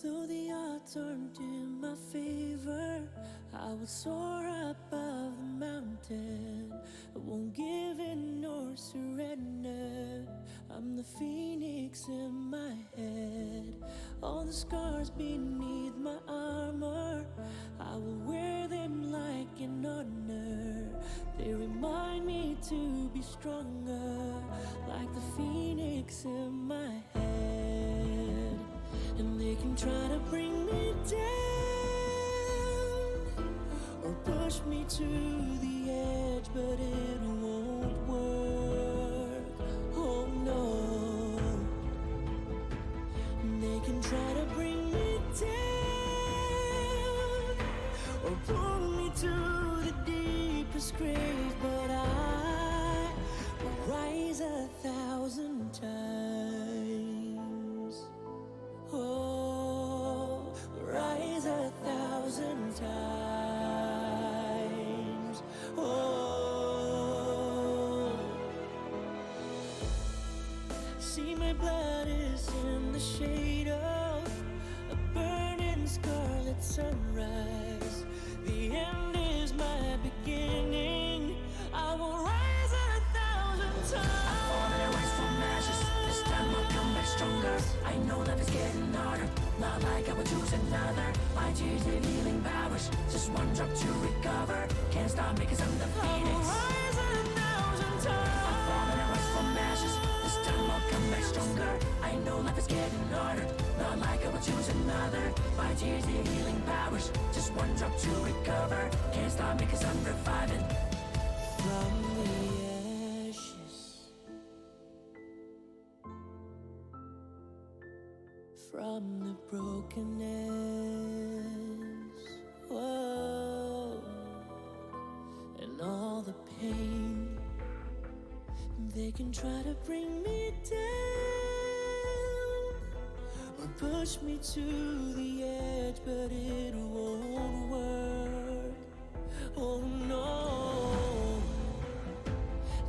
Though the odds aren't in my favor, I will soar above the mountain. I won't give in nor surrender. I'm the phoenix in my head. All the scars beneath my armor, I will wear them like an honor. They remind me to be stronger, like the phoenix in my head. And they can try to bring me down or push me to the edge, but it won't work. Oh no. And they can try to bring me down or pull me to the deepest grave, but I will rise 1,000 times. Oh, rise 1,000 times. Oh, see, my blood is in the shade of a burning scarlet sunrise. The end is my beginning. I will rise 1,000 times. I've fallen and rise from ashes. This time I'll come back stronger. I know life is getting harder, not like I would choose another. My tears need healing powers, just one drop to recover. Can't stop me 'cause I'm the phoenix. I will rise 1,000 times. I've fallen and rise from ashes. This time I'll come back stronger. I know life is getting harder, not like I would choose another. My tears need healing powers, just one drop to recover. Can't stop me 'cause I'm reviving. From the ashes, from the brokenness, whoa, and all the pain. They can try to bring me down or push me to the edge, but it won't work. Oh no.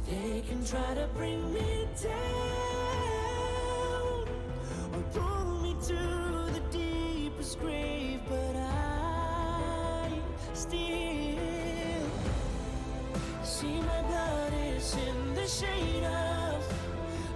They can try to bring me down or pull me to the deepest grave, but I still see my blood is in the shade of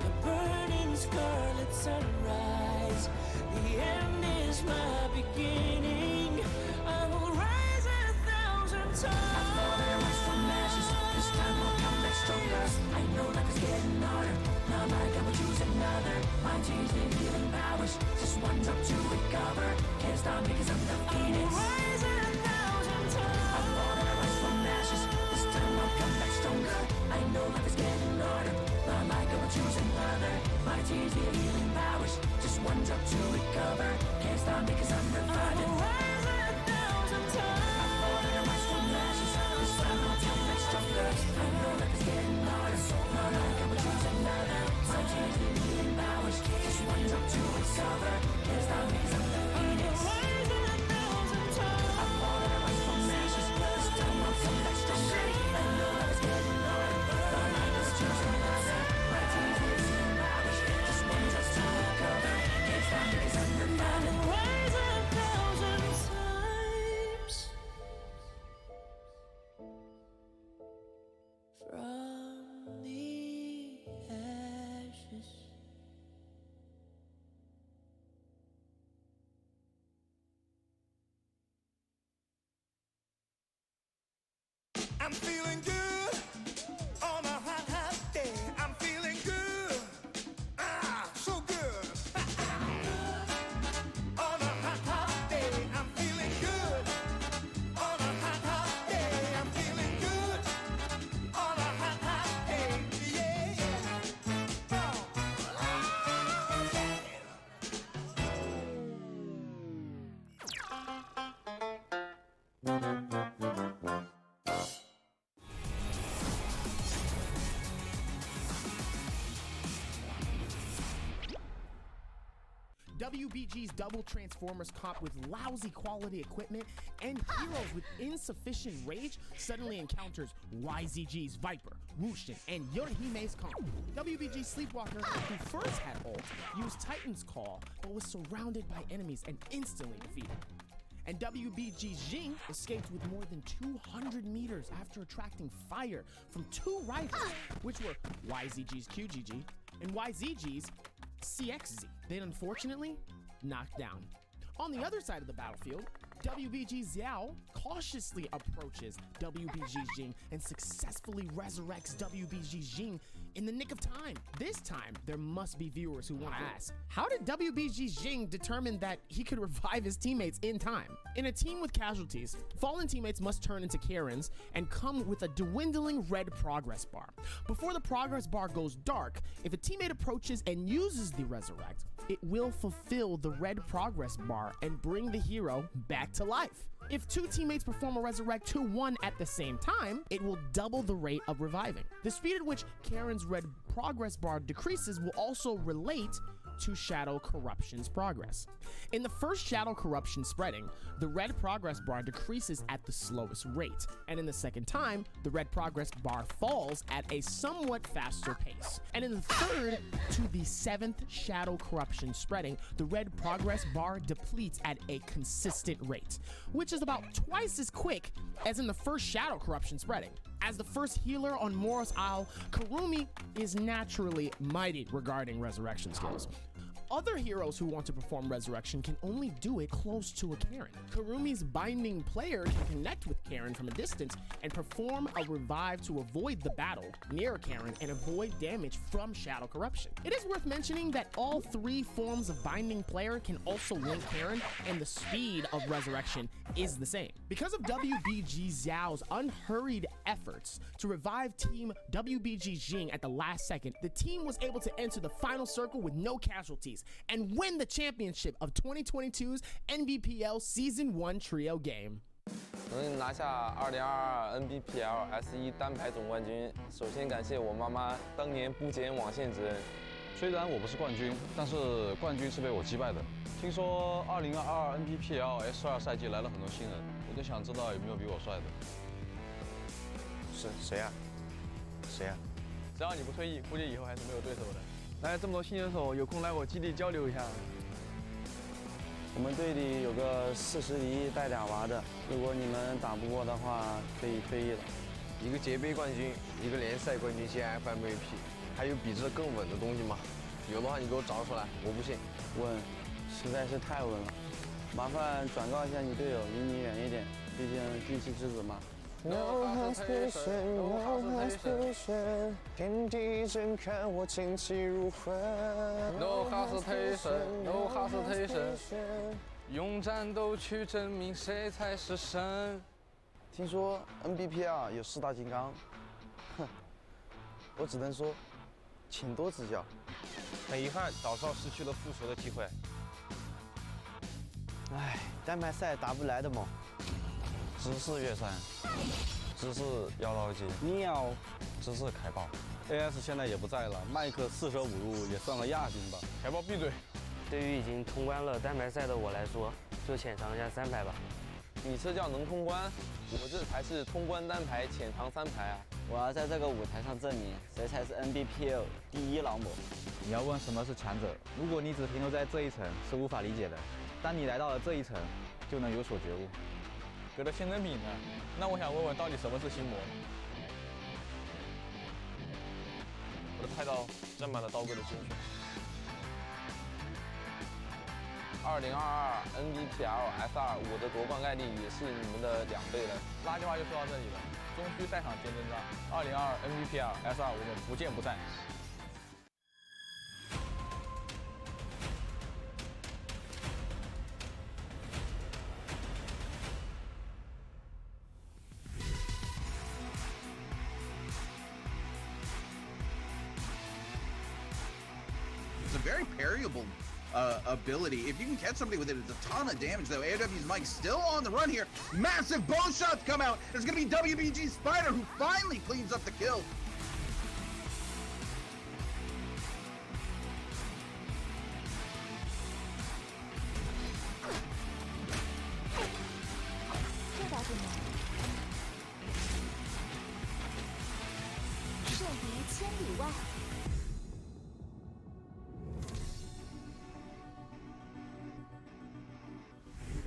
a burning scarlet sunrise. The end is my beginning. I will rise 1,000 times. I've fallen and rise from ashes. This time I'll come back stronger. I know life is getting harder, not like I would choose another. My tears need healing powers, just one drop to recover. Can't stop me 'cause I'm the phoenix. Rise 1,000 times. I've fallen and rise from ashes. This time I'll come back stronger. I know life is getting harder, not like I would choose another. My tears need healing powers, just one drop to recover. Can't stop me 'cause I'm reviving. Rise 1,000 times. I've fallen and rise from ashes. This time I'll come back stronger. I know life is getting harder, not like I would choose another. My tears need healing powers, just one drop to recover. Can't stop me 'cause I'm the phoenix. Rise 1,000 times. I've fallen and rise from ashes. This time I'll come back stronger. I know life is getting harder, not like I would choose another. My tears need healing powers, just one drop to recover. Can't stop me 'cause I'm reviving. Rise 1,000 times. From the ashes. I'm feeling good on a hot, hot day. I'm feeling good, so good. On a hot, hot day, I'm feeling good. On a hot, hot day, I'm feeling good. On a hot, hot day, yeah, yeah. Oh, WBG's double Transformers comp with lousy quality equipment and heroes with insufficient rage suddenly encounters YZG's Viper, Wushin, and Yorihime's comp. WBG's Sleepwalker, who first had ult, used Titan's Call but was surrounded by enemies and instantly defeated. And WBG's Jing escaped with more than 200 meters after attracting fire from two rifles, which were YZG's QGG and YZG's CXZ. Then unfortunately, knocked down. On the other side of the battlefield, WBG Xiao cautiously approaches WBG Jing and successfully resurrects WBG Jing in the nick of time. This time, there must be viewers who want to ask, how did WBG Jing determine that he could revive his teammates in time? In a team with casualties, fallen teammates must turn into Karens and come with a dwindling red progress bar. Before the progress bar goes dark, if a teammate approaches and uses the resurrect, it will fulfill the red progress bar and bring the hero back to life. If two teammates perform a resurrect 2-1 at the same time, it will double the rate of reviving. The speed at which Karen's red progress bar decreases will also relate to Shadow Corruption's progress. In the first Shadow Corruption spreading, the red progress bar decreases at the slowest rate, and in the second time, the red progress bar falls at a somewhat faster pace. And in the third to the seventh Shadow Corruption spreading, the red progress bar depletes at a consistent rate, which is about twice as quick as in the first Shadow Corruption spreading. As the first healer on Moros Isle, Kurumi is naturally mighty regarding resurrection skills. Other heroes who want to perform resurrection can only do it close to a Karen. Kurumi's binding player can connect with Karen from a distance and perform a revive to avoid the battle near a Karen and avoid damage from Shadow Corruption. It is worth mentioning that all three forms of binding player can also link Karen, and the speed of resurrection is the same. Because of WBG Xiao's unhurried efforts to revive team WBG Jing at the last second, the team was able to enter the final circle with no casualties and win the championship of 2022's Nbpl Season 1 Trio game. 能拿下2022 Nbpl S1 单排总冠军，首先感谢我妈妈当年不减网线之恩。虽然我不是冠军，但是冠军是被我击败的。听说2022 Nbpl S2 赛季来了很多新人，我就想知道有没有比我帅的。是谁呀？谁呀？只要你不退役，估计以后还是没有对手的。来这么多新人手，有空来我基地交流一下。我们队里有个40敌带2娃的，如果你们打不过的话，可以退役了。一个捷杯冠军，一个联赛冠军兼 FMVP， 还有比这更稳的东西吗？有的话你给我找出来，我不信。稳，实在是太稳了。麻烦转告一下你队友，离你远一点，毕竟地气之子嘛。No hesitation, no hesitation， 天地正看我剑气如虹。No hesitation, no hesitation， 用战斗去证明谁才是神。听说 Nbpl 有4大金刚，哼，我只能说，请多指教。很遗憾，岛少失去了复仇的机会。唉，单排赛打不来的嘛。知识越山，知识妖刀姬，喵，知识凯豹。AS 现在也不在了，麦克4舍5入也算个亚军吧。海豹闭嘴。对于已经通关了单排赛的我来说，就浅尝一下3排吧。你这叫能通关？我这才是通关单排，浅尝3排啊！我要在这个舞台上证明谁才是 Nbpl 第1劳模。你要问什么是强者？如果你只停留在这一层，是无法理解的。当你来到了这一层，就能有所觉悟。隔着仙真品呢？那我想问问，到底什么是心魔？我的菜刀沾满了刀哥的心血。2022 Nbpl S2， 我的夺冠概率也是你们的2倍了。垃圾话就说到这里了，终须赛场见真章。2022 Nbpl S2， 我们不见不散。It's a very parryable ability. If you can catch somebody with it, it's a ton of damage, though. AOW's Mike still on the run here. Massive bow shots come out. There's going to be WBG Spider, who finally cleans up the kill. 这倒是难。胜敌千里外。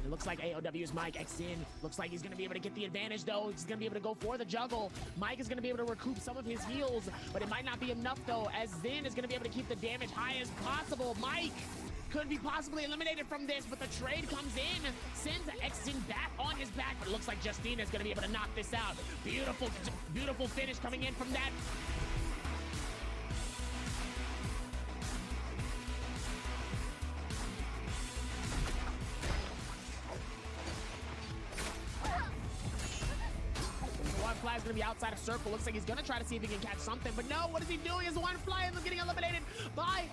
It looks like AOW's Mike X in. Looks like he's going to be able to get the advantage, though. He's going to be able to go for the juggle. Mike is going to be able to recoup some of his heals, but it might not be enough, though, as Zin is going to be able to keep the damage high as possible. Mike could be possibly eliminated from this, but the trade comes in, sends X-Zin back on his back, but it looks like Justina is going to be able to knock this out. Beautiful, beautiful finish coming in from that. Fly's gonna be outside of circle. Looks like he's gonna try to see if he can catch something, but no, what is he doing? Is one fly ends up getting eliminated by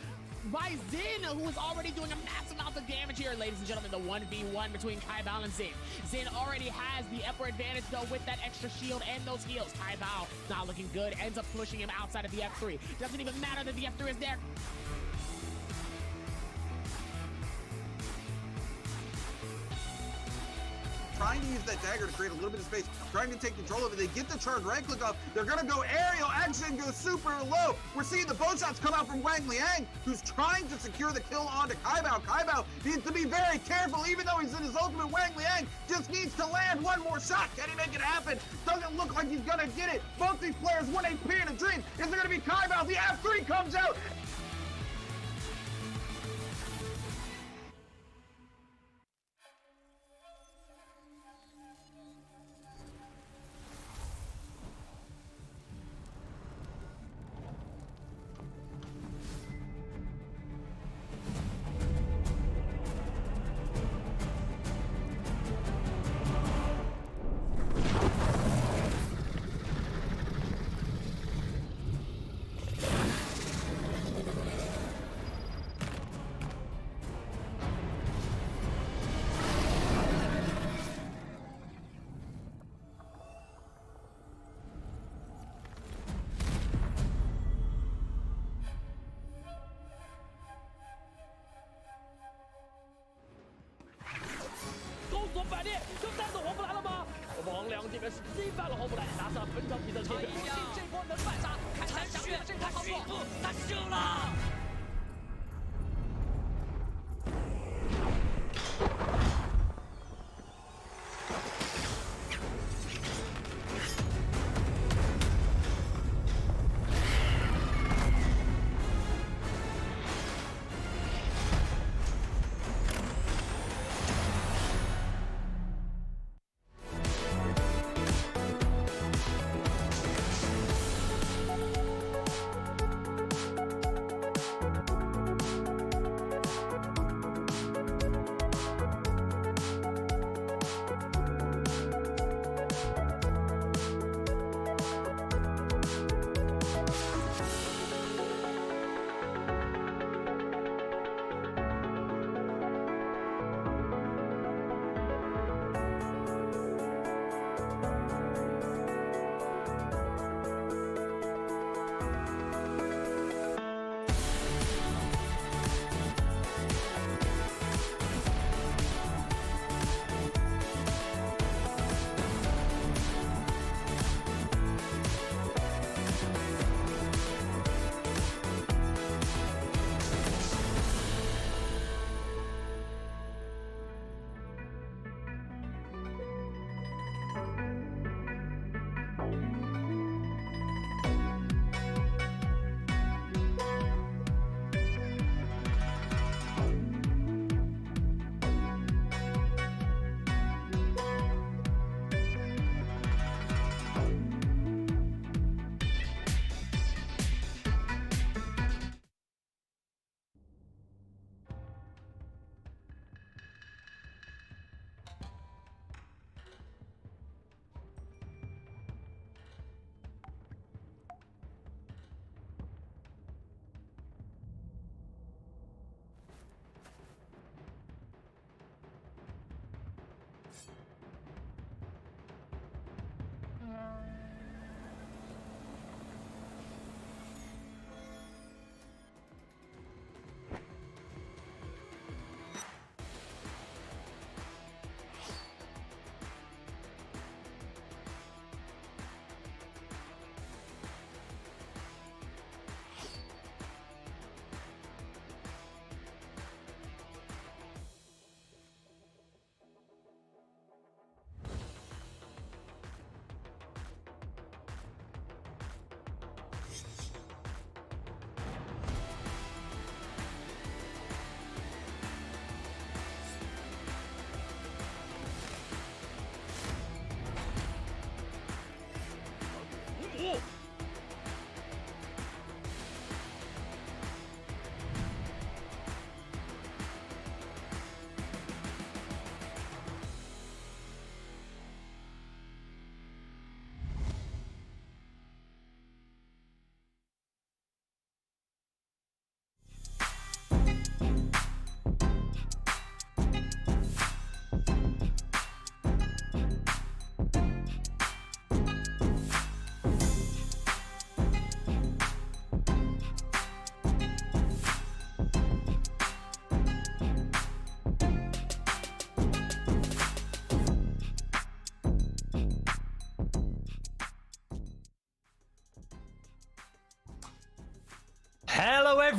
Zin, who is already doing a massive amount of damage here. Ladies and gentlemen, the 1v1 between Kaibao and Zin. Zin already has the upper advantage, though, with that extra shield and those heals. Kaibao not looking good, ends up pushing him outside of the F3. Doesn't even matter that the F3 is there. Trying to use that dagger to create a little bit of space, trying to take control of it. They get the charge right click off. They're gonna go aerial. Action goes super low. We're seeing the bow shots come out from Wang Liang, who's trying to secure the kill onto Kaibao. Kaibao needs to be very careful, even though he's in his ultimate. Wang Liang just needs to land one more shot. Can he make it happen? Doesn't look like he's gonna get it. Both these players, 1 AP in a dream. Is it gonna be Kaibao? The F3 comes out.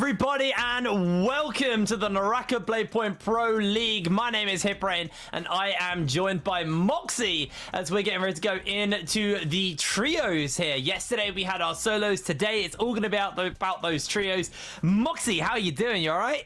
everybody, and welcome to the Naraka Bladepoint Pro League. My name is Hiprain, and I am joined by Moxie as we're getting ready to go into the trios here. Yesterday we had our solos. Today it's all going to be about those trios. Moxie, how are you doing? You all right?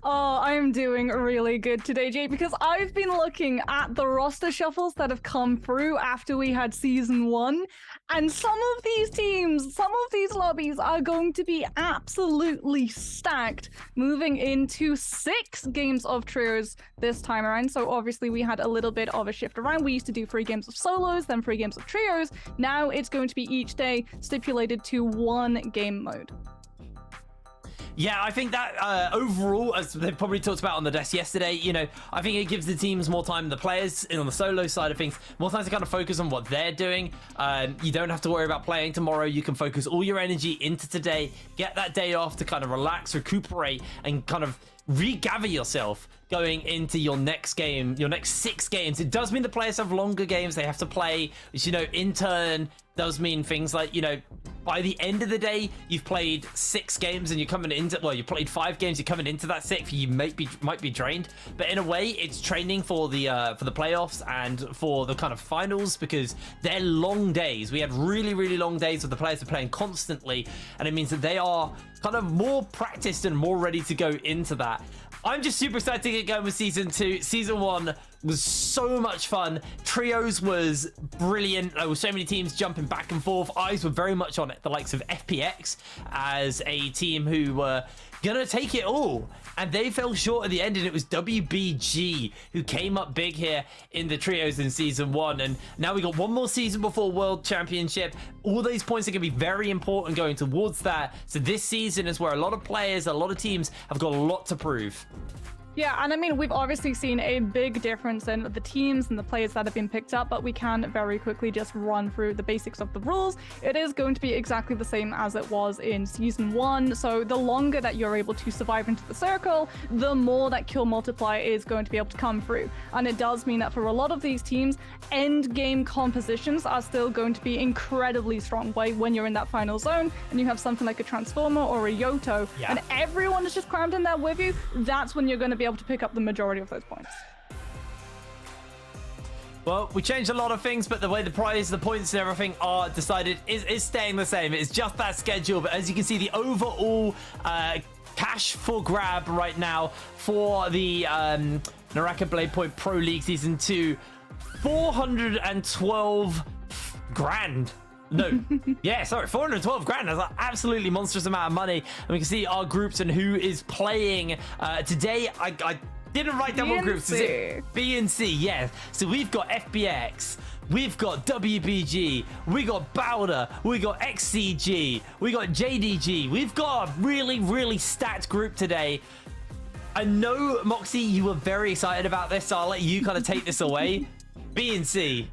Oh, I'm doing really good today, Jay, because I've been looking at the roster shuffles that have come through after we had Season 1, and some of these teams, some of these lobbies are going to be absolutely stacked moving into 6 games of trios this time around. So obviously we had a little bit of a shift around. We used to do 3 games of solos, then 3 games of trios. Now it's going to be each day stipulated to 1 game mode. Yeah, I think that overall, as they probably talked about on the desk yesterday, you know, I think it gives the teams more time, the players on the solo side of things, more time to kind of focus on what they're doing. You don't have to worry about playing tomorrow. You can focus all your energy into today, get that day off to kind of relax, recuperate, and kind of regather yourself going into your next game, your next 6 games. It does mean the players have longer games they have to play, which, you know, in turn does mean things like, you know, by the end of the day, you've played 6 games and you're coming into, well, you played 5 games, you're coming into that 6th, you might be drained. But in a way, it's training for the playoffs and for the kind of finals, because they're long days. We had really, really long days where the players are playing constantly, and it means that they are kind of more practiced and more ready to go into that. I'm just super excited to get going with Season 2. Season 1 was so much fun. Trios was brilliant. There were so many teams jumping back and forth. Eyes were very much on it. The likes of FPX as a team who were gonna take it all, and they fell short at the end, and it was WBG who came up big here in the trios in Season 1. And now we got one more season before World Championship. All those points are gonna be very important going towards that. So this season is where a lot of players, a lot of teams have got a lot to prove. Yeah, and I mean, we've obviously seen a big difference in the teams and the players that have been picked up, but we can very quickly just run through the basics of the rules. It is going to be exactly the same as it was in Season 1, so the longer that you're able to survive into the circle, the more that kill multiplier is going to be able to come through. And it does mean that for a lot of these teams, end game compositions are still going to be incredibly strong when you're in that final zone and you have something like a Transformer or a Yoto, and everyone is just crammed in there with you. That's when you're going to be able to pick up the majority of those points. Well, we changed a lot of things, but the way the prize, the points and everything are decided is staying the same. It's just that schedule, but as you can see, the overall cash for grab right now for the Naraka Bladepoint Pro League Season 2, 412 grand. No, yeah, sorry, 412 grand. That's an absolutely monstrous amount of money. And we can see our groups and who is playing today. I didn't write down what groups. Is it B and C? Yeah. So we've got FBX, we've got WBG, we got Bowder, we got XCG, we got JDG. We've got a really, really stacked group today. I know, Moxie, you were very excited about this, so I'll let you kind of take this away. B and C.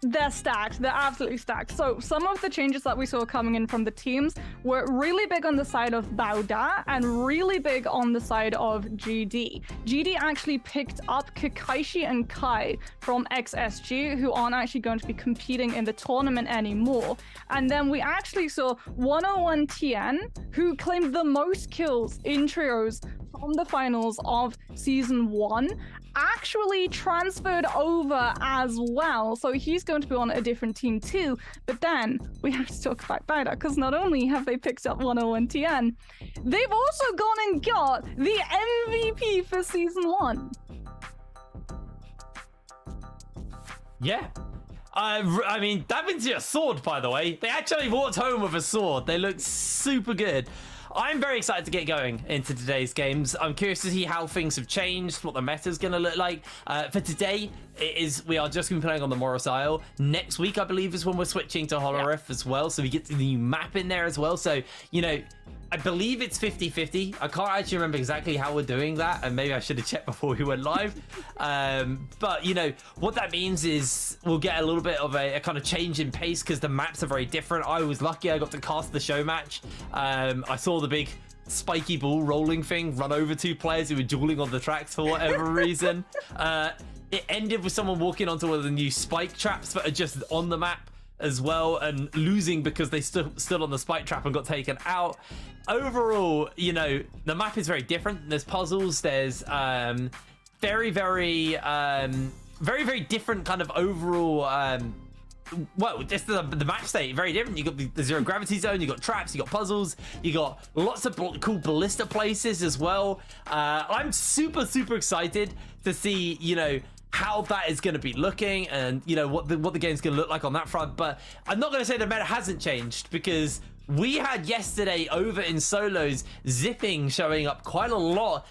They're stacked. They're absolutely stacked. So some of the changes that we saw coming in from the teams were really big on the side of Bauda and really big on the side of GD. GD actually picked up Kakaishi and Kai from XSG, who aren't actually going to be competing in the tournament anymore. And then we actually saw 101TN, who claimed the most kills in trios from the finals of Season 1, actually transferred over as well. So he's going to be on a different team too. But then we have to talk about Bauda, because not only have they picked up 101TN, they've also gone and got the MVP for Season 1. Yeah. I mean, that means a sword, by the way. They actually walked home with a sword. They look super good. I'm very excited to get going into today's games. I'm curious to see how things have changed, what the meta's going to look like. For today, we are just going to be playing on the Moros Isle. Next week, I believe, is when we're switching to Holoref as well. So we get the new map in there as well. So, you know, I believe it's 50-50. I can't actually remember exactly how we're doing that, and maybe I should have checked before we went live. But, you know, what that means is we'll get a little bit of a kind of change in pace because the maps are very different. I was lucky I got to cast the show match. I saw the big spiky ball rolling thing run over 2 players who were dueling on the tracks for whatever reason. It ended with someone walking onto one of the new spike traps that are just on the map. as well, and losing because they stood on the spike trap and got taken out. Overall, you know, the map is very different. There's puzzles. There's very different kind of overall. Well, just the map state, very different. You got the zero gravity zone, you got traps, you got puzzles, you got lots of cool ballista places as well. I'm super excited to see, you know, how that is going to be looking, and you know what the game's going to look like on that front. But I'm not going to say the meta hasn't changed, because we had yesterday over in solos Zipping showing up quite a lot.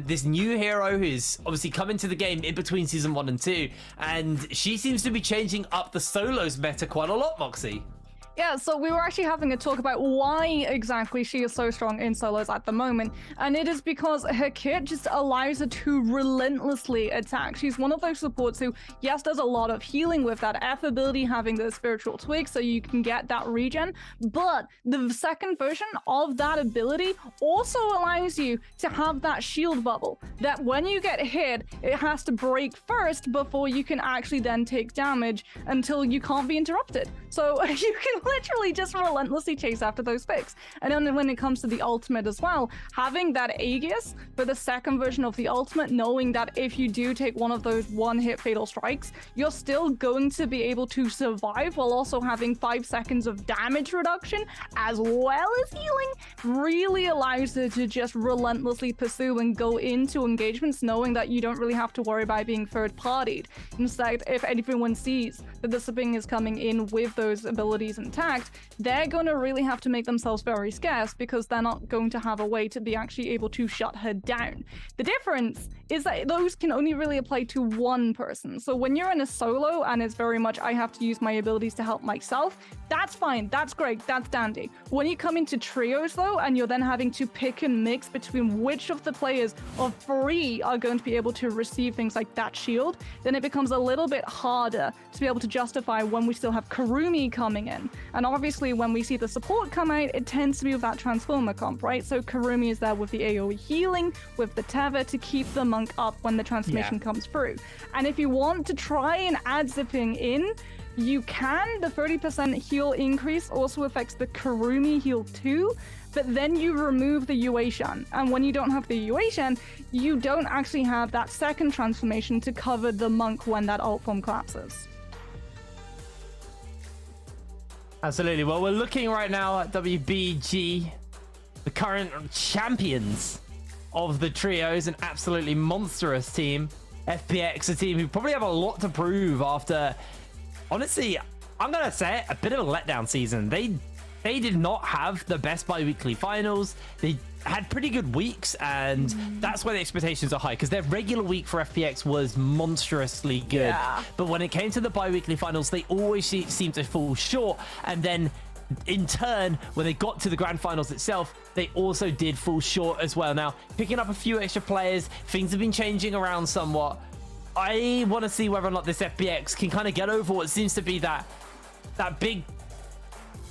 This new hero who's obviously come into the game in between season 1 and 2, and she seems to be changing up the solos meta quite a lot, Moxie. Yeah, so we were actually having a talk about why exactly she is so strong in solos at the moment, and it is because her kit just allows her to relentlessly attack. She's one of those supports who, yes, does a lot of healing with that F ability, having the spiritual twig so you can get that regen, but the second version of that ability also allows you to have that shield bubble, that when you get hit, it has to break first before you can actually then take damage until you can't be interrupted. So you can literally just relentlessly chase after those picks. And then when it comes to the ultimate as well, having that Aegis for the second version of the ultimate, knowing that if you do take one of those one-hit fatal strikes, you're still going to be able to survive while also having 5 seconds of damage reduction as well as healing, really allows her to just relentlessly pursue and go into engagements knowing that you don't really have to worry about being third-partied. Instead, if everyone sees that the Zipping is coming in with those abilities intact, they're going to really have to make themselves very scarce, because they're not going to have a way to be actually able to shut her down. The difference is that those can only really apply to one person. So when you're in a solo and it's very much, I have to use my abilities to help myself, that's fine, that's great, that's dandy. When you come into trios though, and you're then having to pick and mix between which of the players of 3 are going to be able to receive things like that shield, then it becomes a little bit harder to be able to justify when we still have Kurumi coming in. And obviously when we see the support come out, it tends to be with that Transformer comp, right? So Kurumi is there with the AoE healing, with the Tether to keep the monk up when the transformation comes through. And if you want to try and add Zipping in, you can. The 30% heal increase also affects the Kurumi heal too, but then you remove the Yueshan. And when you don't have the Yueshan, you don't actually have that second transformation to cover the monk when that ult form collapses. Absolutely. Well, we're looking right now at WBG, the current champions of the trios, an absolutely monstrous team. FPX, a team who probably have a lot to prove after, honestly, I'm going to say it, a bit of a letdown season. They did not have the best bi-weekly finals. They had pretty good weeks, and that's why the expectations are high, because their regular week for FPX was monstrously good. Yeah. But when it came to the bi-weekly finals, they always seemed to fall short, and then in turn, when they got to the grand finals itself, they also did fall short as well. Now, picking up a few extra players, things have been changing around somewhat. I want to see whether or not this FPX can kind of get over what seems to be that big,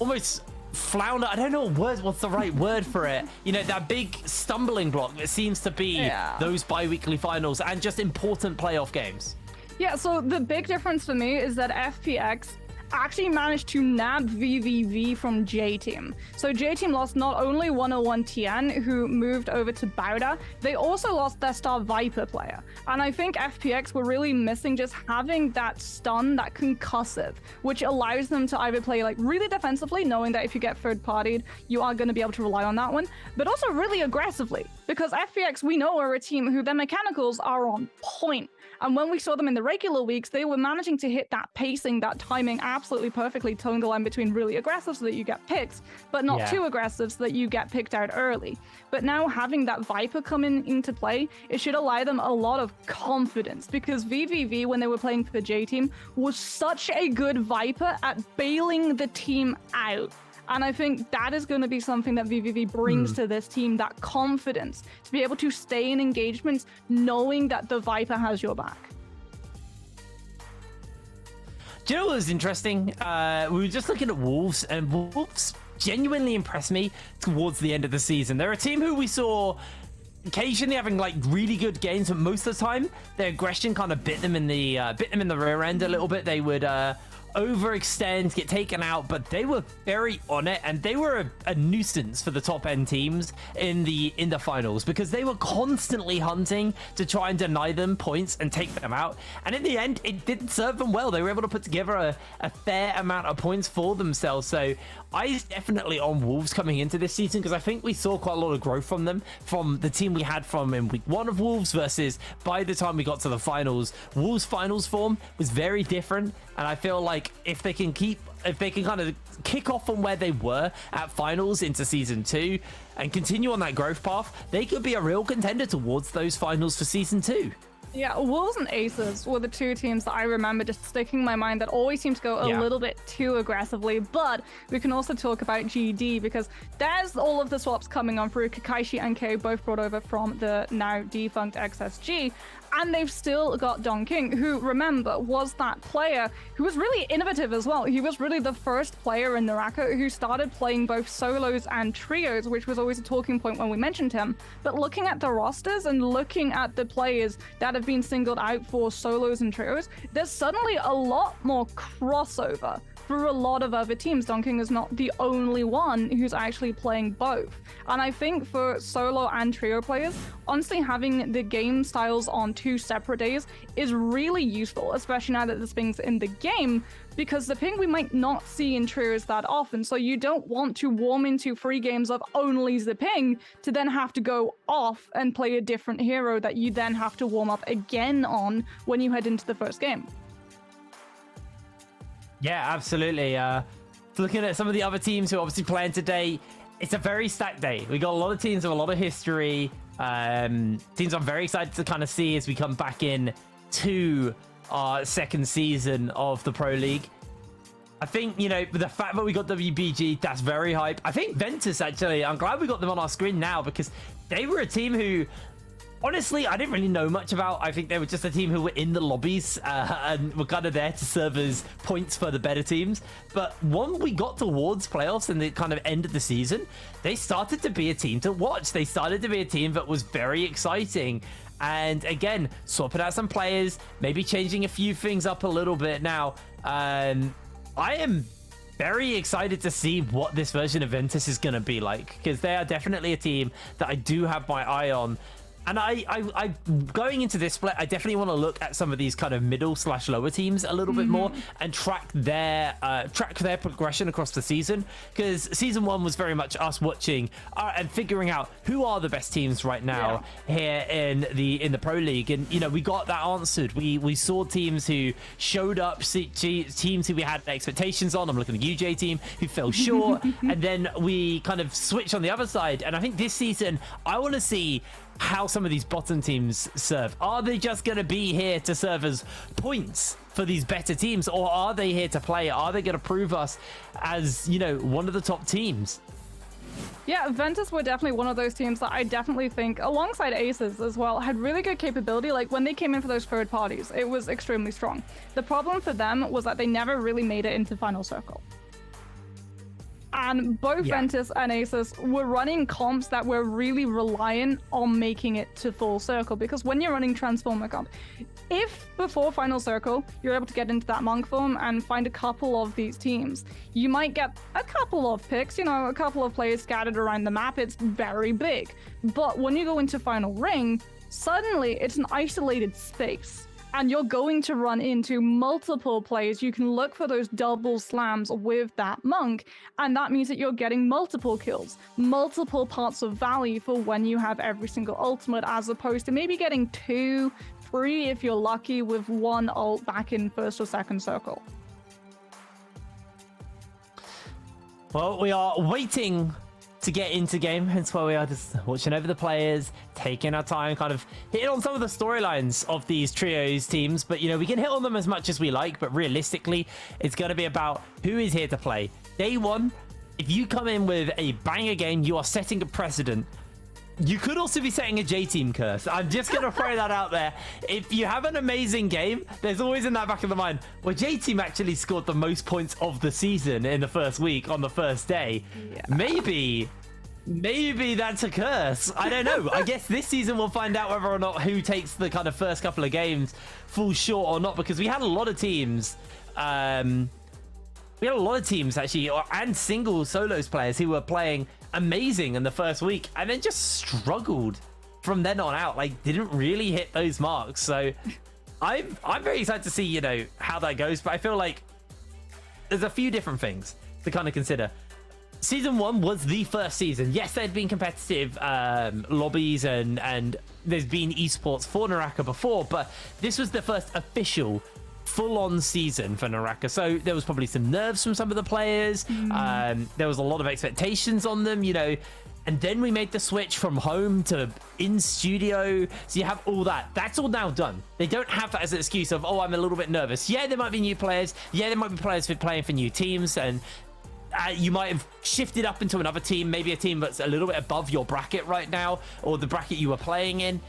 almost flounder. I don't know what's the right word for it. You know, that big stumbling block that seems to be those bi-weekly finals and just important playoff games. Yeah, so the big difference for me is that FPX actually managed to nab VVV from J-Team. So J-Team lost not only 101 Tian, who moved over to Bauda, they also lost their star Viper player. And I think FPX were really missing just having that stun, that concussive, which allows them to either play like really defensively, knowing that if you get third-partied, you are going to be able to rely on that one, but also really aggressively, because FPX, we know, are a team who their mechanicals are on point. And when we saw them in the regular weeks, they were managing to hit that pacing, that timing absolutely perfectly, towing the line between really aggressive so that you get picked, but not too aggressive so that you get picked out early. But now having that Viper come into play, it should allow them a lot of confidence, because VVV, when they were playing for the J-Team, was such a good Viper at bailing the team out. And I think that is going to be something that VVV brings to this team, that confidence to be able to stay in engagements knowing that the Viper has your back. Do you know what was interesting? We were just looking at Wolves, and Wolves genuinely impressed me towards the end of the season. They're a team who we saw occasionally having like really good games, but most of the time their aggression kind of bit them in the rear end a little bit. They would overextend, get taken out, but they were very on it, and they were a nuisance for the top end teams in the finals because they were constantly hunting to try and deny them points and take them out. And in the end, it didn't serve them well. They were able to put together a fair amount of points for themselves. So I definitely on Wolves coming into this season because I think we saw quite a lot of growth from them, from the team we had from in week 1 of Wolves versus by the time we got to the finals, Wolves finals form was very different. And I feel like if they can kind of kick off from where they were at finals into season 2 and continue on that growth path, they could be a real contender towards those finals for season 2. Yeah, Wolves and Aces were the two teams that I remember just sticking in my mind that always seem to go a little bit too aggressively. But we can also talk about GD because there's all of the swaps coming on through. Kakaishi and K both brought over from the now defunct XSG. And they've still got Don King, who, remember, was that player who was really innovative as well. He was really the first player in Naraka who started playing both solos and trios, which was always a talking point when we mentioned him. But looking at the rosters and looking at the players that have been singled out for solos and trios, there's suddenly a lot more crossover for a lot of other teams. Don King is not the only one who's actually playing both. And I think for solo and trio players, honestly, having the game styles on 2 separate days is really useful, especially now that this thing's in the game, because the ping we might not see in trios that often. So you don't want to warm into 3 games of only the ping to then have to go off and play a different hero that you then have to warm up again on when you head into the first game. Yeah, absolutely. Looking at some of the other teams who are obviously playing today, it's a very stacked day. We got a lot of teams with a lot of history. Teams I'm very excited to kind of see as we come back in to our second season of the Pro League. I think, you know, the fact that we got WBG, that's very hype. I think Ventus, actually, I'm glad we got them on our screen now because they were a team who, honestly, I didn't really know much about. I think they were just a team who were in the lobbies and were kind of there to serve as points for the better teams. But when we got towards playoffs and the kind of end of the season, they started to be a team to watch. They started to be a team that was very exciting. And again, swapping out some players, maybe changing a few things up a little bit now. I am very excited to see what this version of Ventus is going to be like, because they are definitely a team that I do have my eye on. And I going into this split, I definitely want to look at some of these kind of middle/lower teams a little bit more and track their progression across the season. Because season 1 was very much us watching and figuring out who are the best teams right now here in the Pro League. And you know, we got that answered. We saw teams who showed up, teams who we had expectations on. I'm looking at the UJ team who fell short, and then we kind of switched on the other side. And I think this season, I want to see how some of these bottom teams serve. Are they just going to be here to serve as points for these better teams, or are they here to play? Are they going to prove us as, you know, one of the top teams? Yeah, Ventus were definitely one of those teams that I definitely think, alongside Aces as well, had really good capability. Like, when they came in for those third parties, it was extremely strong. The problem for them was that they never really made it into Final Circle. And both Ventus and Aces were running comps that were really reliant on making it to full circle. Because when you're running Transformer comp, if before Final Circle you're able to get into that Monk form and find a couple of these teams, you might get a couple of picks, you know, a couple of players scattered around the map. It's very big. But when you go into Final Ring, suddenly it's an isolated space. And you're going to run into multiple players. You can look for those double slams with that Monk, and that means that you're getting multiple kills, multiple parts of value for when you have every single ultimate, as opposed to maybe getting 2, 3 if you're lucky with 1 ult back in first or second circle. Well, we are waiting to get into game, hence why we are just watching over the players, taking our time, kind of hitting on some of the storylines of these trios teams. But you know, we can hit on them as much as we like, but realistically it's going to be about who is here to play. Day 1, if you come in with a banger game, you are setting a precedent. You could also be setting a J-Team curse. I'm just going to throw that out there. If you have an amazing game, there's always in that back of the mind, well, J-Team actually scored the most points of the season in the first week on the first day. Maybe that's a curse. I don't know. I guess this season we'll find out whether or not who takes the kind of first couple of games falls short or not, because we had a lot of teams we had a lot of teams actually, and single solos players who were playing amazing in the first week and then just struggled from then on out. Like, didn't really hit those marks. So I'm very excited to see, you know, how that goes. But I feel like there's a few different things to kind of consider. Season 1 was the first season. Yes, there'd been competitive lobbies and there's been esports for Naraka before, but this was the first official full-on season for Naraka. So there was probably some nerves from some of the players. There was a lot of expectations on them, you know, and then we made the switch from home to in studio. So you have all that. That's all now done. They don't have that as an excuse of, oh, I'm a little bit nervous. Yeah, there might be new players. Yeah, there might be players playing for new teams, and you might have shifted up into another team, maybe a team that's a little bit above your bracket right now, or the bracket you were playing in,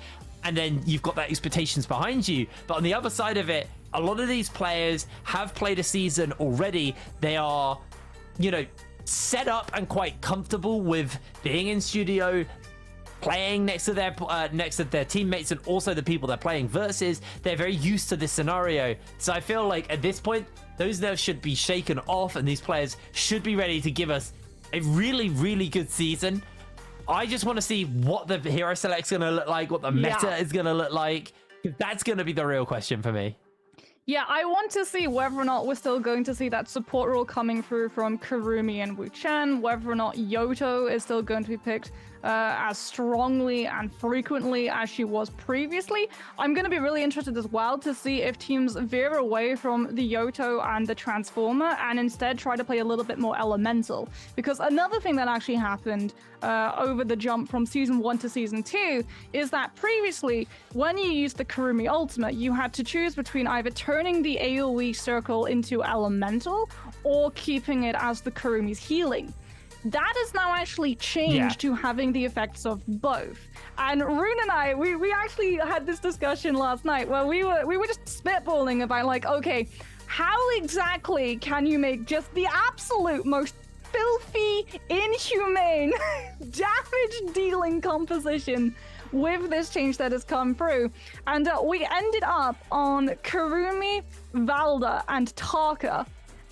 and then you've got that expectations behind you. But on the other side of it, a lot of these players have played a season already. They are, you know, set up and quite comfortable with being in studio, playing next to their teammates and also the people they're playing versus. They're very used to this scenario. So I feel like at this point, those nerves should be shaken off and these players should be ready to give us a really, really good season. I just want to see what the hero select's going to look like, what the meta is going to look like. That's going to be the real question for me. Yeah, I want to see whether or not we're still going to see that support role coming through from Kurumi and Wu Chen, whether or not Yoto is still going to be picked as strongly and frequently as she was previously. I'm going to be really interested as well to see if teams veer away from the Yoto and the Transformer and instead try to play a little bit more elemental. Because another thing that actually happened over the jump from Season 1 to Season 2 is that previously, when you used the Kurumi Ultimate, you had to choose between either turning the AoE circle into elemental or keeping it as the Kurumi's healing. That has now actually changed to having the effects of both. And Rune and I, we actually had this discussion last night where we were just spitballing about like, okay, how exactly can you make just the absolute most filthy, inhumane, damage-dealing composition with this change that has come through? And we ended up on Kurumi, Valda, and Taka.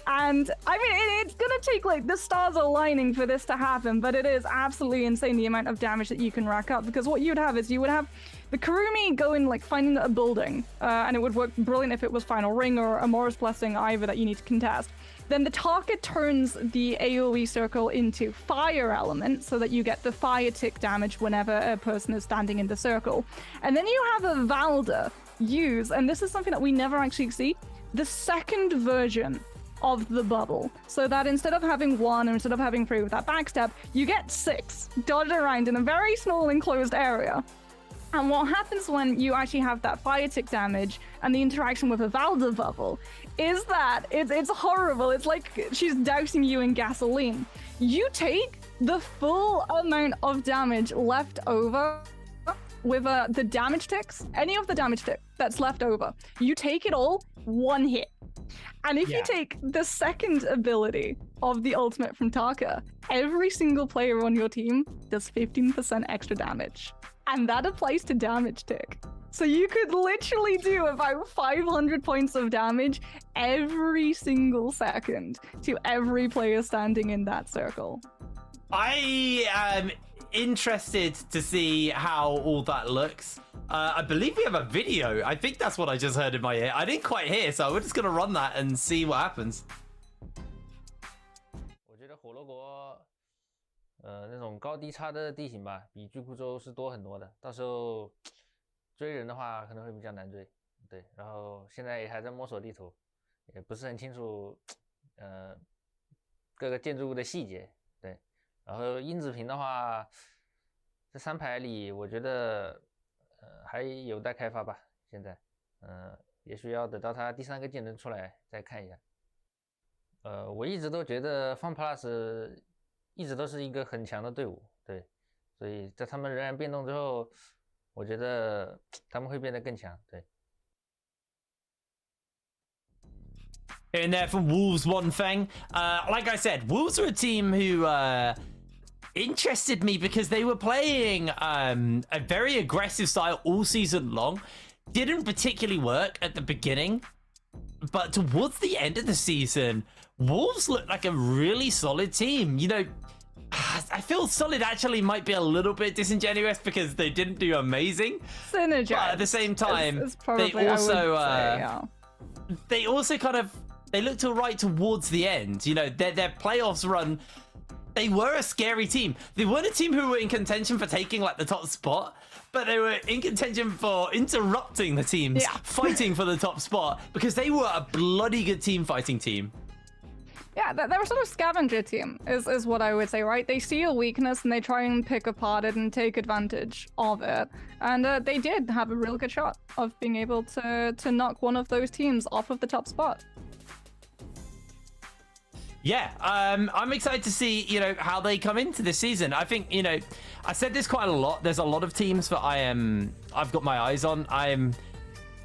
And I mean, it's gonna take like the stars aligning for this to happen, but it is absolutely insane the amount of damage that you can rack up. Because what you'd have is you would have the Kurumi going like finding a building, and it would work brilliant if it was Final Ring or Amora's Blessing either that you need to contest. Then the Taka turns the AoE circle into fire element so that you get the fire tick damage whenever a person is standing in the circle. And then you have a Valda use, and this is something that we never actually see, the second version of the bubble, so that instead of having 1 or instead of having 3 with that backstep, you get 6 dotted around in a very small enclosed area. And what happens when you actually have that fire tick damage and the interaction with a Valda bubble is that it's horrible. It's like she's dousing you in gasoline. You take the full amount of damage left over with the damage ticks, any of the damage tick that's left over, you take it all, 1 hit. And if you take the second ability of the ultimate from Taka, every single player on your team does 15% extra damage. And that applies to damage tick. So you could literally do about 500 points of damage every single second to every player standing in that circle. I am interested to see how all that looks. I believe we have a video. I think that's what I just heard in my ear. I didn't quite hear, so we're just gonna run that and see what happens. 我觉得火罗国，那种高低差的地形吧，比巨库州是多很多的。到时候追人的话，可能会比较难追。对，然后现在也还在摸索地图，也不是很清楚，各个建筑物的细节。对，然后英子屏的话，这3排里，我觉得。还有待开发吧，现在，也许要等到它第3个技能出来再看一下。我一直都觉得 FunPlus 一直都是一个很强的队伍，对，所以在他们仍然变动之后，我觉得他们会变得更强，对。In there from Wolves one thing. Like I said, Wolves are a team who interested me because they were playing a very aggressive style all season long. Didn't particularly work at the beginning. But towards the end of the season, Wolves look like a really solid team. You know, I feel Solid actually might be a little bit disingenuous because they didn't do amazing. Synergized. But at the same time, is probably, they also say, they looked all right towards the end. You know, their playoffs run, they were a scary team. They weren't a team who were in contention for taking like the top spot, but they were in contention for interrupting the teams fighting for the top spot because they were a bloody good team fighting team. Yeah, they're a sort of scavenger team, is what I would say, right? They see a weakness and they try and pick apart it and take advantage of it. And they did have a real good shot of being able to knock one of those teams off of the top spot. Yeah, I'm excited to see, you know, how they come into this season. I think, you know, I said this quite a lot. There's a lot of teams that I've got my eyes on. I'm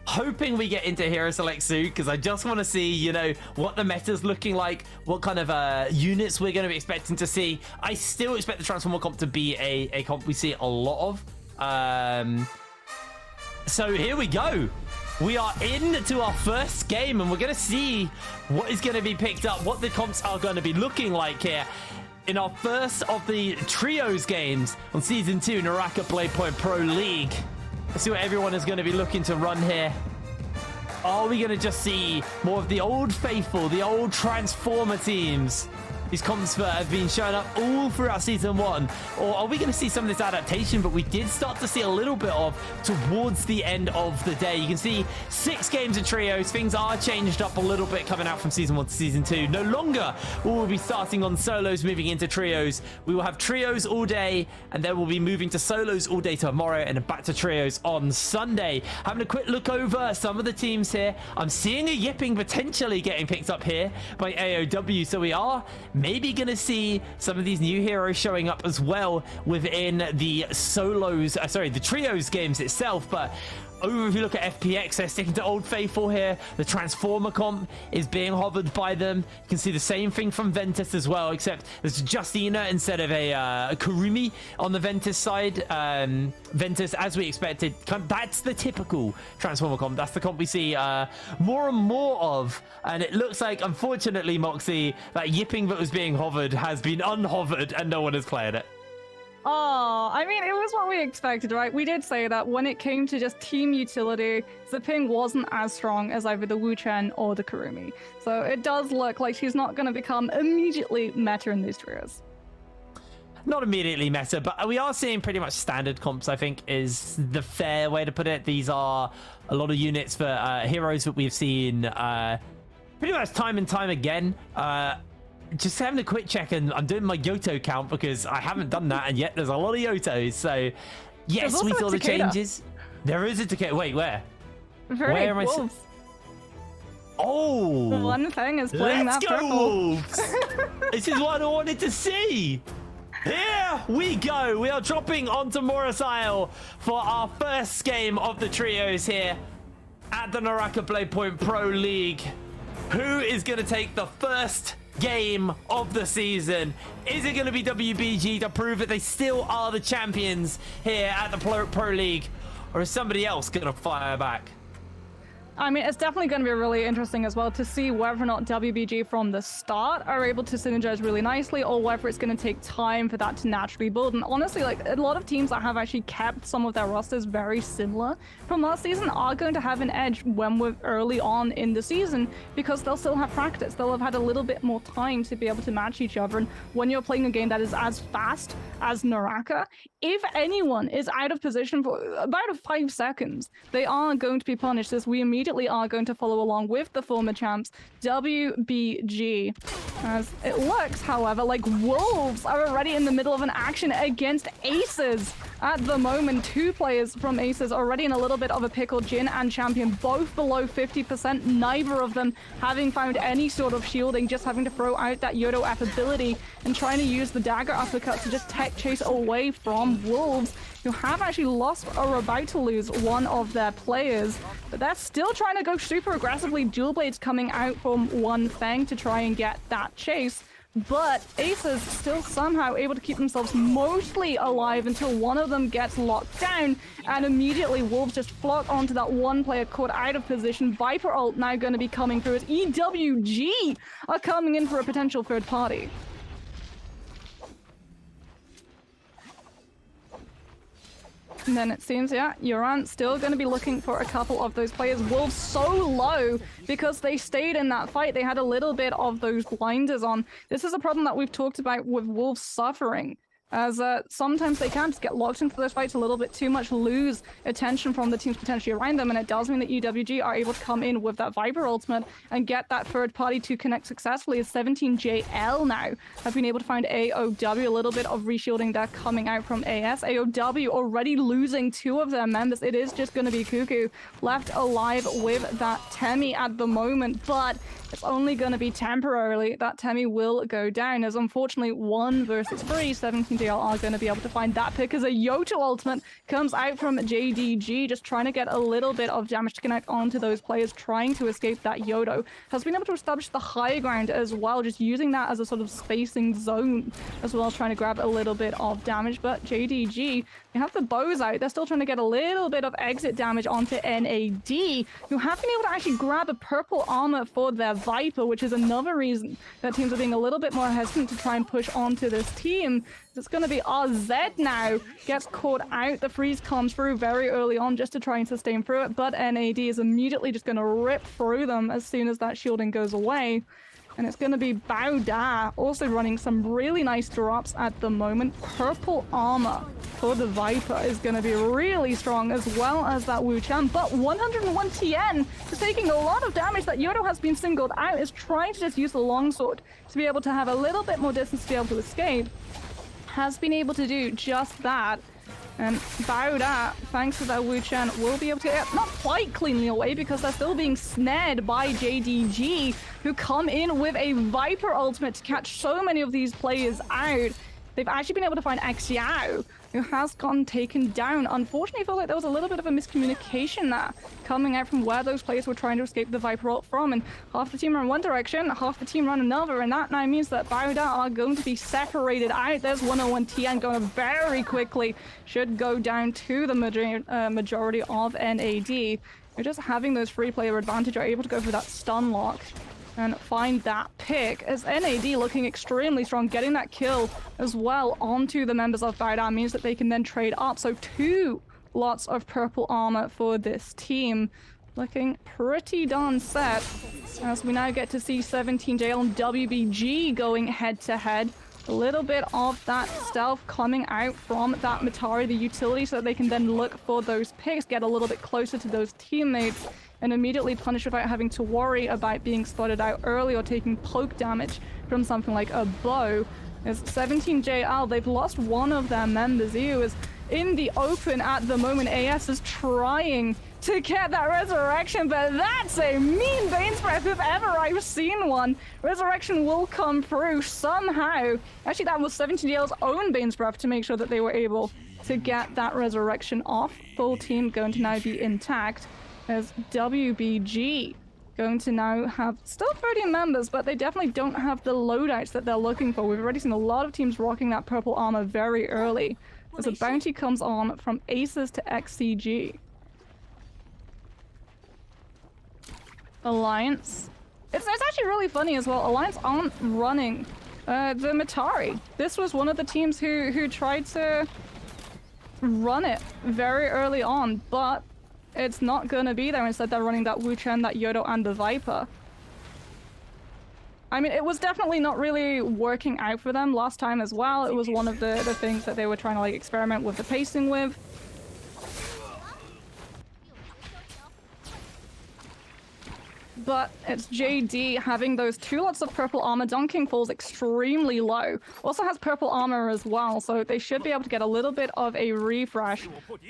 hoping we get into Hero Select soon because I just want to see, you know, what the meta's looking like, what kind of units we're going to be expecting to see. I still expect the Transformer comp to be a comp we see a lot of. So here we go. We are into our first game and we're going to see what is going to be picked up, what the comps are going to be looking like here in our first of the Trios games on Season 2 Naraka Bladepoint Pro League. Let's see what everyone is going to be looking to run here. Are we going to just see more of the old faithful, the old Transformer teams? These comps that have been showing up all throughout Season 1. Or are we going to see some of this adaptation, but we did start to see a little bit of towards the end of the day. You can see 6 games of Trios. Things are changed up a little bit coming out from Season 1 to Season 2. No longer will we be starting on solos, moving into Trios. We will have Trios all day, and then we'll be moving to solos all day tomorrow, and then back to Trios on Sunday. Having a quick look over some of the teams here. I'm seeing a Yipping potentially getting picked up here by AOW, so we are maybe gonna see some of these new heroes showing up as well within the the Trios games itself. But over, if you look at FPX, they're sticking to Old Faithful here. The Transformer comp is being hovered by them. You can see the same thing from Ventus as well, except there's Justina instead of a Kurumi on the Ventus side. Ventus, as we expected, that's the typical Transformer comp. That's the comp we see more and more of. And it looks like, unfortunately, Moxie, that Yipping that was being hovered has been unhovered and no one has played it. Oh, I mean, it was what we expected, right? We did say that when it came to just team utility, the ping wasn't as strong as either the Wu Chen or the Kurumi. So it does look like she's not going to become immediately meta in these trios. Not immediately meta, but we are seeing pretty much standard comps, I think, is the fair way to put it. These are a lot of units for heroes that we've seen pretty much time and time again. Just having a quick check, and I'm doing my Yoto count because I haven't done that, and yet there's a lot of Yotos. So, yes, we saw the changes. There is a Takeda. Wait, where? Where am I? Oh! The one thing is playing that purple. Wolves! This is what I wanted to see. Here we go. We are dropping onto Morris Isle for our first game of the Trios here at the Naraka Bladepoint Pro League. Who is going to take the first game of the season? Is it going to be WBG to prove that they still are the champions here at the Pro League, or is somebody else going to fire back? I mean, it's definitely going to be really interesting as well to see whether or not WBG from the start are able to synergize really nicely, or whether it's going to take time for that to naturally build. And honestly, like, a lot of teams that have actually kept some of their rosters very similar from last season are going to have an edge when we're early on in the season, because they'll still have practice. They'll have had a little bit more time to be able to match each other. And when you're playing a game that is as fast as Naraka, if anyone is out of position for about 5 seconds, they are going to be punished, as we immediately are going to follow along with the former champs, WBG. As it looks, however, like Wolves are already in the middle of an action against Aces. At the moment, 2 players from Aces already in a little bit of a pickle. Jin and Champion both below 50%, neither of them having found any sort of shielding, just having to throw out that Yodo F ability and trying to use the dagger uppercut to just tech chase away from Wolves, who have actually lost or are about to lose one of their players. But they're still trying to go super aggressively. Dual Blades coming out from One Feng to try and get that chase. but Aces still somehow able to keep themselves mostly alive until one of them gets locked down, and immediately Wolves just flock onto that one player caught out of position. Viper ult now going to be coming through as EWG are coming in for a potential third party. And then it seems, yeah, Uran still going to be looking for a couple of those players. Wolves so low because they stayed in that fight. They had a little bit of those blinders on. This is a problem that we've talked about with Wolves suffering, as sometimes they can just get locked into those fights a little bit too much, lose attention from the teams potentially around them, and it does mean that EWG are able to come in with that Viper ultimate and get that third party to connect successfully, as 17JL now have been able to find AOW. A little bit of reshielding there coming out from AS. AOW already losing 2 of their members. It is just going to be Cuckoo left alive with that Temi at the moment, but it's only going to be temporarily. That Temi will go down, as unfortunately 1 versus 3, 17JL are going to be able to find that pick as a Yoto ultimate comes out from JDG, just trying to get a little bit of damage to connect onto those players trying to escape that Yoto. Has been able to establish the high ground as well, just using that as a sort of spacing zone, as well as trying to grab a little bit of damage. But JDG, they have the bows out. They're still trying to get a little bit of exit damage onto NAD, who have been able to actually grab a purple armor for their Viper, which is another reason that teams are being a little bit more hesitant to try and push onto this team. It's going to be RZ now, gets caught out. The freeze comes through very early on just to try and sustain through it, but NAD is immediately just going to rip through them as soon as that shielding goes away. And it's going to be BIWEEKLY1 also running some really nice drops at the moment. Purple armor for the Viper is going to be really strong, as well as that Wu Chan. But 101 TN is taking a lot of damage. That Yoto has been singled out, is trying to just use the longsword to be able to have a little bit more distance to be able to escape. Has been able to do just that. And BIWEEKLY1, thanks to that Wu Chen, will be able to get not quite cleanly away because they're still being snared by JDG, who come in with a Viper ultimate to catch so many of these players out. They've actually been able to find Xiao, who has gotten taken down. Unfortunately, I feel like there was a little bit of a miscommunication there, coming out from where those players were trying to escape the Viper ult from, and half the team run one direction, half the team run another, and that now means that BIWEEKLY1 are going to be separated out. There's 101 TN going very quickly, should go down to the majority of NAD. You're just having those free player advantage, are able to go for that stun lock and find that pick, as NAD looking extremely strong, getting that kill as well onto the members of BIWEEKLY1 means that they can then trade up. So 2 lots of purple armor for this team, looking pretty darn set, as we now get to see 17JL and WBG going head to head. A little bit of that stealth coming out from that Matari, the utility, so that they can then look for those picks, get a little bit closer to those teammates, and immediately punish without having to worry about being spotted out early or taking poke damage from something like a bow. As 17JL, they've lost 1 of their members. EU is in the open at the moment. AS is trying to get that resurrection, but that's a mean Bane's Breath if ever I've seen one. Resurrection will come through somehow. Actually, that was 17JL's own Bane's Breath to make sure that they were able to get that resurrection off. Full team going to now be intact, as WBG going to now have still 30 members, but they definitely don't have the loadouts that they're looking for. We've already seen a lot of teams rocking that purple armor very early, as a bounty comes on from Aces to XCG. Alliance. It's actually really funny as well. Alliance aren't running the Matari. This was one of the teams who tried to run it very early on, but it's not gonna be there. Instead, they're running that Wu Chen, that Yoto, and the Viper. I mean, it was definitely not really working out for them last time as well. It was one of the things that they were trying to like experiment with the pacing with. But it's JD having those 2 lots of purple armor. Dunking falls extremely low. Also has purple armor as well, so they should be able to get a little bit of a refresh.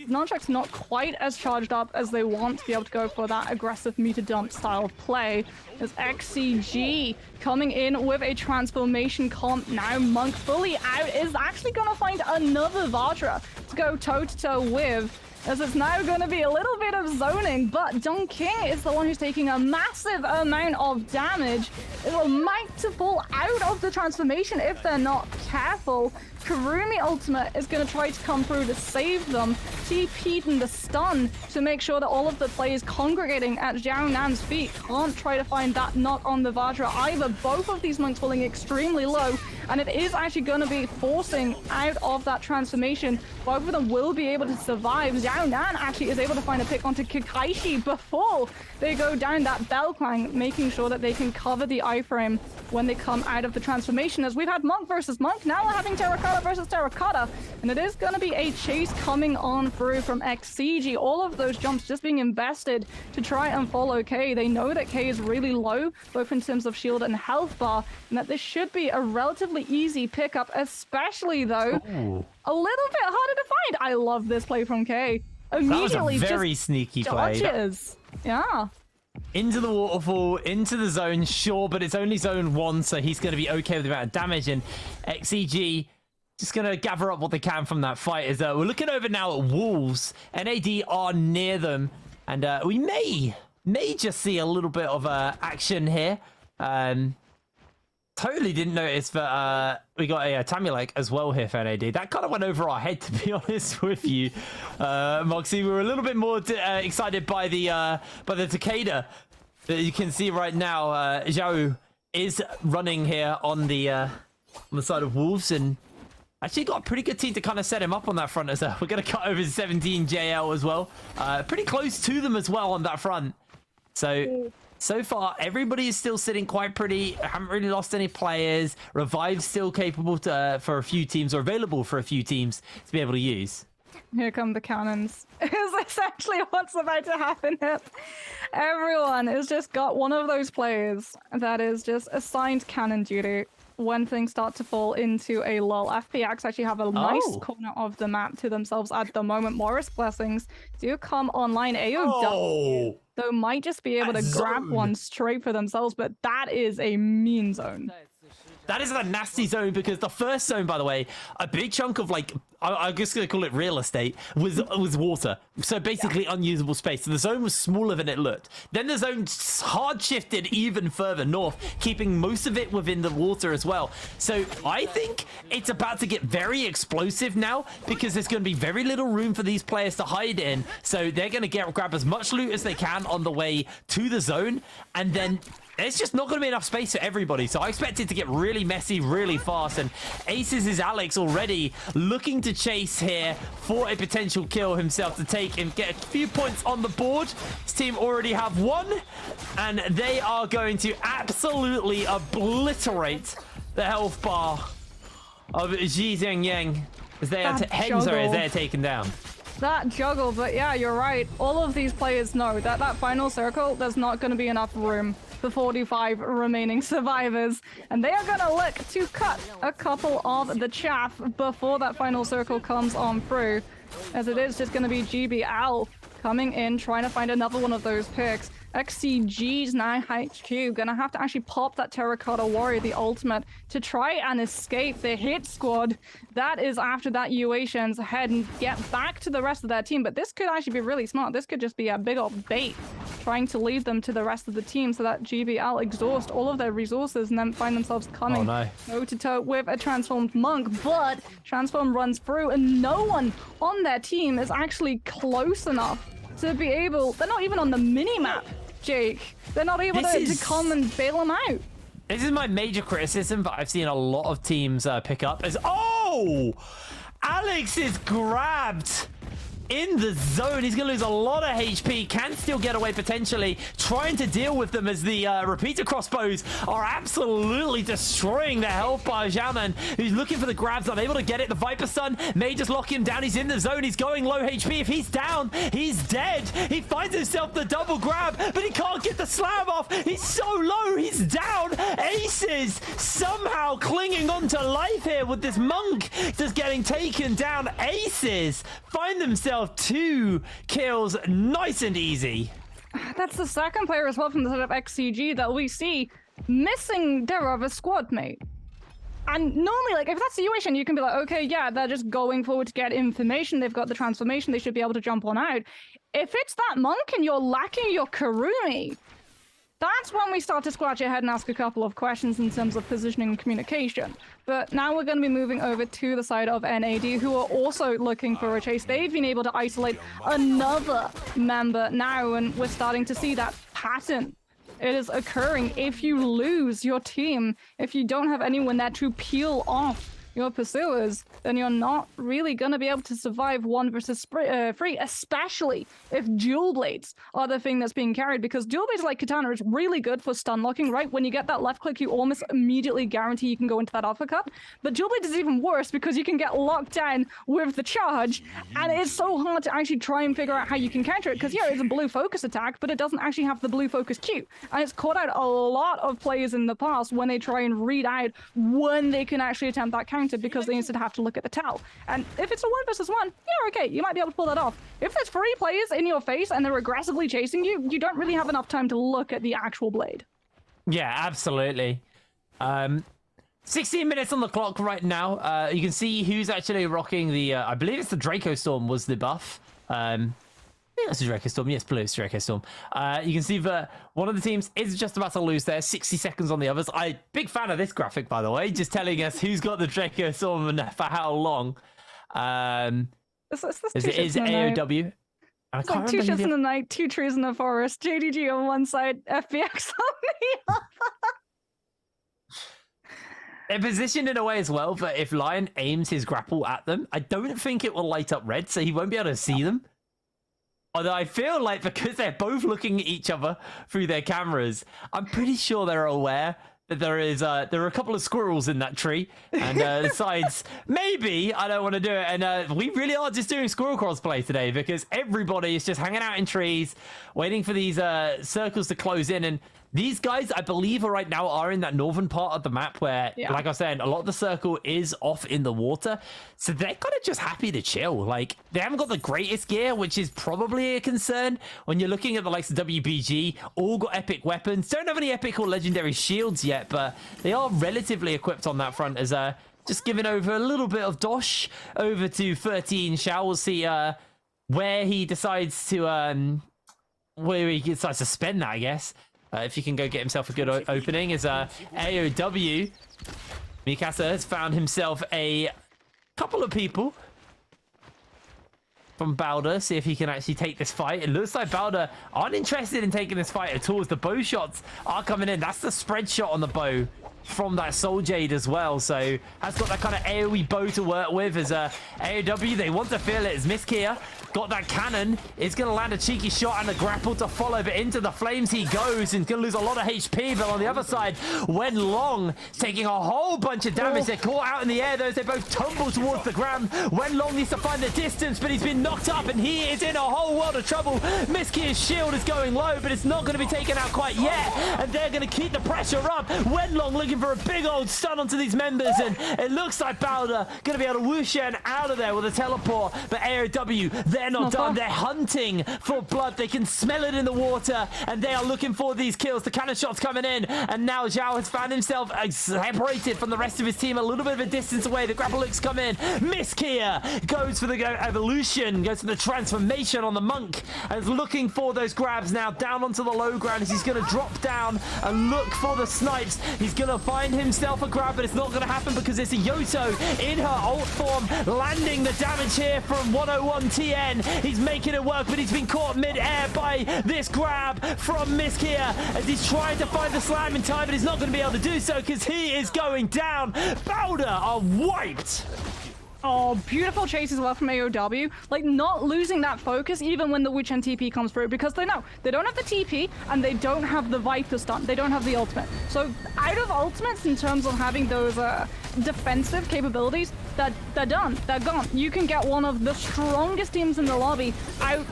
Nunchuck's not quite as charged up as they want to be able to go for that aggressive meter dump style of play. As XCG coming in with a transformation comp now. Monk fully out is actually going to find another Vajra to go toe-to-toe with, as it's now going to be a little bit of zoning, but Don King is the one who's taking a massive amount of damage. It'll might to fall out of the transformation if they're not careful. Kurumi ultimate is going to try to come through to save them. TP'd in the stun to make sure that all of the players congregating at Zhao Nan's feet can't try to find that knock on the Vajra either. Both of these monks falling extremely low, and it is actually going to be forcing out of that transformation. Both of them will be able to survive. Zhao Nan actually is able to find a pick onto Kakaishi before they go down that bell clang, making sure that they can cover the iframe when they come out of the transformation. As we've had Monk versus Monk, now we're having Terracotta versus Terracotta, and it is going to be a chase coming on through from XCG. All of those jumps just being invested to try and follow K. They know that K is really low, both in terms of shield and health bar, and that this should be a relatively easy pickup, especially though a little bit harder to find. I love this play from K. Immediately that was a very just sneaky play. dodges. Yeah. Into the waterfall, into the zone, sure, but it's only zone 1, so he's going to be okay with the amount of damage, and XCG just going to gather up what they can from that fight. As we're looking over now at Wolves. NAD are near them, and we may just see a little bit of action here. Totally didn't notice that we got a Tamulek as well here for NAD. That kind of went over our head, to be honest with you, Moxie. We were a little bit more excited by the Takeda that you can see right now. Zhao is running here on the side of Wolves, and actually got a pretty good team to kind of set him up on that front as well. We're going to cut over 17 JL as well. Pretty close to them as well on that front. So far, everybody is still sitting quite pretty. Haven't really lost any players. Revive's still capable for a few teams, or available for a few teams to be able to use. Here come the cannons. Is essentially what's about to happen. Everyone has just got one of those players that is just assigned cannon duty when things start to fall into a lull. FPX actually have a nice corner of the map to themselves at the moment. Morris Blessings do come online. AOW though might just be able to grab one straight for themselves, but that is a mean zone. That is a nasty zone, because the first zone, by the way, a big chunk of, like, I'm just going to call it real estate, was water. So basically unusable space. So the zone was smaller than it looked. Then the zone hard shifted even further north, keeping most of it within the water as well. So I think it's about to get very explosive now, because there's going to be very little room for these players to hide in. So they're going to grab as much loot as they can on the way to the zone, and then there's just not going to be enough space for everybody. So I expect it to get really messy really fast. And Aces is Alex already looking to chase here for a potential kill himself to take and get a few points on the board. His team already have one, and they are going to absolutely obliterate the health bar of Ji Zhengyang as they are taken down. That juggle, but yeah, you're right. All of these players know that that final circle, there's not going to be enough room for 45 remaining survivors, and they are going to look to cut a couple of the chaff before that final circle comes on through, as it is just going to be GBL coming in, trying to find another one of those picks. XCG's now HQ gonna have to actually pop that Terracotta Warrior, the ultimate, to try and escape the hit squad that is after that Uatian's head and get back to the rest of their team. But this could actually be really smart. This could just be a big old bait, trying to lead them to the rest of the team so that GBL exhaust all of their resources and then find themselves coming toe-to-toe with a transformed monk. But transform runs through, and no one on their team is actually close enough to be able, they're not even on the mini-map, Jake. They're not able to come and bail them out. This is my major criticism, but I've seen a lot of teams pick up as, Alex is grabbed in the zone. He's gonna lose a lot of HP, can still get away potentially, trying to deal with them as the repeater crossbows are absolutely destroying the health bar. Xiaonan, who's looking for the grabs, not able to get it. The Viper Sun may just lock him down. He's in the zone, he's going low HP. If he's down, he's dead. He finds himself the double grab, but he can't get the slam off. He's so low, he's down. Aces somehow clinging on to life here with this monk just getting taken down. Aces find themselves 2 kills, nice and easy. That's the second player as well from the side of XCG that we see missing their other squad mate. And normally, like, if that's the situation, you can be like, okay, yeah, they're just going forward to get information. They've got the transformation. They should be able to jump on out. If it's that monk and you're lacking your Karumi, that's when we start to scratch your head and ask a couple of questions in terms of positioning and communication. But now we're going to be moving over to the side of NAD, who are also looking for a chase. They've been able to isolate another member now, and we're starting to see that pattern. It is occurring. If you lose your team, if you don't have anyone there to peel off your pursuers, then you're not really going to be able to survive 1 versus 3, especially if dual blades are the thing that's being carried, because dual blades like Katana is really good for stun locking, right? When you get that left click, you almost immediately guarantee you can go into that uppercut. But dual blades is even worse because you can get locked down with the charge, and it's so hard to actually try and figure out how you can counter it, because yeah, it's a blue focus attack, but it doesn't actually have the blue focus Q. And it's caught out a lot of players in the past when they try and read out when they can actually attempt that counter, because they instead have to look at the towel. And if it's a 1 versus 1, yeah, okay, you might be able to pull that off. If there's 3 players in your face and they're aggressively chasing you, you don't really have enough time to look at the actual blade. Yeah, absolutely. 16 minutes on the clock right now. You can see who's actually rocking the, I believe it's the Draco Storm was the buff. Yeah, it's a Draco Storm. Yes, blue, it's Draco Storm. You can see that one of the teams is just about to lose there. 60 seconds on the others. Big fan of this graphic, by the way. Just telling us who's got the Draco Storm and for how long. Is AOW. It's like 2 ships in the night, 2 trees in the forest, JDG on one side, FBX on the other. They're positioned in a way as well that if Lion aims his grapple at them, I don't think it will light up red, so he won't be able to see them. Although I feel like because they're both looking at each other through their cameras, I'm pretty sure they're aware that there are a couple of squirrels in that tree, and besides, maybe I don't want to do it. And we really are just doing squirrel crossplay today because everybody is just hanging out in trees, waiting for these circles to close in. And these guys, I believe, right now are in that northern part of the map where, like I was saying, a lot of the circle is off in the water. So they're kind of just happy to chill. Like, they haven't got the greatest gear, which is probably a concern when you're looking at the likes of WBG. All got epic weapons. Don't have any epic or legendary shields yet, but they are relatively equipped on that front as just giving over a little bit of dosh over to 13 Shao. We'll see where he decides to spend that, I guess. If he can go get himself a good opening as AOW. Mikasa has found himself a couple of people from Bowder. See if he can actually take this fight. It looks like Bowder aren't interested in taking this fight at all as the bow shots are coming in. That's the spread shot on the bow from that Soul Jade as well. So has got that kind of AoE bow to work with as AOW. They want to feel it as Miss Kia got that cannon. Is going to land a cheeky shot and a grapple to follow, but into the flames he goes and going to lose a lot of HP. But on the other side, Wen Long taking a whole bunch of damage. They're caught out in the air though as they both tumble towards the ground. Wen Long needs to find the distance, but he's been knocked up and he is in a whole world of trouble. Miss Kia's shield is going low, but it's not going to be taken out quite yet, and they're going to keep the pressure up. Wen Long looking for a big old stun onto these members, and it looks like Bowder going to be able to whoosh in out of there with a teleport. But AOW, they're not done. They're hunting for blood. They can smell it in the water, and they are looking for these kills. The cannon shots coming in, and now Zhao has found himself separated from the rest of his team, a little bit of a distance away. The grapple hooks come in. Miss Kia goes for the evolution, goes for the transformation on the monk, and is looking for those grabs now down onto the low ground as he's going to drop down and look for the snipes. He's going to find himself a grab, but it's not going to happen because it's a Yoto in her ult form landing the damage here from 101 TN. He's making it work, but he's been caught mid-air by this grab from Miss Kia as he's trying to find the slam in time, but he's not going to be able to do so because he is going down. Bowder are wiped. Oh, beautiful chase as well from AOW. Like, not losing that focus even when the Witch and TP comes through, because they know they don't have the TP and they don't have the Viper stun. They don't have the ultimate. So out of ultimates, in terms of having those defensive capabilities, they're done. They're gone. You can get one of the strongest teams in the lobby out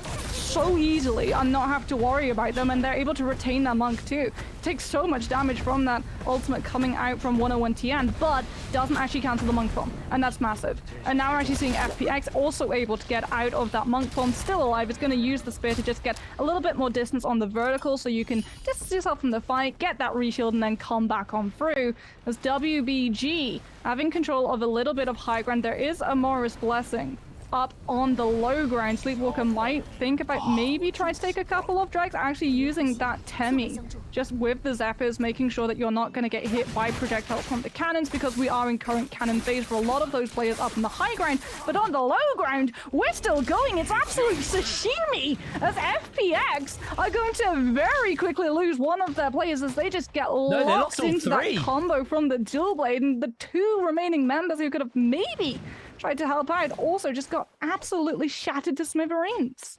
so easily and not have to worry about them, and they're able to retain their monk too. Takes so much damage from that ultimate coming out from 101 TN, but doesn't actually cancel the monk bomb, and that's massive. And now we're actually seeing FPX also able to get out of that monk bomb, still alive. It's going to use the spear to just get a little bit more distance on the vertical, so you can distance yourself from the fight, get that reshield, and then come back on through. As WBG having control of a little bit of high ground, there is a Morris Blessing up on the low ground. Sleepwalker might think about maybe trying to take a couple of drags, actually using that Temi just with the Zephyrs, making sure that you're not going to get hit by projectiles from the cannons, because we are in current cannon phase for a lot of those players up in the high ground. But on the low ground, we're still going. It's absolute sashimi, as FPX are going to very quickly lose one of their players as they just get locked into that combo from the dual blade, and the two remaining members who could have maybe tried to help out also just got absolutely shattered to smithereens.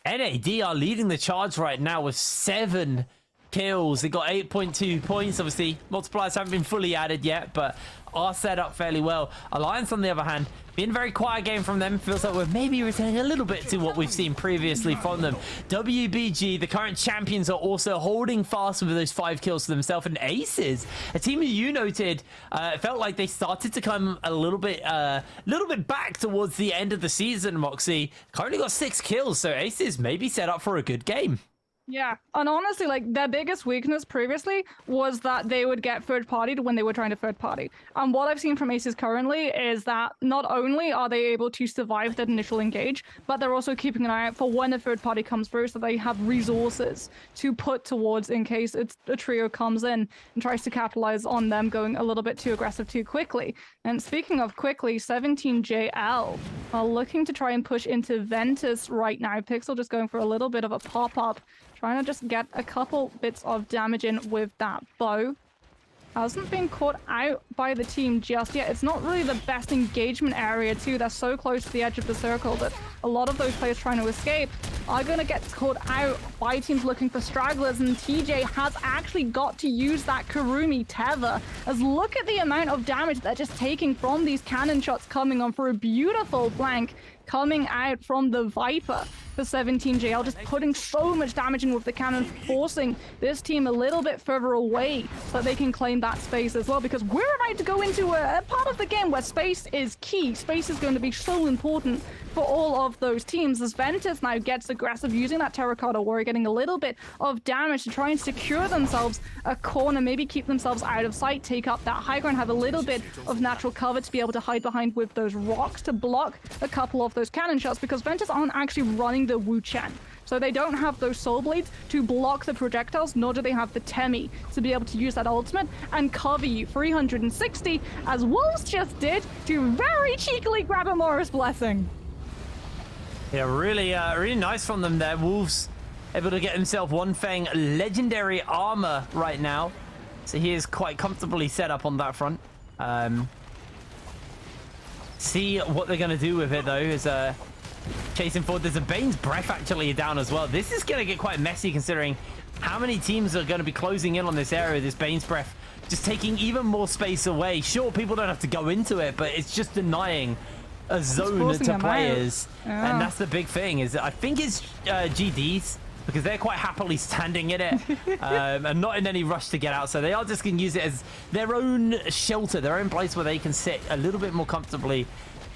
NAD are leading the charge right now with 7 kills. They got 8.2 points. Obviously, multipliers haven't been fully added yet, but are set up fairly well. Alliance, on the other hand, being a very quiet game from them. Feels like we're maybe returning a little bit to what we've seen previously from them. WBG, the current champions, are also holding fast with those 5 kills to themselves. And Aces, a team who you noted felt like they started to come a little bit back towards the end of the season. Moxie currently got 6 kills, so Aces may be set up for a good game. Yeah, and honestly, like, their biggest weakness previously was that they would get third-partied when they were trying to third-party. And what I've seen from Aces currently is that not only are they able to survive that initial engage, but they're also keeping an eye out for when a third-party comes through, so they have resources to put towards in case it's a trio comes in and tries to capitalize on them going a little bit too aggressive too quickly. And speaking of quickly, 17JL are looking to try and push into Ventus right now. Pixel just going for a little bit of a pop-up, trying to just get a couple bits of damage in with that bow. Hasn't been caught out by the team just yet. It's not really the best engagement area too. They're so close to the edge of the circle that a lot of those players trying to escape are going to get caught out by teams looking for stragglers, and TJ has actually got to use that Kurumi tether, as look at the amount of damage they're just taking from these cannon shots coming on for a beautiful flank coming out from the Viper for 17JL, just putting so much damage in with the cannon, forcing this team a little bit further away so that they can claim that space as well, because we're about to go into a part of the game where space is key. Space is going to be so important for all of those teams, as Ventus now gets aggressive using that Terracotta Warrior, getting a little bit of damage to try and secure themselves a corner, maybe keep themselves out of sight, take up that high ground, have a little bit of natural cover to be able to hide behind with those rocks to block a couple of those cannon shots, because Ventus aren't actually running the Wu Chen. So they don't have those soul blades to block the projectiles, nor do they have the Temi to be able to use that ultimate and cover you 360, as Wolves just did to very cheekily grab a Morris Blessing. Yeah, really nice from them there. Wolves able to get himself One Fang legendary armor right now. So he is quite comfortably set up on that front. See what they're going to do with it, though, is chasing forward. There's a Bane's Breath actually down as well. This is going to get quite messy considering how many teams are going to be closing in on this area. This Bane's Breath just taking even more space away. Sure, people don't have to go into it, but it's just denying a zone to players. And that's the big thing, is that I think it's GDs, because they're quite happily standing in it and not in any rush to get out. So they are just going to use it as their own shelter, their own place where they can sit a little bit more comfortably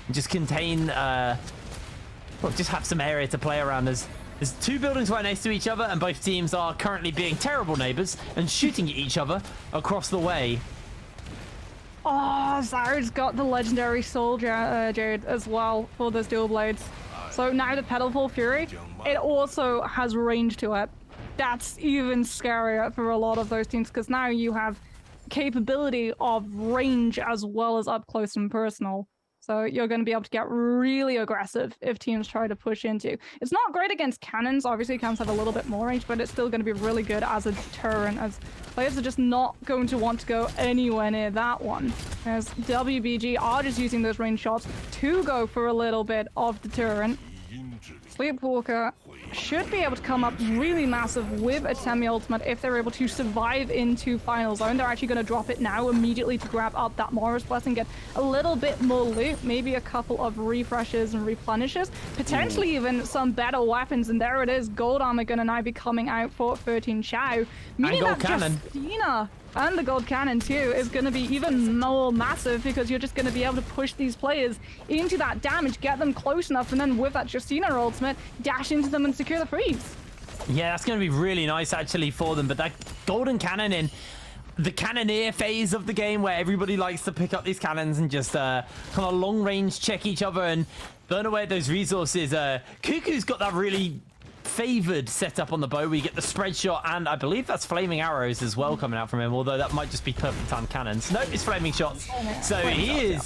and just contain, well, just have some area to play around. There's 2 buildings right next to each other, and both teams are currently being terrible neighbors and shooting at each other across the way. Oh, Zared's got the legendary soul, Jared, as well for those dual blades. So now the Petalful Fury, it also has range to it. That's even scarier for a lot of those teams, because now you have capability of range as well as up close and personal. So you're going to be able to get really aggressive if teams try to push into. It's not great against cannons. Obviously, cannons have a little bit more range, but it's still going to be really good as a deterrent, as players are just not going to want to go anywhere near that one. As WBG are just using those range shots to go for a little bit of deterrent. Sleepwalker should be able to come up really massive with a semi-ultimate if they're able to survive into final zone. They're actually going to drop it now immediately to grab up that Morris Blessing, get a little bit more loot, maybe a couple of refreshes and replenishes, potentially even some better weapons. And there it is, gold armor going to now be coming out for 13 Xiao, meaning that Justina and the gold cannon too is going to be even more massive, because you're just going to be able to push these players into that damage, get them close enough, and then with that Justina ultimate, dash into them and secure the freeze. Yeah, that's going to be really nice actually for them. But that golden cannon in the cannoneer phase of the game, where everybody likes to pick up these cannons and just kind of long range check each other and burn away those resources. Cuckoo's got that really favored setup on the bow. We get the spread shot, and I believe that's flaming arrows as well coming out from him, although that might just be perfect time cannons. Nope, it's flaming shots. So he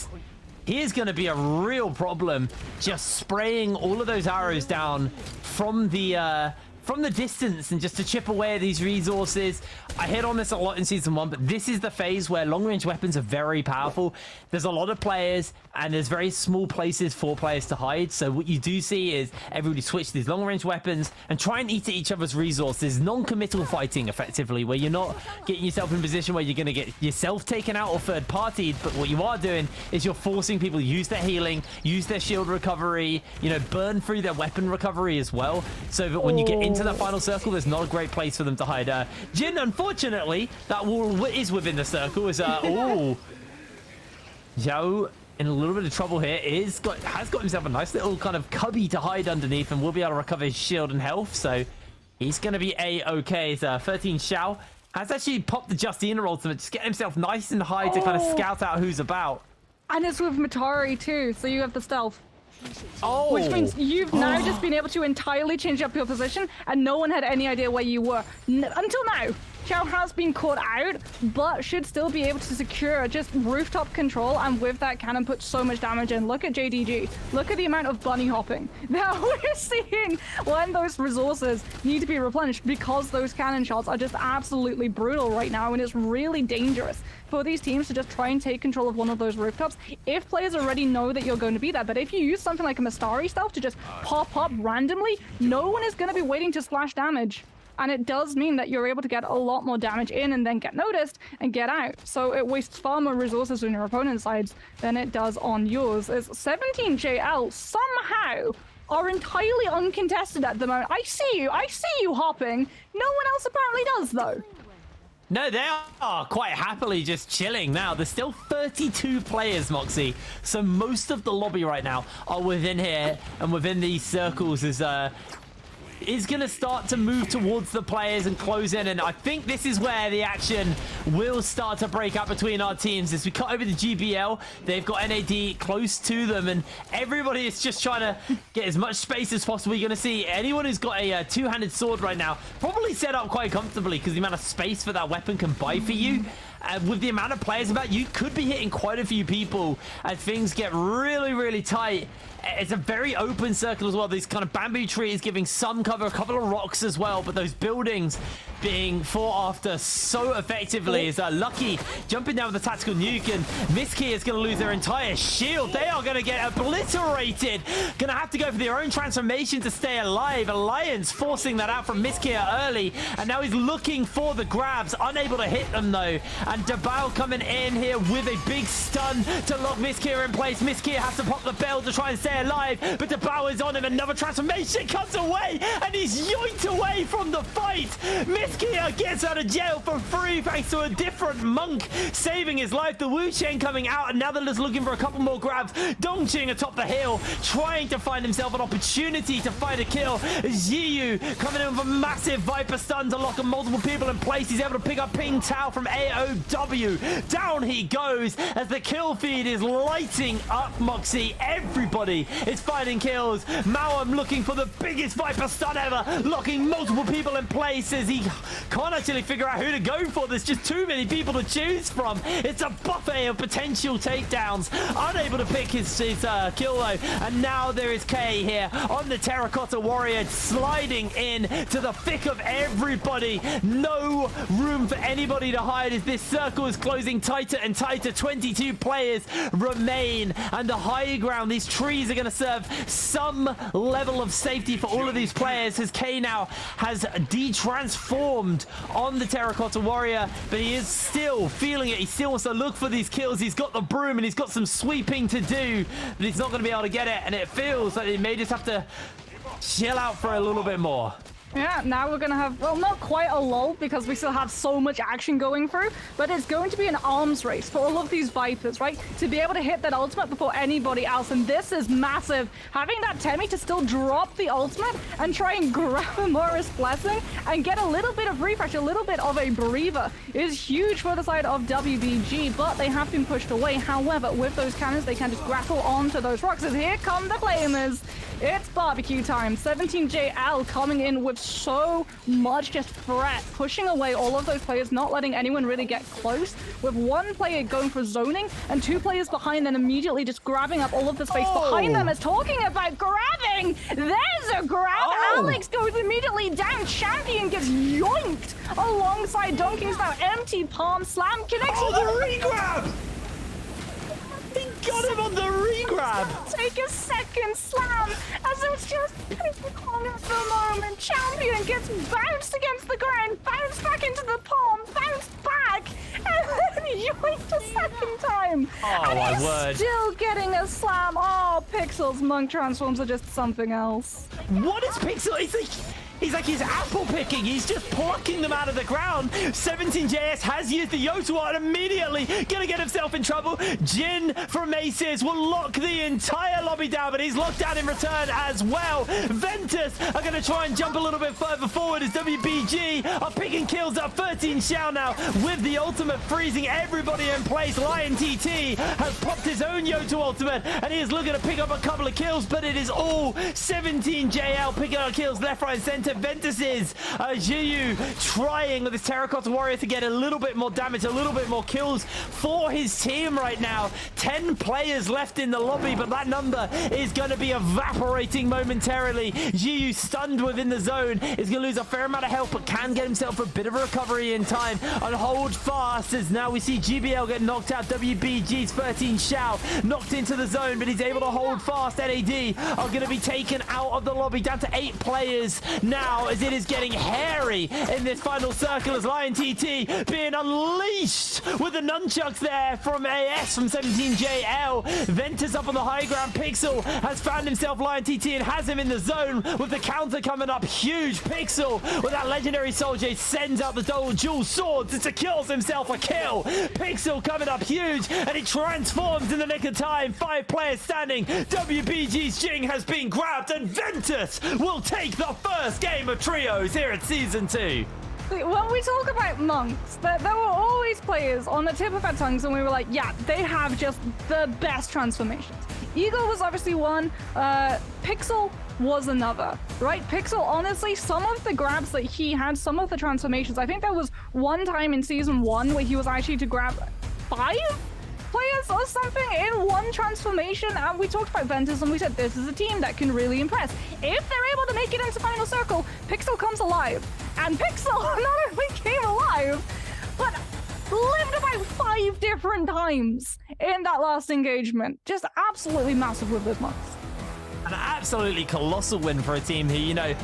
is going to be a real problem, just spraying all of those arrows down from the distance and just to chip away at these resources. I hit on this a lot in season 1, but this is the phase where long range weapons are very powerful. There's a lot of players and there's very small places for players to hide. So what you do see is everybody switch to these long range weapons and try and eat at each other's resources. Non-committal fighting effectively, where you're not getting yourself in a position where you're going to get yourself taken out or third partied, but what you are doing is you're forcing people to use their healing, use their shield recovery, you know, burn through their weapon recovery as well, so that when you get into that final circle, there's not a great place for them to hide. Jin, unfortunately, that wall is within the circle. Is oh, Xiao in a little bit of trouble here. Has got himself a nice little kind of cubby to hide underneath, and will be able to recover his shield and health. So he's going to be a-okay. 13 Xiao has actually popped the Justina ultimate, just getting himself nice and high to kind of scout out who's about. And it's with Matari too, so you have the stealth. Oh. Which means you've now just been able to entirely change up your position, and no one had any idea where you were until now. Xiao has been caught out, but should still be able to secure just rooftop control, and with that cannon put so much damage in. Look at JDG. Look at the amount of bunny hopping that we're seeing when those resources need to be replenished, because those cannon shots are just absolutely brutal right now, and it's really dangerous for these teams to just try and take control of one of those rooftops if players already know that you're going to be there. But if you use something like a Mistari stealth to just pop up randomly, no one is going to be waiting to splash damage. And it does mean that you're able to get a lot more damage in and then get noticed and get out. So it wastes far more resources on your opponent's sides than it does on yours. As 17JL somehow are entirely uncontested at the moment. I see you hopping. No one else apparently does though. No, they are quite happily just chilling now. There's still 32 players, Moxie. So most of the lobby right now are within here and within these circles is going to start to move towards the players and close in. And I think this is where the action will start to break up between our teams. As we cut over to GBL, they've got NAD close to them, and everybody is just trying to get as much space as possible. You're going to see anyone who's got a two-handed sword right now probably set up quite comfortably, because the amount of space for that weapon can buy for you. With the amount of players about, you could be hitting quite a few people as things get really, really tight. It's a very open circle as well. These kind of bamboo trees giving some cover, a couple of rocks as well, but those buildings being fought after so effectively. Is Lucky jumping down with the tactical nuke, and Miski is going to lose their entire shield. They are going to get obliterated. Going to have to go for their own transformation to stay alive. Alliance forcing that out from Miskia early, and now he's looking for the grabs, unable to hit them though. And Dabao coming in here with a big stun to lock Miskia in place. Miskia has to pop the bell to try and stay alive, but Dabao is on him. Another transformation comes away, and he's yoinked away from the fight. Miskia gets out of jail for free thanks to a different monk saving his life. The Wu Chen coming out, and now they're just looking for a couple more grabs. Dongqing atop the hill, trying to find himself an opportunity to find a kill. Ziyu coming in with a massive Viper stun to lock multiple people in place. He's able to pick up Ping Tao from AOW. Down he goes as the kill feed is lighting up Moxie. Everybody is finding kills. Mauam looking for the biggest Viper stun ever, locking multiple people in place as he can't actually figure out who to go for. There's just too many people to choose from. It's a buffet of potential takedowns. Unable to pick his kill though. And now there is K here on the Terracotta Warrior, sliding in to the thick of everybody. No room for anybody to hide as this circle is closing tighter and tighter. 22 players remain, and the high ground, these trees are going to serve some level of safety for all of these players, as K now has de-transformed on the Terracotta Warrior, but he is still feeling it. He still wants to look for these kills. He's got the broom and he's got some sweeping to do, but he's not going to be able to get it, and it feels like he may just have to chill out for a little bit more. Yeah, now we're going to have, well, not quite a lull because we still have so much action going through, but it's going to be an arms race for all of these Vipers, right? To be able to hit that ultimate before anybody else, and this is massive. Having that Temmie to still drop the ultimate and try and grab a Morris Blessing and get a little bit of refresh, a little bit of a breather is huge for the side of WBG, but they have been pushed away. However, with those cannons, they can just grapple onto those rocks, as here come the Flamers. It's barbecue time. 17JL coming in with so much just threat, pushing away all of those players, not letting anyone really get close, with one player going for zoning and two players behind and immediately just grabbing up all of the space behind them. Is talking about grabbing. There's a grab. Alex goes immediately down. Champion gets yoinked alongside Donkey's now. Empty palm slam connects. The re-grab! He got him on the re-grab! Take a second slam as it's just ping-pong at the moment. Champion gets bounced against the ground, bounced back into the palm, bounced back, and then yoinked a second time. Oh, and my he's word. still getting a slam. Oh, Pixel's monk transforms are just something else. What is Pixel? He's like he's apple picking. He's just plucking them out of the ground. 17JS has used the Yoto and immediately gonna get himself in trouble. Jin from Aces will lock the entire lobby down, but he's locked down in return as well. Ventus are gonna try and jump a little bit further forward as WBG are picking kills at 13 Shao now with the ultimate freezing everybody in place. Lion TT has popped his own Yoto ultimate and he is looking to pick up a couple of kills, but it is all 17JL picking up kills left, right, and center. Ventus is Jiu trying with this Terracotta Warrior to get a little bit more damage, a little bit more kills for his team right now. 10 players left in the lobby, but that number is going to be evaporating momentarily. Jiu, stunned within the zone, is going to lose a fair amount of health, but can get himself a bit of a recovery in time and hold fast, as now we see GBL get knocked out. WBG's 13 Shao knocked into the zone, but he's able to hold fast. NAD are going to be taken out of the lobby, down to 8 players now, as it is getting hairy in this final circle, as Lion TT being unleashed with the nunchucks there from AS from 17JL. Ventus up on the high ground. Pixel has found himself Lion TT and has him in the zone with the counter coming up. Huge. Pixel with that legendary soldier sends out the dual swords and secures himself a kill. Pixel coming up huge, and he transforms in the nick of time. 5 players standing. WBG's Jing has been grabbed, and Ventus will take the first game of trios here at Season 2. When we talk about monks, there were always players on the tip of our tongues, and we were like, yeah, they have just the best transformations. Eagle was obviously one. Pixel was another, right? Pixel, honestly, some of the grabs that he had, some of the transformations, I think there was one time in Season 1 where he was actually to grab 5 players or something in one transformation, and we talked about Ventus and we said this is a team that can really impress. If they're able to make it into Final Circle, Pixel comes alive, and Pixel not only came alive, but lived about 5 different times in that last engagement. Just absolutely massive with those monks. An absolutely colossal win for a team who, you know,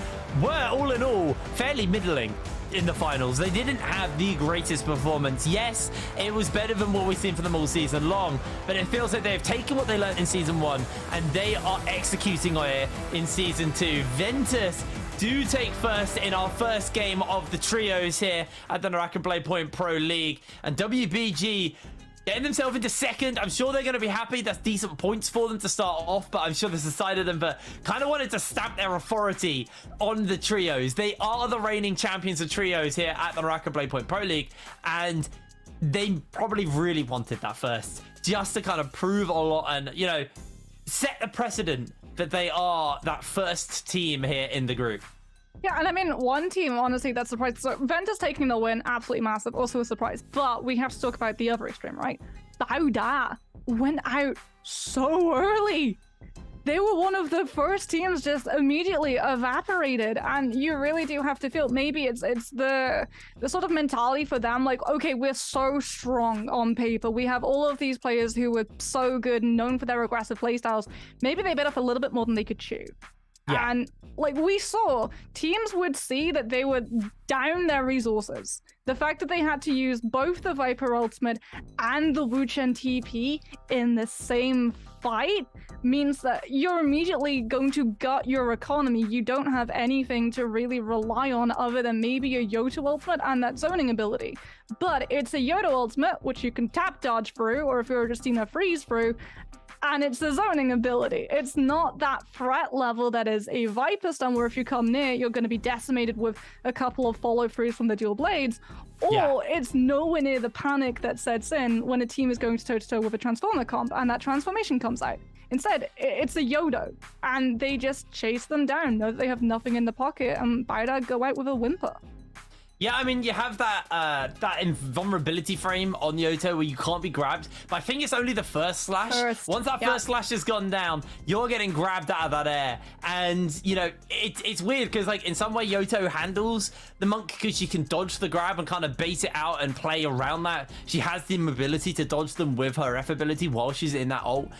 were all in all fairly middling in the finals. They didn't have the greatest performance. Yes, it was better than what we've seen from them all season long, but it feels like they've taken what they learned in Season 1 and they are executing on it in Season 2. Ventus do take first in our first game of the trios here at the Naraka Bladepoint Pro League, and WBG getting themselves into second. I'm sure they're going to be happy. That's decent points for them to start off, but I'm sure this is a side of them that kind of wanted to stamp their authority on the trios. They are the reigning champions of trios here at the Naraka Bladepoint Pro League, and they probably really wanted that first, just to kind of prove a lot and, you know, set the precedent that they are that first team here in the group. Yeah, and I mean, one team, honestly, that's surprised. So Ventus taking the win, absolutely massive, also a surprise. But we have to talk about the other extreme, right? BIWEEKLY went out so early. They were one of the first teams just immediately evaporated, and you really do have to feel maybe it's the sort of mentality for them, like, okay, we're so strong on paper. We have all of these players who were so good and known for their aggressive playstyles. Maybe they bit off a little bit more than they could chew. Yeah. And like we saw, teams would see that they were down their resources. The fact that they had to use both the Viper ultimate and the Wuchen TP in the same fight means that you're immediately going to gut your economy. You don't have anything to really rely on other than maybe a Yoto ultimate and that zoning ability. But it's a Yoto ultimate, which you can tap dodge through, or if you're just freeze through, and it's the zoning ability. It's not that threat level that is a Viper stun, where if you come near, you're going to be decimated with a couple of follow-throughs from the dual blades, or it's nowhere near the panic that sets in when a team is going toe-to-toe with a Transformer comp and that transformation comes out. Instead, it's a Yodo, and they just chase them down, know that they have nothing in the pocket, and BIWEEKLY go out with a whimper. Yeah, I mean, you have that invulnerability frame on Yoto where you can't be grabbed, but I think it's only the first slash. Once that first slash has gone down, you're getting grabbed out of that air. And, you know, it's weird because, like, in some way, Yoto handles the monk because she can dodge the grab and kind of bait it out and play around that. She has the ability to dodge them with her F ability while she's in that ult.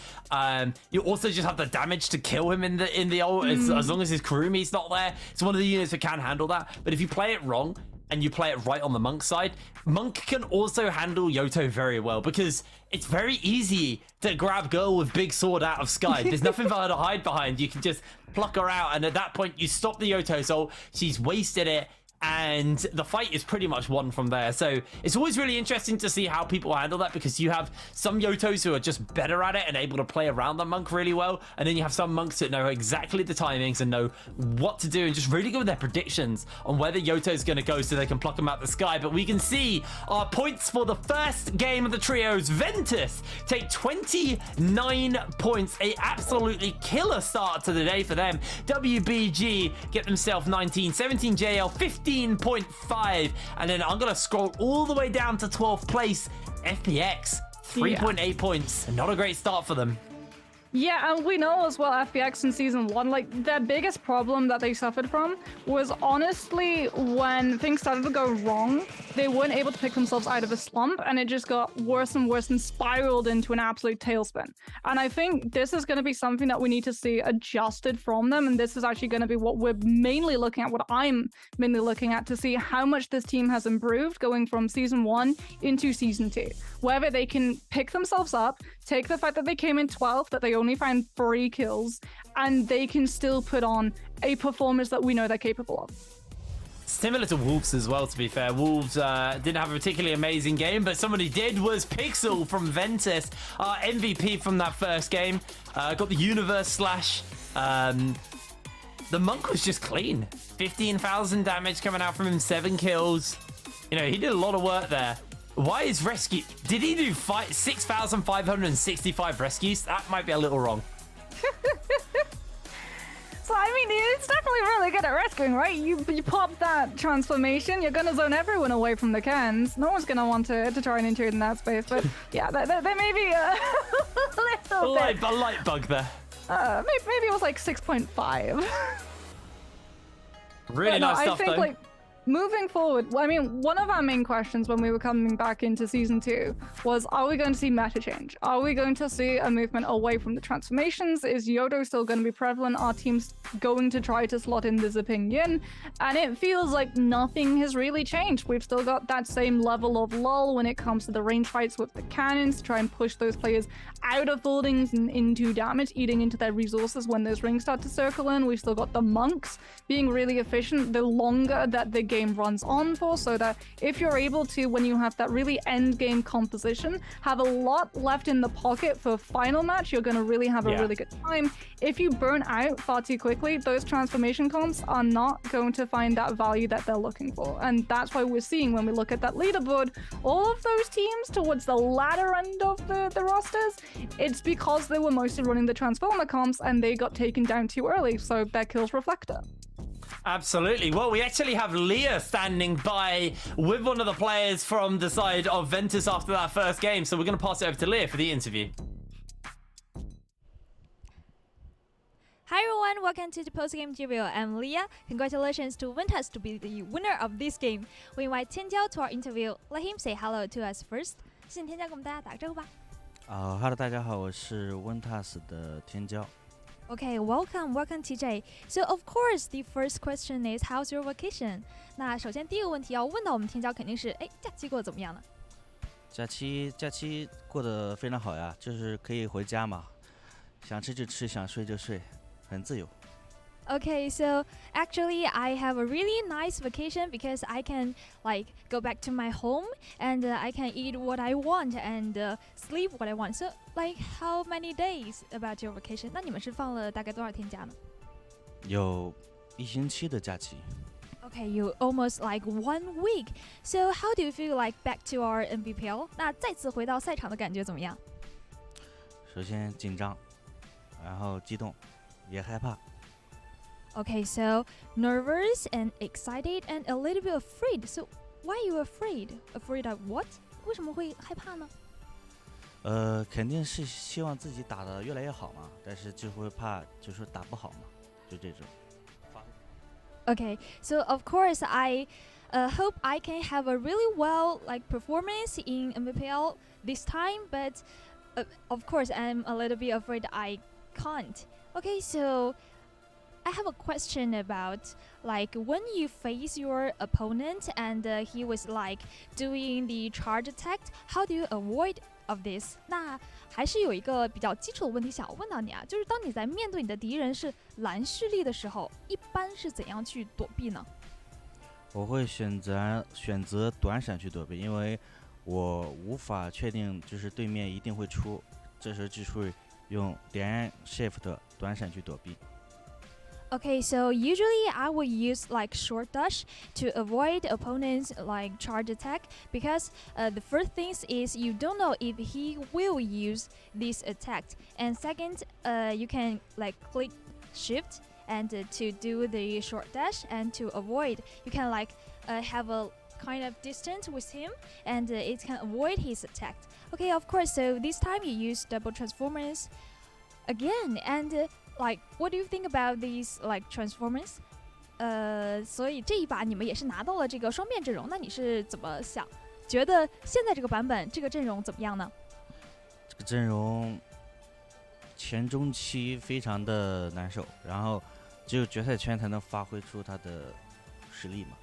You also just have the damage to kill him in the ult as long as his Kurumi's not there. It's one of the units that can handle that. But if you play it wrong, and you play it right on the monk side, monk can also handle Yoto very well because it's very easy to grab girl with big sword out of sky. There's nothing for her to hide behind. You can just pluck her out, and at that point you stop the Yoto, so she's wasted it, and the fight is pretty much won from there. So it's always really interesting to see how people handle that, because you have some Yotos who are just better at it and able to play around the monk really well, and then you have some monks that know exactly the timings and know what to do and just really go with their predictions on where the Yoto is going to go so they can pluck them out the sky. But we can see our points for the first game of the trios. Ventus take 29 points, a absolutely killer start to the day for them. WBG get themselves 19, 17 JL 15.5, and then I'm gonna scroll all the way down to 12th place. FPX 3.8 points, not a great start for them. Yeah, and we know as well, FPX in Season 1, like, their biggest problem that they suffered from was honestly when things started to go wrong, they weren't able to pick themselves out of a slump, and it just got worse and worse and spiraled into an absolute tailspin. And I think this is going to be something that we need to see adjusted from them, and this is actually going to be what we're mainly looking at, what I'm mainly looking at, to see how much this team has improved going from Season 1 into Season 2. Whether they can pick themselves up, take the fact that they came in 12th, that they only found 3 kills, and they can still put on a performance that we know they're capable of. Similar to Wolves as well, to be fair. Wolves didn't have a particularly amazing game, but somebody did was Pixel from Ventus, our MVP from that first game. Got the Universe Slash. The Monk was just clean. 15,000 damage coming out from him, 7 kills. You know, he did a lot of work there. Why is rescue? Did he do 6,565 rescues? That might be a little wrong. So, I mean, it's definitely really good at rescuing, right? You pop that transformation, you're going to zone everyone away from the cans. No one's going to want to try and intrude in that space. But yeah, there may be a little bit. A light bug there. Maybe it was like 6.5. Really nice stuff, though. Like, moving forward, I mean, one of our main questions when we were coming back into Season 2 was, are we going to see meta change? Are we going to see a movement away from the transformations? Is Yodo still going to be prevalent? Are teams going to try to slot in the Zipping Yin? And it feels like nothing has really changed. We've still got that same level of lull when it comes to the range fights with the cannons to try and push those players out of buildings and into damage, eating into their resources when those rings start to circle in. We've still got the monks being really efficient the longer that the game runs on for, so that if you're able to, when you have that really end game composition, have a lot left in the pocket for final match, you're going to really have a really good time. If you burn out far too quickly, those transformation comps are not going to find that value that they're looking for. And that's why we're seeing, when we look at that leaderboard, all of those teams towards the latter end of the rosters, it's because they were mostly running the transformer comps and they got taken down too early, so their kills reflect it. Absolutely. Well, we actually have Leah standing by with one of the players from the side of Ventus after that first game. So we're going to pass it over to Leah for the interview. Hi everyone, welcome to the post-game review. I'm Leah. Congratulations to Ventus to be the winner of this game. We invite Tianjiao to our interview. Let him say hello to us first. 先请天骄给我们大家打个招呼吧。Hello， 大家好，我是 Ventus 的天骄。Okay, welcome TJ. So of course, the first question is how's your vacation? 那首先第一个问题要问到我们天骄肯定是，假期过得怎么样呢？假期过得非常好呀，就是可以回家嘛，想吃就吃，想睡就睡，很自由。Okay, so actually I have a really nice vacation because I can like go back to my home and I can eat what I want and sleep what I want. So like how many days about your vacation? 那你们是放了大概多少天假呢？有1星期的假期。Okay, you almost like 1 week. So how do you feel like back to our Nbpl? 那再次回到赛场的感觉怎么样？首先紧张，然后激动，也害怕。Okay, so nervous and excited and a little bit afraid. So why are you afraid? Afraid of what? 为什么会害怕呢？肯定是希望自己打得越来越好嘛，但是就会怕，就是打不好嘛，就这种。Okay, so of course I hope I can have a really well like performance in Nbpl this time, but of course I'm a little bit afraid I can't. Okay, so I have a question about like when you face your opponent and he was like doing the charge attack, how do you avoid of this? 那还是有一个比较基础的问题想要问到你啊，就是当你在面对你的敌人是蓝蓄力的时候，一般是怎样去躲避呢？我会选择短闪去躲避，因为我无法确定就是对面一定会出，这时候就会用连按 Shift 短闪去躲避。Okay, so usually I will use like short dash to avoid opponent's like charge attack because the first thing is you don't know if he will use this attack, and second, you can like click shift and to do the short dash and to avoid you can like have a kind of distance with him and it can avoid his attack. Okay, of course, so this time you use double transformers again and like, what do you think about these like transformers? 所以这一把你们也是拿到了这个双变阵容，那你是怎么想？觉得现在这个版本这个阵容怎么样呢？这个阵容前中期非常的难受，然后只有决赛圈才能发挥出他的实力嘛。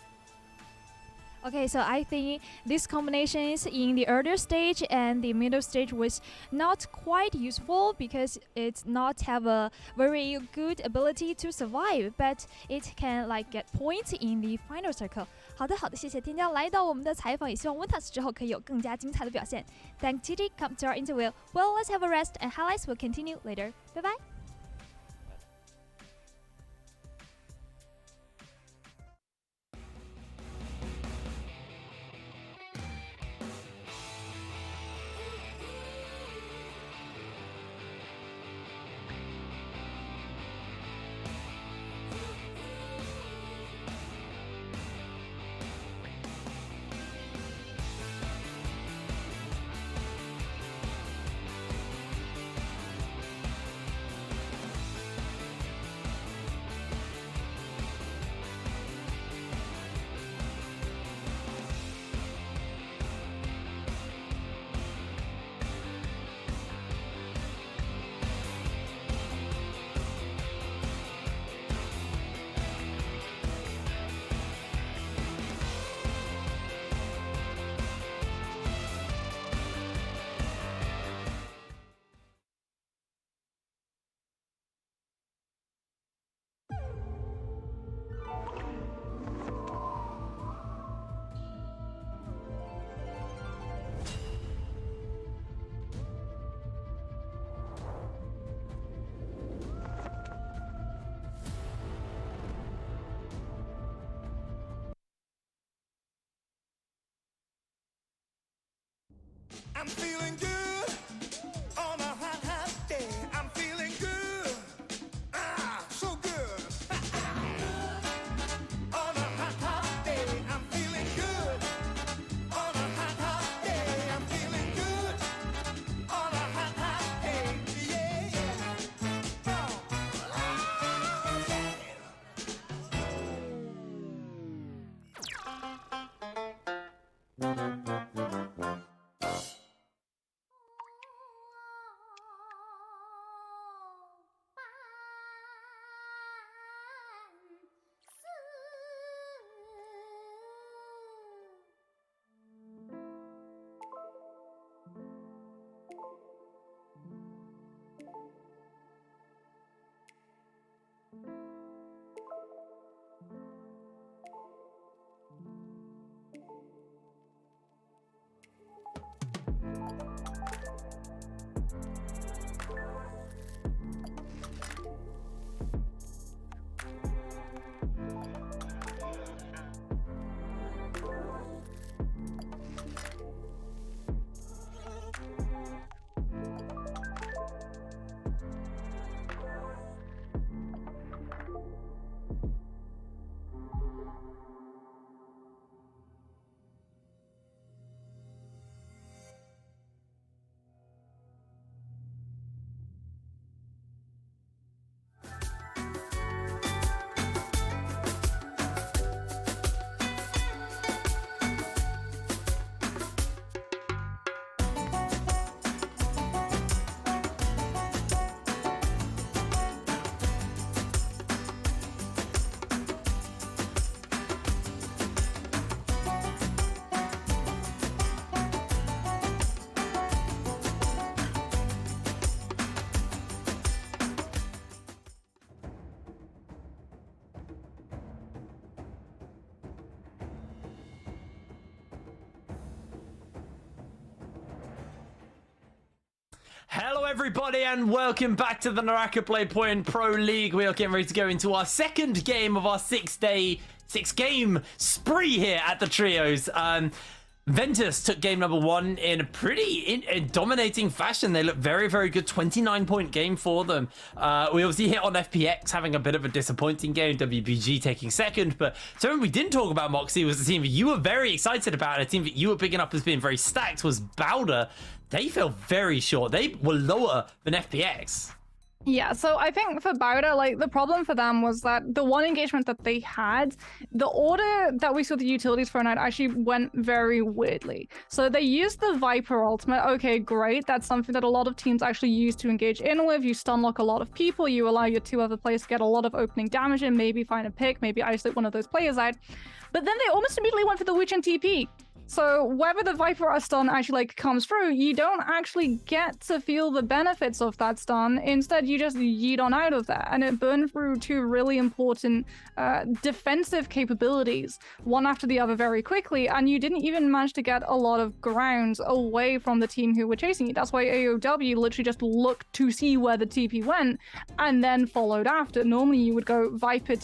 Okay, so I think these combinations in the earlier stage and the middle stage was not quite useful because it's not have a very good ability to survive, but it can like get points in the final circle. 好的，谢谢天骄来到我们的采访，也希望 Ventus 之后可以有更加精彩的表现。Thank TJ, come to our interview. Well, let's have a rest and highlights will continue later. Bye bye. I'm feeling good on a hot day. I'm feeling good, so good. Hello everybody and welcome back to the Naraka Play Point Pro League. We are getting ready to go into our second game of our six game spree here at the Trios. Ventus took game number one in a pretty dominating fashion. They look very, very good. 29-point game for them. We obviously hit on FPX having a bit of a disappointing game. WBG taking second. But something we didn't talk about, Moxie, was the team that you were very excited about. And a team that you were picking up as being very stacked was Bowder. They fell very short. They were lower than FPX. Yeah, so I think for Bowder, like, the problem for them was that the one engagement that they had, the order that we saw the utilities for tonight actually went very weirdly. So they used the Viper ultimate. Okay, great. That's something that a lot of teams actually use to engage in with. You stun lock a lot of people. You allow your two other players to get a lot of opening damage and maybe find a pick, maybe isolate one of those players out. But then they almost immediately went for the Witch and TP. So whether the Viper stun actually like comes through, you don't actually get to feel the benefits of that stun. Instead, you just yeet on out of there, and it burned through two really important defensive capabilities, one after the other very quickly, and you didn't even manage to get a lot of ground away from the team who were chasing you. That's why AOW literally just looked to see where the TP went and then followed after. Normally you would go Viper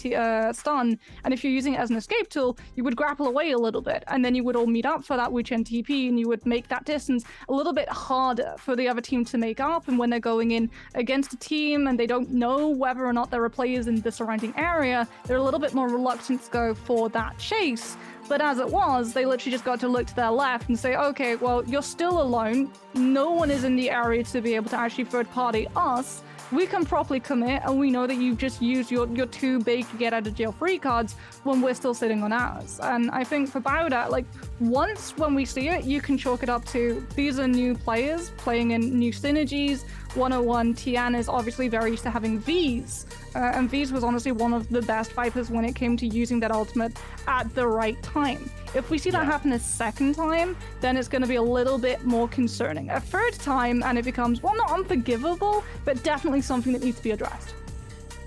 stun, and if you're using it as an escape tool, you would grapple away a little bit, and then you would all meet up for that Witch and TP, and you would make that distance a little bit harder for the other team to make up. And when they're going in against a team and they don't know whether or not there are players in the surrounding area, they're a little bit more reluctant to go for that chase. But as it was, they literally just got to look to their left and say, okay, well, you're still alone. No one is in the area to be able to actually third party us. We can properly commit, and we know that you've just used your two big get out of jail free cards when we're still sitting on ours. And I think for Bowder, like, once when we see it, you can chalk it up to these are new players playing in new synergies. 101 Tian is obviously very used to having V's, and V's was honestly one of the best Vipers when it came to using that ultimate at the right time. If we see that happen a second time, then it's going to be a little bit more concerning. A third time, and it becomes, well, not unforgivable, but definitely something that needs to be addressed.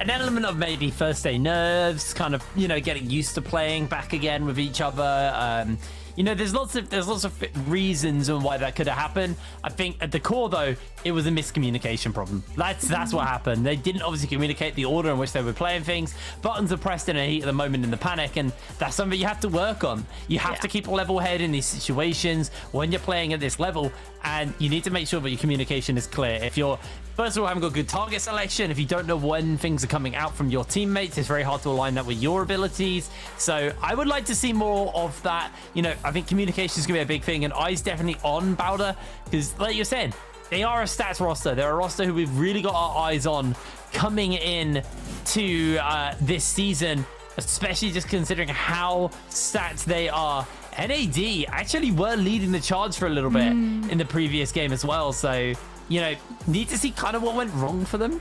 An element of maybe first day nerves, kind of, you know, getting used to playing back again with each other. You know, there's lots of reasons on why that could have happened. I think at the core, though, it was a miscommunication problem. That's what happened. They didn't obviously communicate the order in which they were playing things. Buttons are pressed in a heat of the moment in the panic, and that's something you have to work on. You have to keep a level head in these situations when you're playing at this level, and you need to make sure that your communication is clear. If you're, first of all, haven't got good target selection, if you don't know when things are coming out from your teammates, it's very hard to align that with your abilities. So I would like to see more of that. You know, I think communication is going to be a big thing, and eyes definitely on Bowder, because like you're saying, they are a stats roster. They're a roster who we've really got our eyes on coming in to this season, especially just considering how stacked they are NAD actually were leading the charge for a little bit in the previous game as well. So, you know, need to see kind of what went wrong for them.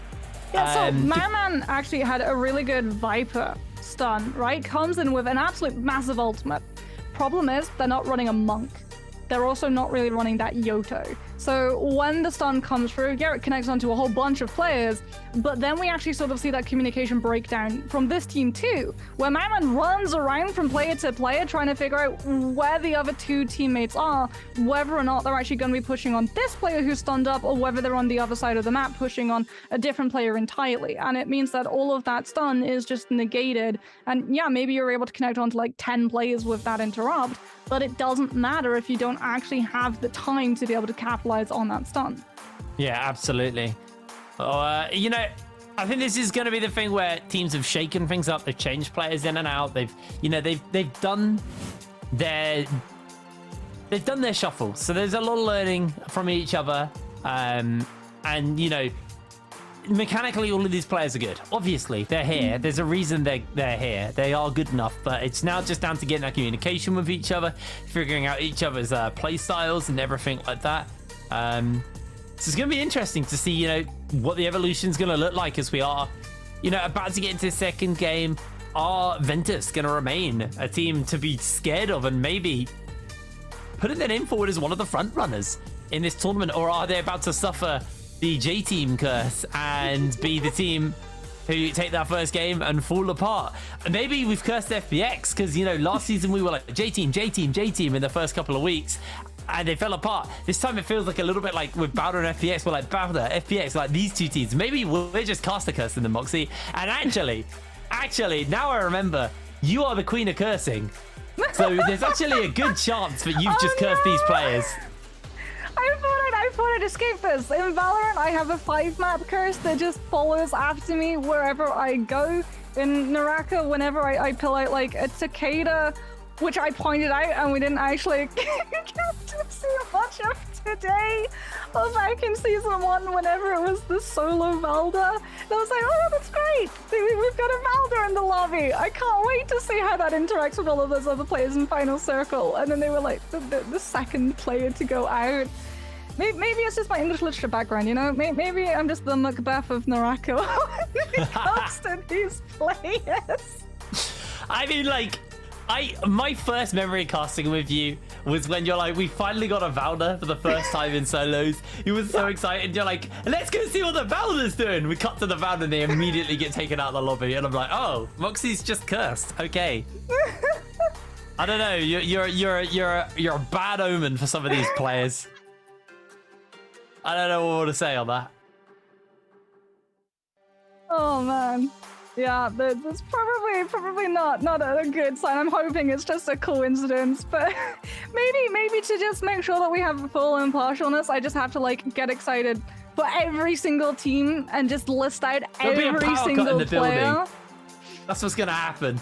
Yeah, so my man actually had a really good Viper stun, right? Comes in with an absolute massive ultimate. Problem is, they're not running a Monk. They're also not really running that Yoto. So when the stun comes through, yeah, it connects onto a whole bunch of players, but then we actually sort of see that communication breakdown from this team too, where my man runs around from player to player trying to figure out where the other two teammates are, whether or not they're actually going to be pushing on this player who's stunned up, or whether they're on the other side of the map pushing on a different player entirely. And it means that all of that stun is just negated. And yeah, maybe you're able to connect onto like 10 players with that interrupt, but it doesn't matter if you don't actually have the time to be able to capitalize on that stun. Yeah, absolutely. You know, I think this is going to be the thing where teams have shaken things up. They've changed players in and out. They've done their shuffle. So there's a lot of learning from each other. And you know, mechanically, all of these players are good. Obviously, they're here. There's a reason they're here. They are good enough, but it's now just down to getting that communication with each other, figuring out each other's play styles and everything like that. So it's going to be interesting to see, you know, what the evolution is going to look like as we are, you know, about to get into the second game. Are Ventus going to remain a team to be scared of and maybe putting their name forward as one of the front runners in this tournament, or are they about to suffer the J team curse and be the team who take that first game and fall apart? Maybe we've cursed FPX because, you know, last season we were like J team in the first couple of weeks and they fell apart. This time it feels like a little bit like with Bowder and FPX. We're like Bowder, FPX, like these two teams. Maybe we're just caster cursing them, Moxie. And actually, now I remember, you are the queen of cursing. So there's actually a good chance that you've just cursed these players. I thought I'd escape this. In Valorant, I have a 5-map curse that just follows after me wherever I go. In Naraka, whenever I pull out like a cicada, which I pointed out and we didn't actually get to see much of today. Back in season 1, whenever it was the solo Valda, and I was like, oh, that's great. We've got a Valda in the lobby. I can't wait to see how that interacts with all of those other players in Final Circle. And then they were like the second player to go out. Maybe it's just my English literature background, you know? Maybe I'm just the Macbeth of Naraka when it comes to these players. I mean, like, my first memory casting with you was when you're like, we finally got a Valda for the first time in solos. You were so excited. You're like, let's go see what the Valda's doing. We cut to the Valda and they immediately get taken out of the lobby. And I'm like, oh, Moxie's just cursed. Okay. I don't know. You're a bad omen for some of these players. I don't know what to say on that. Oh man, yeah, that's probably not a good sign. I'm hoping it's just a coincidence, but maybe to just make sure that we have full impartialness, I just have to like get excited for every single team and just list out every single player. That's what's gonna happen.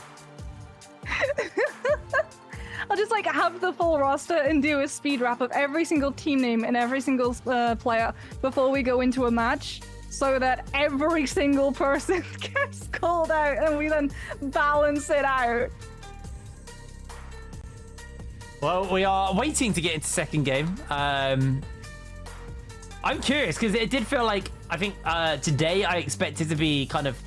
I'll just like have the full roster and do a speed wrap of every single team name and every single player before we go into a match, so that every single person gets called out and we then balance it out. Well, we are waiting to get into second game. I'm curious because it did feel like, I think today I expected to be kind of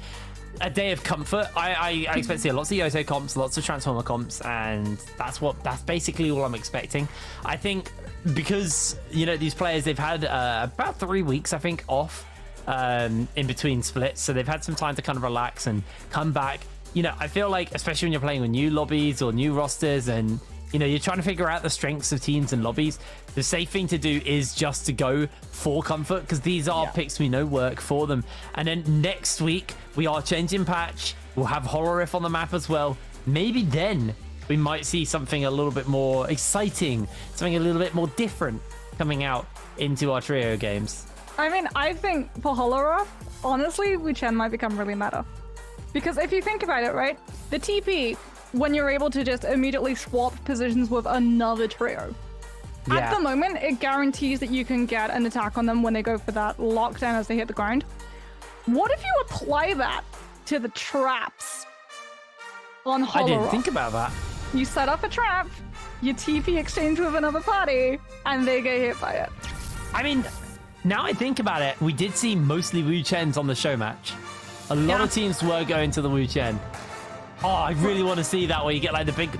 a day of comfort. I expect to see lots of Yoto comps, lots of Transformer comps, and that's basically all I'm expecting. I think because, you know, these players, they've had about 3 weeks, I think, off in between splits, so they've had some time to kind of relax and come back. You know, I feel like, especially when you're playing with new lobbies or new rosters and, you know, you're trying to figure out the strengths of teams and lobbies, the safe thing to do is just to go for comfort, because these are picks we know work for them. And then next week, we are changing patch. We'll have Holorif on the map as well. Maybe then we might see something a little bit more exciting, something a little bit more different coming out into our trio games. I mean, I think for Holorif, honestly, Wuchen might become really meta. Because if you think about it, right, the TP, when you're able to just immediately swap positions with another trio. Yeah. At the moment, it guarantees that you can get an attack on them when they go for that lockdown as they hit the ground. What if you apply that to the traps on Holorif? I didn't think about that. You set up a trap, you TP exchange with another party, and they get hit by it. I mean, now I think about it, we did see mostly Wu Chens on the show match. A lot of teams were going to the Wu Chen. Oh, I really want to see that where you get like the big,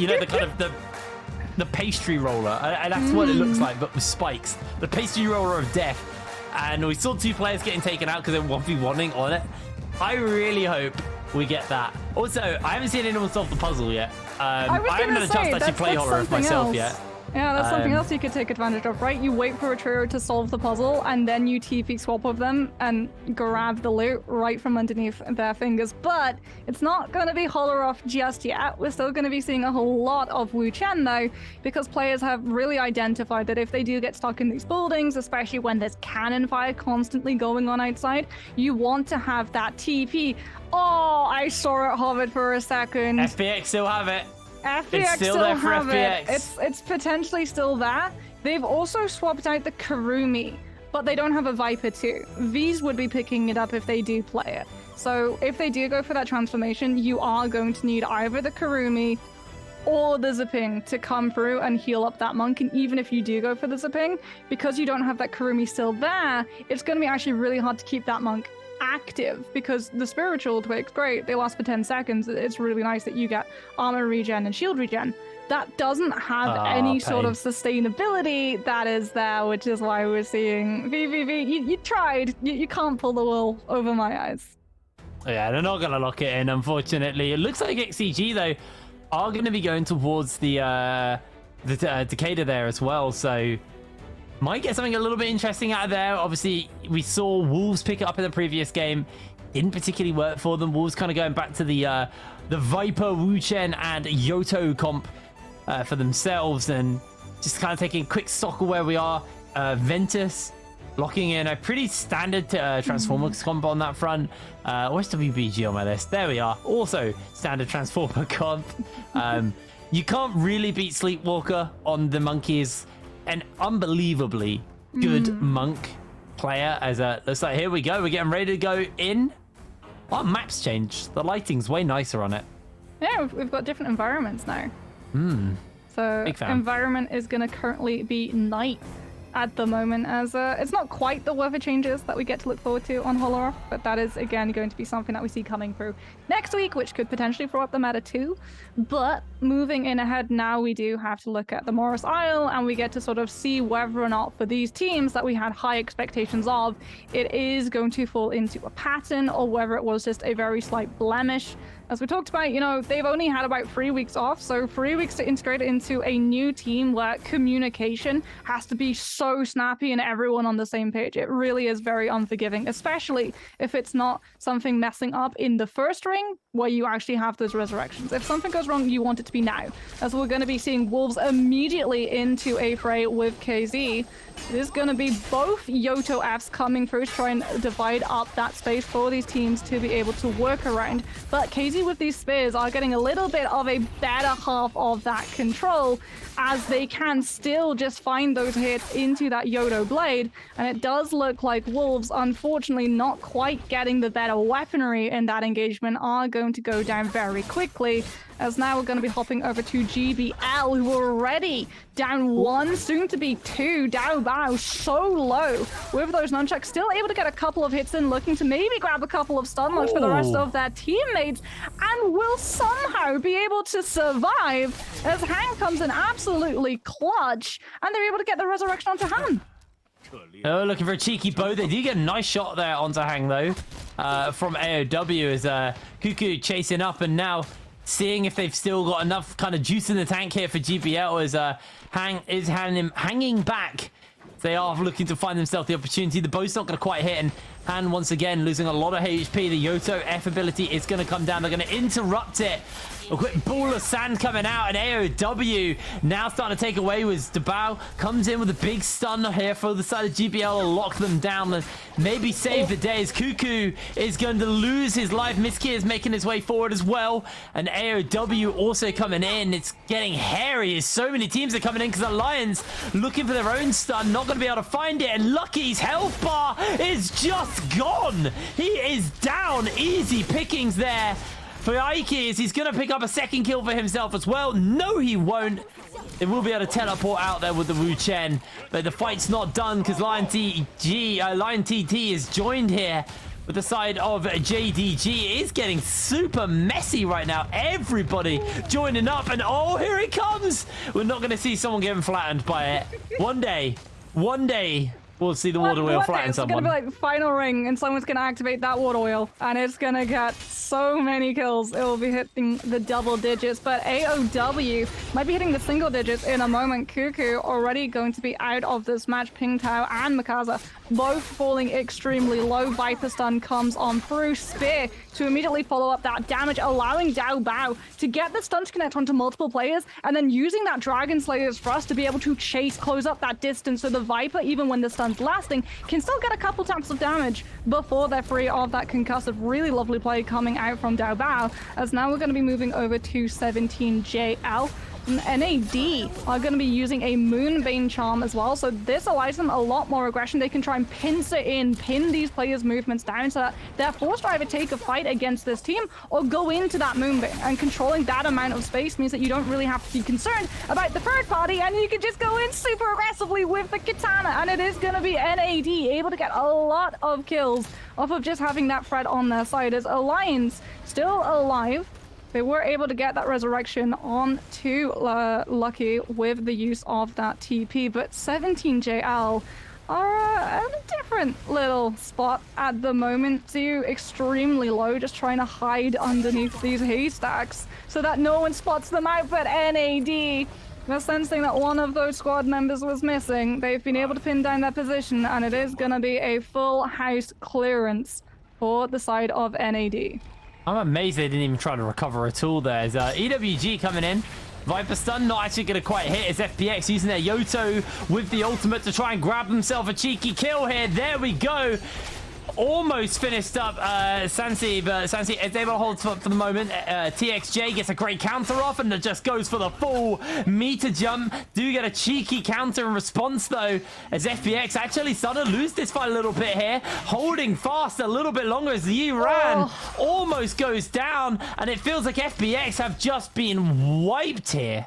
you know, the kind of the pastry roller. And that's what it looks like, but with spikes. The pastry roller of death. And we saw 2 players getting taken out because they're 1v1ing on it. I really hope we get that. Also, I haven't seen anyone solve the puzzle yet. I haven't had a chance to actually play Hollow myself yet. Yeah, that's something else you could take advantage of, right? You wait for a trio to solve the puzzle, and then you TP swap with them and grab the loot right from underneath their fingers. But it's not going to be Holoroth just yet. We're still going to be seeing a whole lot of Wu Chen, though, because players have really identified that if they do get stuck in these buildings, especially when there's cannon fire constantly going on outside, you want to have that TP. Oh, I saw it hovered for a second. FPX still have it. FPX it's still there for have FPX. it. It's potentially still there. They've also swapped out the Kurumi, but they don't have a Viper too. V's would be picking it up if they do play it. So if they do go for that transformation, you are going to need either the Kurumi or the Zipping to come through and heal up that monk. And even if you do go for the Zipping, because you don't have that Kurumi still there, it's going to be actually really hard to keep that monk active, because the spiritual twigs, great, they last for 10 seconds. It's really nice that you get armor regen and shield regen. That doesn't have any sort of sustainability that is there, which is why we're seeing VVV. You tried. You can't pull the wool over my eyes. Yeah, they're not going to lock it in, unfortunately. It looks like XCG, though, are going to be going towards the Decatur there as well, so might get something a little bit interesting out of there. Obviously, we saw Wolves pick it up in the previous game. Didn't particularly work for them. Wolves kind of going back to the Viper, Wu Chen, and Yoto comp for themselves, and just kind of taking a quick stock of where we are. Ventus locking in a pretty standard Transformers comp on that front. Where's WBG on my list? There we are. Also standard Transformer comp. You can't really beat Sleepwalker on the monkeys. An unbelievably good monk player. As looks like here we go. We're getting ready to go in. Our map's changed. The lighting's way nicer on it. Yeah, we've got different environments now. So Big fan. environment is going to currently be night at the moment, as it's not quite the weather changes that we get to look forward to on Holoroth, but that is again going to be something that we see coming through next week, which could potentially throw up the meta too. But moving in ahead now, we do have to look at the Morris Isle, and we get to sort of see whether or not for these teams that we had high expectations of, it is going to fall into a pattern, or whether it was just a very slight blemish. As we talked about, you know, they've only had about 3 weeks off, so 3 weeks to integrate into a new team where communication has to be so snappy and everyone on the same page. It really is very unforgiving, especially if it's not something messing up in the first ring where you actually have those resurrections. If something goes wrong, you want it to be now. As we're going to be seeing Wolves immediately into a fray with KZ. It is going to be both Yoto Fs coming through to try and divide up that space for these teams to be able to work around. But KZ with these spears are getting a little bit of a better half of that control, as they can still just find those hits into that Yoto blade. And it does look like Wolves, unfortunately not quite getting the better weaponry in that engagement, are going to go down very quickly. As now we're going to be hopping over to GBL, who are already down 1, soon to be 2. Dao Bao so low with those nunchucks, still able to get a couple of hits in, looking to maybe grab a couple of stun locks for the rest of their teammates, and will somehow be able to survive as Hang comes in absolutely clutch, and they're able to get the resurrection onto Han. Oh, looking for a cheeky bow. They do get a nice shot there onto Hang, though, from AOW, as Cuckoo chasing up, and now seeing if they've still got enough kind of juice in the tank here for GBL, as Hang is hanging back. They are looking to find themselves the opportunity. The bow's not going to quite hit, and Han once again losing a lot of HP. The Yoto F ability is going to come down. They're going to interrupt it. A quick ball of sand coming out, and AOW now starting to take away with Dabao. Comes in with a big stun here for the side of GBL to lock them down and maybe save the day, as Cuckoo is going to lose his life. Miski is making his way forward as well, and AOW also coming in. It's getting hairy as so many teams are coming in, because the Lions looking for their own stun, not going to be able to find it, and Lucky's health bar is just gone. He is down. Easy pickings there for Ike is he's going to pick up a second kill for himself as well. No, he won't. They will be able to teleport out there with the Wu Chen, but the fight's not done because Lion TT is joined here with the side of JDG. It is getting super messy right now. Everybody joining up, and oh, here it comes. We're not going to see someone getting flattened by it. One day, we'll see the water wheel flatten someone. It's going to be like final ring, and someone's going to activate that water wheel, and it's going to get so many kills. It will be hitting the double digits, but AOW might be hitting the single digits in a moment. Cuckoo already going to be out of this match. Ping Tao and Mikaza both falling extremely low. Viper stun comes on through. Spear to immediately follow up that damage, allowing Dao Bao to get the stun to connect onto multiple players, and then using that Dragon Slayer's Thrust to be able to close up that distance, so the Viper, even when the stun's lasting, can still get a couple taps of damage before they're free of that concussive. Really lovely play coming out from Dao Bao, as now we're going to be moving over to 17JL. NAD are going to be using a Moonbane Charm as well, so this allows them a lot more aggression. They can try and pin these players' movements down so that they're forced to either take a fight against this team or go into that Moonbane, and controlling that amount of space means that you don't really have to be concerned about the third party, and you can just go in super aggressively with the Katana, and it is going to be NAD able to get a lot of kills off of just having that threat on their side, as Alliance still alive. They were able to get that resurrection on to Lucky with the use of that TP, but 17JL are at a different little spot at the moment. Too extremely low, just trying to hide underneath these haystacks so that no one spots them out, but NAD, they're sensing that one of those squad members was missing. They've been able to pin down their position, and it is going to be a full house clearance for the side of NAD. I'm amazed they didn't even try to recover at all there. As EWG coming in. Viper stun not actually going to quite hit as FPX using their Yoto with the ultimate to try and grab himself a cheeky kill here. There we go. Almost finished up Sansi, but Sansi is able to hold for the moment. TXJ gets a great counter off, and it just goes for the full meter jump. Do get a cheeky counter in response, though, as FPX actually started to lose this fight a little bit here. Holding fast a little bit longer as Yiran almost goes down, and it feels like FPX have just been wiped here.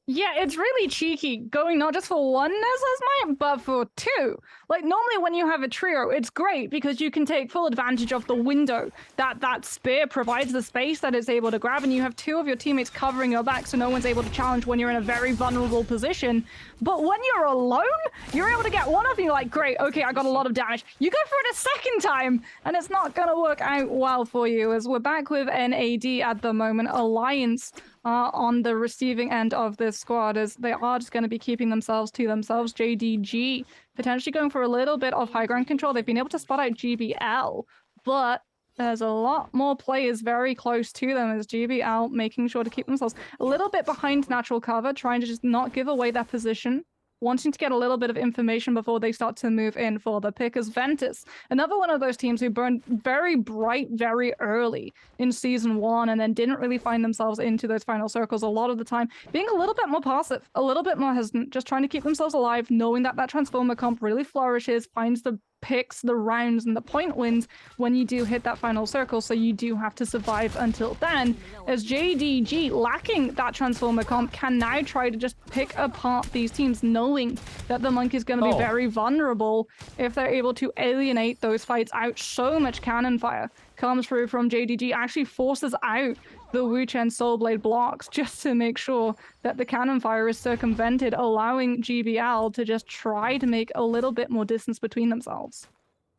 Yeah, it's really cheeky going not just for one Nesla's Might, but for two. Like, normally when you have a trio, it's great because you can take full advantage of the window that Spear provides, the space that it's able to grab, and you have two of your teammates covering your back so no one's able to challenge when you're in a very vulnerable position. But when you're alone, you're able to get one of you like, great, okay, I got a lot of damage. You go for it a second time, and it's not going to work out well for you, as we're back with NAD at the moment. Alliance on the receiving end of this squad, as they are just going to be keeping themselves to themselves. JDG potentially going for a little bit of high ground control. They've been able to spot out GBL, but there's a lot more players very close to them, as GBL making sure to keep themselves a little bit behind natural cover, trying to just not give away their position, wanting to get a little bit of information before they start to move in for the pick. As Ventus, another one of those teams who burned very bright very early in Season 1 and then didn't really find themselves into those final circles a lot of the time, being a little bit more passive, a little bit more hesitant, just trying to keep themselves alive, knowing that that Transformer comp really flourishes, finds the picks, the rounds, and the point wins when you do hit that final circle, so you do have to survive until then, as JDG, lacking that Transformer comp, can now try to just pick apart these teams, knowing that the Monkey's going to be very vulnerable if they're able to alienate those fights out. So much cannon fire comes through from JDG, actually forces out the Wu Chen Soul Blade blocks just to make sure that the cannon fire is circumvented, allowing GBL to just try to make a little bit more distance between themselves.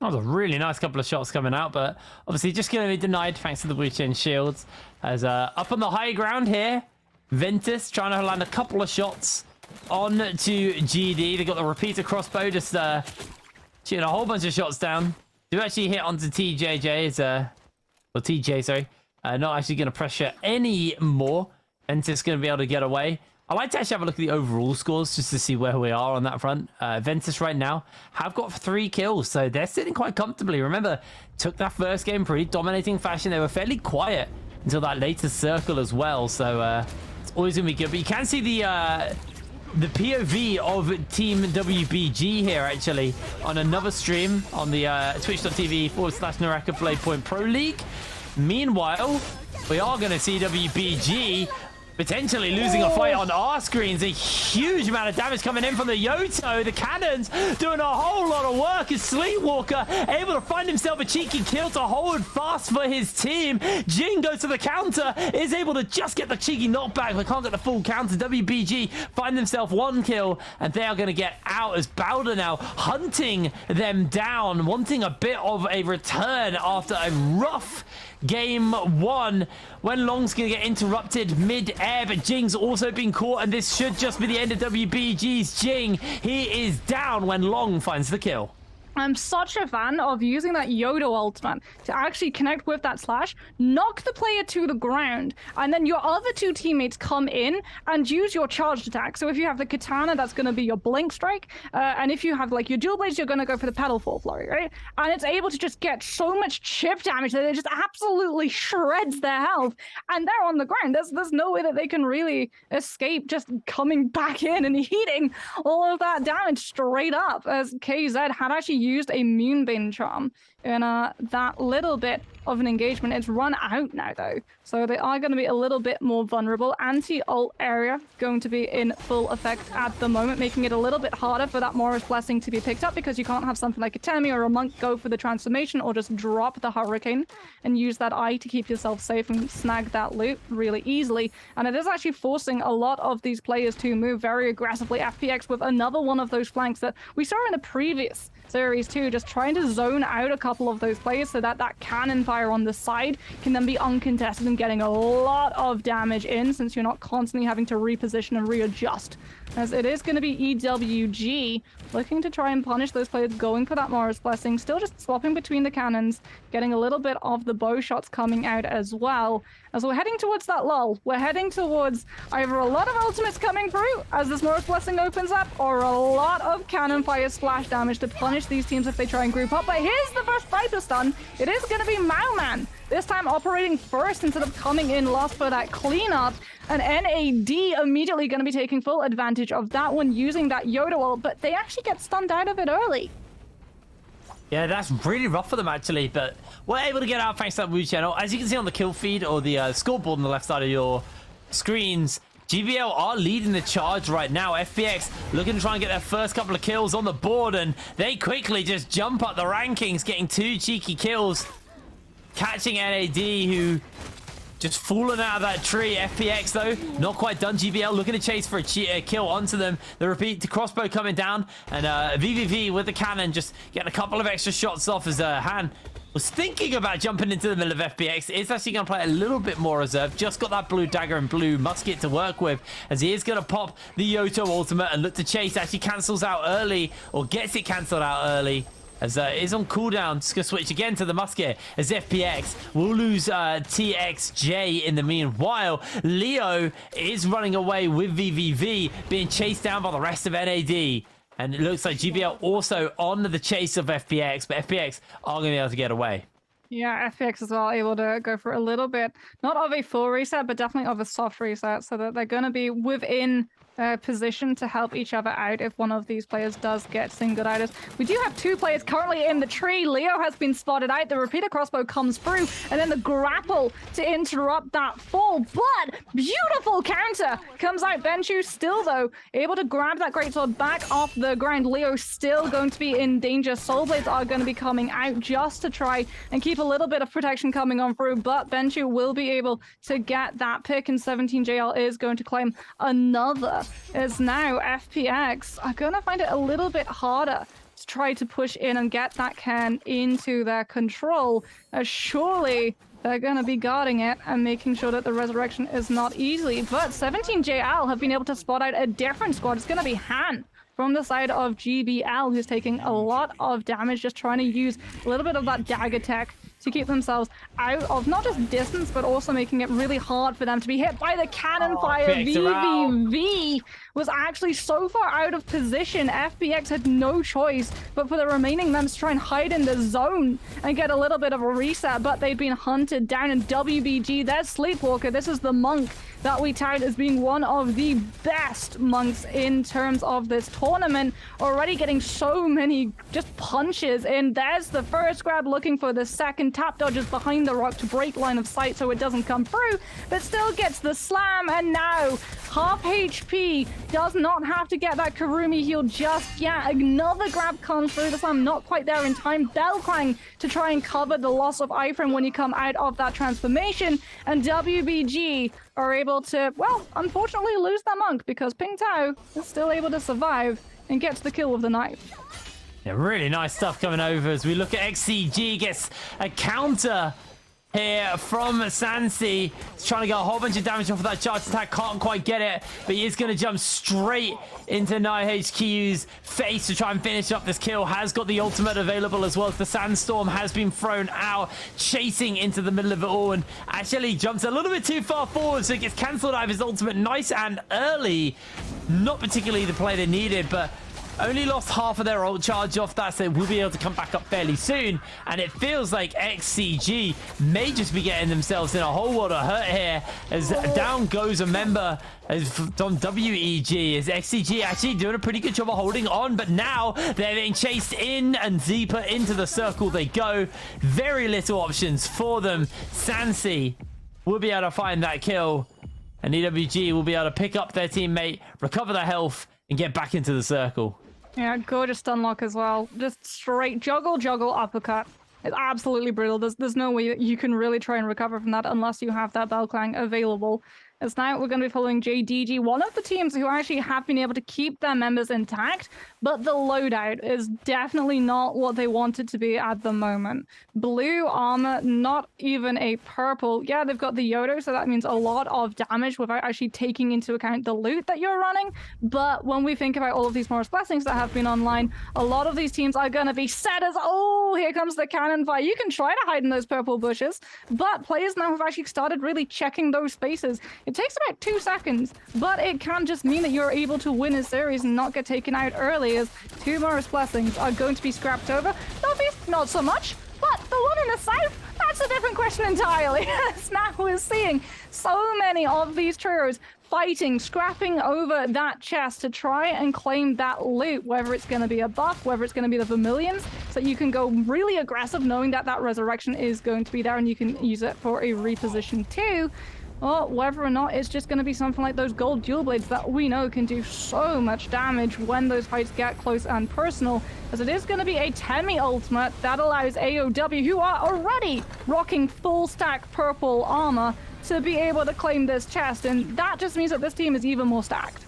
That was a really nice couple of shots coming out, but obviously just going to be denied thanks to the Wu Chen shields. As up on the high ground here, Ventus trying to land a couple of shots on to GD. They got the repeater crossbow, just shooting a whole bunch of shots down. Do actually hit onto TJ's, or TJ, sorry. Not actually going to pressure any more. Ventus going to be able to get away. I like to actually have a look at the overall scores just to see where we are on that front. Ventus right now have got 3 kills, so they're sitting quite comfortably. Remember, took that first game pretty dominating fashion. They were fairly quiet until that later circle as well, so it's always going to be good. But you can see the POV of Team WBG here, actually, on another stream on the twitch.tv/Naraka Blade Point Pro League. Meanwhile, We are going to see WBG potentially losing a fight on our screens. A huge amount of damage coming in from the Yoto. The cannons doing a whole lot of work as Sleepwalker able to find himself a cheeky kill to hold fast for his team. Jing goes to the counter, is able to just get the cheeky knockback, but can't get the full counter. WBG find themselves 1 kill, and they are going to get out as Bowder now hunting them down, wanting a bit of a return after a rough game 1. When Long's gonna get interrupted mid-air, but Jing's also been caught, and this should just be the end of WBG's Jing. He is down when Long finds the kill. I'm such a fan of using that Yodo ultimate to actually connect with that slash, knock the player to the ground, and then your other 2 teammates come in and use your charged attack. So if you have the katana, that's going to be your blink strike, and if you have like your dual blades, you're going to go for the pedal fall flurry, right? And it's able to just get so much chip damage that it just absolutely shreds their health, and they're on the ground. There's no way that they can really escape just coming back in and eating all of that damage straight up, as KZ had actually used a Moonbane charm in that little bit of an engagement. It's run out now though, so they are going to be a little bit more vulnerable. Anti-ult area going to be in full effect at the moment, making it a little bit harder for that Morris Blessing to be picked up, because you can't have something like a Temi or a Monk go for the transformation or just drop the Hurricane and use that eye to keep yourself safe and snag that loot really easily. And it is actually forcing a lot of these players to move very aggressively. FPX with another one of those flanks that we saw in the previous series too, just trying to zone out a couple of those players so that that cannon fire on the side can then be uncontested and getting a lot of damage in, since you're not constantly having to reposition and readjust. As it is going to be EWG looking to try and punish those players going for that Morris Blessing, still just swapping between the cannons, getting a little bit of the bow shots coming out as well. As we're heading towards that lull, we're heading towards either a lot of ultimates coming through as this Morris Blessing opens up, or a lot of cannon fire splash damage to punish these teams if they try and group up. But here's the first Viper stun. It is going to be Mauman, this time operating first instead of coming in last for that cleanup. And NAD immediately going to be taking full advantage of that one, using that Yoda ult, but they actually get stunned out of it early. Yeah, that's really rough for them actually, but we're able to get out thanks to that Woo channel. As you can see on the kill feed or the scoreboard on the left side of your screens, GBL are leading the charge right now. FPX looking to try and get their first couple of kills on the board, and they quickly just jump up the rankings, getting 2 cheeky kills, catching NAD, who just falling out of that tree. FPX though not quite done. GBL looking to chase for a kill onto them. The repeat to crossbow coming down, and VVV with the cannon just getting a couple of extra shots off as Han was thinking about jumping into the middle of FPX. It's actually going to play a little bit more reserved. Just got that blue dagger and blue musket to work with, as he is going to pop the Yoto ultimate and look to chase. Actually cancels out early, or gets it cancelled out early, as it is on cooldown. Just going to switch again to the musket, as FPX will lose TXJ in the meanwhile. Leo is running away with VVV, being chased down by the rest of NAD. And it looks like GBL also on the chase of FPX, but FPX are going to be able to get away. Yeah, FPX as well, able to go for a little bit, not of a full reset, but definitely of a soft reset, so that they're going to be within position to help each other out if one of these players does get singled out. We do have 2 players currently in the tree. Leo has been spotted out. The repeater crossbow comes through, and then the grapple to interrupt that fall. But beautiful counter comes out. Benchu still, though, able to grab that greatsword back off the ground. Leo still going to be in danger. Soul Blades are going to be coming out just to try and keep a little bit of protection coming on through, but Benchu will be able to get that pick, and 17JL is going to claim another. As now FPX are going to find it a little bit harder to try to push in and get that can into their control, as surely they're going to be guarding it and making sure that the resurrection is not easy. But 17JL have been able to spot out a different squad. It's going to be Han from the side of GBL, who's taking a lot of damage, just trying to use a little bit of that dagger tech to keep themselves out of not just distance, but also making it really hard for them to be hit by the cannon fire. VVV was actually so far out of position. FPX had no choice but for the remaining members to try and hide in the zone and get a little bit of a reset, but they've been hunted down. In WBG, there's Sleepwalker. This is the monk that we tout as being one of the best monks in terms of this tournament, already getting so many just punches in. There's the first grab, looking for the second and tap dodges behind the rock to break line of sight so it doesn't come through, but still gets the slam, and now half HP, does not have to get that Karumi heal just yet. Another grab comes through, the slam not quite there in time. Bellclang to try and cover the loss of iframe when you come out of that transformation, and WBG are able to, well, unfortunately lose their monk because Ping Tao is still able to survive and gets the kill of the night. Yeah, really nice stuff coming over as we look at XCG. Gets a counter here from Sansi. He's trying to get a whole bunch of damage off of that charge attack. Can't quite get it, but he is going to jump straight into NiHQ's face to try and finish up this kill. Has got the ultimate available as well as the Sandstorm has been thrown out, chasing into the middle of it all, and actually jumps a little bit too far forward, so it gets cancelled out of his ultimate nice and early. Not particularly the play they needed, but only lost half of their ult charge off that, so they will be able to come back up fairly soon. And it feels like XCG may just be getting themselves in a whole world of hurt here, as down goes a member from WEG, as XCG actually doing a pretty good job of holding on, but now they're being chased in, and deeper into the circle they go. Very little options for them. Sansi will be able to find that kill, and EWG will be able to pick up their teammate, recover their health, and get back into the circle. Yeah, gorgeous stun lock as well. Just straight juggle, uppercut. It's absolutely brutal. There's no way you can really try and recover from that unless you have that Bellclang available. As now we're going to be following JDG, one of the teams who actually have been able to keep their members intact, but the loadout is definitely not what they want it to be at the moment. Blue armor, not even a purple. Yeah, they've got the Yodo, so that means a lot of damage without actually taking into account the loot that you're running. But when we think about all of these Morris Blessings that have been online, a lot of these teams are going to be set as, oh, here comes the cannon fire. You can try to hide in those purple bushes, but players now have actually started really checking those spaces. It takes about 2 seconds, but it can just mean that you're able to win a series and not get taken out early, as 2 Morris Blessings are going to be scrapped over. Northeast, not so much, but the one in the south, that's a different question entirely. As now we're seeing so many of these trios fighting, scrapping over that chest to try and claim that loot, whether it's going to be a buff, whether it's going to be the Vermilions, so you can go really aggressive knowing that that resurrection is going to be there and you can use it for a reposition too. Or whether or not it's just going to be something like those gold dual blades that we know can do so much damage when those fights get close and personal, as it is going to be a Temi ultimate that allows AOW, who are already rocking full stack purple armor, to be able to claim this chest, and that just means that this team is even more stacked.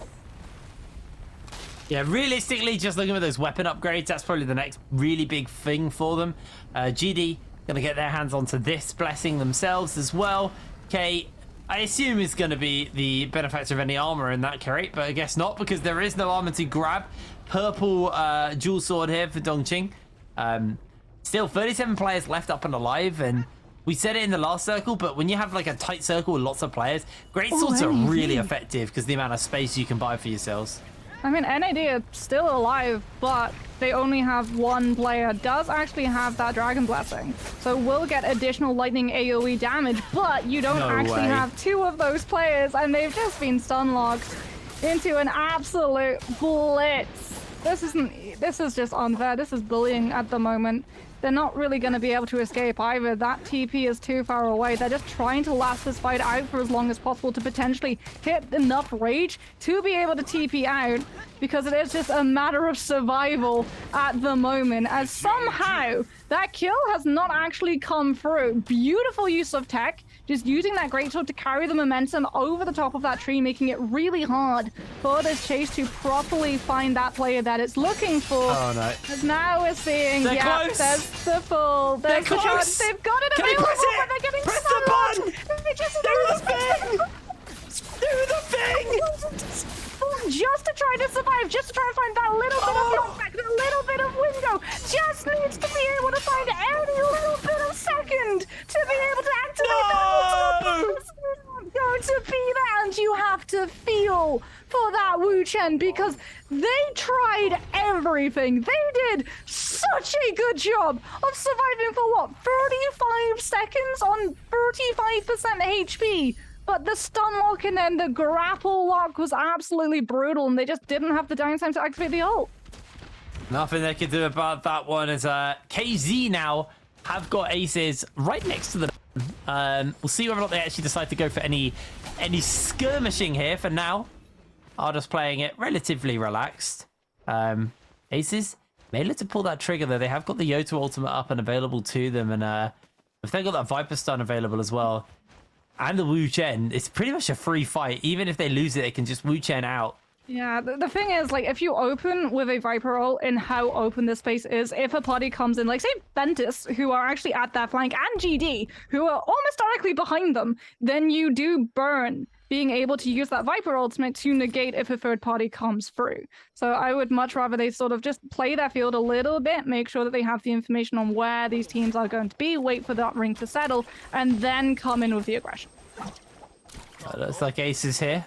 Yeah, realistically, just looking at those weapon upgrades, that's probably the next really big thing for them. GD going to get their hands onto this blessing themselves as well. Okay, I assume it's going to be the benefactor of any armor in that crate, but I guess not, because there is no armor to grab. Purple dual sword here for Dongqing. Still 37 players left up and alive, and we said it in the last circle, but when you have like a tight circle with lots of players, great swords are really effective because the amount of space you can buy for yourselves. I mean, NAD are still alive, but they only have one player. Does actually have that Dragon Blessing, so will get additional lightning AoE damage, but you don't actually have 2 of those players, and they've just been stun locked into an absolute blitz. This is just unfair. This is bullying at the moment. They're not really going to be able to escape either. That TP is too far away. They're just trying to last this fight out for as long as possible to potentially hit enough rage to be able to TP out, because it is just a matter of survival at the moment, as somehow that kill has not actually come through. Beautiful use of tech, just using that greatsword to carry the momentum over the top of that tree, making it really hard for this chase to properly find that player that it's looking for. Oh no. As now we're seeing, they're yeah, close. there's the full, there's the shot. They've got it available, but they're getting press the button! Do the thing! Do the thing! Just to try to survive, just to try and find that little bit of knockback, that little bit of window, just needs to be able to find any little bit of second to be able to activate that. It's not going to be there, and you have to feel for that Wu Chen, because they tried everything. They did such a good job of surviving for what, 35 seconds on 35% HP. But the stun lock and then the grapple lock was absolutely brutal, and they just didn't have the downtime to activate the ult. Nothing they could do about that one, as KZ now have got aces right next to them. We'll see whether or not they actually decide to go for any skirmishing here. For now, are just playing it relatively relaxed. Aces may look to pull that trigger though. They have got the Yoto ultimate up and available to them, and if they've got that Viper stun available as well, and the Wu Chen, it's pretty much a free fight. Even if they lose it, they can just Wu Chen out. Yeah, the thing is, like, if you open with a Viper ult in how open this space is, if a party comes in, like, say, Ventus, who are actually at that flank, and GD, who are almost directly behind them, then you do burn being able to use that Viper ultimate to negate if a third party comes through. So I would much rather they sort of just play their field a little bit, make sure that they have the information on where these teams are going to be, wait for that ring to settle, and then come in with the aggression. Looks like Aces here.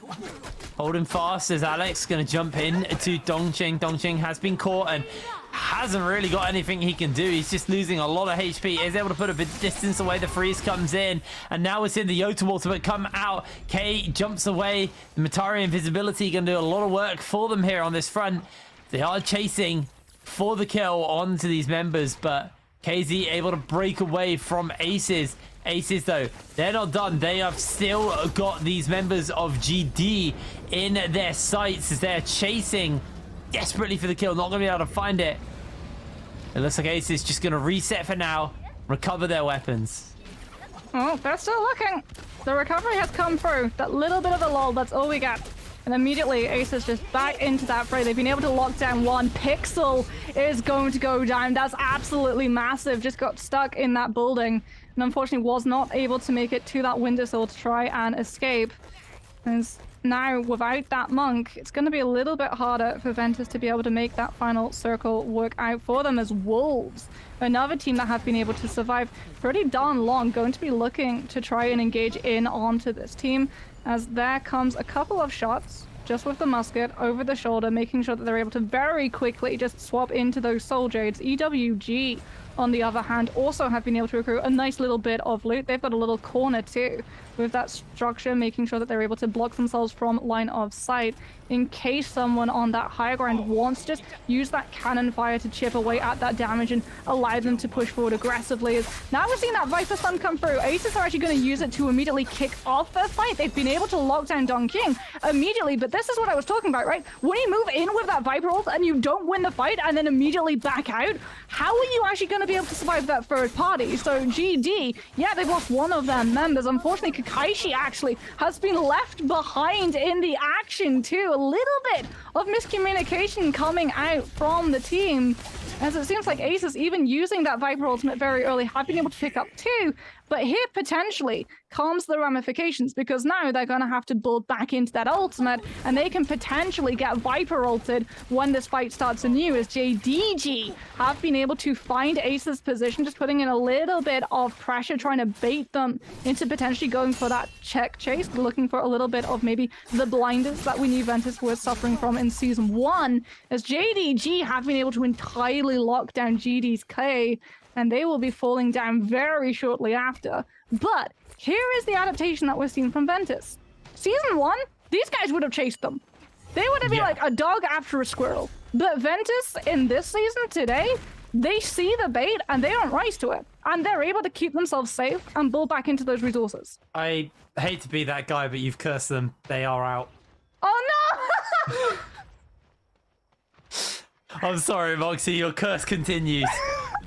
Holding fast as Alex going to jump in to Dongqing. Dongqing has been caught and hasn't really got anything he can do. He's just losing a lot of HP. He's able to put a bit distance away. The freeze comes in, and now we're seeing the Yoto ultimate come out. K jumps away. The Matari invisibility going to do a lot of work for them here on this front. They are chasing for the kill onto these members, but KZ able to break away from Aces. Aces, though, they're not done. They have still got these members of GD in their sights as they're chasing desperately for the kill. Not going to be able to find it. It looks like Aces just going to reset for now, recover their weapons. Oh, they're still looking. The recovery has come through. That little bit of a lull, that's all we got. And immediately, Aces just back into that fray. They've been able to lock down one. Pixel is going to go down. That's absolutely massive. Just got stuck in that building. And unfortunately was not able to make it to that windowsill to try and escape. And now, without that monk, it's going to be a little bit harder for Ventus to be able to make that final circle work out for them, as Wolves, another team that have been able to survive pretty darn long, going to be looking to try and engage in onto this team, as there comes a couple of shots just with the musket over the shoulder, making sure that they're able to very quickly just swap into those soul jades. EWG, on the other hand, also have been able to recruit a nice little bit of loot. They've got a little corner too, with that structure, making sure that they're able to block themselves from line of sight in case someone on that higher ground wants to just use that cannon fire to chip away at that damage and allow them to push forward aggressively. As now we're seeing that Viper stun come through. Aces are actually going to use it to immediately kick off their fight. They've been able to lock down Dongqing immediately, but this is what I was talking about, right? When you move in with that Viper ult and you don't win the fight and then immediately back out, how are you actually going to be able to survive that third party? So GD, yeah, they've lost one of their members. Unfortunately, Kakaishi actually has been left behind in the action too. A little bit of miscommunication coming out from the team, as it seems like Aces, even using that Viper ultimate very early, have been able to pick up two. But here potentially comes the ramifications, because now they're going to have to build back into that ultimate, and they can potentially get Viper ulted when this fight starts anew, as JDG have been able to find Ace's position, just putting in a little bit of pressure, trying to bait them into potentially going for that check chase, looking for a little bit of maybe the blinders that we knew Ventus was suffering from in Season 1, as JDG have been able to entirely lock down GD's K, and they will be falling down very shortly after. But here is the adaptation that we're seeing from Ventus. Season 1, these guys would have chased them. They would have been like a dog after a squirrel. But Ventus, in this season today, they see the bait and they don't rise to it. And they're able to keep themselves safe and build back into those resources. I hate to be that guy, but you've cursed them. They are out. Oh no! I'm sorry, Moxie, your curse continues.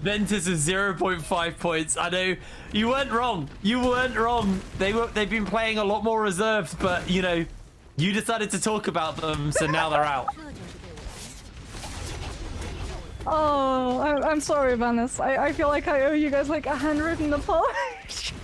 Ventus is 0.5 points. I know you weren't wrong. You weren't wrong. They've been playing a lot more reserved, but you know, you decided to talk about them, so now they're out. Oh, I'm sorry, Venice. I feel like I owe you guys like 100 in the apology.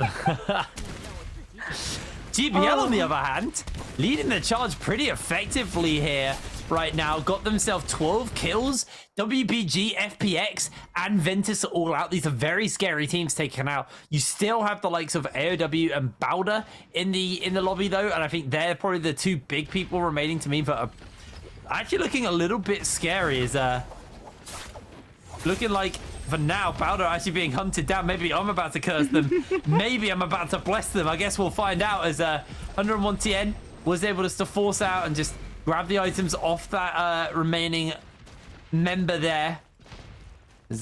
GBL, on the other hand, leading the charge pretty effectively here right now. Got themselves 12 kills. WBG, FPX, and Ventus are all out. These are very scary teams taken out. You still have the likes of AOW and Bowder in the lobby though, and I think they're probably the two big people remaining to me, but are actually looking a little bit scary. Is looking like for now Bowder actually being hunted down. Maybe I'm about to curse them. Maybe I'm about to bless them. I guess we'll find out, as 101 TN was able to force out and just grab the items off that remaining member there. As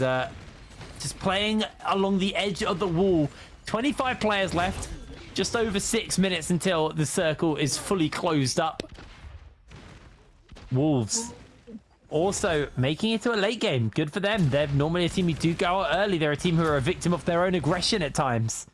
just playing along the edge of the wall. 25 players left. Just over 6 minutes until the circle is fully closed up. Wolves also making it to a late game. Good for them. They're normally a team who do go out early. They're a team who are a victim of their own aggression at times.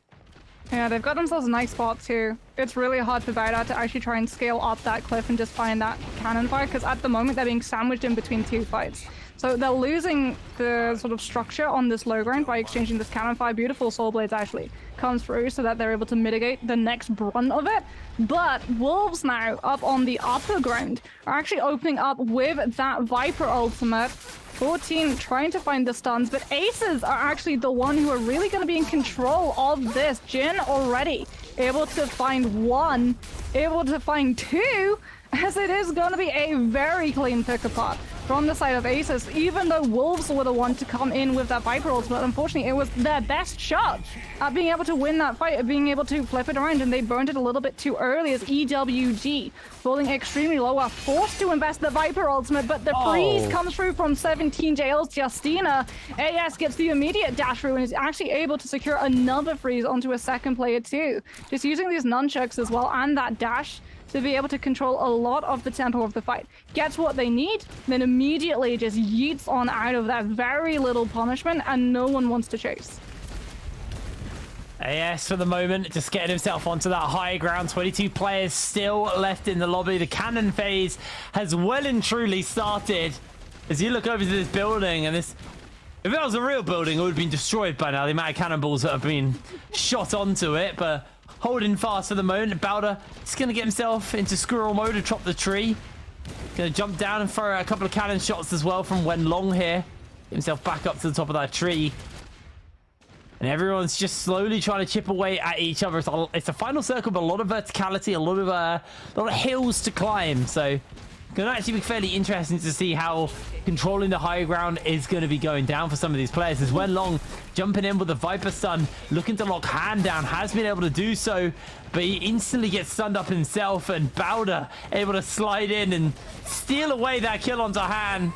Yeah, they've got themselves a nice spot too. It's really hard for BIWEEKLY to actually try and scale up that cliff and just find that cannon fire, because at the moment they're being sandwiched in between 2 fights. So they're losing the sort of structure on this low ground by exchanging this cannon fire. Beautiful soul blades actually comes through so that they're able to mitigate the next brunt of it. But Wolves now up on the upper ground are actually opening up with that Viper ultimate. 14 trying to find the stuns, but Aces are actually the one who are really going to be in control of this. Jin already able to find 1, able to find 2, as it is going to be a very clean pick apart from the side of Aces. Even though Wolves were the one to come in with that Viper ultimate, unfortunately it was their best shot at being able to win that fight, at being able to flip it around, and they burned it a little bit too early as EWG, falling extremely low, are forced to invest the Viper ultimate, but the freeze comes through from 17JL's Justina. AS gets the immediate dash through and is actually able to secure another freeze onto a second player too. Just using these nunchucks as well and that dash to be able to control a lot of the tempo of the fight. Gets what they need, then immediately just yeets on out of that. Very little punishment, and no one wants to chase. AS for the moment, just getting himself onto that high ground. 22 players still left in the lobby. The cannon phase has well and truly started. As you look over to this building, and this, if it was a real building, it would have been destroyed by now. The amount of cannonballs that have been shot onto it, but holding fast for the moment. Bowder is going to get himself into squirrel mode to chop the tree. Going to jump down and throw a couple of cannon shots as well from Wenlong here. Get himself back up to the top of that tree. And everyone's just slowly trying to chip away at each other. It's a final circle, but a lot of verticality, a lot of hills to climb. So going to actually be fairly interesting to see how controlling the high ground is going to be going down for some of these players. As Wenlong jumping in with the Viper stun, looking to lock Han down, has been able to do so, but he instantly gets stunned up himself, and Bowder able to slide in and steal away that kill onto Han,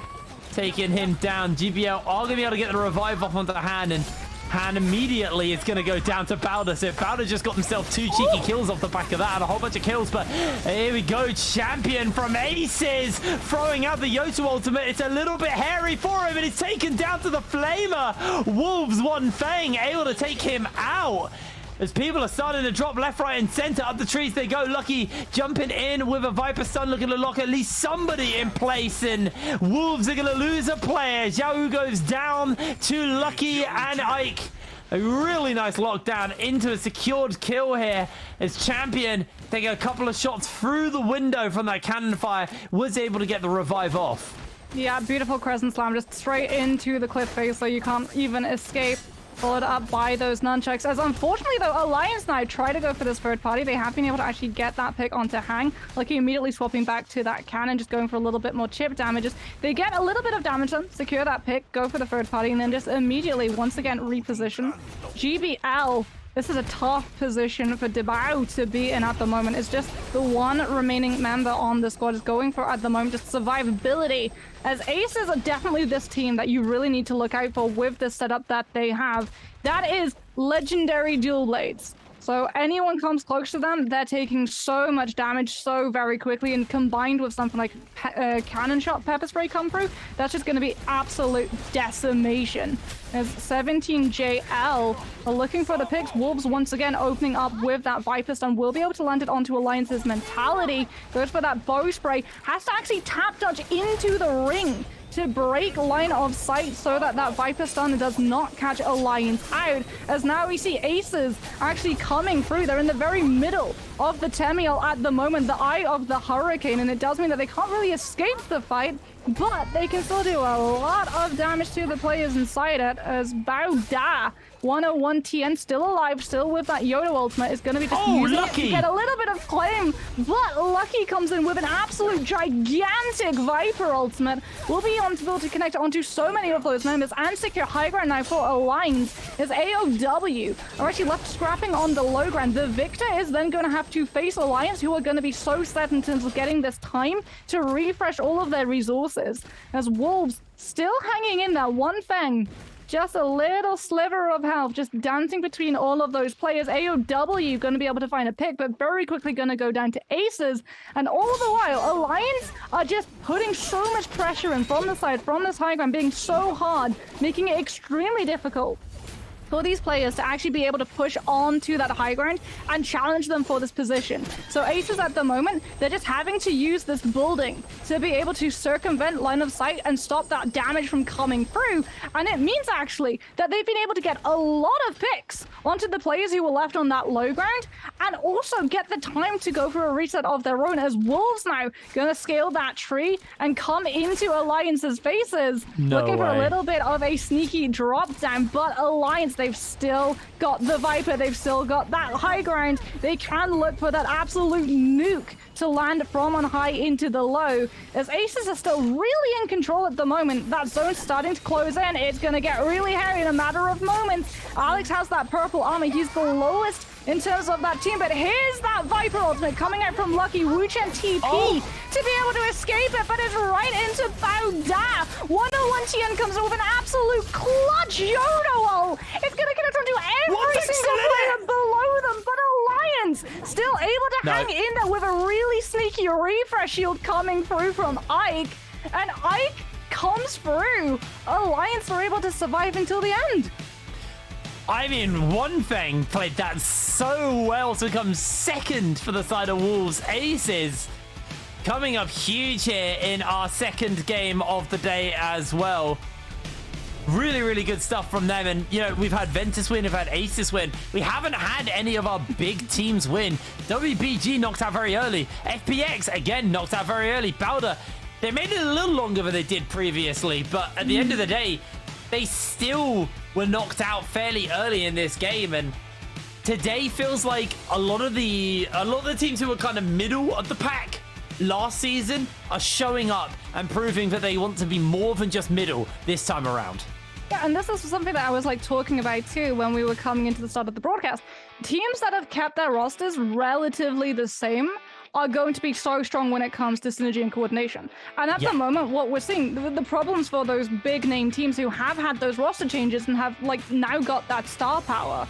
taking him down. GBL are going to be able to get the revive off onto Han, and Han immediately is going to go down to Bowder. So Bowder just got himself 2 cheeky kills off the back of that, and a whole bunch of kills. But here we go, champion from Aces throwing out the Yotu ultimate. It's a little bit hairy for him, and it's taken down to the Flamer. Wolves one Fang able to take him out. As people are starting to drop left, right, and center. Up the trees they go. Lucky jumping in with a Viper stun, looking to lock at least somebody in place. And Wolves are going to lose a player. Xiao goes down to Lucky and Ike. A really nice lockdown into a secured kill here as Champion, taking a couple of shots through the window from that cannon fire, was able to get the revive off. Yeah, beautiful Crescent Slam just straight into the cliff face so you can't even escape. Followed up by those nunchucks, as unfortunately though Alliance now try to go for this third party. They have been able to actually get that pick onto Hang. Lucky immediately swapping back to that cannon, just going for a little bit more chip damages. They get a little bit of damage done, secure that pick, go for the third party, and then just immediately once again reposition. GBL, this is a tough position for DAY2 to be in at the moment. It's just the one remaining member on the squad is going for at the moment just survivability, as Aces are definitely this team that you really need to look out for with the setup that they have. That is legendary dual blades. So anyone comes close to them, they're taking so much damage so very quickly, and combined with something like cannon shot pepper spray come through, that's just going to be absolute decimation. As 17JL are looking for the picks, Wolves once again opening up with that Viper stun, will be able to land it onto Alliance's mentality, goes for that bow spray, has to actually tap dodge into the ring to break line of sight so that that Viper stun does not catch Alliance out, as now we see Aces actually coming through. They're in the very middle of the Temiel at the moment, the eye of the hurricane, and it does mean that they can't really escape the fight, but they can still do a lot of damage to the players inside it, as Bowda 101 TN still alive, still with that Yoda ultimate, is going to be just using it to get a little bit of claim, but Lucky comes in with an absolute gigantic Viper ultimate. Will be able to connect onto so many of those members and secure high ground now for Alliance, as AOW are actually left scrapping on the low ground. The victor is then going to have to face Alliance, who are going to be so set in terms of getting this time to refresh all of their resources, as Wolves still hanging in there. One Fang just a little sliver of health, just dancing between all of those players. AOW going to be able to find a pick, but very quickly going to go down to Aces. And all the while, Alliance are just putting so much pressure in from the side, from this high ground, being so hard, making it extremely difficult for these players to actually be able to push onto that high ground and challenge them for this position. So Aces at the moment, they're just having to use this building to be able to circumvent line of sight and stop that damage from coming through. And it means actually that they've been able to get a lot of picks onto the players who were left on that low ground and also get the time to go for a reset of their own, as Wolves now gonna scale that tree and come into Alliance's faces, looking for a little bit of a sneaky drop down. But Alliance, they've still got the Viper, they've still got that high ground. They can look for that absolute nuke to land from on high into the low, as Aces are still really in control at the moment. That zone's starting to close in. It's going to get really hairy in a matter of moments. Alex has that purple armor. He's the lowest in terms of that team, but here's that Viper ultimate coming out from Lucky. Wuchen TP to be able to escape it, but it's right into Bauda. 101 Tian comes in with an absolute clutch Yodo. It's going to connect onto every single player below them, but Alliance still able to hang in there with a really sneaky refresh shield coming through from Ike, and Ike comes through. Alliance are able to survive until the end. I mean, One Thing played that so well to come second for the side of Wolves. Aces coming up huge here in our second game of the day as well. Really, really good stuff from them. And, you know, we've had Ventus win, we've had Aces win. We haven't had any of our big teams win. WBG knocked out very early. FPX, again, knocked out very early. Bowder, they made it a little longer than they did previously. But at the end of the day, they still were knocked out fairly early in this game. And today feels like a lot of the teams who were kind of middle of the pack last season are showing up and proving that they want to be more than just middle this time around. Yeah, and this is something that I was like talking about too when we were coming into the start of the broadcast. Teams that have kept their rosters relatively the same are going to be so strong when it comes to synergy and coordination. And at the moment, what we're seeing, the problems for those big name teams who have had those roster changes and have like now got that star power,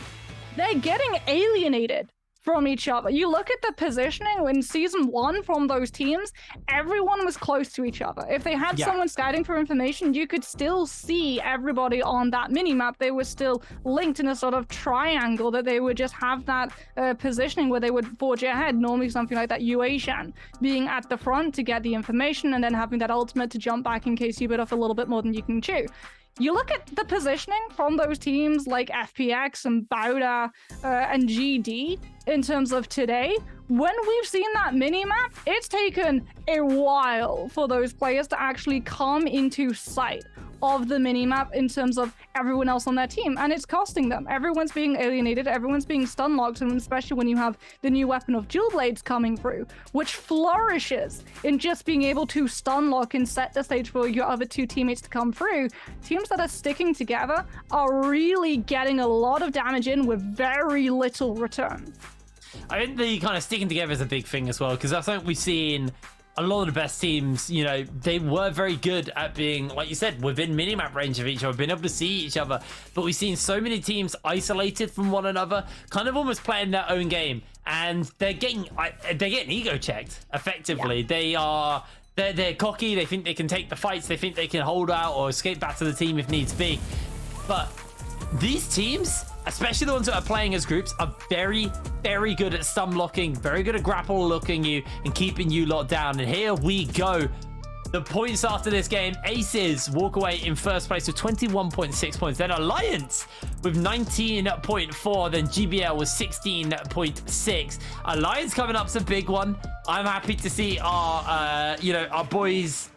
they're getting alienated from each other. You look at the positioning in season 1 from those teams, everyone was close to each other. If they had someone scouting for information, you could still see everybody on that mini-map. They were still linked in a sort of triangle, that they would just have that positioning where they would forge ahead. Normally something like that Yuashan being at the front to get the information and then having that ultimate to jump back in case you bit off a little bit more than you can chew. You look at the positioning from those teams like FPX and Bauda and GD in terms of today. When we've seen that mini-map, it's taken a while for those players to actually come into sight of the mini-map in terms of everyone else on their team, and it's costing them. Everyone's being alienated, everyone's being stun locked, and especially when you have the new weapon of Dual Blades coming through, which flourishes in just being able to stun lock and set the stage for your other two teammates to come through. Teams that are sticking together are really getting a lot of damage in with very little return. I think the kind of sticking together is a big thing as well, because I think we've seen a lot of the best teams, you know, they were very good at being, like you said, within minimap range of each other, being able to see each other. But we've seen so many teams isolated from one another, kind of almost playing their own game, and they're getting ego checked effectively. They're cocky. They think they can take the fights. They think they can hold out or escape back to the team if needs be. But these teams, especially the ones that are playing as groups, are very, very good at stun locking, very good at grapple locking you and keeping you locked down. And here we go. The points after this game, Aces walk away in first place with 21.6 points. Then Alliance with 19.4. Then GBL with 16.6. Alliance coming up's a big one. I'm happy to see our, our boys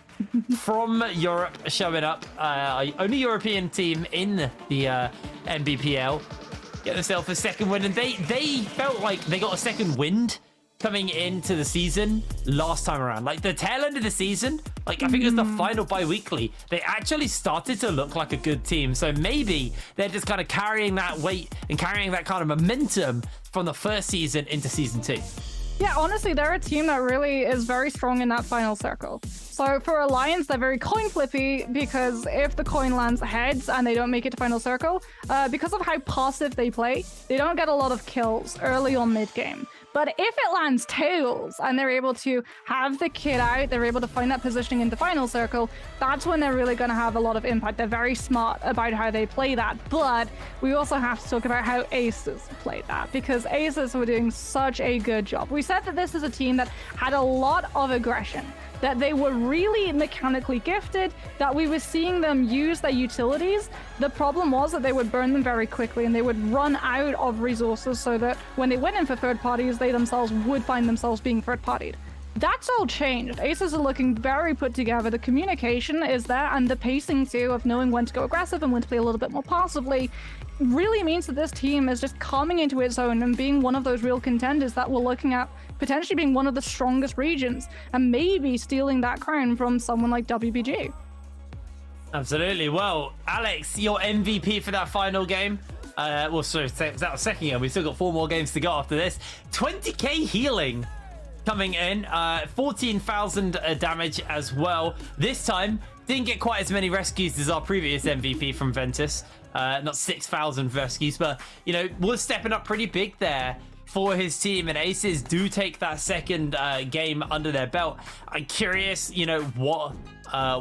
from Europe showing up. Only European team in the Nbpl get themselves a second win, and they felt like they got a second wind coming into the season last time around. Like the tail end of the season, like I think it was the final bi-weekly, they actually started to look like a good team. So maybe they're just kind of carrying that weight and carrying that kind of momentum from the first season into season 2. Yeah, honestly, they're a team that really is very strong in that final circle. So for Alliance, they're very coin flippy because if the coin lands heads and they don't make it to final circle, because of how passive they play, they don't get a lot of kills early or mid game. But if it lands tails and they're able to have the kid out, they're able to find that positioning in the final circle, that's when they're really going to have a lot of impact. They're very smart about how they play that. But we also have to talk about how Aces played that, because Aces were doing such a good job. We said that this is a team that had a lot of aggression, that they were really mechanically gifted, that we were seeing them use their utilities. The problem was that they would burn them very quickly and they would run out of resources, so that when they went in for third parties, they themselves would find themselves being third partied. That's all changed. Aces are looking very put together. The communication is there, and the pacing too, of knowing when to go aggressive and when to play a little bit more passively, really means that this team is just coming into its own and being one of those real contenders that we're looking at potentially being one of the strongest regions and maybe stealing that crown from someone like WBG. Absolutely. Well, Alex, your MVP for that final game. Well, sorry, that was second game. We've still got 4 more games to go after this. 20k healing coming in, 14,000 damage as well. This time, didn't get quite as many rescues as our previous MVP from Ventus. Not 6,000 rescues, but, you know, was stepping up pretty big there for his team, and Aces do take that second game under their belt. I'm curious, you know, what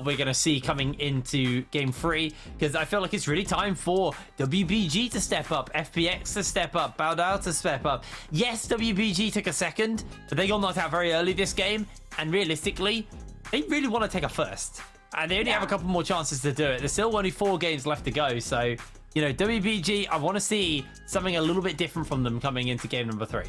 we're going to see coming into game 3, because I feel like it's really time for WBG to step up, FPX to step up, BIWEEKLY1 to step up. Yes, WBG took a second, but they got knocked out very early this game, and realistically, they really want to take a first. And they only have a couple more chances to do it. There's still only 4 games left to go, so, you know, WBG, I want to see something a little bit different from them coming into game number 3.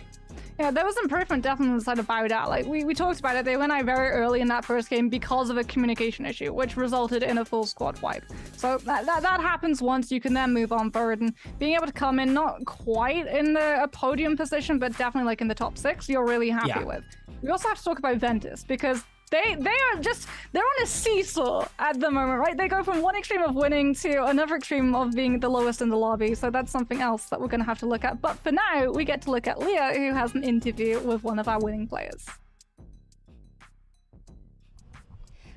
Yeah, there was improvement definitely on the side of BIWEEKLY1. Like, we talked about it. They went out very early in that first game because of a communication issue, which resulted in a full squad wipe. So that happens once. You can then move on forward, and being able to come in not quite in a podium position, but definitely like in the top 6, you're really happy with. We also have to talk about Ventus, because they're on a seesaw at the moment, right? They go from one extreme of winning to another extreme of being the lowest in the lobby. So that's something else that we're going to have to look at. But for now, we get to look at Leah, who has an interview with one of our winning players.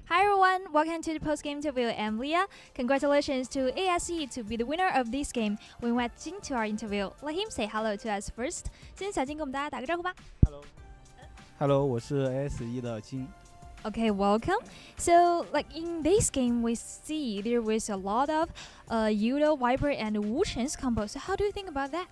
Hi everyone, welcome to the post-game interview. I'm Leah. Congratulations to ASE to be the winner of this game. We invite Jin to our interview. Let him say hello to us first. 先小金给我们大家打个招呼吧。Hello， 我是 ASE 的金。Okay, welcome. So, like in this game, we see there was a lot of Yudo, Viper, and Wu Chen's combo. So, how do you think about that?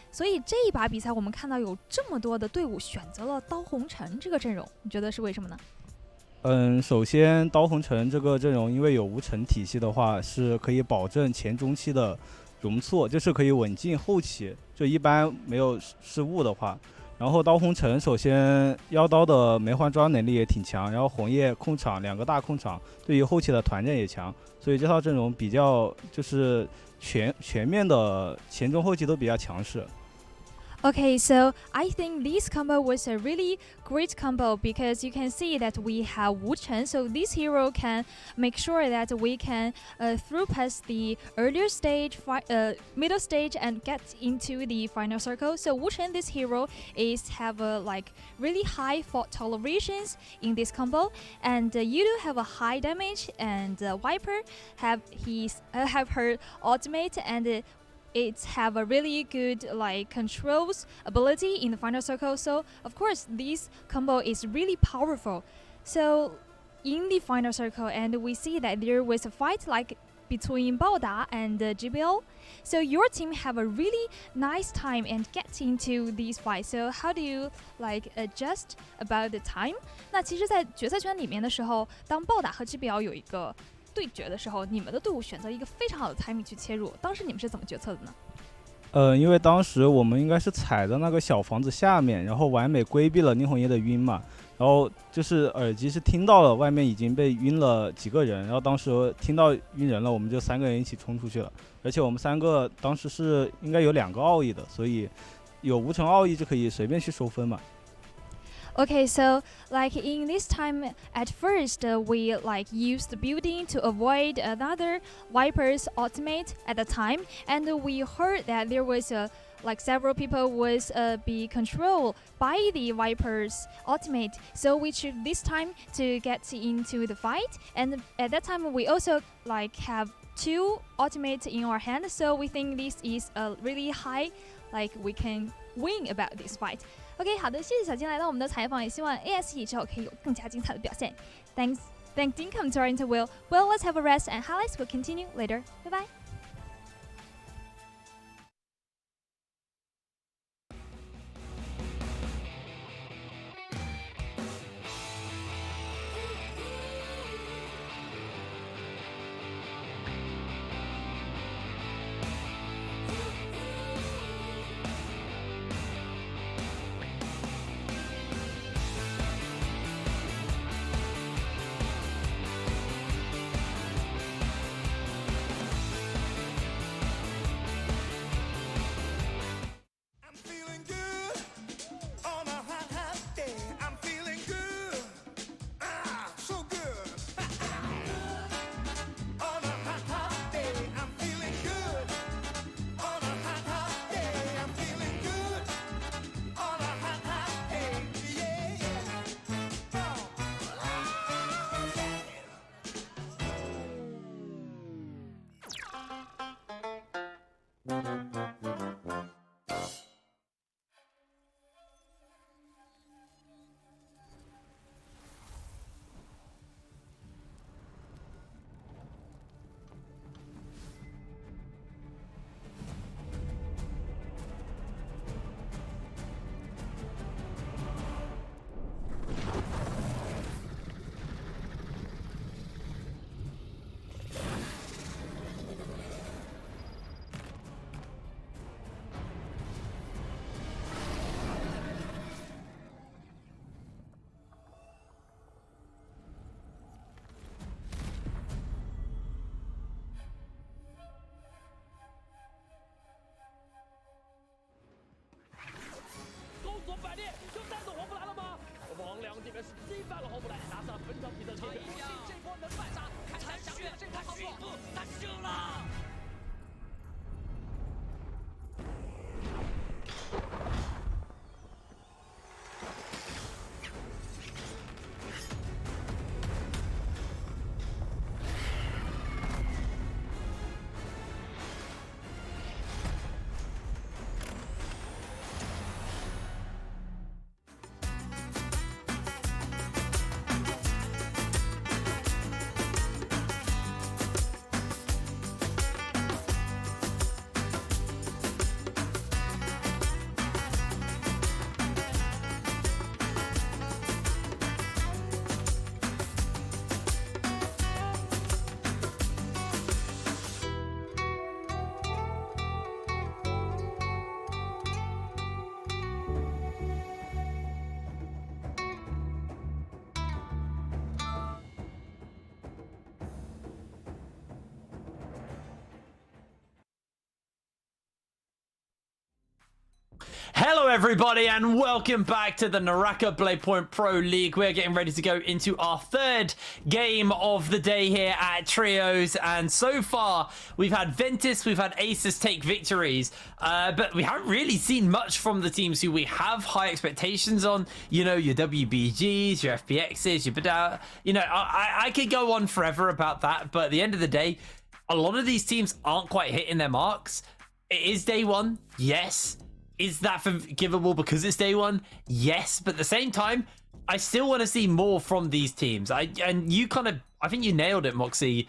所以这一把比赛，我们看到有这么多的队伍选择了刀红尘这个阵容，你觉得是为什么呢？首先刀红尘这个阵容，因为有无尘体系的话，是可以保证前中期的容错，就是可以稳进后期，就一般没有失误的话。然后刀红尘首先妖刀的梅花桩能力也挺强，然后红叶控场2个大控场，对于后期的团战也强，所以这套阵容比较就是全面的前中后期都比较强势。Okay, so I think this combo was a really great combo because you can see that we have Wu Chen, so this hero can make sure that we can through past the earlier stage, middle stage, and get into the final circle. So Wu Chen, this hero, have like really high fault tolerations in this combo, and you do have a high damage, and Viper have her ultimate, and it have a really good like controls ability in the final circle. So of course this combo is really powerful. So in the final circle, and we see that there was a fight like between BIWEEKLY and Nbpl. So your team have a really nice time and get into these fights. So how do you like adjust about the time? 那其实在决赛圈里面的时候，当BIWEEKLY和Nbpl有一个对决的时候，你们的队伍选择一个非常好的 timing 去切入，当时你们是怎么决策的呢？因为当时我们应该是踩在那个小房子下面，然后完美规避了宁红叶的晕嘛，然后就是耳机是听到了外面已经被晕了几个人，然后当时听到晕人了，我们就3个人一起冲出去了，而且我们3个当时是应该有2个奥义的，所以有无尘奥义就可以随便去收分嘛。Okay, so like in this time, at first we like used the building to avoid another Viper's ultimate at the time, and we heard that there was a like several people was be controlled by the Viper's ultimate. So we choose this time to get into the fight, and at that time we also like have 2 ultimates in our hand. So we think this is a really high, like we can win about this fight. OK， 好的，谢谢小金来到我们的采访，也希望 ASE 之后可以有更加精彩的表现。Thanks Dean come to our interview. Well, let's have a rest and highlights will continue later. Bye bye. Hello everybody and welcome back to the Naraka Bladepoint Pro League. We're getting ready to go into our 3rd game of the day here at Trios, and so far we've had Ventus, we've had Asus take victories, but we haven't really seen much from the teams who we have high expectations on. You know, your WBGs, your FPXs, your BIWEEKLY1. You know, I could go on forever about that, but at the end of the day, a lot of these teams aren't quite hitting their marks. It is day 1, yes. Is that forgivable because it's day 1? Yes, but at the same time, I still want to see more from these teams. I think you nailed it, Moxie.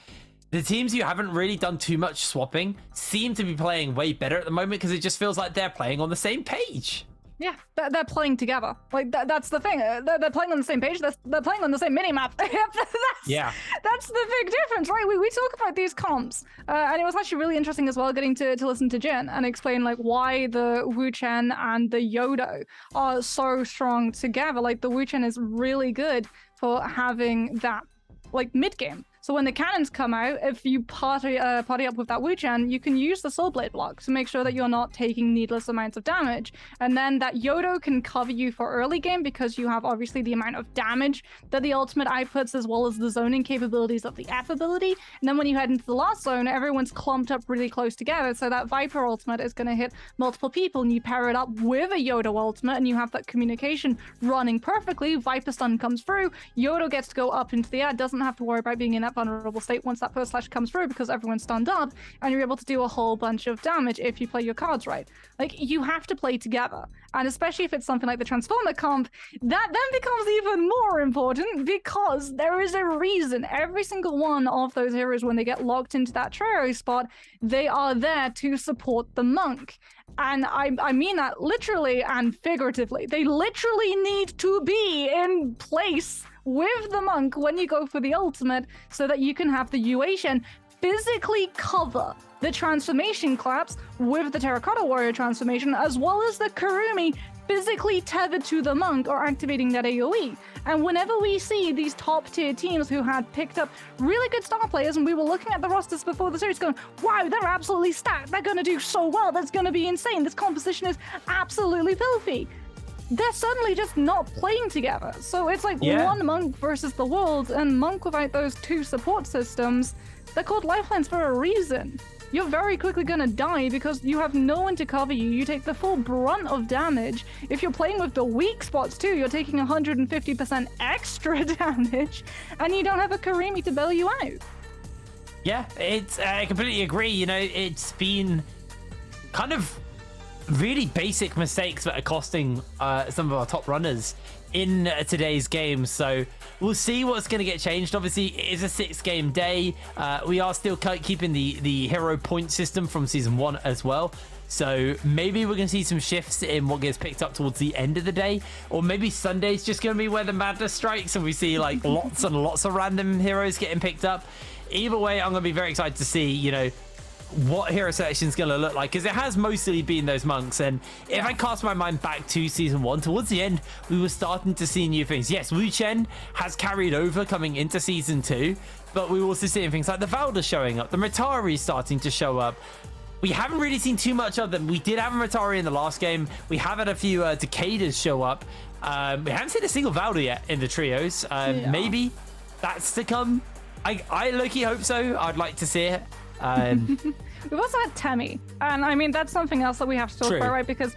The teams who haven't really done too much swapping seem to be playing way better at the moment because it just feels like they're playing on the same page. Yeah, they're playing together. Like that's the thing. They're playing on the same page. They're playing on the same minimap. That's the big difference, right? We talk about these comps, and it was actually really interesting as well, getting to listen to Jin and explain like why the Wu Chen and the Yodo are so strong together. Like the Wu Chen is really good for having that like mid game. So when the cannons come out, if you party up with that Wu-Chan, you can use the Soul Blade block to make sure that you're not taking needless amounts of damage. And then that Yodo can cover you for early game because you have obviously the amount of damage that the ultimate outputs as well as the zoning capabilities of the F ability. And then when you head into the last zone, everyone's clumped up really close together. So that Viper ultimate is going to hit multiple people, and you pair it up with a Yodo ultimate and you have that communication running perfectly. Viper stun comes through, Yodo gets to go up into the air, doesn't have to worry about being in that vulnerable state once that first slash comes through because everyone's stunned up, and you're able to do a whole bunch of damage if you play your cards right. Like, you have to play together, and especially if it's something like the Transformer comp, that then becomes even more important because there is a reason every single one of those heroes, when they get locked into that trio spot, they are there to support the monk. And I mean that literally and figuratively. They literally need to be in place with the monk when you go for the ultimate so that you can have the Yuetian physically cover the transformation collapse with the Terracotta Warrior transformation, as well as the Kurumi physically tethered to the monk or activating that AoE. And whenever we see these top tier teams who had picked up really good star players, and we were looking at the rosters before the series going, wow, they're absolutely stacked, they're going to do so well, that's going to be insane, this composition is absolutely filthy. They're suddenly just not playing together. So it's like one monk versus the world, and monk without those two support systems, they're called lifelines for a reason. You're very quickly gonna die because you have no one to cover you. You take the full brunt of damage. If you're playing with the weak spots too, you're taking 150% extra damage, and you don't have a Karimi to bail you out. Yeah, I completely agree. You know, it's been kind of really basic mistakes that are costing some of our top runners in today's game. So we'll see what's going to get changed. Obviously, it is a 6-game day. We are still keeping the hero point system from season 1 as well. So maybe we're going to see some shifts in what gets picked up towards the end of the day. Or maybe Sunday's just going to be where the madness strikes and we see like lots and lots of random heroes getting picked up. Either way, I'm going to be very excited to see, you know, what hero selection is going to look like, because it has mostly been those monks. And if I cast my mind back to season 1, towards the end we were starting to see new things. Yes, Wu Chen has carried over coming into season 2, but we were also seeing things like the Valda showing up, the Matari starting to show up. We haven't really seen too much of them. We did have a Matari in the last game. We have had a few Decadas show up. We haven't seen a single Valda yet in the trios. Maybe that's to come. I low-key hope so. I'd like to see it. We've also had Temi, and I mean that's something else that we have to talk about, right? Because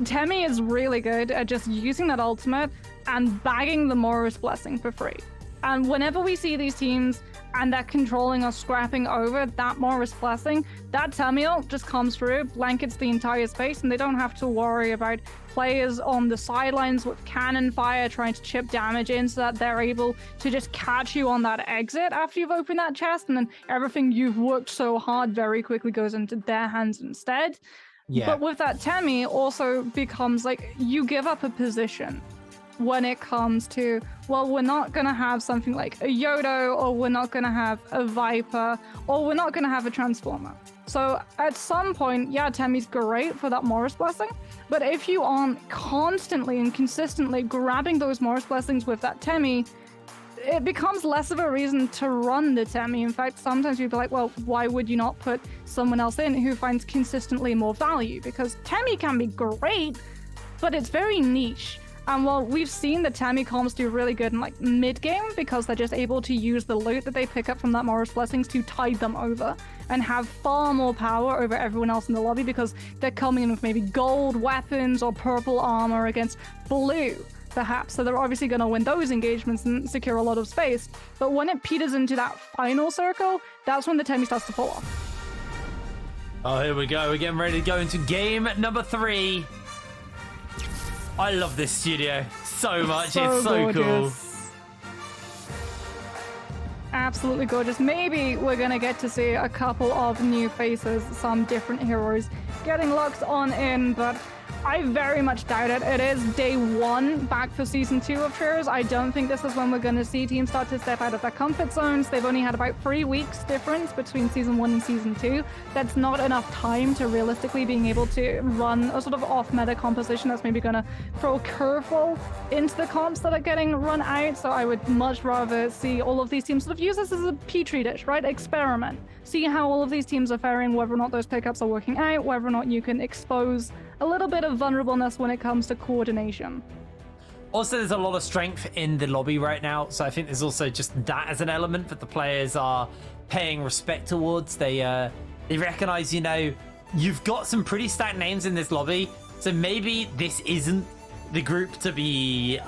Temi is really good at just using that ultimate and bagging the Morris Blessing for free. And whenever we see these teams and they're controlling or scrapping over that Morris Blessing, that Temi ult just comes through, blankets the entire space, and they don't have to worry about players on the sidelines with cannon fire trying to chip damage in so that they're able to just catch you on that exit after you've opened that chest, and then everything you've worked so hard very quickly goes into their hands instead. But with that Temi also becomes like you give up a position when it comes to, well, we're not going to have something like a Yodo, or we're not going to have a Viper, or we're not going to have a Transformer. So at some point, yeah, Temi's great for that Morris Blessing, but if you aren't constantly and consistently grabbing those Morris Blessings with that Temi, it becomes less of a reason to run the Temi. In fact, sometimes you'd be like, well, why would you not put someone else in who finds consistently more value? Because Temi can be great, but it's very niche. And while we've seen the Temi comps do really good in like mid-game because they're just able to use the loot that they pick up from that Morris Blessings to tide them over and have far more power over everyone else in the lobby because they're coming in with maybe gold weapons or purple armor against blue, perhaps. So they're obviously going to win those engagements and secure a lot of space. But when it peters into that final circle, that's when the Temi starts to fall off. Oh, here we go. We're getting ready to go into game number 3. I love this studio so much. It's so cool. Absolutely gorgeous. Maybe we're going to get to see a couple of new faces, some different heroes getting locked on in, but I very much doubt it. It is day one back for season 2 of Trios. I don't think this is when we're going to see teams start to step out of their comfort zones. They've only had about 3 weeks difference between season 1 and season 2. That's not enough time to realistically being able to run a sort of off-meta composition that's maybe going to throw a curveball into the comps that are getting run out. So I would much rather see all of these teams sort of use this as a petri dish, right? Experiment. See how all of these teams are faring, whether or not those pickups are working out, whether or not you can expose a little bit of vulnerableness when it comes to coordination. Also, there's a lot of strength in the lobby right now, so I think there's also just that as an element that the players are paying respect towards. They recognize, you know, you've got some pretty stacked names in this lobby, so maybe this isn't the group to be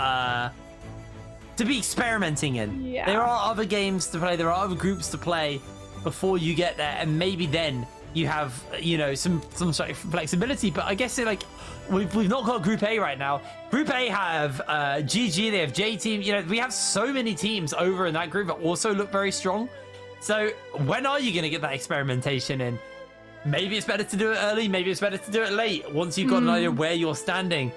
experimenting in. Yeah. There are other games to play, there are other groups to play before you get there, and maybe then you have, you know, some sort of flexibility. But I guess like we've not got Group A right now. Group A have GG, they have J Team. You know, we have so many teams over in that group that also look very strong. So when are you going to get that experimentation in? Maybe it's better to do it early, maybe it's better to do it late once you've got an idea where you're standing.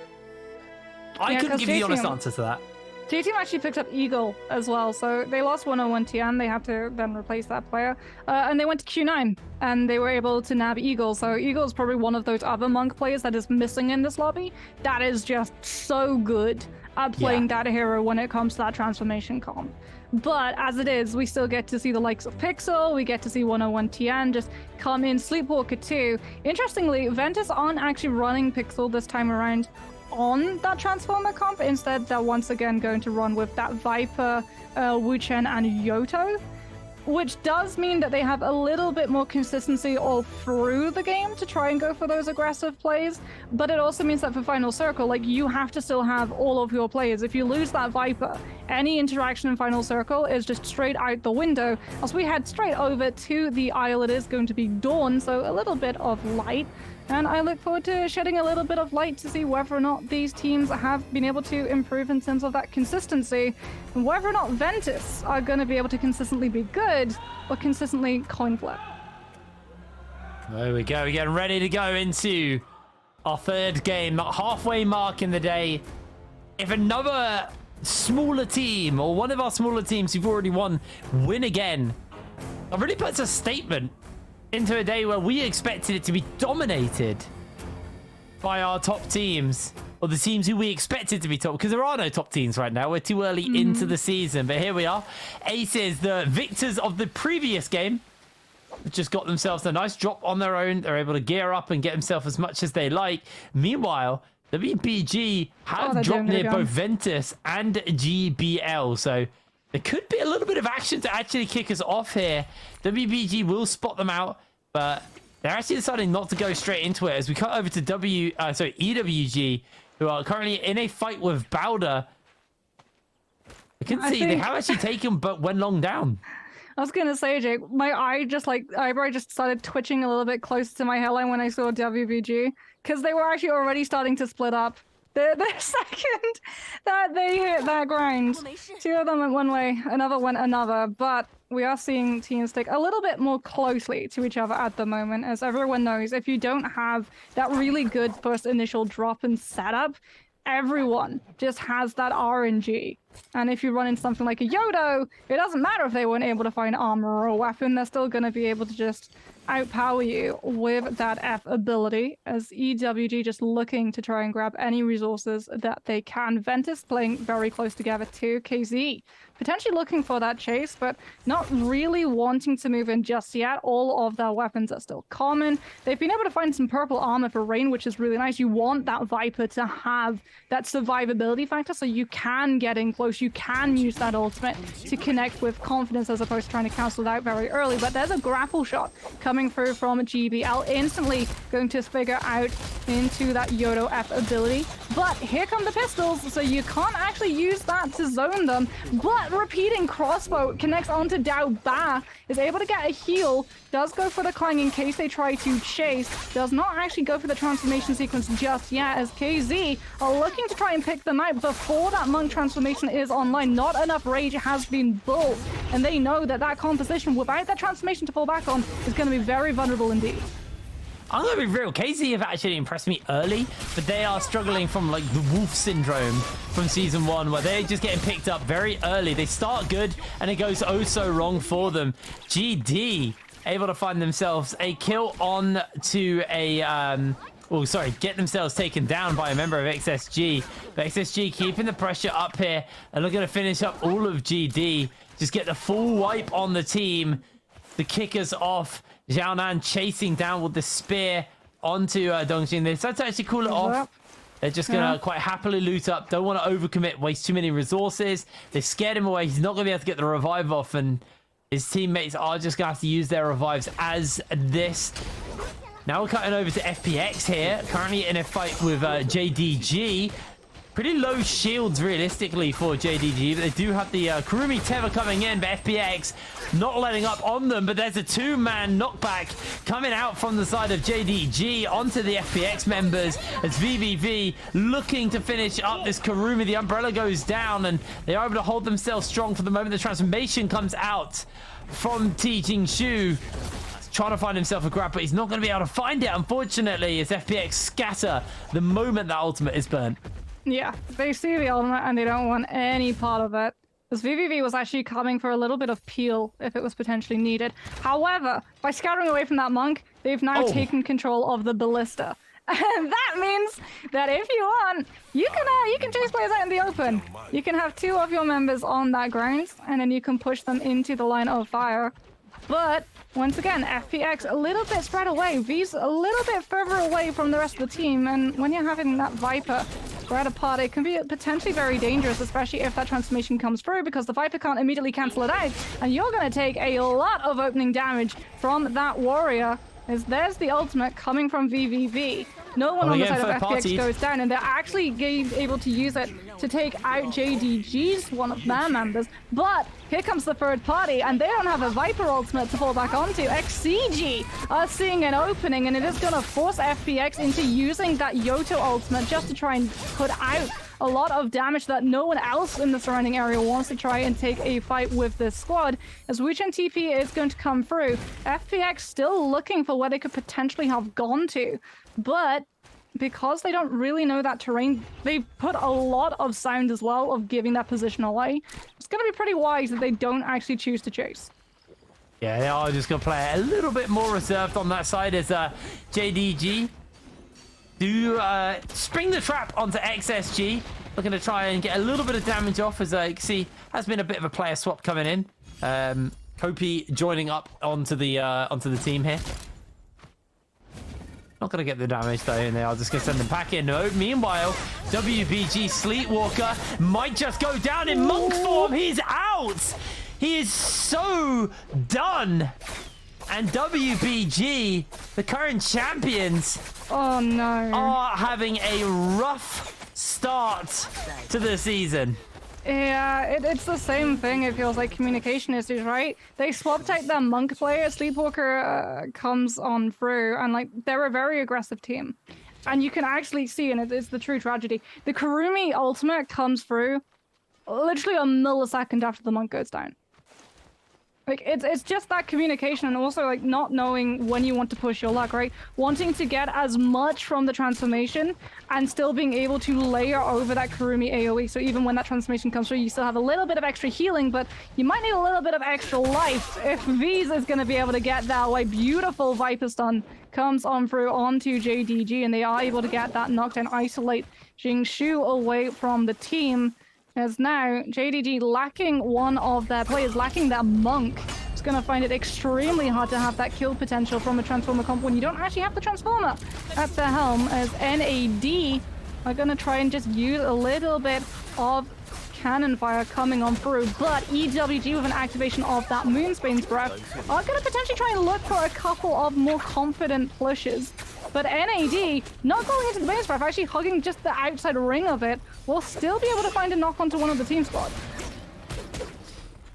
I couldn't give you the honest answer to that. J-Team actually picked up Eagle as well, so they lost 101 Tian. They have to then replace that player. And they went to Q9, and they were able to nab Eagle. So Eagle is probably one of those other Monk players that is missing in this lobby. That is just so good at playing that hero when it comes to that transformation comp. But as it is, we still get to see the likes of Pixel, we get to see 101 Tian just come in, Sleepwalker too. Interestingly, Ventus aren't actually running Pixel this time around on that Transformer comp. Instead, they're once again going to run with that Viper, Wu Chen, and Yoto, which does mean that they have a little bit more consistency all through the game to try and go for those aggressive plays. But it also means that for Final Circle, like, you have to still have all of your players. If you lose that Viper, any interaction in Final Circle is just straight out the window. As we head straight over to the Isle, it is going to be dawn, so a little bit of light. And I look forward to shedding a little bit of light to see whether or not these teams have been able to improve in terms of that consistency, and whether or not Ventus are going to be able to consistently be good or consistently coin flip. There we go. We're getting ready to go into our third game, that halfway mark in the day. If another smaller team, or one of our smaller teams who've already won, win again, that really puts a statement into a day where we expected it to be dominated by our top teams, or the teams who we expected to be top, because there are no top teams right now. We're too early into the season, but here we are. Aces, the victors of the previous game, just got themselves a nice drop on their own. They're able to gear up and get themselves as much as they like. Meanwhile, WPG have dropped near both Ventus and GBL, so there could be a little bit of action to actually kick us off here. WBG will spot them out, but they're actually deciding not to go straight into it as we cut over to EWG, who are currently in a fight with Bowder. You can see they have actually taken but Wenlong down. I was gonna say, Jake, my eyebrow just started twitching a little bit closer to my hairline when I saw WBG, because they were actually already starting to split up. The second that they hit that grind, 2 of them went one way, another went another, but we are seeing teams stick a little bit more closely to each other at the moment. As everyone knows, if you don't have that really good first initial drop and setup, everyone just has that RNG. And if you run into something like a Yodo, it doesn't matter if they weren't able to find armor or a weapon, they're still going to be able to just outpower you with that F ability, as EWG just looking to try and grab any resources that they can. Ventus playing very close together too. KZ potentially looking for that chase, but not really wanting to move in just yet. All of their weapons are still common. They've been able to find some purple armor for Rain, which is really nice. You want that Viper to have that survivability factor, so you can get in close. You can use that ultimate to connect with confidence as opposed to trying to cancel it out very early. But there's a grapple shot coming through from GBL, instantly going to figure out into that Yodo F ability. But here come the pistols, so you can't actually use that to zone them. But repeating crossbow connects onto Dao Ba, is able to get a heal, does go for the Clang in case they try to chase, does not actually go for the transformation sequence just yet, as KZ are looking to try and pick them out before that Monk transformation is online. Not enough rage has been built, and they know that that composition without that transformation to fall back on is going to be very vulnerable indeed. I'm gonna be real. KZ have actually impressed me early, but they are struggling from like the wolf syndrome from season 1, where they're just getting picked up very early. They start good, and it goes oh so wrong for them. GD able to find themselves a kill on to a get themselves taken down by a member of XSG. But XSG keeping the pressure up here and looking to finish up all of GD. Just get the full wipe on the team. The kickers off. Xiaonan chasing down with the spear onto Dongjin. They decide to actually cool it off. They're just going to quite happily loot up. Don't want to overcommit, waste too many resources. They scared him away. He's not going to be able to get the revive off, and his teammates are just going to have to use their revives as this. Now we're cutting over to FPX here. Currently in a fight with JDG. Pretty low shields, realistically, for JDG. But they do have the Kurumi Teva coming in, but FPX not letting up on them. But there's a 2-man knockback coming out from the side of JDG onto the FPX members as VVV looking to finish up this Kurumi. The umbrella goes down, and they are able to hold themselves strong for the moment. The transformation comes out from T Jingshu. Trying to find himself a grab, but he's not going to be able to find it, unfortunately, as FPX scatter the moment that ultimate is burnt. Yeah, they see the ultimate and they don't want any part of it. Because VVV was actually coming for a little bit of peel if it was potentially needed. However, by scattering away from that monk, they've now taken control of the ballista. And that means that if you want, you can chase players out in the open. You can have 2 of your members on that ground, and then you can push them into the line of fire. But once again, FPX a little bit spread away. V's a little bit further away from the rest of the team, and when you're having that Viper spread apart, it can be potentially very dangerous, especially if that transformation comes through, because the Viper can't immediately cancel it out, and you're going to take a lot of opening damage from that warrior. As there's the ultimate coming from VVV. No one on the side of FPX goes down, and they're actually able to use it to take out JDG's one of their members. But here comes the third party, and they don't have a Viper ultimate to fall back onto. XCG are seeing an opening, and it is going to force FPX into using that Yoto ultimate just to try and put out a lot of damage that no one else in the surrounding area wants to try and take a fight with this squad. As Wuchen TP is going to come through, FPX still looking for where they could potentially have gone to. But because they don't really know that terrain, they've put a lot of sound as well of giving that position away. It's going to be pretty wise that they don't actually choose to chase. Yeah, they are just going to play a little bit more reserved on that side as JDG do spring the trap onto XSG, looking to try and get a little bit of damage off, as you can see has been a bit of a player swap coming in. Kopi joining up onto the team here. Not going to get the damage though, and they are just going to send them back in. No, meanwhile, WBG Sleepwalker might just go down in monk form. He's out. He is so done. And WBG, the current champions, are having a rough start to the season. Yeah, it's the same thing. It feels like communication issues, right? They swapped out their monk player. Sleepwalker comes on through, and like they're a very aggressive team. And you can actually see, and it's the true tragedy. The Kurumi ultimate comes through literally a millisecond after the monk goes down. Like, it's just that communication, and also, like, not knowing when you want to push your luck, right? Wanting to get as much from the transformation and still being able to layer over that Kurumi AoE. So even when that transformation comes through, you still have a little bit of extra healing, but you might need a little bit of extra life if V's is going to be able to get that, like, beautiful Viper stun comes on through onto JDG, and they are able to get that knockdown, isolate Jingshu away from the team. As now, JDG lacking one of their players, lacking that monk. It's going to find it extremely hard to have that kill potential from a Transformer comp when you don't actually have the Transformer at the helm, as NAD are going to try and just use a little bit of cannon fire coming on through. But EWG, with an activation of that Moonsbane's Breath, are going to potentially try and look for a couple of more confident pushes. But NAD, not going into the Bane's Breath, actually hugging just the outside ring of it, will still be able to find a knock onto one of the team squad.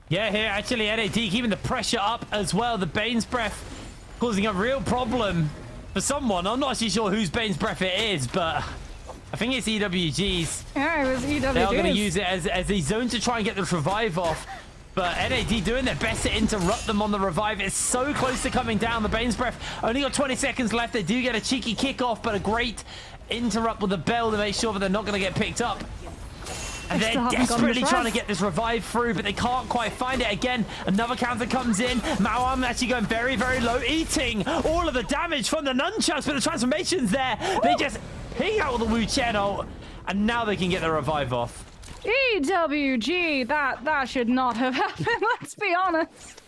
Yeah, here, actually, NAD keeping the pressure up as well. The Bane's Breath causing a real problem for someone. I'm not actually sure whose Bane's Breath it is, but I think it's EWG's. Yeah, it was EWG's. They are going to use it as a zone to try and get the revive off. But NAD doing their best to interrupt them on the revive. It's so close to coming down. The Bane's Breath only got 20 seconds left. They do get a cheeky kickoff, but a great interrupt with the bell to make sure that they're not going to get picked up. And they're desperately trying to get this revive through, but they can't quite find it. Again, another counter comes in. Mawam actually going very, very low, eating all of the damage from the nunchucks, but the transformation's there. They just ping out with the Wu Chen ult, and now they can get the revive off. EWG, that should not have happened, let's be honest.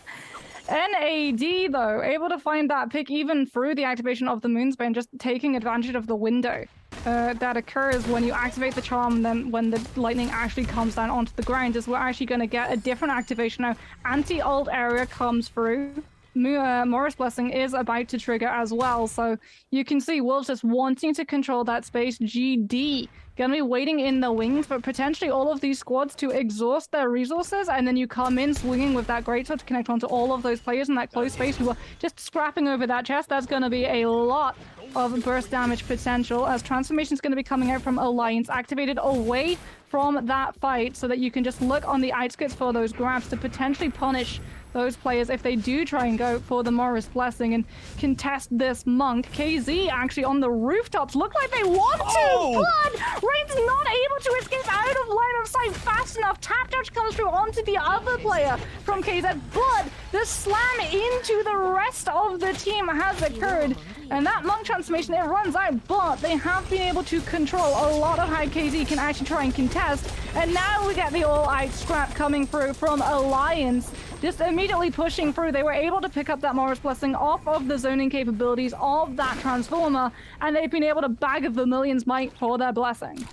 NAD, though, able to find that pick even through the activation of the Moonsbane, just taking advantage of the window that occurs when you activate the charm, and then when the lightning actually comes down onto the ground, is we're actually going to get a different activation now. Anti-ult area comes through. Morris Blessing is about to trigger as well, so you can see Wolves just wanting to control that space. GD gonna be waiting in the wings for potentially all of these squads to exhaust their resources, and then you come in swinging with that greatsword to connect onto all of those players in that close space who are just scrapping over that chest. That's gonna be a lot of burst damage potential, as transformation is going to be coming out from Alliance, activated away from that fight, so that you can just look on the outskirts for those grabs to potentially punish those players if they do try and go for the Morris Blessing and contest this Monk. KZ actually on the rooftops look like they want to! Blood! Rain's not able to escape out of line of sight fast enough. Tap touch comes through onto the other player from KZ. Blood! The slam into the rest of the team has occurred. And that Monk transformation, it runs out, but they have been able to control a lot of how KZ can actually try and contest. And now we get the all-out scrap coming through from Alliance. Just immediately pushing through. They were able to pick up that Morris Blessing off of the zoning capabilities of that Transformer, and they've been able to bag a Vermilion's Might for their Blessing.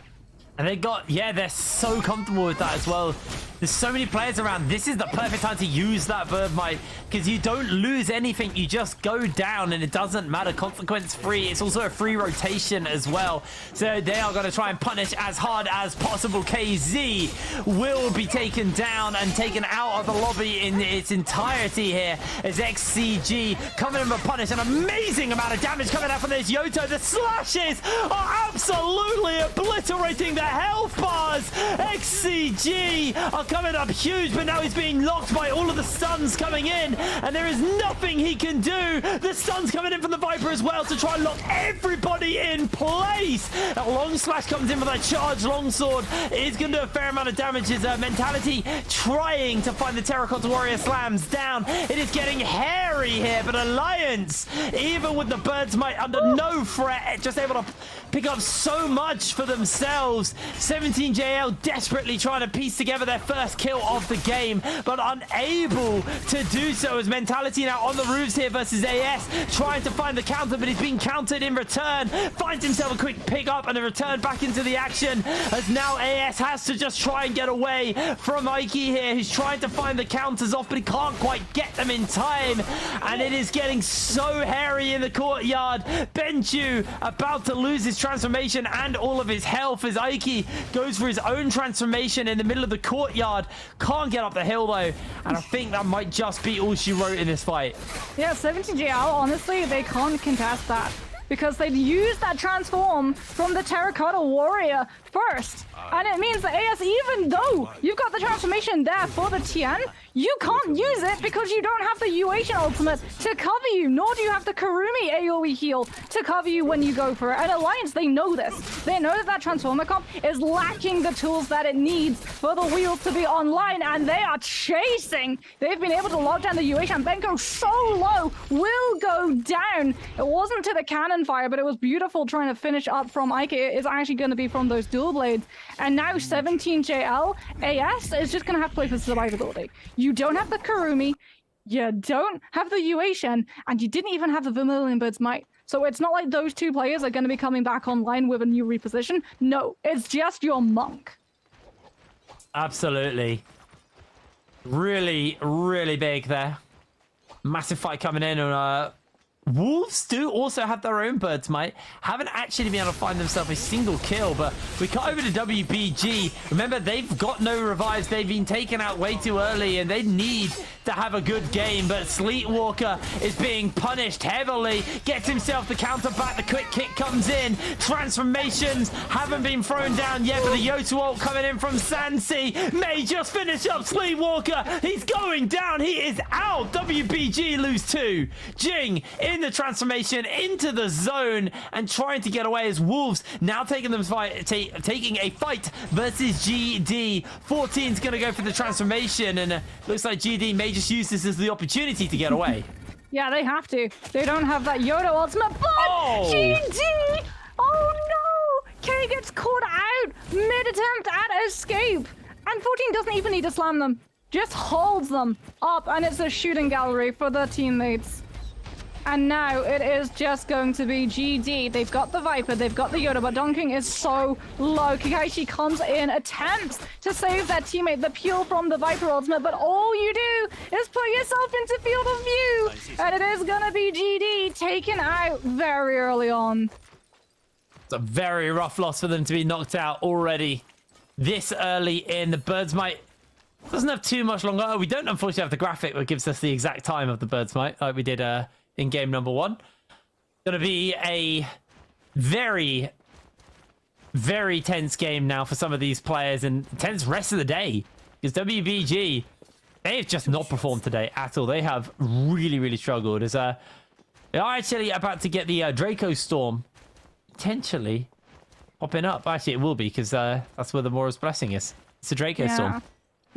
And they got, yeah, they're so comfortable with that as well. There's so many players around. This is the perfect time to use that Verb Might, because you don't lose anything. You just go down, and it doesn't matter. Consequence free. It's also a free rotation as well. So they are going to try and punish as hard as possible. KZ will be taken down and taken out of the lobby in its entirety here, as XCG coming in for punish. An amazing amount of damage coming out from this Yoto. The slashes are absolutely obliterating the health bars. XCG are coming up huge, but now he's being locked by all of the stuns coming in, and there is nothing he can do. The stuns coming in from the Viper as well to try and lock everybody in place. A long slash comes in with that charged longsword. It is going to do a fair amount of damage. His mentality trying to find the Terracotta Warrior slams down. It is getting hairy here, but Alliance, even with the Bird's Might under no threat, just able to pick up so much for themselves. 17JL desperately trying to piece together their first kill of the game, but unable to do so, as Mentality now on the roofs here versus AS, trying to find the counter, but he's being countered in return. Finds himself a quick pick up and a return back into the action, as now AS has to just try and get away from Ike here, who's trying to find the counters off, but he can't quite get them in time, and it is getting so hairy in the courtyard. Benju about to lose his transformation and all of his health, as Ike goes for his own transformation in the middle of the courtyard. Can't get up the hill though, and I think that might just be all she wrote in this fight. Yeah, 17JL, honestly, they can't contest that, because they'd use that transform from the Terracotta Warrior first. And it means that AS, even though you've got the transformation there for the Tien, you can't use it because you don't have the Uation ultimate to cover you, nor do you have the Karumi AoE heal to cover you when you go for it. And Alliance, they know this. They know that that Transformer comp is lacking the tools that it needs for the wheels to be online, and they are chasing. They've been able to lock down the Uation. Benko so low, will go down. It wasn't to the cannon fire, but it was beautiful trying to finish up from Ike. It is actually going to be from those dual blades. And now 17JL, AS is just going to have to play for survivability. You don't have the Karumi, you don't have the Uation, and you didn't even have the Vermilion Bird's Might. So it's not like those two players are going to be coming back online with a new reposition. No, it's just your Monk. Absolutely. Really, really big there. Massive fight coming in on Wolves do also have their own Birds Might. Haven't actually been able to find themselves a single kill, but we cut over to WBG. Remember, they've got no revives. They've been taken out way too early, and they need to have a good game. But Sleepwalker is being punished heavily. Gets himself the counter back. The quick kick comes in. Transformations haven't been thrown down yet, but the Yotu ult coming in from Sansi may just finish up Sleepwalker. He's going down. He is out. WBG lose 2. Jing in the transformation into the zone and trying to get away as Wolves now taking a fight versus GD. 14's going to go for the transformation, and looks like GD may just use this as the opportunity to get away. Yeah, they have to. They don't have that Yoda ultimate, but GD! Oh no! K gets caught out mid-attempt at escape. And 14 doesn't even need to slam them. Just holds them up, and it's a shooting gallery for their teammates. And now it is just going to be GD. They've got the Viper, they've got the Yoda, but Donking is so low. Kakaishi comes in, attempts to save that teammate, the Peel from the Viper ultimate, but all you do is put yourself into field of view. And it is going to be GD taken out very early on. It's a very rough loss for them to be knocked out already this early in. The Birds Might doesn't have too much longer. Oh, we don't unfortunately have the graphic that gives us the exact time of the Birds Might like we did in game number 1. Gonna be a very, very tense game now for some of these players, and tense rest of the day, because WBG, they have just not performed today at all. They have really, really struggled. As they are actually about to get the Draco Storm potentially popping up. Actually, it will be, because that's where the Mora's Blessing is. It's a Draco Storm.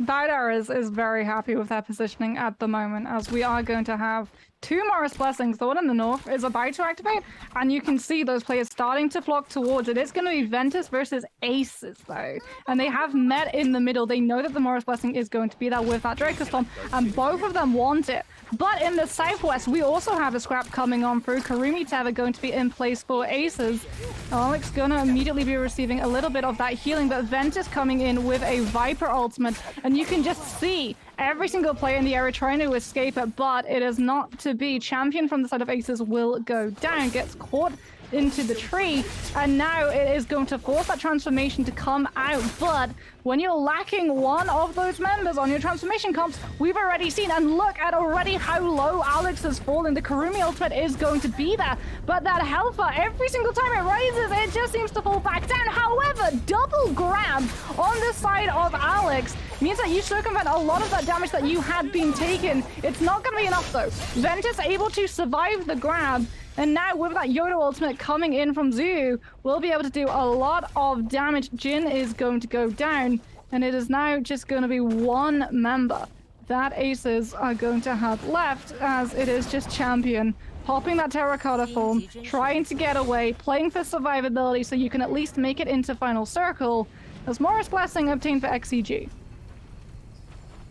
Baidar is very happy with their positioning at the moment, as we are going to have 2 Morris Blessings. The one in the north is about to activate, and you can see those players starting to flock towards it. It's going to be Ventus versus Aces, though, and they have met in the middle. They know that the Morris Blessing is going to be there with that Draco Storm, and both of them want it. But in the southwest, we also have a scrap coming on through. Karumi Teva going to be in place for Aces. Alex gonna immediately be receiving a little bit of that healing, but Ventus coming in with a Viper ultimate, and you can just see every single player in the area trying to escape it, but it is not to be. Champion from the side of Aces will go down, gets caught into the tree, and now it is going to force that transformation to come out. But when you're lacking one of those members on your transformation comps, we've already seen, and look at already how low Alex has fallen. The Karumi ultimate is going to be there, but that Helfer, every single time it rises, it just seems to fall back down. However, double grab on the side of Alex means that you circumvent a lot of that damage that you had been taken. It's not going to be enough, though. Ventus able to survive the grab, and now with that Yoda ultimate coming in from Zoo, we'll be able to do a lot of damage. Jin is going to go down, and it is now just going to be 1 member that Aces are going to have left, as it is just Champion popping that terracotta form, trying to get away, playing for survivability so you can at least make it into final circle, as Morris Blessing obtained for XCG.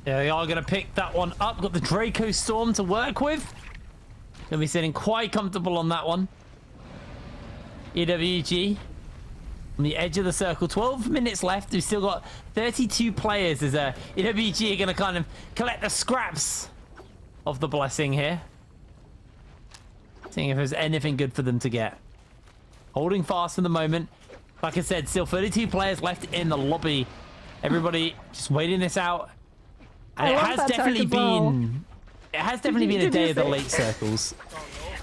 Yeah, they are going to pick that one up. Got the Draco Storm to work with. Gonna be sitting quite comfortable on that one. EWG on the edge of the circle. 12 minutes left. We've still got 32 players as EWG are gonna kind of collect the scraps of the blessing here. Seeing if there's anything good for them to get. Holding fast for the moment. Like I said, still 32 players left in the lobby. Everybody just waiting this out. And it has definitely been... It has definitely been a day of the late circles.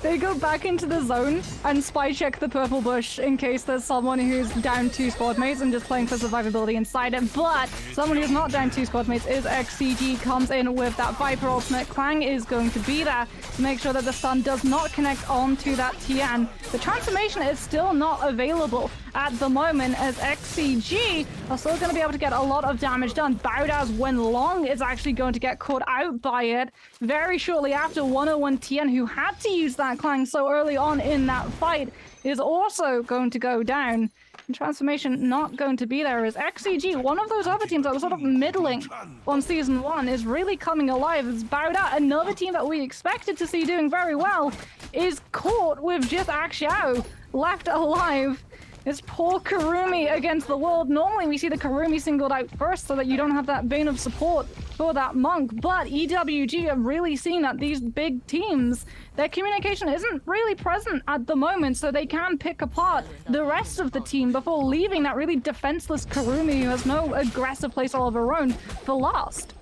They go back into the zone and spy check the purple bush in case there's someone who's down 2 squad mates and just playing for survivability inside it. But someone who's not down 2 squad mates is XCG, comes in with that Viper ultimate. Clang is going to be there to make sure that the stun does not connect onto that Tian. The transformation is still not available at the moment, as XCG are still going to be able to get a lot of damage done. Baudaz Wenlong is actually going to get caught out by it very shortly after. 101 Tian, who had to use that Clang so early on in that fight, is also going to go down. And transformation not going to be there, as XCG, one of those other teams that was sort of middling on Season 1, is really coming alive. As Bauda, another team that we expected to see doing very well, is caught with just Axiao left alive. It's poor Karumi against the world. Normally we see the Karumi singled out first so that you don't have that vein of support for that monk. But EWG have really seen that these big teams, their communication isn't really present at the moment, so they can pick apart the rest of the team before leaving that really defenseless Karumi who has no aggressive playstyle of her own for last.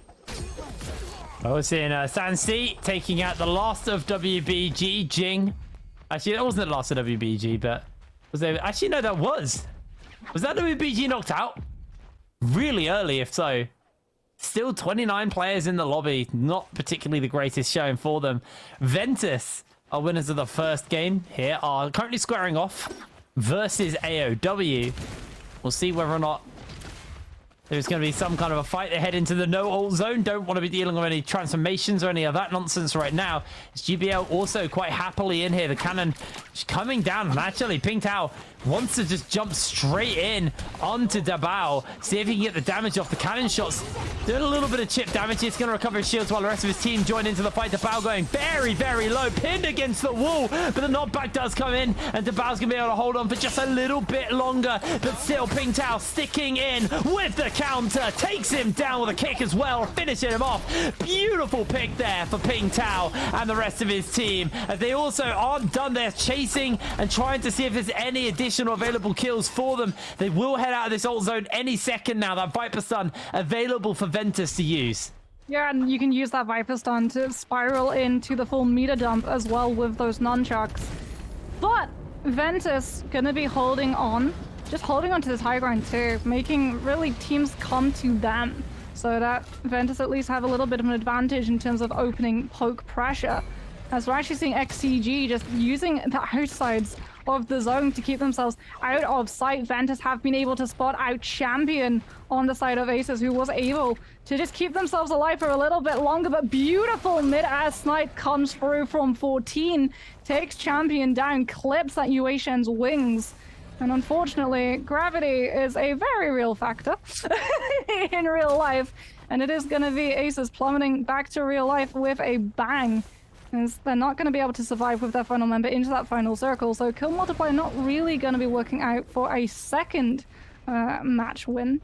I was seeing Sansi taking out the last of WBG, Jing. Actually, that wasn't the last of WBG, but was there? Actually, no, that was. Was that WBG knocked out? Really early, if so. Still 29 players in the lobby. Not particularly the greatest showing for them. Ventus, our winners of the first game here, are currently squaring off versus AOW. We'll see whether or not there's going to be some kind of a fight. They head into the no-ult zone. Don't want to be dealing with any transformations or any of that nonsense right now. It's GBL also quite happily in here. The cannon just coming down. And actually, Ping Tao wants to just jump straight in onto Dabao. See if he can get the damage off the cannon shots. Doing a little bit of chip damage. He's going to recover his shields while the rest of his team join into the fight. Dabao going very, very low. Pinned against the wall. But the knockback does come in. And Dabao's going to be able to hold on for just a little bit longer. But still, Ping Tao sticking in with the counter. Takes him down with a kick as well. Finishing him off. Beautiful pick there for Ping Tao and the rest of his team. As they also aren't done their chasing and trying to see if there's any additional available kills for them. They will head out of this ult zone any second now. That Viper Stun available for Ventus to use. Yeah, and you can use that Viper Stun to spiral into the full meter dump as well with those nunchucks. But Ventus gonna be holding on. Just holding on to this high ground too, making really teams come to them so that Ventus at least have a little bit of an advantage in terms of opening poke pressure. As we're actually seeing XCG just using the outsides of the zone to keep themselves out of sight. Ventus have been able to spot out Champion on the side of Aces, who was able to just keep themselves alive for a little bit longer, but beautiful mid-air snipe comes through from 14, takes Champion down, clips that Yuashen's wings. And unfortunately, gravity is a very real factor in real life, and it is going to be Aces plummeting back to real life with a bang. As they're not going to be able to survive with their final member into that final circle, so kill multiplier not really going to be working out for a second match win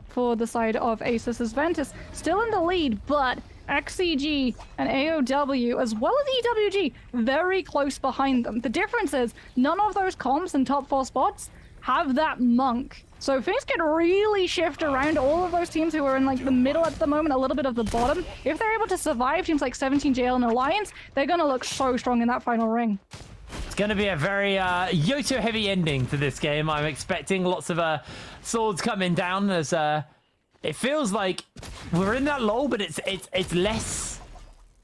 for the side of Aces, as Ventus still in the lead, but XCG and AOW, as well as EWG, very close behind them. The difference is none of those comps in top 4 spots have that monk. So things can really shift around. All of those teams who are in like the middle at the moment, a little bit of the bottom, if they're able to survive teams like 17JL and Alliance, they're going to look so strong in that final ring. It's going to be a very Yoto heavy ending to this game. I'm expecting lots of swords coming down as it feels like we're in that lull, but it's less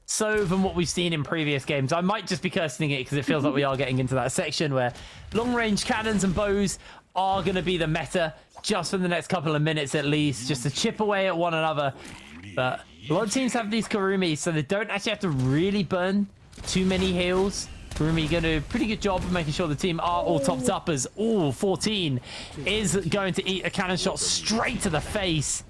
so than what we've seen in previous games. I might just be cursing it because it feels like we are getting into that section where long-range cannons and bows are going to be the meta just for the next couple of minutes at least, just to chip away at one another. But a lot of teams have these Karumis, so they don't actually have to really burn too many heals. Karumi going to do a pretty good job of making sure the team are all topped up, as 14 is going to eat a cannon shot straight to the face.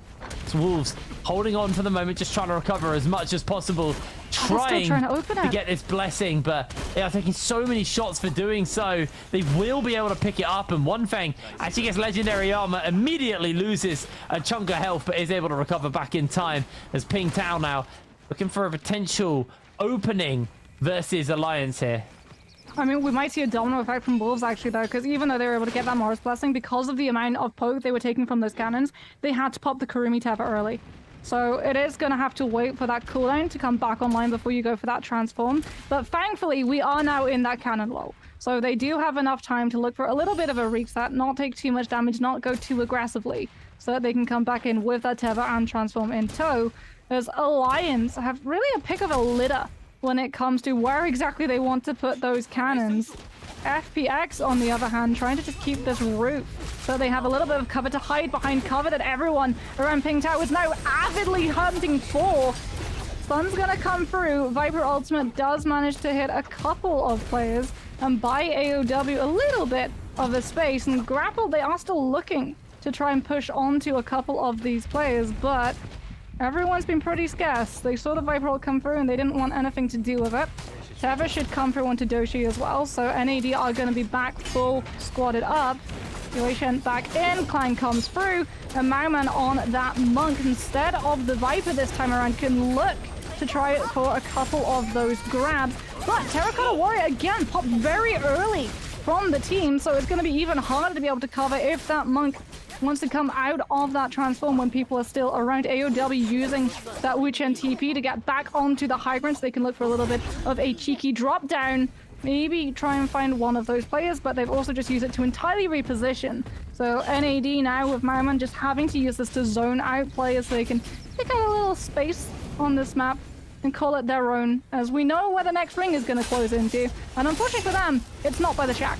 It's Wolves holding on for the moment, just trying to recover as much as possible, trying to get this blessing, but they are taking so many shots for doing so. They will be able to pick it up, and One Fang actually gets legendary armor, immediately loses a chunk of health, but is able to recover back in time. As Ping Tao now looking for a potential opening versus Alliance here. I mean, we might see a domino effect from Wolves actually though, because even though they were able to get that Morris Blessing, because of the amount of poke they were taking from those cannons, they had to pop the Karumi Teva early. So it is going to have to wait for that cooldown to come back online before you go for that transform. But thankfully, we are now in that cannon lull. So they do have enough time to look for a little bit of a reset, not take too much damage, not go too aggressively, so that they can come back in with that Teva and transform in tow. As Alliance have really a pick of a litter when it comes to where exactly they want to put those cannons. FPX, on the other hand, trying to just keep this roof so they have a little bit of cover to hide behind, cover that everyone around Ping Tao is now avidly hunting for. Stun's gonna come through. Viper Ultimate does manage to hit a couple of players and buy AOW a little bit of a space, and Grapple, they are still looking to try and push onto a couple of these players, but everyone's been pretty scarce. They saw the Viper ult come through and they didn't want anything to do with it. Teva should come through onto Doshi as well, so NAD are going to be back full squatted up. situation back in. Klein comes through, and Mauman on that Monk instead of the Viper this time around can look to try for a couple of those grabs. But Terracotta Warrior again popped very early from the team, so it's going to be even harder to be able to cover if that Monk wants to come out of that transform when people are still around. AOW using that Wuchen TP to get back onto the high ground so they can look for a little bit of a cheeky drop down. Maybe try and find one of those players, but they've also just used it to entirely reposition. So NAD now with Mauman just having to use this to zone out players so they can pick out a little space on this map and call it their own, as we know where the next ring is going to close into. And unfortunately for them, it's not by the shack.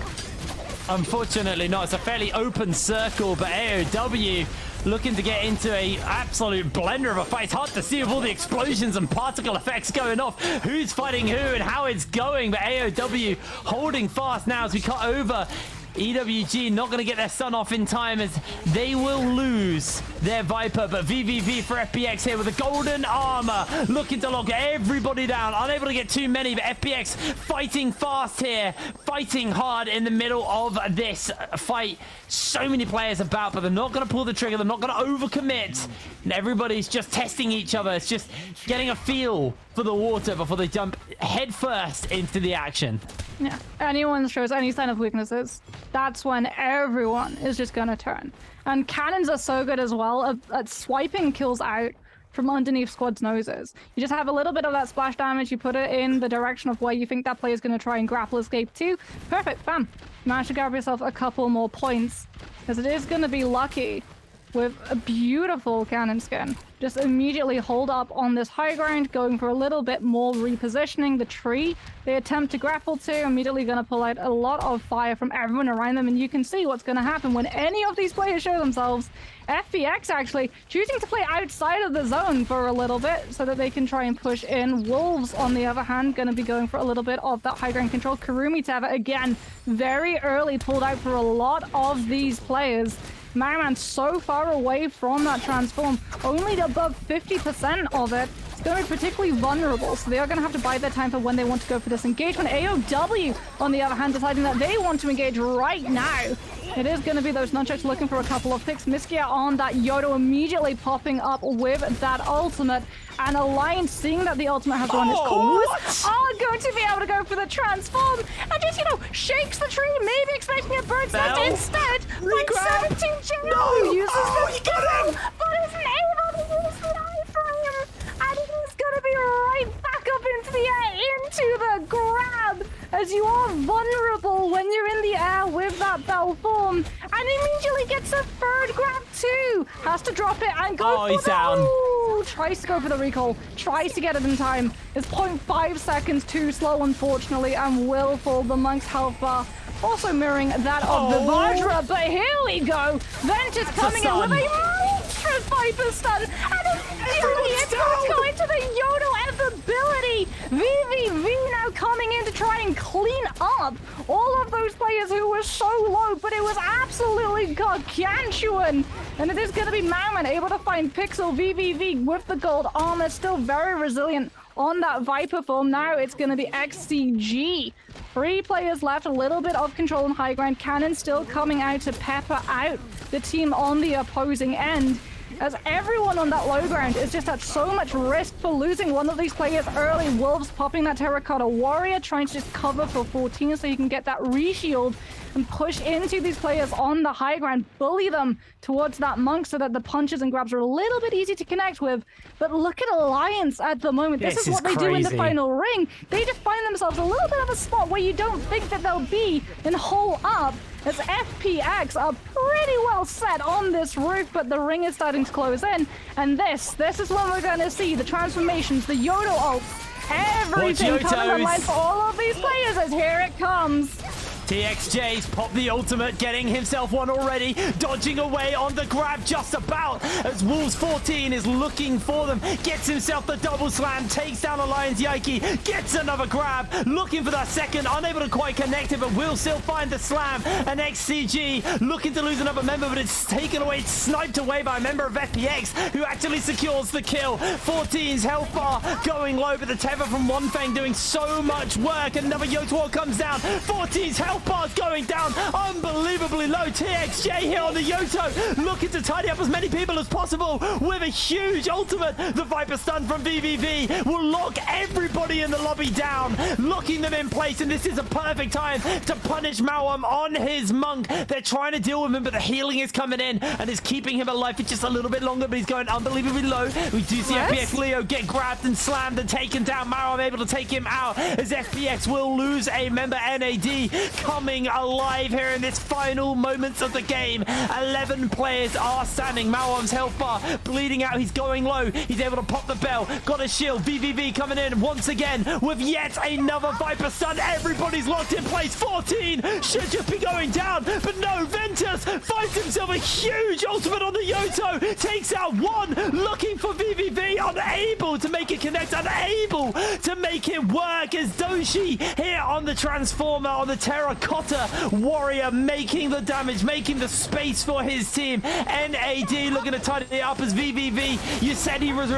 Unfortunately not. It's a fairly open circle, but AOW looking to get into a absolute blender of a fight. It's hard to see with all the explosions and particle effects going off who's fighting who and how it's going, but AOW holding fast now as we cut over. EWG not going to get their sun off in time as they will lose their Viper, but VVV for FPX here with the golden armor, looking to lock everybody down, unable to get too many, but FPX fighting fast here, fighting hard in the middle of this fight. So many players about, but they're not going to pull the trigger, they're not going to overcommit, and everybody's just testing each other. It's just getting a feel for the water before they jump headfirst into the action. Yeah, anyone shows any sign of weaknesses, that's when everyone is just gonna turn. And cannons are so good as well at swiping kills out from underneath squads' noses. You just have a little bit of that splash damage, you put it in the direction of where you think that player is going to try and grapple escape to. Perfect, bam. Manage to grab yourself a couple more points, as it is going to be lucky with a beautiful cannon skin. Just immediately hold up on this high ground, going for a little bit more repositioning. The tree they attempt to grapple to, immediately going to pull out a lot of fire from everyone around them, and you can see what's going to happen when any of these players show themselves. FPX actually choosing to play outside of the zone for a little bit so that they can try and push in. Wolves, on the other hand, going to be going for a little bit of that high ground control. Karumi Teva, again, very early pulled out for a lot of these players. Mauman so far away from that transform, only above 50% of it. It's going to be particularly vulnerable, so they are going to have to bide their time for when they want to go for this engagement. AOW, on the other hand, deciding that they want to engage right now. It is going to be those nunchucks looking for a couple of picks. Miskia on that Yodo immediately popping up with that ultimate. And Alliance, seeing that the ultimate has run its course, are going to be able to go for the transform. And just, you know, shakes the tree, maybe expecting a bird's nest instead. Like 17 General uses the skill, but isn't able to use the iframe. And he's going to be right back up into the air, into the grab, as you are vulnerable when you're in the air with that bell form. And immediately gets a third grab too. Has to drop it and go for the... Tries to go for the recall, tries to get it in time. It's 0.5 seconds too slow, unfortunately, and will fall. The Monk's health bar also mirroring that of the Vajra. But here we go. Ventus coming in with a monstrous Viper stun. And immediately it's going to go into the Yodo ability. VVV now coming in to try and clean up all of those players who were so low, but it was absolutely gargantuan. And it is going to be Mauman able to find Pixel. VVV with the gold armor, still very resilient on that Viper form. Now it's going to be XCG. 3 players left, a little bit of control on high ground. Cannon still coming out to pepper out the team on the opposing end, as everyone on that low ground is just at so much risk for losing one of these players early. Wolves popping that Terracotta Warrior, trying to just cover for 14 so you can get that reshield and push into these players on the high ground, bully them towards that Monk so that the punches and grabs are a little bit easy to connect with. But look at Alliance at the moment. This is what they do in the final ring. They just find themselves a little bit of a spot where you don't think that they'll be in hole up, as FPX are pretty well set on this roof, but the ring is starting to close in. And this is when we're going to see the transformations, the Yodo ults, everything coming online for all of these players, as here it comes. TXJ's popped the ultimate, getting himself one already, dodging away on the grab just about, as Wolves 14 is looking for them, gets himself the double slam, takes down Alliance Yike, gets another grab, looking for that second, unable to quite connect it, but will still find the slam. And XCG looking to lose another member, but it's taken away, it's sniped away by a member of FPX, who actually secures the kill. 14's health bar going low, but the tether from One Fang doing so much work. Another Yotuo comes down, 14's health health bar's going down unbelievably low. TXJ here on the Yoto, looking to tidy up as many people as possible with a huge ultimate. The Viper stun from VVV will lock everybody in the lobby down, locking them in place, and this is a perfect time to punish Mawam on his monk. They're trying to deal with him, but the healing is coming in and is keeping him alive for just a little bit longer, but he's going unbelievably low. We do see FPX Leo get grabbed and slammed and taken down. Mawam able to take him out as FPX will lose a member. NAD coming alive here in this final moments of the game. 11 players are standing. Mawam's health bar bleeding out. He's going low. He's able to pop the bell. Got a shield. VVV coming in once again with yet another Viper stun. Everybody's locked in place. 14 should just be going down, but no. Ventus finds himself a huge ultimate on the Yoto. Takes out one. Looking for VVV. Unable to make it connect. Unable to make it work as Doshi here on the Transformer, on the Terracotta Warrior, making the damage, making the space for his team. NAD looking to tidy it up as VVV. You said he was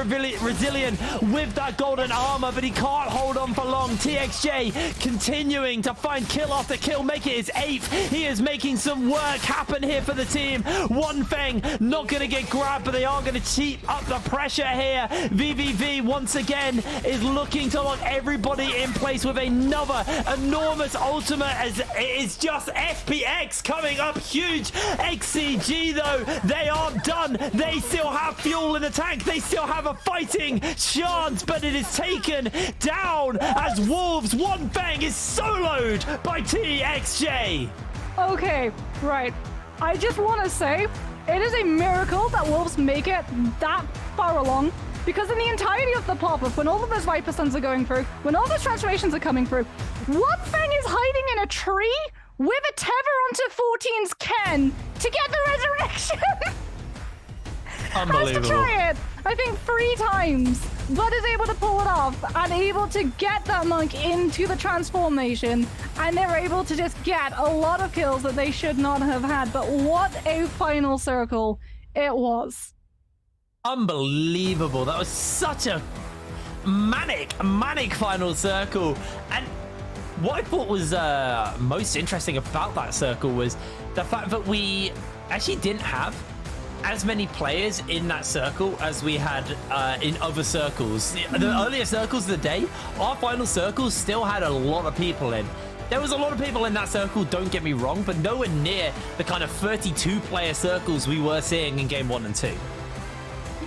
resilient with that golden armor, but he can't hold on for long. TXJ continuing to find kill after kill, make it his 8th. He is making some work happen here for the team. One Feng not going to get grabbed, but they are going to keep up the pressure here. VVV once again is looking to lock everybody in place with another enormous ultimate, as it is just FPX coming up huge. XCG though, they aren't done. They still have fuel in the tank. They still have a fighting chance, but it is taken down as Wolves. One Fang is soloed by TXJ. Okay, right. I just want to say, it is a miracle that Wolves make it that far along, because in the entirety of the pop-up, when all of those Viper stuns are going through, when all those transformations are coming through, One Fang is hiding in a tree with a tether onto 14's Ken to get the resurrection. Unbelievable. Has to try it, I think 3 times, but is able to pull it off and able to get that monk into the transformation, and they're able to just get a lot of kills that they should not have had. But what a final circle it was. Unbelievable. That was such a manic final circle. And what I thought was most interesting about that circle was the fact that we actually didn't have as many players in that circle as we had in other circles. The earlier circles of the day, our final circles still had a lot of people in. There was a lot of people in that circle, don't get me wrong, but nowhere near the kind of 32-player circles we were seeing in game 1 and 2.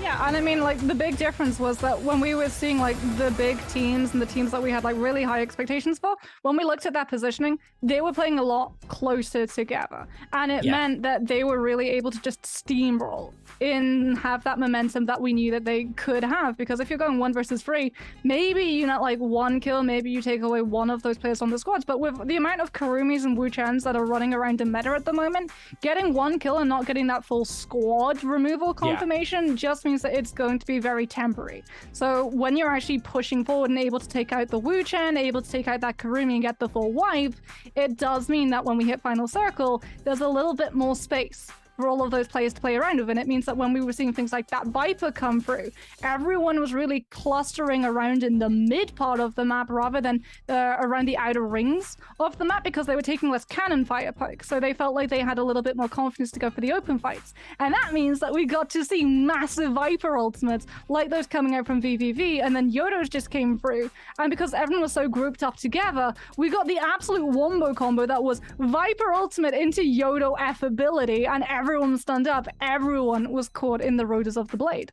Yeah, and I mean, like, the big difference was that when we were seeing, like, the big teams and the teams that we had, like, really high expectations for, when we looked at that positioning, they were playing a lot closer together. And it meant that they were really able to just steamroll and have that momentum that we knew that they could have. Because if you're going 1 versus 3, maybe you not like 1 kill, maybe you take away one of those players on the squads. But with the amount of Karumis and Wu Chens that are running around the meta at the moment, getting 1 kill and not getting that full squad removal confirmation just means that it's going to be very temporary. So when you're actually pushing forward and able to take out the Wu Chen, able to take out that Karumi and get the full wipe, it does mean that when we hit final circle, there's a little bit more space for all of those players to play around with. And it means that when we were seeing things like that Viper come through, everyone was really clustering around in the mid part of the map rather than around the outer rings of the map, because they were taking less cannon fire poke. So they felt like they had a little bit more confidence to go for the open fights. And that means that we got to see massive Viper ultimates like those coming out from VVV, and then Yodo's just came through. And because everyone was so grouped up together, we got the absolute wombo combo that was Viper ultimate into Yodo F ability, and everyone was stunned up. Everyone was caught in the rotors of the blade.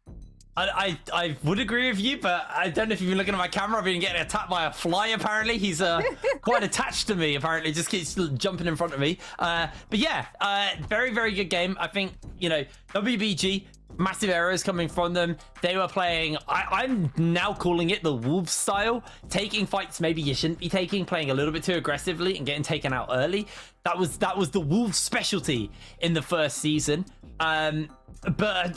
I would agree with you, but I don't know if you've been looking at my camera. I've been getting attacked by a fly, apparently. He's quite attached to me, apparently. Just keeps jumping in front of me. But yeah, very, very good game. I think, you know, WBG, massive errors coming from them. They were playing, I'm now calling it the Wolves style. Taking fights maybe you shouldn't be taking, playing a little bit too aggressively and getting taken out early. That was the Wolves specialty in the first season. But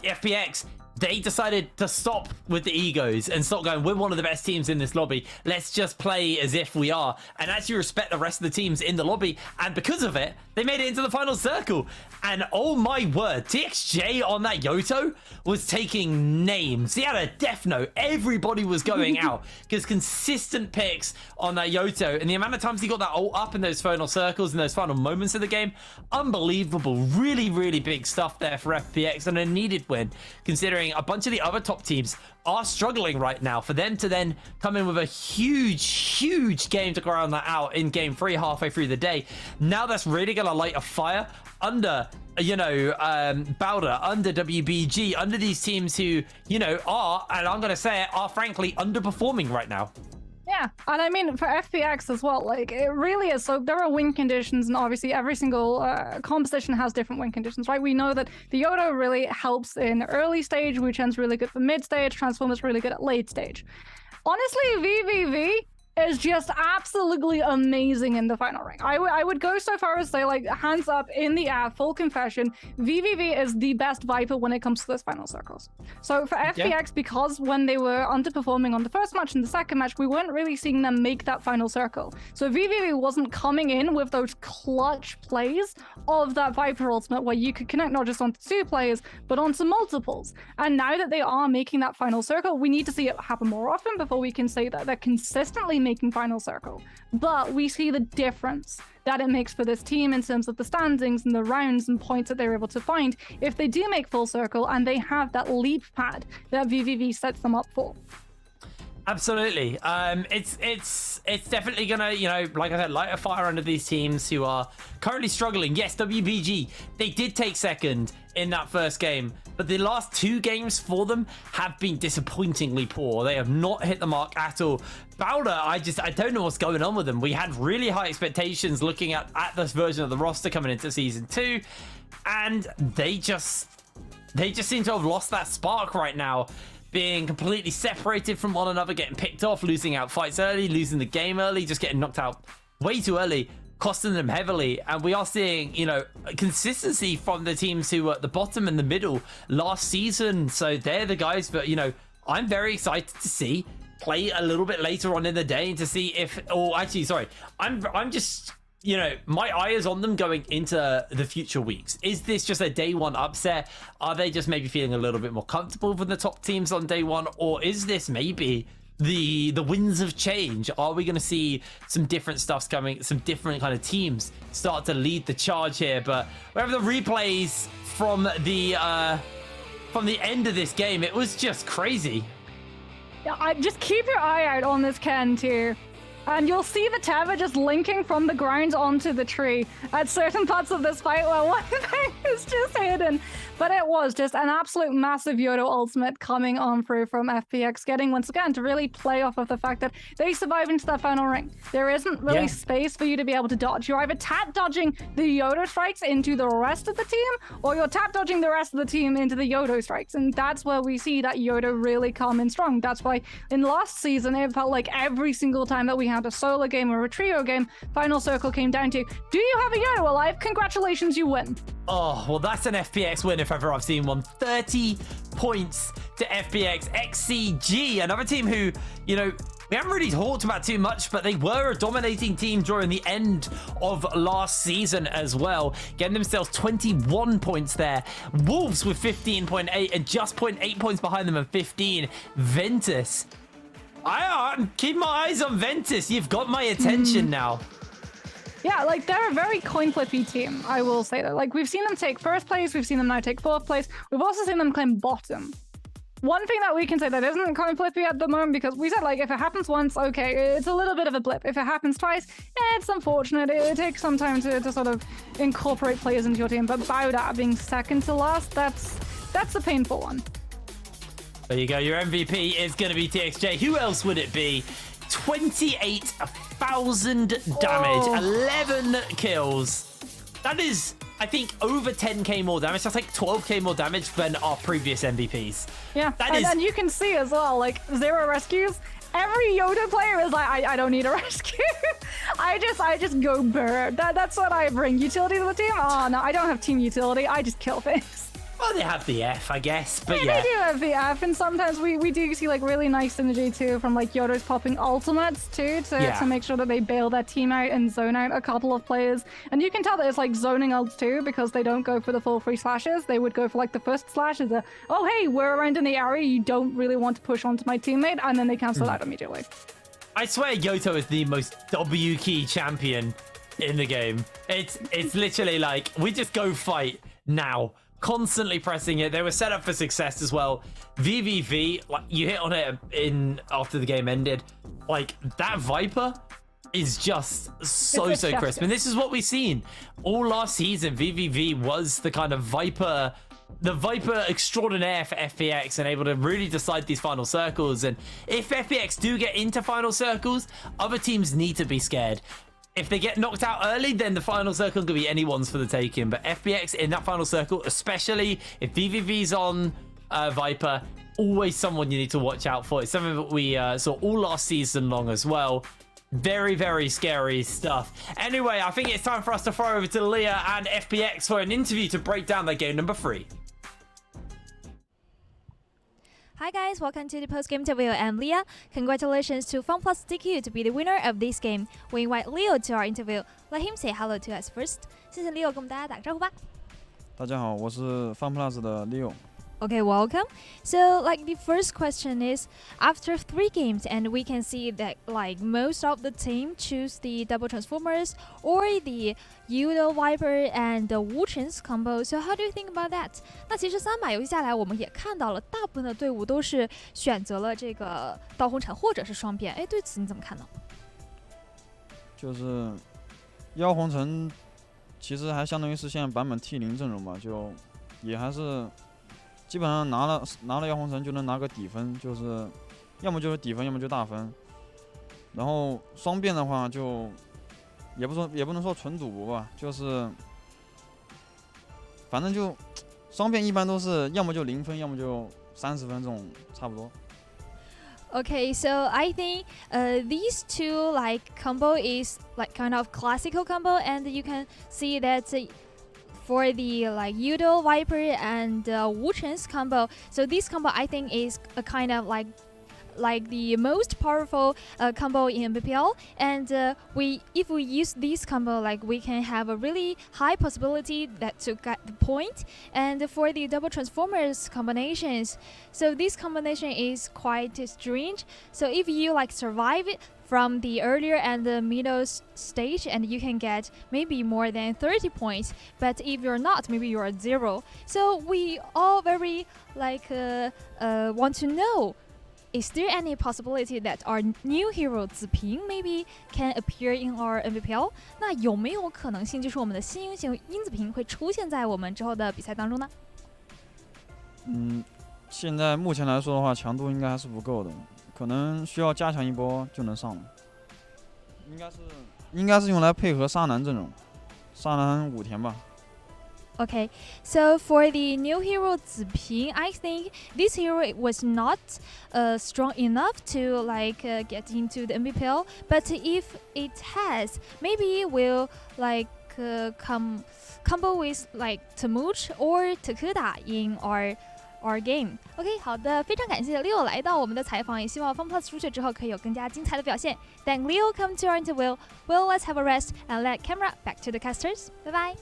FPX, they decided to stop with the egos and stop going, we're one of the best teams in this lobby. Let's just play as if we are and actually respect the rest of the teams in the lobby. And because of it, they made it into the final circle. And oh my word, TXJ on that Yoto was taking names. He had a death note. Everybody was going out because consistent picks on that Yoto. And the amount of times he got that ult up in those final circles and those final moments of the game, unbelievable. Really, really big stuff there for FPX and a needed win, considering a bunch of the other top teams are struggling right now. For them to then come in with a huge game to ground that out in game 3 halfway through the day, now that's really gonna light a fire under, you know, Bowder, under WBG, under these teams who, you know, are, and I'm gonna say it, are frankly underperforming right now. Yeah, and I mean, for FPX as well, like, it really is. So there are win conditions, and obviously every single composition has different win conditions, right? We know that the Yoto really helps in early stage, Wuchen's really good for mid stage, Transformer's really good at late stage. Honestly, VVV is just absolutely amazing in the final ring. I would go so far as say, like, hands up in the air, full confession, VVV is the best Viper when it comes to those final circles. So for FPX, because when they were underperforming on the first match and the second match, we weren't really seeing them make that final circle. So VVV wasn't coming in with those clutch plays of that Viper ultimate where you could connect not just onto 2 players, but onto multiples. And now that they are making that final circle, we need to see it happen more often before we can say that they're consistently making final circle. But we see the difference that it makes for this team in terms of the standings and the rounds and points that they're able to find if they do make full circle and they have that leap pad that VVV sets them up for. Absolutely. It's definitely gonna, you know, like I said, light a fire under these teams who are currently struggling. Yes, WBG, they did take second in that first game, but the last 2 games for them have been disappointingly poor. They have not hit the mark at all. Bowder, I don't know what's going on with them. We had really high expectations looking at this version of the roster coming into season 2, and they just seem to have lost that spark right now, being completely separated from one another, getting picked off, losing out fights early, losing the game early, just getting knocked out way too early, costing them heavily. And we are seeing, you know, consistency from the teams who were at the bottom and the middle last season. So they're the guys that, you know, I'm very excited to see play a little bit later on in the day and to see if, or actually, sorry, I'm just, you know, my eye is on them going into the future weeks. Is this just a day 1 upset? Are they just maybe feeling a little bit more comfortable with the top teams on day 1? Or is this maybe the winds of change? Are we going to see some different stuffs coming, some different kind of teams start to lead the charge here? But we have the replays from the end of this game. It was just crazy. Yeah, just keep your eye out on this Ken too. And you'll see the Teva just linking from the ground onto the tree at certain parts of this fight where one thing is just hidden. But it was just an absolute massive Yoto ultimate coming on through from FPX, getting once again to really play off of the fact that they survive into that final ring. There isn't really space for you to be able to dodge. You're either tap dodging the Yoto strikes into the rest of the team, or you're tap dodging the rest of the team into the Yoto strikes. And that's where we see that Yoto really come in strong. That's why in last season, it felt like every single time that we had a solo game or a trio game, final circle came down to, do you have a Yoto alive? Congratulations, you win. Oh, well, that's an FPX win if ever I've seen one. 30 points to FPX. XCG, another team who, you know, we haven't really talked about too much, but they were a dominating team during the end of last season as well, getting themselves 21 points there. Wolves with 15.8 and just 0.8 points behind them at 15. Ventus. I'm keeping my eyes on Ventus. You've got my attention now. Yeah, like, they're a very coin flippy team, I will say that. Like, we've seen them take 1st place, we've seen them now take 4th place, we've also seen them claim bottom. One thing that we can say that isn't coin flippy at the moment, because we said, like, if it happens once, okay, it's a little bit of a blip. If it happens twice, it's unfortunate. It takes some time to sort of incorporate players into your team, but Bowda being second to last, that's a painful one. There you go, your MVP is going to be TXJ. Who else would it be? 28,000 damage, 11 kills. That is, I think, over 10k more damage. That's like 12k more damage than our previous MVPs. Yeah, and you can see as well, like, 0 rescues. Every Yoto player is like, I don't need a rescue. I just go bird. That's what I bring. Utility to the team? Oh no, I don't have team utility. I just kill things. Well, they have the F, I guess, but They do have the F, and sometimes we do see like really nice synergy too from like Yodo's popping ultimates too to make sure that they bail their team out and zone out a couple of players. And you can tell that it's like zoning ults too, because they don't go for the full 3 slashes. They would go for like the first slash as a, oh hey, we're around in the area, you don't really want to push onto my teammate, and then they cancel out immediately. I swear Yoto is the most W key champion in the game. It's literally like, we just go fight now. Constantly pressing it. They were set up for success as well. VVV, like you hit on it after the game ended. Like that Viper is just so crisp. And this is what we've seen all last season. VVV was the kind of Viper, the Viper extraordinaire for FPX, and able to really decide these final circles. And if FPX do get into final circles, other teams need to be scared. If they get knocked out early, then the final circle could be anyone's for the taking. But FPX in that final circle, especially if VVV's on Viper, always someone you need to watch out for. It's something that we saw all last season long as well. Very, very scary stuff. Anyway, I think it's time for us to throw over to Leah and FPX for an interview to break down their game number 3. Hi guys, welcome to the post-game interview. I'm Leah. Congratulations to FunPlus DQ to be the winner of this game. We invite Leo to our interview. Let him say hello to us first. 谢谢 Leo 跟我们大家打个招呼吧。大家好，我是 FunPlus 的 Leo。 Okay, welcome. So, like, the first question is, after 3 games, and we can see that, like, most of the team choose the double transformers or the Yudo Viper and the Wu Chen's combo. So, how do you think about that? 那其实3把游戏下来，我们也看到了，大部分的队伍都是选择了这个刀红尘或者是双变。哎，对此你怎么看呢？就是妖红尘，其实还相当于是现在版本 T0阵容嘛，就也还是。 基本上拿了妖红尘就能拿个底分，就是要么就是底分，要么就大分。然后双变的话就也不能说纯赌博吧，就是反正就双变一般都是要么就0分，要么就30分这种差不多。 Okay, so I think these two like combo is like kind of classical combo, and you can see that. For the like Yudo Viper and Wu Chen's combo, so this combo I think is a kind of like the most powerful combo in Nbpl, and if we use this combo, like we can have a really high possibility that to get the point. And for the double transformers combinations, so this combination is quite strange. So if you like survive it from the earlier and the middle stage, and you can get maybe more than 30 points, but if you're not, maybe you're at 0. So we all very like want to know, is there any possibility that our new hero 子平 maybe can appear in our Nbpl? 那有没有可能性就是我们的新英雄殷子平会出现在我们之后的比赛当中呢？现在目前来说的话，强度应该还是不够的。 可能需要加强一波就能上了，应该是用来配合沙男阵容，沙男武田吧。 Okay, so for the new hero 子平, I think this hero was not strong enough to like get into the Nbpl, but if it has, maybe it will like combo with like Temuch or Takuda in our game. OK, 好的，非常感谢 Leo 来到我们的采访，也希望 FunPlus 出去之后可以有更加精彩的表现。Thank Leo come to our interview. Well, let's have a rest and let camera back to the casters. Bye bye.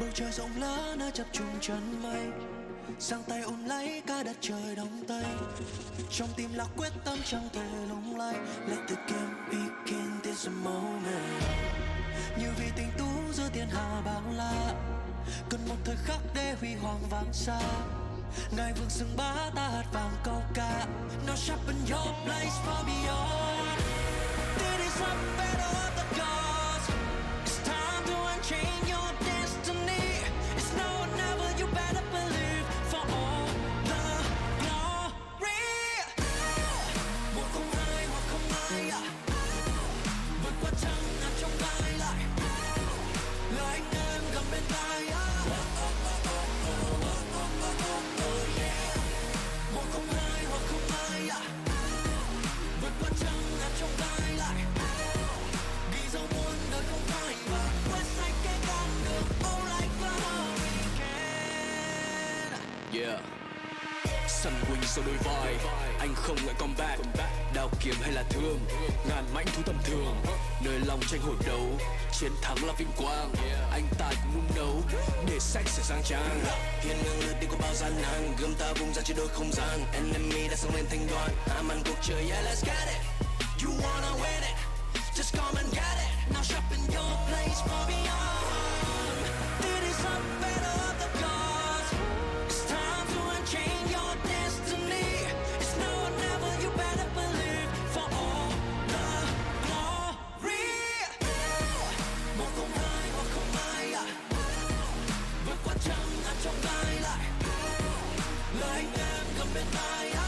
Bầu trời rộng lớn nơi chập trùng chân mây, giang tay ôm lấy cả đất trời đông tây. Trong tim là quyết tâm chẳng thể lung lay. Let the game begin, this a moment. Như vì tình tú giữa thiên hà bao la, cần một thời khắc để huy hoàng vang xa. Ngài vương xưng bá ta hát vang câu ca. Now sharpen your place far beyond. This is a battle of the gods. It's time to unchain your destiny. It's now or never, you better believe. For all the glory. 102, 102 à. Vượt qua trăng ngàn trong gai lại. Lời anh em gần bên tai à. 102, 102 à. Vượt qua trăng ngàn trong gai lại. Ghi dấu muôn đời không phai và quét sạch cái con đường. Oh like a hurricane. Yeah. Sân huynh sau đôi vai, anh không ngại combat. Đao kiếm hay là thương, ngàn mãnh thú tầm thường. Nơi lòng tranh hổ đấu, chiến thắng là vinh quang. Anh ta cũng nung nấu, để sách sẽ sang trang. Thiên ngưỡng lướt đi qua bao gian nan, gươm ta vung ra trên đôi không gian. Enemy đã xông lên thành đoàn, ám ăn cuộc chơi. Yeah, let's get it. You wanna win it, just come and get it. Now sharpen your place far beyond. This is a battle of the gods. It's time to unchain your destiny. It's now or never, you better believe. For all the glory. 102, 102 à. Vượt qua trăng ngàn trong gai lại. Lời anh em gần bên tai à.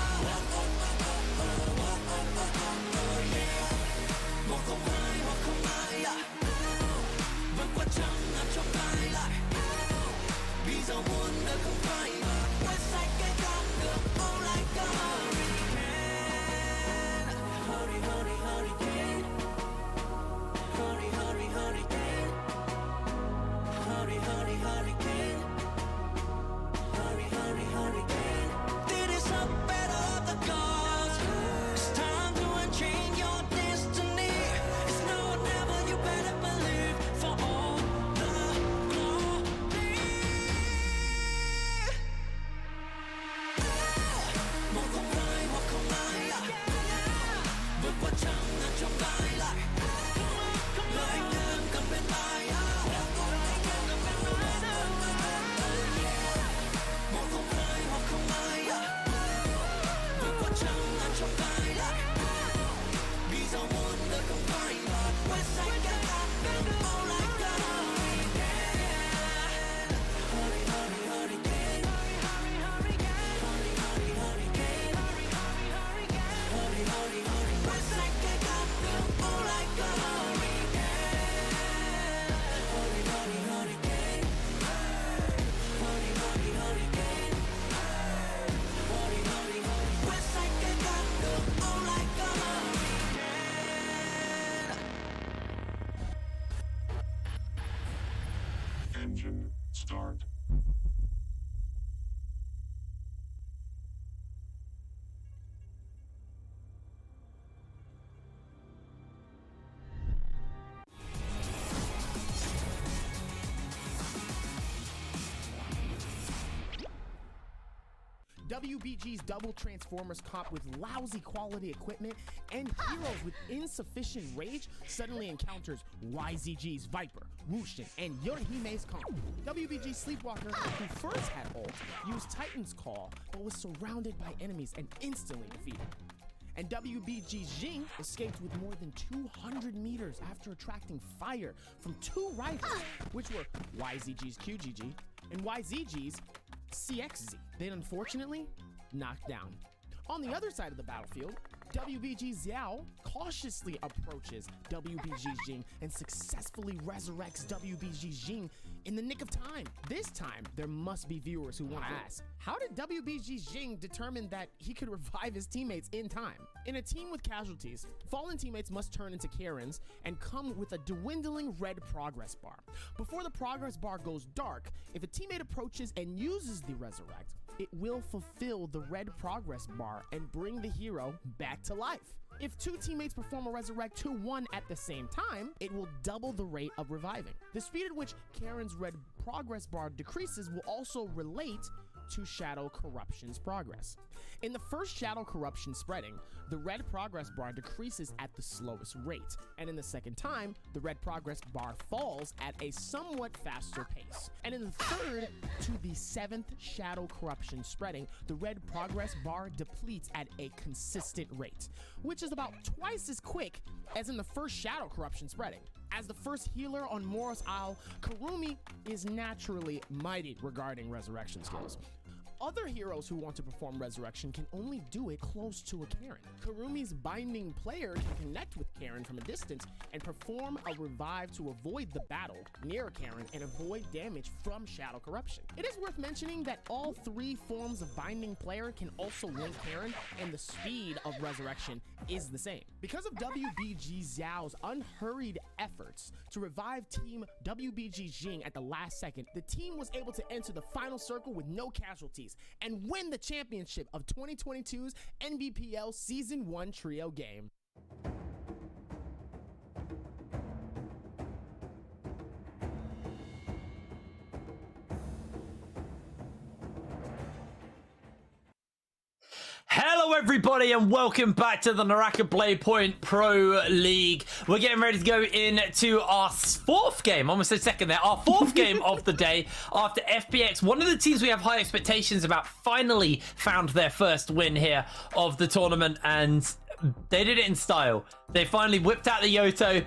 102, 102 à. Vượt qua trăng ngàn trong gai lại. Vì dẫu muôn đời không phai mà quét sạch cái con đường. Oh like a hurricane. Hurry, hurry, hurricane. Hurry, hurry, hurricane. Hurry, hurry, hurricane. Hurry, hurry, hurricane. This is a battle of the gods. It's time to unchain your destiny. It's now or never, you better believe. For all the glory. 102, 102 à. Vượt qua trăng ngàn trong gai lại. Lời anh em gần bên tai à. 102, 102 à. Vượt qua trăng ngàn trong gai lại. Vì dẫu muôn đời không phai mà quét sạch cái con đường. Oh like a hurricane. Hurry, hurry, hurricane. Hurry, hurry, hurricane. Hurry, hurry, hurry. Quét sạch cái con đường. Oh like a hurricane. Hurry, hurry, hurricane. Hurry, hurry, hurricane. Hurry, hurry, hurry. Quét sạch cái con đường. Oh like a hurricane. Engine start. WBG's double Transformers comp with lousy quality equipment and heroes with insufficient rage suddenly encounters YZG's Viper, Wushin, and Yorihime's comp. WBG Sleepwalker, who first had ult, used Titan's Call, but was surrounded by enemies and instantly defeated. And WBG's Jing escaped with more than 200 meters after attracting fire from two rivals, which were YZG's QGG and YZG's CXZ. Then unfortunately, knocked down. On the other side of the battlefield, WBG Xiao cautiously approaches WBG Jing and successfully resurrects WBG Jing in the nick of time. This time, there must be viewers who want to ask, how did WBG's Jing determine that he could revive his teammates in time? In a team with casualties, fallen teammates must turn into Karens and come with a dwindling red progress bar. Before the progress bar goes dark, if a teammate approaches and uses the resurrect, it will fulfill the red progress bar and bring the hero back to life. If two teammates perform a resurrect 2-1 at the same time, it will double the rate of reviving. The speed at which Karen's red progress bar decreases will also relate to Shadow Corruption's progress. In the first Shadow Corruption spreading, the red progress bar decreases at the slowest rate, and in the second time, the red progress bar falls at a somewhat faster pace. And in the third to the seventh Shadow Corruption spreading, the red progress bar depletes at a consistent rate, which is about twice as quick as in the first Shadow Corruption spreading. As the first healer on Morris Isle, Kurumi is naturally mighty regarding resurrection skills. Other heroes who want to perform resurrection can only do it close to a Karen. Kurumi's binding player can connect with Karen from a distance and perform a revive to avoid the battle near a Karen and avoid damage from Shadow Corruption. It is worth mentioning that all three forms of binding player can also link Karen, and the speed of resurrection is the same. Because of WBG Xiao's unhurried efforts to revive team WBG Jing at the last second, the team was able to enter the final circle with no casualties and win the championship of 2022's Nbpl Season 1 Trio game. Hello everybody and welcome back to the Naraka Bladepoint Pro League. We're getting ready to go into our fourth game, almost a second there, our fourth game of the day after FPX, one of the teams we have high expectations about, finally found their first win here of the tournament, and they did it in style. They finally whipped out the Yoto.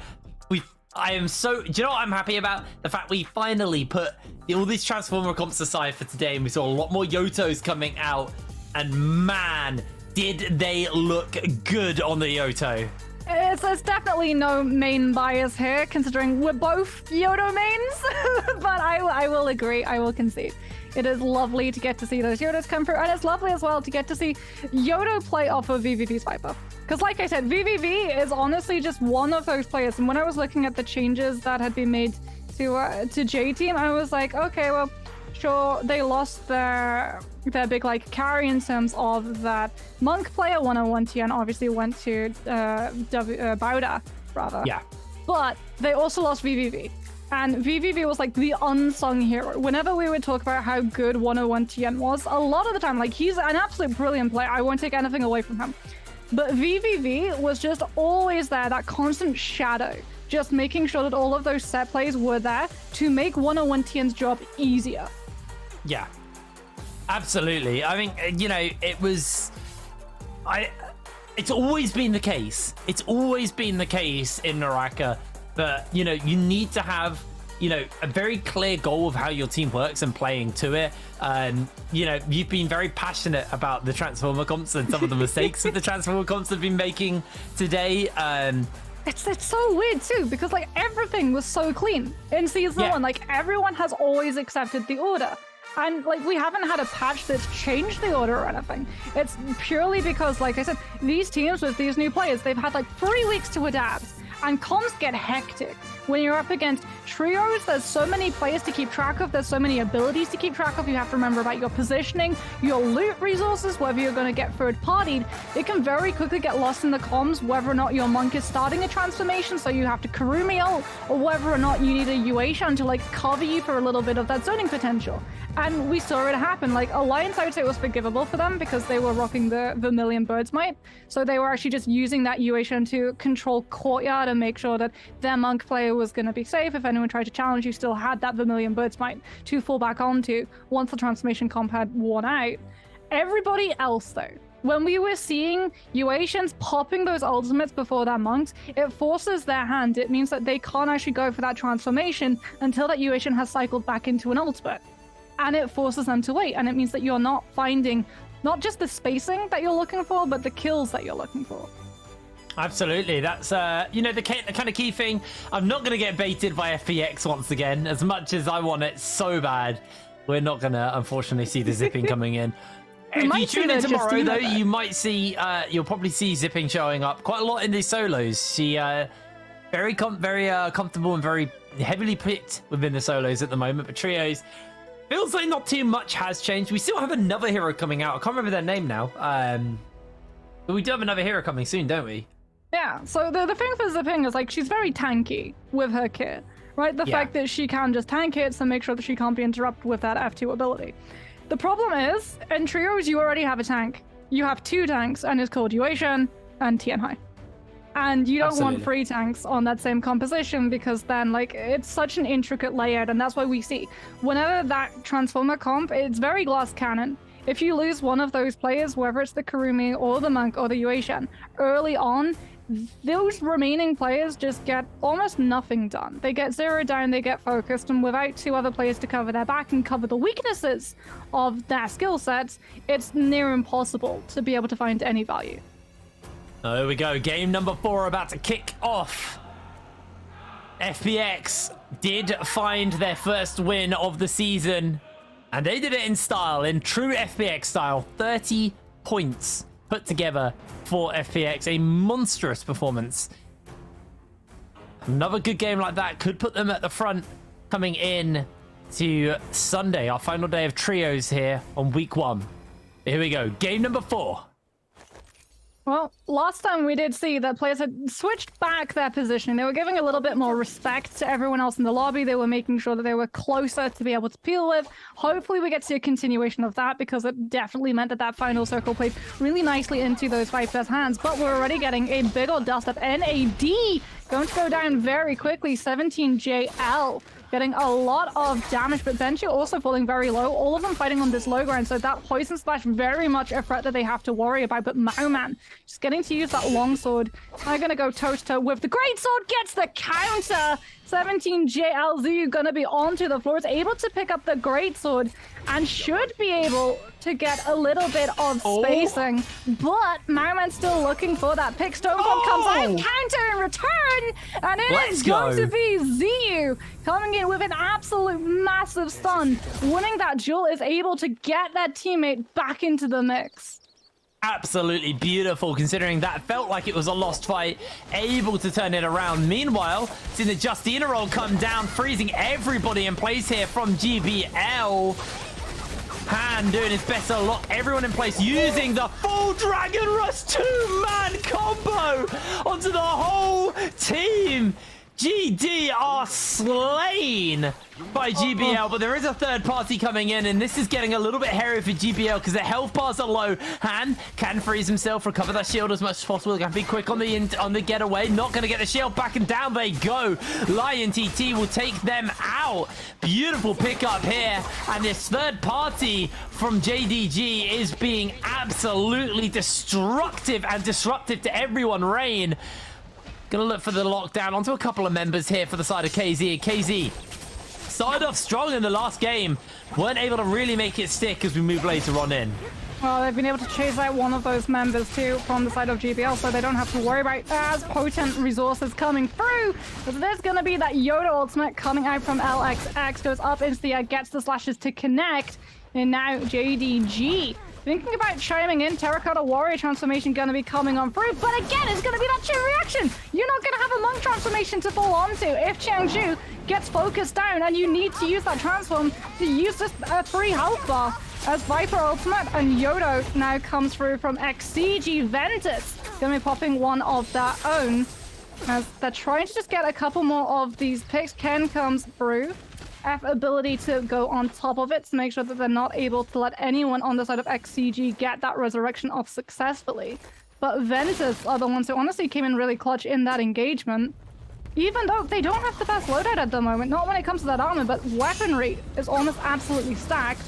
I am so, do you know what I'm happy about? The fact we finally put all these Transformer comps aside for today and we saw a lot more Yotos coming out. And man, did they look good on the Yoto. It's definitely no main bias here, considering we're both Yoto mains. But I will agree, I will concede. It is lovely to get to see those Yotos come through, and it's lovely as well to get to see Yoto play off of VVV's Viper. Because like I said, VVV is honestly just one of those players, and when I was looking at the changes that had been made to J Team, I was like, okay, well, sure, they lost their big like carry in terms of that Monk player 101 TN obviously went to Bauda, rather. Yeah. But they also lost VVV. And VVV was like the unsung hero. Whenever we would talk about how good 101 TN was, a lot of the time, like he's an absolute brilliant player. I won't take anything away from him. But VVV was just always there, that constant shadow, just making sure that all of those set plays were there to make 101 TN's job easier. Yeah, absolutely. I mean, you know, it was, it's always been the case. It's always been the case in Naraka. But, you know, you need to have, you know, a very clear goal of how your team works and playing to it. You know, you've been very passionate about the Transformer comps and some of the mistakes that the Transformer comps have been making today. It's so weird too, because like everything was so clean in season one. Like everyone has always accepted the order. And like we haven't had a patch that's changed the order or anything. It's purely because, like I said, these teams with these new players, they've had like 3 weeks to adapt. And comms get hectic. When you're up against trios, there's so many players to keep track of, there's so many abilities to keep track of. You have to remember about your positioning, your loot resources, whether you're going to get third-partied. It can very quickly get lost in the comms, whether or not your Monk is starting a transformation, so you have to Kurumi out, or whether or not you need a Yuashan to like cover you for a little bit of that zoning potential. And we saw it happen. Like Alliance, I would say it was forgivable for them because they were rocking the Vermilion Bird's Might. So they were actually just using that Yuashan to control Courtyard and make sure that their Monk player was going to be safe. If anyone tried to challenge, you still had that Vermilion Bird's Might to fall back onto once the transformation comp had worn out. Everybody else, though, when we were seeing Yuashans popping those ultimates before their Monks, it forces their hand. It means that they can't actually go for that transformation until that Yuashan has cycled back into an ultimate. And it forces them to wait, and it means that you're not finding not just the spacing that you're looking for, but the kills that you're looking for. Absolutely. That's, you know, the kind of key thing. I'm not going to get baited by FPX once again. As much as I want it so bad, we're not going to, unfortunately, see the zipping coming in. If you tune in tomorrow, though, you might see, you'll probably see zipping showing up quite a lot in these solos. She, very comfortable and very heavily picked within the solos at the moment, but trios, feels like not too much has changed. We still have another hero coming out. I can't remember their name now. But we do have another hero coming soon, don't we? Yeah, so the thing for Zipping is, like, she's very tanky with her kit, right? The fact that she can just tank hits and make sure that she can't be interrupted with that F2 ability. The problem is, in trios, you already have a tank. You have 2 tanks, and it's called Yuetian and Tianhai. And you don't want 3 tanks on that same composition, because then, like, it's such an intricate layout, and that's why we see whenever that Transformer comp, it's very glass cannon. If you lose one of those players, whether it's the Kurumi or the Monk or the Yuetian, early on, those remaining players just get almost nothing done. They get zeroed down, they get focused, and without 2 other players to cover their back and cover the weaknesses of their skill sets, it's near impossible to be able to find any value. There we go. Game number 4 about to kick off. FPX did find their first win of the season, and they did it in style, in true FPX style. 30 points put together for FPX. A monstrous performance. Another good game like that could put them at the front coming in to Sunday, our final day of trios here on week 1. Here we go. Game number 4. Well, last time we did see that players had switched back their positioning. They were giving a little bit more respect to everyone else in the lobby. They were making sure that they were closer to be able to peel with. Hopefully we get to see a continuation of that, because it definitely meant that that final circle played really nicely into those Vipers' hands. But we're already getting a big old dust up. NAD going to go down very quickly. 17JL. Getting a lot of damage, but Venture also falling very low. All of them fighting on this low ground, so that Poison Splash very much a threat that they have to worry about. But Mauman just getting to use that longsword. They're going to go toe-to-toe with the Greatsword, gets the counter. 17JLZ going to be onto the floor, is able to pick up the Greatsword and should be able to get a little bit of spacing. But Mauman's still looking for that pick. Stone Bomb comes out, counter in return, and it is going to be ZU coming in with an absolute massive stun. Winning that duel, is able to get that teammate back into the mix. Absolutely beautiful, considering that felt like it was a lost fight, able to turn it around. Meanwhile, seeing the Justina roll come down, freezing everybody in place here from GBL. Han doing his best to lock everyone in place, using the full Dragon Rush 2-man combo onto the whole team. GD are slain by GBL, but there is a third party coming in, and this is getting a little bit hairy for GBL because their health bars are low. Han can freeze himself, recover that shield as much as possible. Gonna be quick on the getaway. Not gonna get the shield back, and down they go. Lion TT will take them out. Beautiful pickup here, and this third party from JDG is being absolutely destructive and disruptive to everyone. Rain gonna look for the lockdown onto a couple of members here for the side of KZ. KZ started off strong in the last game. Weren't able to really make it stick as we move later on in. Well, they've been able to chase out one of those members too from the side of GBL, so they don't have to worry about as potent resources coming through. But there's gonna be that Yoda ultimate coming out from LXX, goes up into the air, gets the slashes to connect, and now JDG thinking about chiming in. Terracotta Warrior transformation going to be coming on through, but again, it's going to be that chain reaction. You're not going to have a Monk transformation to fall onto if Changzhu gets focused down, and you need to use that transform to use this 3 health bar. As Viper ultimate and Yodo now comes through from XCG. Ventus going to be popping one of their own, as they're trying to just get a couple more of these picks. Ken comes through. F ability to go on top of it to make sure that they're not able to let anyone on the side of XCG get that resurrection off successfully. But Ventus are the ones who honestly came in really clutch in that engagement. Even though they don't have the best loadout at the moment, not when it comes to that armor, but weaponry is almost absolutely stacked.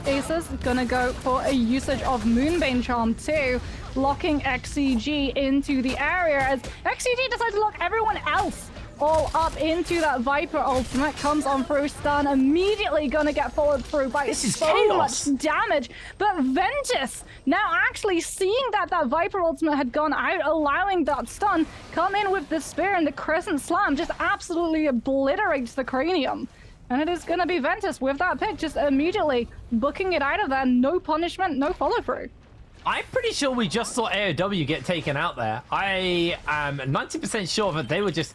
Aces gonna go for a usage of Moonbane Charm too, locking XCG into the area as XCG decides to lock everyone else all up into that Viper ultimate. Comes on through, stun, immediately gonna get followed through by so much damage. But Ventus now actually seeing that that Viper ultimate had gone out, allowing that stun, come in with the spear and the Crescent Slam, just absolutely obliterates the Cranium. And it is gonna be Ventus with that pick, just immediately booking it out of there. No punishment, no follow through. I'm pretty sure we just saw AOW get taken out there. I am 90% sure that they were just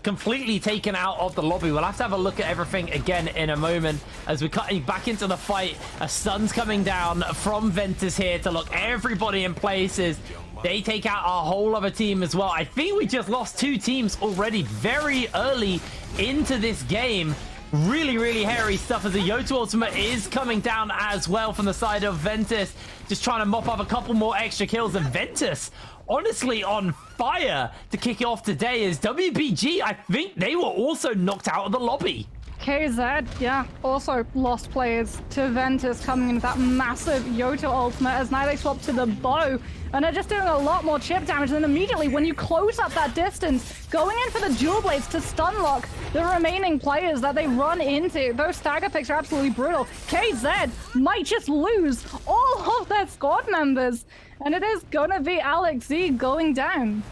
completely taken out of the lobby. We'll have to have a look at everything again in a moment as we're cutting back into the fight. A stun's coming down from Ventus here to lock everybody in places. They take out a whole other team as well. I think we just lost 2 teams already very early into this game. Really hairy stuff as the Yoto ultimate is coming down as well from the side of Ventus. Just trying to mop up a couple more extra kills. And Ventus, honestly, on fire to kick it off today is WBG. I think they were also knocked out of the lobby. KZ, yeah, also lost players to Ventus coming in with that massive Yoto ultimate as now they swap to the bow and they're just doing a lot more chip damage. And then immediately when you close up that distance, going in for the dual blades to stun lock the remaining players that they run into. Those stagger picks are absolutely brutal. KZ might just lose all of their squad members and it is gonna be Alex Z going down.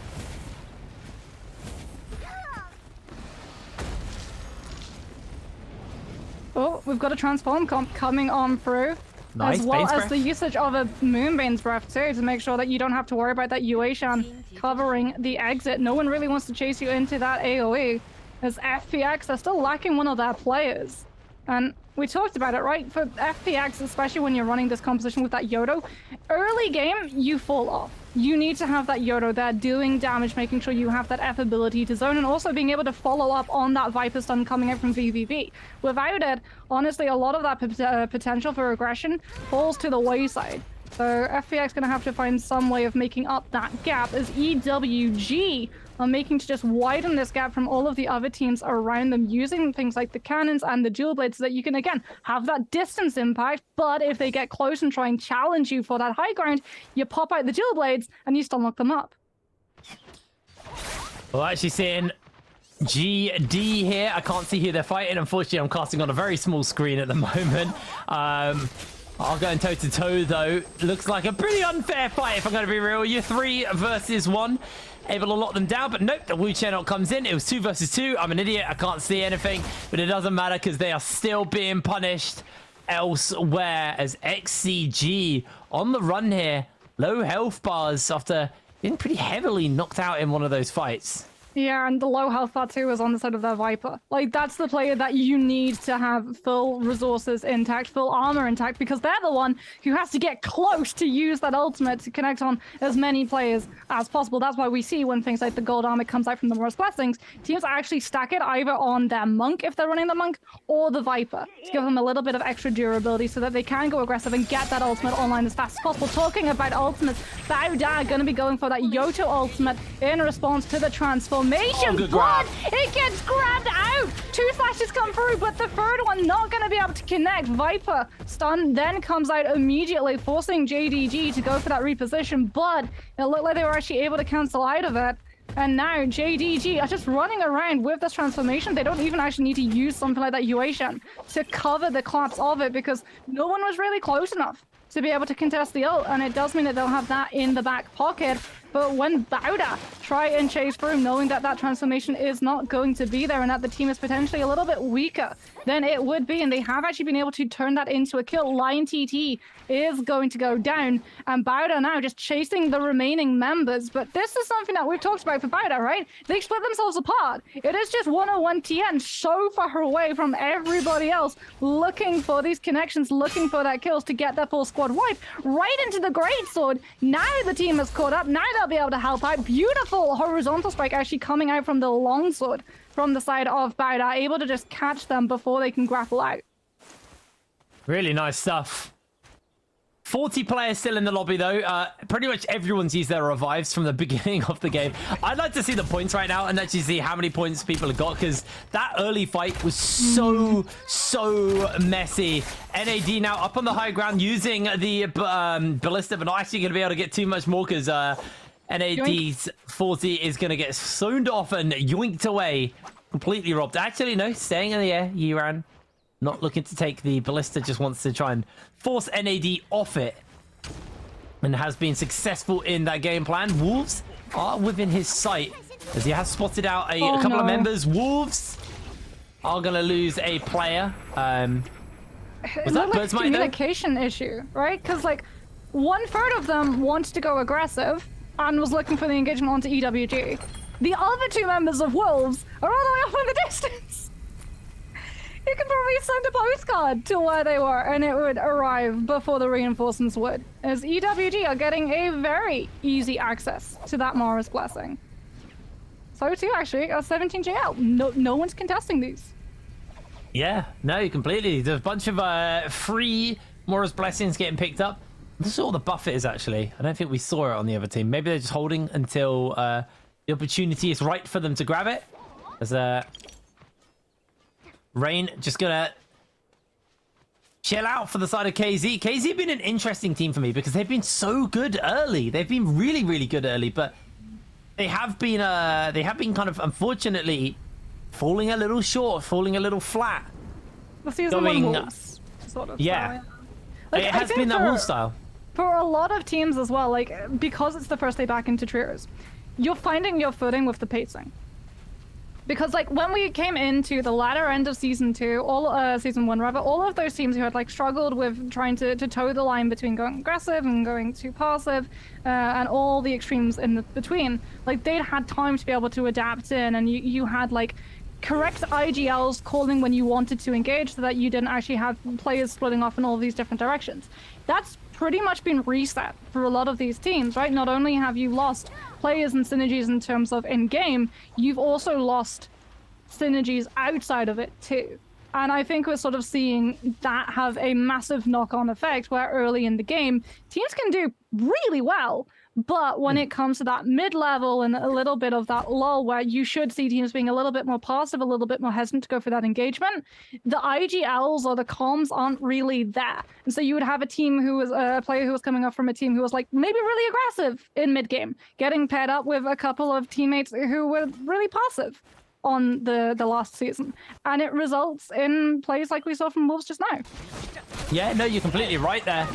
Oh, we've got a transform comp coming on through. Nice, as well Bane's as Breath. the usage of a Moonbane's Breath too, to make sure that you don't have to worry about that Yueshan covering the exit. No one really wants to chase you into that AoE. As FPX, they're still lacking one of their players. And we talked about it, right? For FPX, especially when you're running this composition with that Yoto, early game, you fall off. You need to have that Yoto there doing damage, making sure you have that F ability to zone, and also being able to follow up on that Viper stun coming out from VVV. Without it, honestly, a lot of that potential for aggression falls to the wayside. So FPX gonna have to find some way of making up that gap as EWG are making to just widen this gap from all of the other teams around them, using things like the cannons and the dual blades so that you can, again, have that distance impact. But if they get close and try and challenge you for that high ground, you pop out the dual blades and you stun lock them up. Well, actually seeing GD here. I can't see who they're fighting. Unfortunately, I'm casting on a very small screen at the moment. I'll go in toe-to-toe, though. Looks like a pretty unfair fight, if I'm going to be real. You're 3 versus 1. Able to lock them down, but nope, the Wu channel comes in. It was 2 versus 2. I'm an idiot. I can't see anything, but it doesn't matter because they are still being punished elsewhere as XCG on the run here. Low health bars after being pretty heavily knocked out in one of those fights. Yeah, and the low health bar too is on the side of their Viper. Like, that's the player that you need to have full resources intact, full armor intact, because they're the one who has to get close to use that ultimate to connect on as many players as possible. That's why we see when things like the gold armor comes out from the Morris Blessings, teams actually stack it either on their Monk, if they're running the Monk, or the Viper, to give them a little bit of extra durability so that they can go aggressive and get that ultimate online as fast as possible. Talking about ultimates, BIWEEKLY1 going to be going for that Yoto ultimate in response to the transformation. Good But grab. it gets grabbed out. 2 slashes come through, but the third one not going to be able to connect. Viper stun then comes out immediately, forcing JDG to go for that reposition, but it looked like they were actually able to cancel out of it. And now JDG are just running around with this transformation. They don't even actually need to use something like that Yueshan to cover the collapse of it because no one was really close enough to be able to contest the ult, and it does mean that they'll have that in the back pocket. But when BIWEEKLY try and chase through, knowing that that transformation is not going to be there and that the team is potentially a little bit weaker than it would be, and they have actually been able to turn that into a kill. Lion TT is going to go down, and BIWEEKLY now just chasing the remaining members. But this is something that we've talked about for BIWEEKLY, right? They split themselves apart. It is just 101 TN so far away from everybody else, looking for these connections, looking for that kills to get their full squad wipe right into the greatsword. Now the team is caught up. Now they'll be able to help out. Beautiful horizontal spike actually coming out from the longsword from the side of BIWEEKLY, able to just catch them before they can grapple out. Really nice stuff. 40 players still in the lobby, though. Pretty much everyone's used their revives from the beginning of the game. I'd like to see the points right now and actually see how many points people have got, because that early fight was so messy. NAD now up on the high ground using the ballista, but not actually going to be able to get too much more because NAD's 40 is going to get zoned off and yoinked away. Completely robbed. Actually, no, staying in the air. Yiran not looking to take the ballista, just wants to try and force NAD off it. And has been successful in that game plan. Wolves are within his sight as he has spotted out a couple of members. Wolves are going to lose a player. Was that Bird's Might communication issue, right? Because like 1/3 of them wanted to go aggressive and was looking for the engagement onto EWG. The other 2 members of Wolves are all the way off in the distance. You could probably send a postcard to where they were and it would arrive before the reinforcements would, as EWG are getting a very easy access to that Mara's Blessing. So too, actually, a 17 JL. No one's contesting these. Yeah, no, completely. There's a bunch of free Mara's Blessings getting picked up. This is all the buff it is, actually. I don't think we saw it on the other team. Maybe they're just holding until the opportunity is right for them to grab it. As Rain just gonna chill out for the side of KZ. KZ have been an interesting team for me because they've been so good early. They've been really, really good early, but they have been kind of unfortunately falling a little short, falling a little flat. The season one Wolves sort of. Yeah, like, it has been that Wolves style. For a lot of teams as well, like because it's the first day back into trios, you're finding your footing with the pacing. Because like when we came into the latter end of season 2, season 1 rather, all of those teams who had like struggled with trying to toe the line between going aggressive and going too passive, and all the extremes in between, like they'd had time to be able to adapt in, and you had like correct IGLs calling when you wanted to engage, so that you didn't actually have players splitting off in all these different directions. That's pretty much been reset for a lot of these teams, right? Not only have you lost players and synergies in terms of in-game, you've also lost synergies outside of it too. And I think we're sort of seeing that have a massive knock-on effect, where early in the game, teams can do really well, but when it comes to that mid-level and a little bit of that lull where you should see teams being a little bit more passive, a little bit more hesitant to go for that engagement, the IGLs or the comms aren't really there. And so you would have a team who was a player who was coming up from a team who was like maybe really aggressive in mid-game, getting paired up with a couple of teammates who were really passive on the last season. And it results in plays like we saw from Wolves just now. Yeah, no, you're completely right there.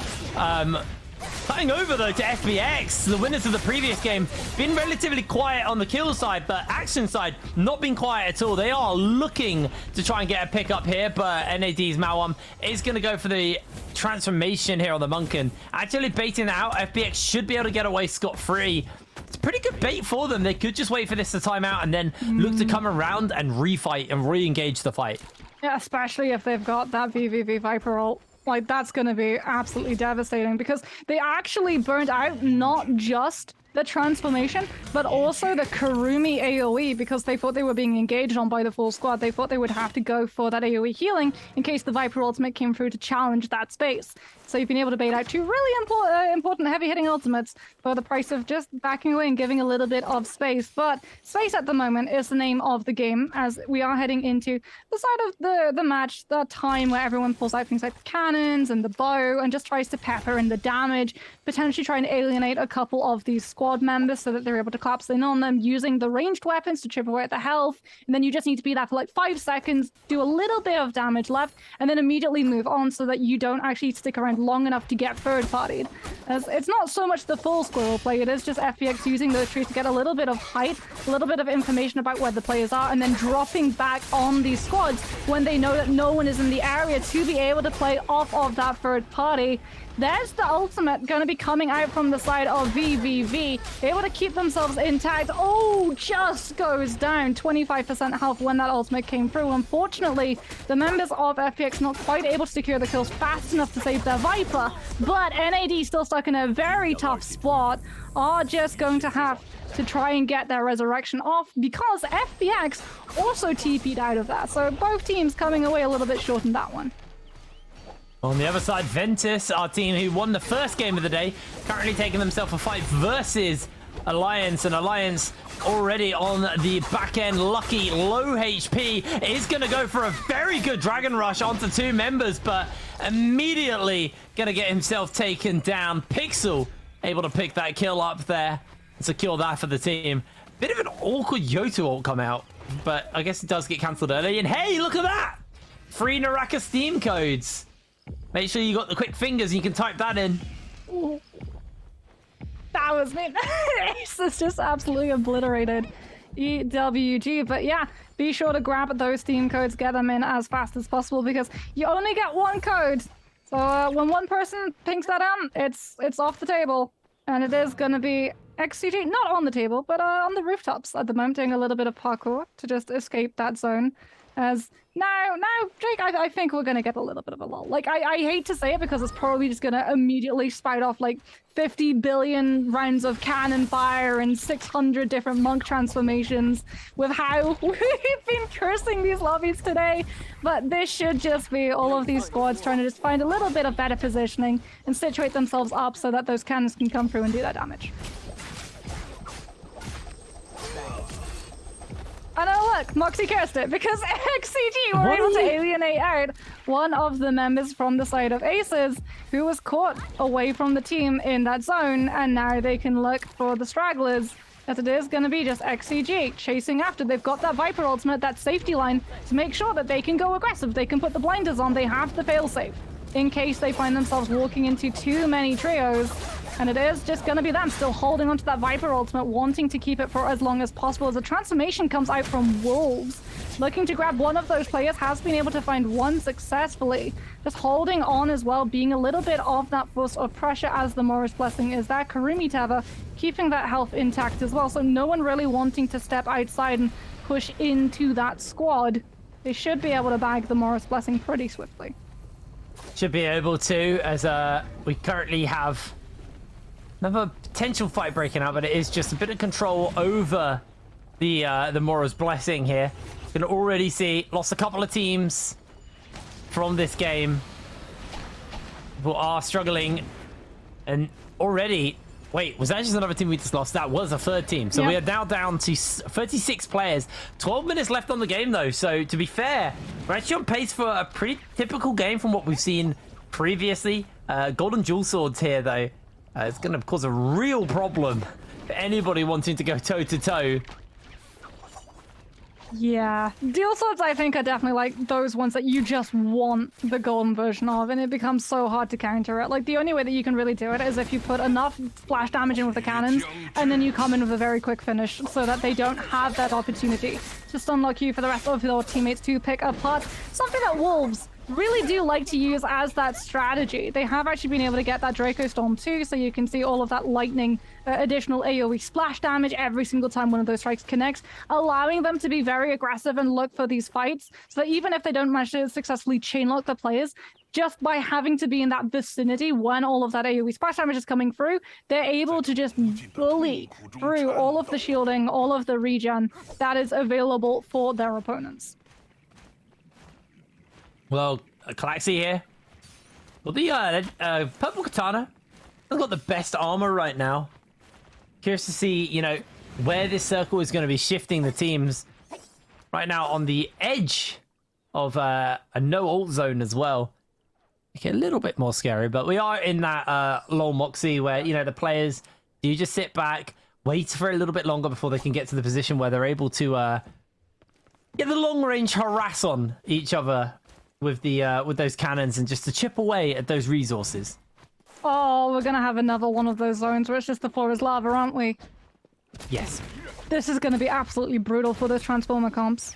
Cutting over though to FBX, the winners of the previous game, been relatively quiet on the kill side, but action side not been quiet at all. They are looking to try and get a pick up here, but NAD's Mawam is going to go for the transformation here on the Munkin. Actually baiting that out, FBX should be able to get away scot-free. It's pretty good bait for them. They could just wait for this to time out and then look to come around and refight and re-engage the fight. Yeah, especially if they've got that VVV Viper ult. Like, that's going to be absolutely devastating, because they actually burnt out not just the transformation, but also the Karumi AoE, because they thought they were being engaged on by the full squad. They thought they would have to go for that AoE healing in case the Viper ultimate came through to challenge that space. So you've been able to bait out 2 really important heavy-hitting ultimates for the price of just backing away and giving a little bit of space. But space at the moment is the name of the game, as we are heading into the side of the match, the time where everyone pulls out things like the cannons and the bow and just tries to pepper in the damage, potentially trying to alienate a couple of these squad members so that they're able to collapse in on them, using the ranged weapons to chip away at the health. And then you just need to be there for like 5 seconds, do a little bit of damage left, and then immediately move on so that you don't actually stick around long enough to get third-partied. As it's not so much the full squirrel play, it is just FBX using those trees to get a little bit of height, a little bit of information about where the players are, and then dropping back on these squads when they know that no one is in the area to be able to play off of that third party. There's the ultimate going to be coming out from the side of VVV, able to keep themselves intact. Oh, just goes down. 25% health when that ultimate came through. Unfortunately, the members of FPX not quite able to secure the kills fast enough to save their Viper, but NAD still stuck in a very tough spot, are just going to have to try and get their resurrection off, because FPX also TP'd out of that. So both teams coming away a little bit short in that one. On the other side, Ventus, our team who won the first game of the day, currently taking themselves a fight versus Alliance, and Alliance already on the back end. Lucky, low HP, is going to go for a very good Dragon Rush onto 2 members, but immediately going to get himself taken down. Pixel able to pick that kill up there. secure that for the team. Bit of an awkward Yoto ult come out, but I guess it does get cancelled early. And hey, look at that! 3 Naraka Steam codes. Make sure you got the quick fingers and you can type that in. Ooh. That was me. Ace is just absolutely obliterated EWG. But yeah, be sure to grab those Steam codes, get them in as fast as possible because you only get 1 code. So when one person pinks that out, it's off the table. And it is going to be XCG, not on the table, but on the rooftops at the moment, doing a little bit of parkour to just escape that zone. As now, Drake, I think we're going to get a little bit of a lull. Like, I hate to say it because it's probably just going to immediately spout off like 50 billion rounds of cannon fire and 600 different monk transformations with how we've been cursing these lobbies today. But this should just be all of these squads trying to just find a little bit of better positioning and situate themselves up so that those cannons can come through and do that damage. And oh look, Moxie cursed it because XCG were able to alienate out one of the members from the side of Aces who was caught away from the team in that zone, and now they can look for the stragglers as it is going to be just XCG chasing after. They've got that Viper ultimate, that safety line to make sure that they can go aggressive. They can put the blinders on, they have the failsafe in case they find themselves walking into too many trios. And it is just going to be them still holding onto that Viper ultimate, wanting to keep it for as long as possible as a transformation comes out from Wolves. Looking to grab one of those players, has been able to find one successfully. Just holding on as well, being a little bit of that force of pressure as the Morris Blessing is there. Karumi Teva keeping that health intact as well, so no one really wanting to step outside and push into that squad. They should be able to bag the Morris Blessing pretty swiftly. Should be able to, as we currently have another potential fight breaking out, but it is just a bit of control over the Morris Blessing here. You can already see lost a couple of teams from this game who are struggling, and already, wait, was that just another team we just lost? That was a third team. So we are now down to 36 players. 12 minutes left on the game though, so to be fair, we're actually on pace for a pretty typical game from what we've seen previously. Golden Jewel Swords here though. It's going to cause a real problem for anybody wanting to go toe-to-toe. Yeah, Dual Swords I think are definitely like those ones that you just want the golden version of, and it becomes so hard to counter it. Like the only way that you can really do it is if you put enough splash damage in with the cannons, and then you come in with a very quick finish so that they don't have that opportunity to stun-lock you for the rest of your teammates to pick apart. Something that Wolves really do like to use as that strategy. They have actually been able to get that Draco Storm too, so you can see all of that lightning additional AoE splash damage every single time one of those strikes connects, allowing them to be very aggressive and look for these fights, so that even if they don't manage to successfully chainlock the players, just by having to be in that vicinity when all of that AoE splash damage is coming through, they're able to just bully through all of the shielding, all of the regen that is available for their opponents. Well, Calaxy here. Well, the Purple Katana has got the best armor right now. Curious to see, you know, where this circle is going to be shifting the teams. Right now on the edge of a no ult zone as well. Okay, a little bit more scary, but we are in that low Moxie where, you know, the players do just sit back, wait for a little bit longer before they can get to the position where they're able to get the long range harass on each other with those cannons and just to chip away at those resources. Oh, we're gonna have another one of those zones where it's just the floor is lava, aren't we? Yes. This is gonna be absolutely brutal for those Transformer comps.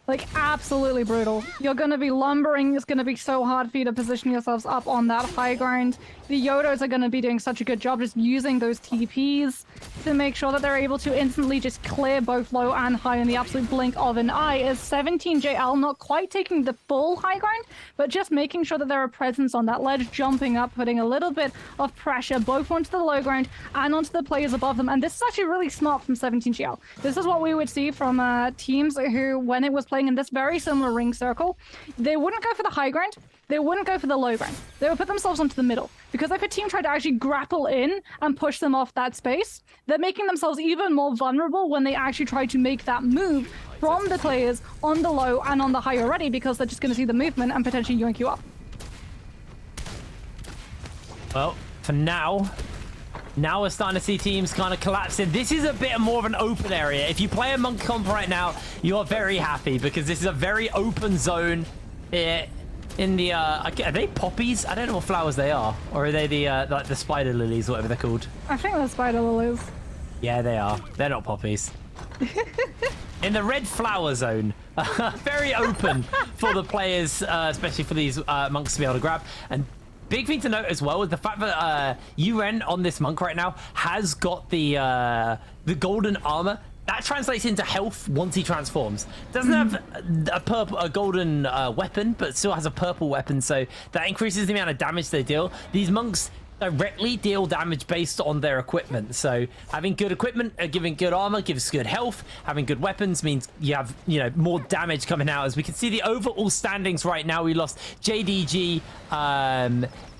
Like, absolutely brutal. You're gonna be lumbering, it's gonna be so hard for you to position yourselves up on that high ground. The Yodos are gonna be doing such a good job just using those TPs to make sure that they're able to instantly just clear both low and high in the absolute blink of an eye, as 17JL not quite taking the full high ground, but just making sure that there are presence on that ledge, jumping up, putting a little bit of pressure both onto the low ground and onto the players above them. And this is actually really smart from 17JL. This is what we would see from teams who, when it was playing in this very similar ring circle, they wouldn't go for the high ground, they wouldn't go for the low ground. They would put themselves onto the middle. Because if a team tried to actually grapple in and push them off that space, they're making themselves even more vulnerable when they actually try to make that move from the players on the low and on the high already, because they're just going to see the movement and potentially yoink you up. Well, for now, Now we're starting to see teams kind of collapsing. This is a bit more of an open area. If you play a Monk comp right now, you are very happy because this is a very open zone. In the are they poppies? I don't know what flowers they are, or are they the like the spider lilies, whatever they're called? I think they're spider lilies. Yeah, they are. They're not poppies. In the red flower zone, very open for the players, especially for these monks to be able to grab. And big thing to note as well is the fact that UN on this monk right now has got the golden armor. That translates into health once he transforms. Doesn't have a golden weapon, but still has a purple weapon, so that increases the amount of damage they deal. These monks directly deal damage based on their equipment, so having good equipment, giving good armor gives good health. Having good weapons means you have, you know, more damage coming out. As we can see the overall standings right now, we lost JDG,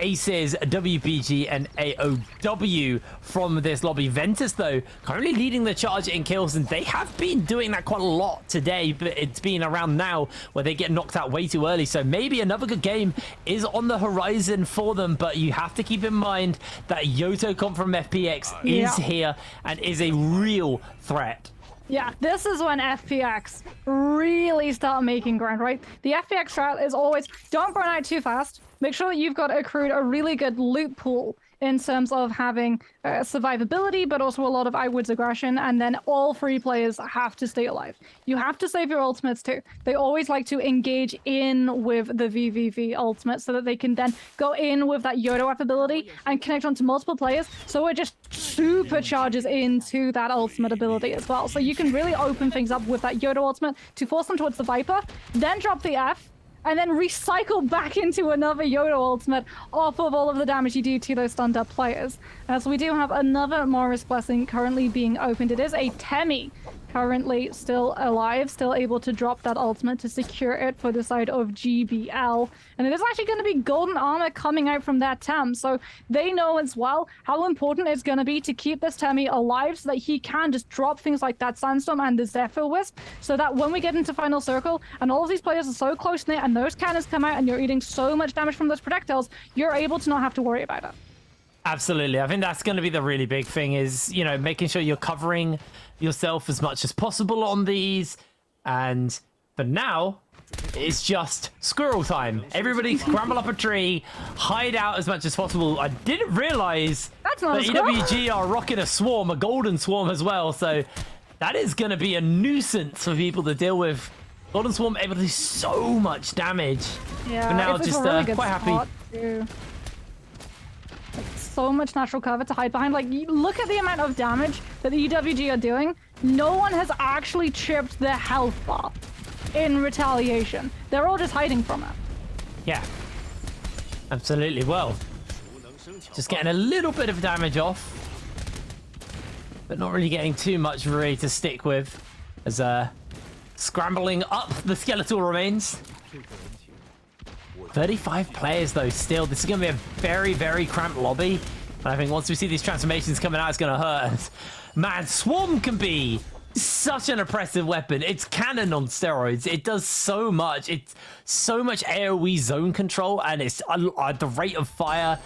Aces, WBG, and AOW from this lobby. Ventus, though, currently leading the charge in kills, and they have been doing that quite a lot today, but it's been around now where they get knocked out way too early, so maybe another good game is on the horizon for them. But you have to keep in mind that Yoto comp from FPX is here and is a real threat. Yeah, this is when FPX really start making ground, right? The FPX strat is always, don't burn out too fast. Make sure that you've got accrued a really good loot pool in terms of having survivability, but also a lot of outwards aggression, and then all three players have to stay alive. You have to save your ultimates too. They always like to engage in with the VVV ultimate so that they can then go in with that Yodo up ability and connect onto multiple players, so it just supercharges into that ultimate ability as well. So you can really open things up with that Yodo ultimate to force them towards the Viper, then drop the F, and then recycle back into another Yodo ultimate off of all of the damage you do to those stunned up players. So we do have another Morris Blessing currently being opened. It is a Temi currently still alive, still able to drop that ultimate to secure it for the side of GBL. And it is actually going to be golden armor coming out from that Tem. So they know as well how important it's going to be to keep this Temi alive so that he can just drop things like that Sandstorm and the Zephyr Wisp, so that when we get into Final Circle and all of these players are so close knit and those cannons come out and you're eating so much damage from those projectiles, you're able to not have to worry about it. Absolutely. I think that's going to be the really big thing is, you know, making sure you're covering yourself as much as possible on these. And for now, it's just squirrel time. Everybody scramble up a tree, hide out as much as possible. I didn't realize that EWG are rocking a swarm, a golden swarm as well. So that is going to be a nuisance for people to deal with. Golden swarm able to do so much damage. Yeah, but now it's just a really good quite happy. Like, so much natural cover to hide behind. Like, look at the amount of damage that the EWG are doing. No one has actually chipped the health bar in retaliation. They're all just hiding from it. Yeah, absolutely. Well, just getting a little bit of damage off, but not really getting too much really to stick with, as scrambling up the skeletal remains. 35 players though still. This is going to be a very, very cramped lobby. And I think once we see these transformations coming out, it's going to hurt. Man, Swarm can be such an oppressive weapon. It's cannon on steroids. It does so much. It's so much AoE zone control, and it's the rate of fire.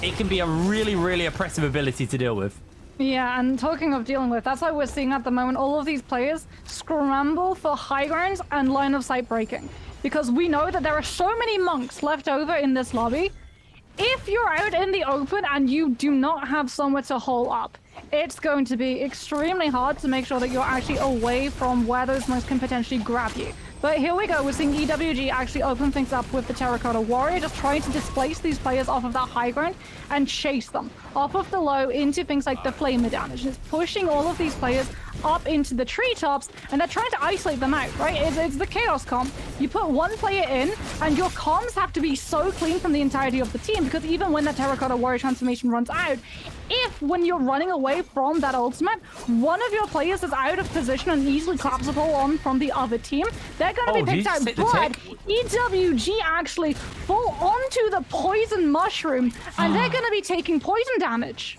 It can be a really, really oppressive ability to deal with. Yeah, and talking of dealing with, that's why we're seeing at the moment all of these players scramble for high grounds and line of sight breaking. Because we know that there are so many monks left over in this lobby. If you're out in the open and you do not have somewhere to hole up, it's going to be extremely hard to make sure that you're actually away from where those monks can potentially grab you. But here we go, we're seeing EWG actually open things up with the Terracotta Warrior, just trying to displace these players off of that high ground and chase them off of the low into things like the Flamer damage. And it's pushing all of these players up into the treetops, and they're trying to isolate them out, right? It's the Chaos comp. You put one player in, and your comms have to be so clean from the entirety of the team, because even when that Terracotta Warrior transformation runs out, if when you're running away from that ultimate, one of your players is out of position and easily collapsible on from the other team, they're going to be picked out. But EWG actually fall onto the poison mushroom, and they're going to be taking poison damage.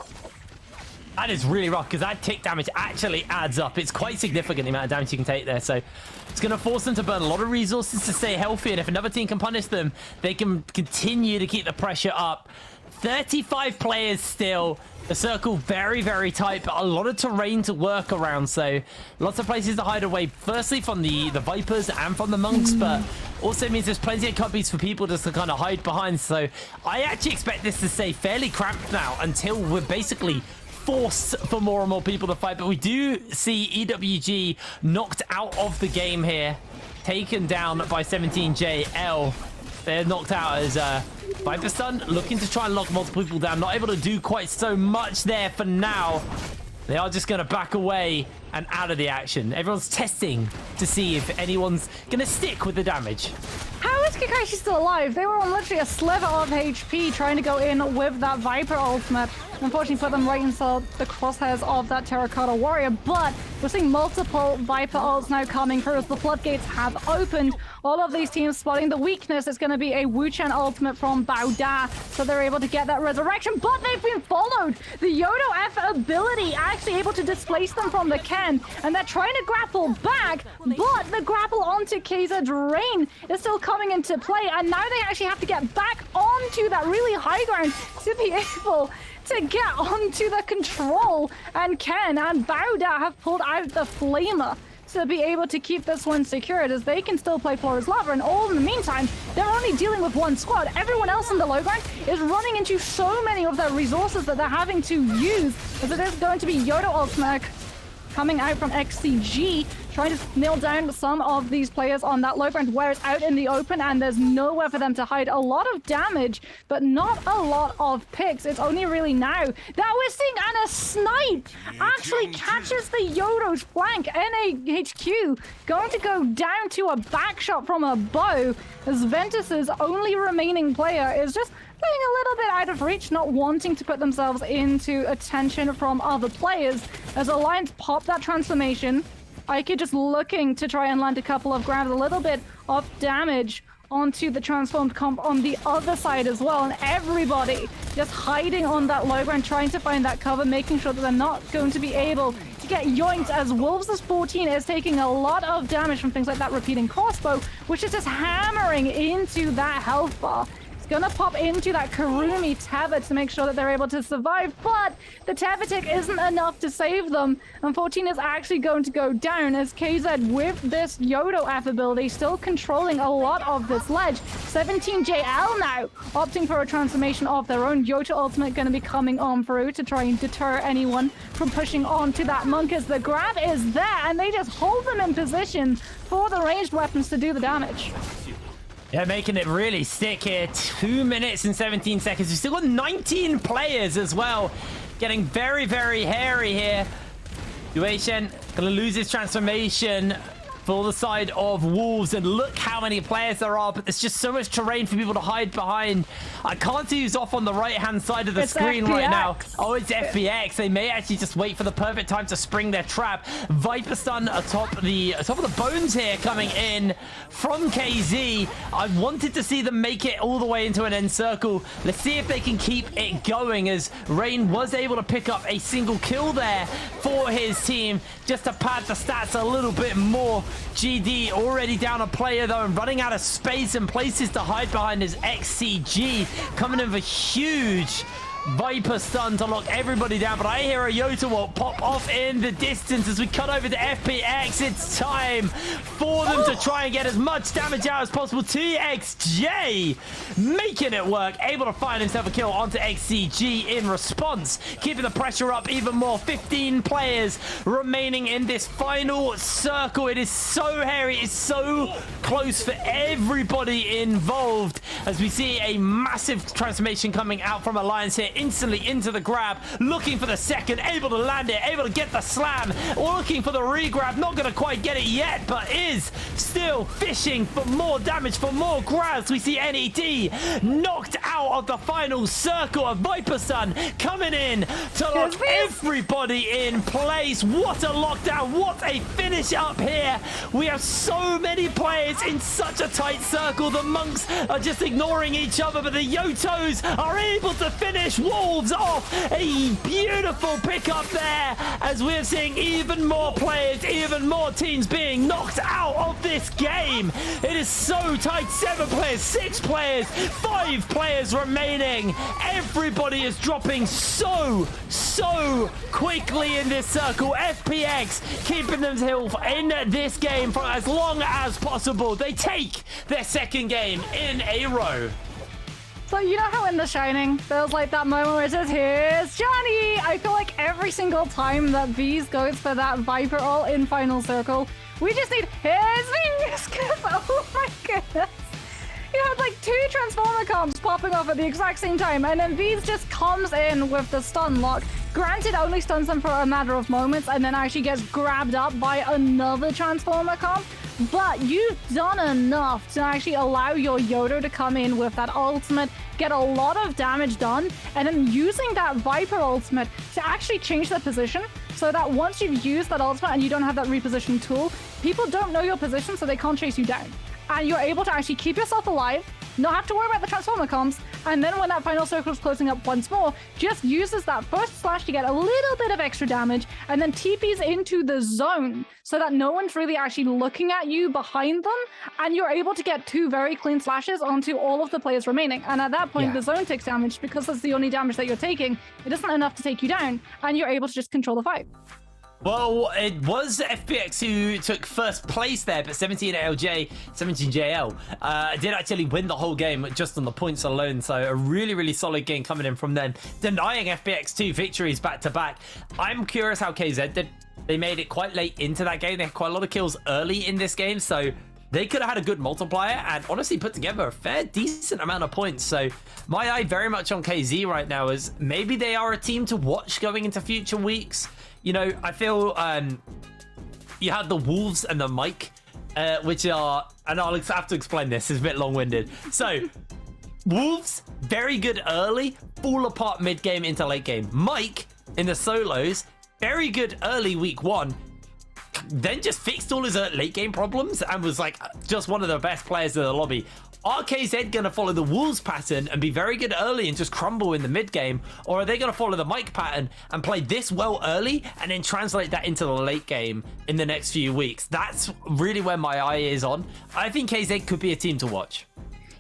That is really rough because that tick damage actually adds up. It's quite significant the amount of damage you can take there. So it's going to force them to burn a lot of resources to stay healthy. And if another team can punish them, they can continue to keep the pressure up. 35 players still. The circle very, very tight, but a lot of terrain to work around. So lots of places to hide away. Firstly, from the Vipers and from the Monks, but also means there's plenty of cubbies for people just to kind of hide behind. So I actually expect this to stay fairly cramped now until we're basically forced for more and more people to fight. But we do see EWG knocked out of the game here, taken down by 17JL. They're knocked out as Viper Stun looking to try and lock multiple people down. Not able to do quite so much there for now. They are just going to back away and out of the action. Everyone's testing to see if anyone's going to stick with the damage. How is Kakashi still alive? They were on literally a sliver of HP trying to go in with that Viper ultimate. Unfortunately, put them right inside the crosshairs of that Terracotta Warrior. But we're seeing multiple Viper ults now coming through as the floodgates have opened. All of these teams spotting the weakness. It's going to be a Wu-Chen ultimate from Baoda, so they're able to get that resurrection. But they've been followed. The Yodo F ability actually able to displace them from the Ken, and they're trying to grapple back. But the grapple onto KZ's Rain is still coming into play, and now they actually have to get back onto that really high ground to be able to get onto the control. And Ken and Baoda have pulled out the Flamer to be able to keep this one secured, as they can still play Flora's Lava. And all in the meantime, they're only dealing with one squad. Everyone else in the low ground is running into so many of their resources that they're having to use, as it is going to be Yodo ultimate coming out from XCG, trying to nail down some of these players on that low ground where it's out in the open and there's nowhere for them to hide. A lot of damage, but not a lot of picks. It's only really now that we're seeing Anna Snipe actually catches the Yodo's flank. NAHQ going to go down to a back shot from a bow, as Ventus's only remaining player is just playing a little bit out of reach, not wanting to put themselves into attention from other players, as Alliance pop that transformation. Ike just looking to try and land a couple of grabs, a little bit of damage onto the transformed comp on the other side as well, and everybody just hiding on that low ground, trying to find that cover, making sure that they're not going to be able to get yoinked, as Wolves' 14 is taking a lot of damage from things like that repeating crossbow, which is just hammering into that health bar. It's gonna pop into that Karumi Tether to make sure that they're able to survive, but the Tether tick isn't enough to save them, and 14 is actually going to go down, as KZ with this Yodo F ability still controlling a lot of this ledge. 17JL now opting for a transformation of their own. Yoda ultimate going to be coming on through to try and deter anyone from pushing on to that monk, as the grab is there and they just hold them in position for the ranged weapons to do the damage. Yeah, making it really stick here. 2 minutes and 17 seconds. We've still got 19 players as well. Getting very, very hairy here. Duation gonna lose his transformation for the side of Wolves, and look how many players there are, but there's just so much terrain for people to hide behind. I can't see who's off on the right-hand side of the screen right now. Oh, it's FBX. They may actually just wait for the perfect time to spring their trap. Viper Stun atop of the bones here coming in from KZ. I wanted to see them make it all the way into an end circle. Let's see if they can keep it going, as Rain was able to pick up a single kill there for his team, just to pad the stats a little bit more. GD already down a player though, and running out of space and places to hide behind is XCG, coming in with a huge Viper Stun to lock everybody down. But I hear a Yota Walt pop off in the distance as we cut over to FPX. It's time for them to try and get as much damage out as possible. TXJ making it work, able to find himself a kill onto XCG in response, keeping the pressure up even more. 15 players remaining in this final circle. It is so hairy, it's so close for everybody involved, as we see a massive transformation coming out from Alliance here. Instantly into the grab, looking for the second, able to land it, able to get the slam, looking for the regrab, not going to quite get it yet, but is still fishing for more damage, for more grabs. We see NED knocked out out of the final circle of Viper Sun coming in to lock everybody in place. What a lockdown. What a finish up here. We have so many players in such a tight circle. The Monks are just ignoring each other, but the Yotos are able to finish Wolves off. A beautiful pickup there as we're seeing even more players, even more teams being knocked out of this game. It is so tight. 7 players, 6 players, 5 players remaining. Everybody is dropping so quickly in this circle. FPX keeping themselves in this game for as long as possible. They take their second game in a row. So you know how in The Shining, there's like that moment where it says, here's Johnny! I feel like every single time that V's goes for that Viper ult in Final Circle, we just need, here's V's! Because, oh my goodness. You had like 2 Transformer comps popping off at the exact same time, and then V's just comes in with the stun lock. Granted, only stuns them for a matter of moments, and then actually gets grabbed up by another Transformer comp. But you've done enough to actually allow your Yodo to come in with that ultimate, get a lot of damage done, and then using that Viper ultimate to actually change the position so that once you've used that ultimate and you don't have that reposition tool, people don't know your position so they can't chase you down. And you're able to actually keep yourself alive, not have to worry about the Transformer comps, and then when that final circle is closing up once more, just uses that first slash to get a little bit of extra damage, and then TPs into the zone so that no one's really actually looking at you behind them, and you're able to get 2 very clean slashes onto all of the players remaining. And at that point, the zone takes damage because that's the only damage that you're taking. It isn't enough to take you down, and you're able to just control the fight. Well, it was FPX who took first place there, but 17JL did actually win the whole game just on the points alone. So a really solid game coming in from them, denying FPX 2 victories back to back. I'm curious how KZ did. They made it quite late into that game. They had quite a lot of kills early in this game, so they could have had a good multiplier and honestly put together a fair decent amount of points. So my eye very much on KZ right now is maybe they are a team to watch going into future weeks. You know, I feel you had the Wolves and the Mike, which are, and I'll have to explain this, it's a bit long-winded. So, Wolves, very good early, fall apart mid-game into late game. Mike, in the solos, very good early week 1, then just fixed all his late game problems and was like just one of the best players in the lobby. Are KZ going to follow the Wolves pattern and be very good early and just crumble in the mid game? Or are they going to follow the Mike pattern and play this well early and then translate that into the late game in the next few weeks? That's really where my eye is on. I think KZ could be a team to watch.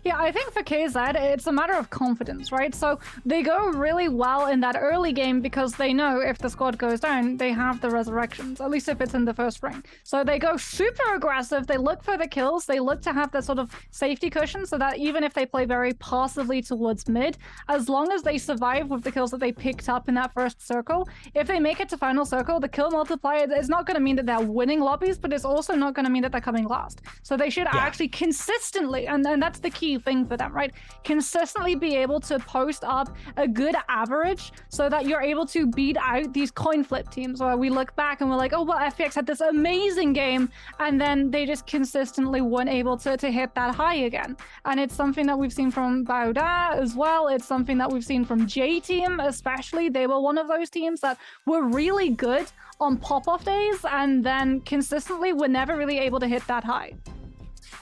Yeah, I think for KZ, it's a matter of confidence, right? So they go really well in that early game because they know if the squad goes down, they have the resurrections, at least if it's in the first ring. So they go super aggressive, they look for the kills, they look to have that sort of safety cushion so that even if they play very passively towards mid, as long as they survive with the kills that they picked up in that first circle, if they make it to final circle, the kill multiplier is not going to mean that they're winning lobbies, but it's also not going to mean that they're coming last. So they should actually consistently, and that's the key thing for them, right? Consistently be able to post up a good average so that you're able to beat out these coin flip teams where we look back and we're like, oh, well, FPX had this amazing game and then they just consistently weren't able to hit that high again. And it's something that we've seen from BIWEEKLY as well. It's something that we've seen from J Team especially. They were one of those teams that were really good on pop-off days and then consistently were never really able to hit that high.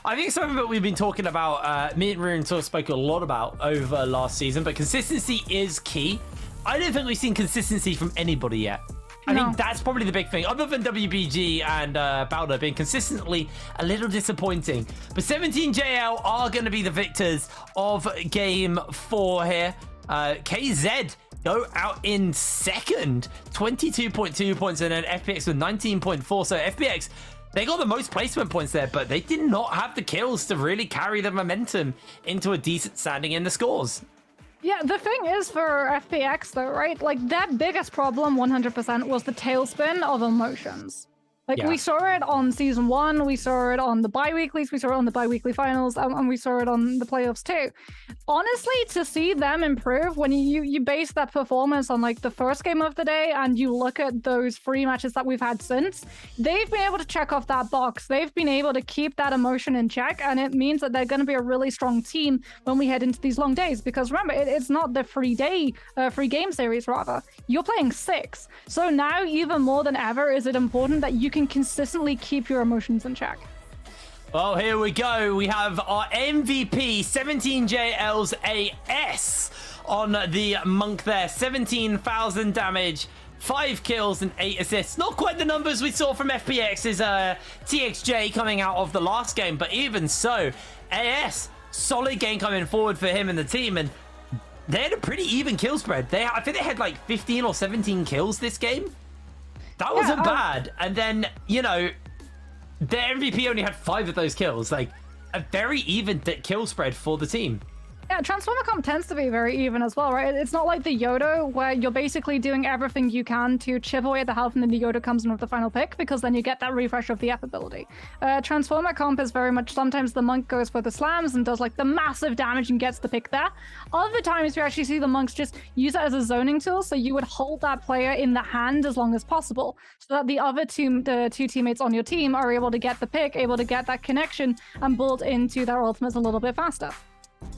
I think something that we've been talking about, me and Ruin spoke a lot about over last season, but consistency is key. I don't think we've seen consistency from anybody yet. I think that's probably the big thing, other than WBG and Bowder being consistently a little disappointing. But 17JL are going to be the victors of Game 4 here. KZ go out in second, 22.2 points, and then FPX with 19.4. So FPX, they got the most placement points there, but they did not have the kills to really carry the momentum into a decent standing in the scores. Yeah, the thing is for FPX though, right? Like their biggest problem 100% was the tailspin of emotions. Like we saw it on season 1, we saw it on the bi-weeklies, we saw it on the bi-weekly finals, and we saw it on the playoffs too. Honestly, to see them improve when you base that performance on like the first game of the day and you look at those 3 matches that we've had since, they've been able to check off that box. They've been able to keep that emotion in check, and it means that they're going to be a really strong team when we head into these long days. Because remember, it's not the free game series rather. You're playing 6. So now even more than ever is it important that you can consistently keep your emotions in check. Well, here we go. We have our MVP, 17JL's AS on the Monk there. 17,000 damage, 5 kills and 8 assists. Not quite the numbers we saw from FPX's TXJ coming out of the last game, but even so, AS, solid game coming forward for him and the team, and they had a pretty even kill spread. I think they had like 15 or 17 kills this game. That wasn't bad. And then, you know, their MVP only had 5 of those kills. Like, a very even kill spread for the team. Yeah, Transformer Comp tends to be very even as well, right? It's not like the Yoda where you're basically doing everything you can to chip away at the health and then the Yoda comes in with the final pick, because then you get that refresh of the F ability. Transformer Comp is very much sometimes the Monk goes for the slams and does like the massive damage and gets the pick there. Other times you actually see the Monks just use it as a zoning tool, so you would hold that player in the hand as long as possible so that the other the 2 teammates on your team are able to get the pick, able to get that connection and build into their ultimates a little bit faster.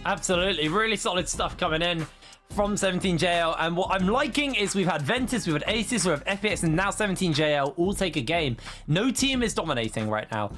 Absolutely, really solid stuff coming in from 17JL, and what I'm liking is we've had Ventus, we've had Aces, we have FPX, and now 17JL all take a game. No team is dominating right now.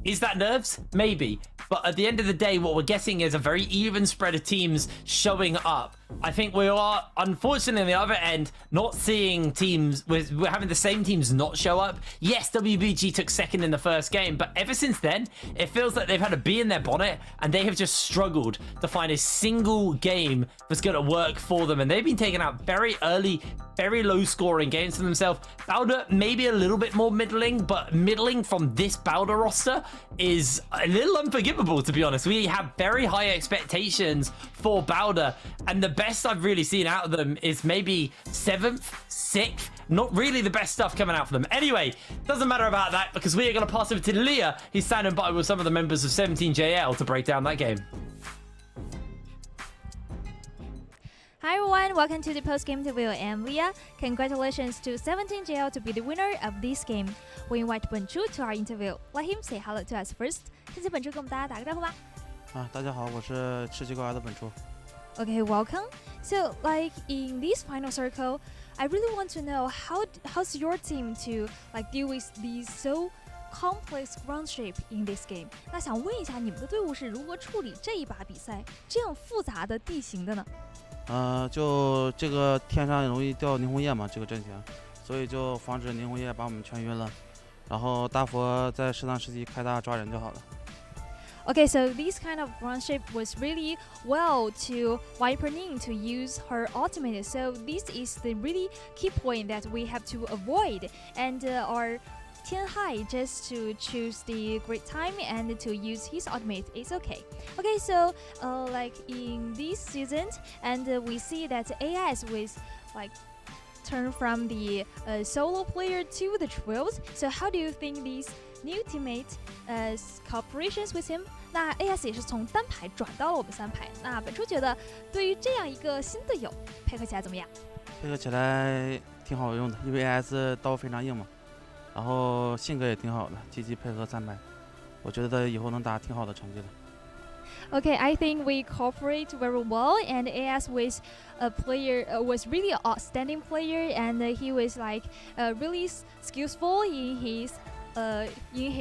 Is that nerves? Maybe. But at the end of the day, what we're getting is a very even spread of teams showing up. I think we are, unfortunately, on the other end, not seeing teams, we're having the same teams not show up. Yes, WBG took second in the first game, but ever since then, it feels like they've had a bee in their bonnet, and they have just struggled to find a single game that's going to work for them. And they've been taking out very early, very low scoring games for themselves. Bowder maybe a little bit more middling, but middling from this Bowder roster is a little unforgivable, to be honest. We have very high expectations for Bowder, and the best I've really seen out of them is maybe 7th, 6th. Not really the best stuff coming out for them. Anyway, doesn't matter about that, because we are going to pass over to Leah. He's standing by with some of the members of 17JL to break down that game. Hi everyone, welcome to the post-game interview. I'm Leah. Congratulations to 17JL to be the winner of this game. We invite Bunchu to our interview. Let him say hello to us first. 先请Bunchu跟我们大家打个招呼吧。大家好，我是吃鸡瓜的Bunchu。Okay, welcome. So, like in this final circle, I really want to know how's your team to like deal with these so complex ground shape in this game. 那想问一下，你们的队伍是如何处理这一把比赛这样复杂的地形的呢？就这个天上容易掉霓虹叶嘛，这个阵型，所以就防止霓虹叶把我们全晕了。然后大佛在适当时机开大抓人就好了。Okay, so this kind of ground shape was really well to Viper Ning to use her ultimate. So this is the really key point that we have to avoid. And our Tianhai just to choose the great time and to use his ultimate is okay. Okay, so like in this season, and we see that AS was like turn from the solo player to the trios. So how do you think these new teammate cooperations with him? 那 AS 也是从单排转到了我们3排。那本初觉得对于这样一个新队友配合起来怎么样？配合起来挺好用的，因为 AS 刀非常硬嘛，然后性格也挺好的，积极配合3排，我觉得以后能打挺好的成绩的。Okay, I think we cooperate very well, and AS was a player, was really an outstanding player, and he was like really skillful in his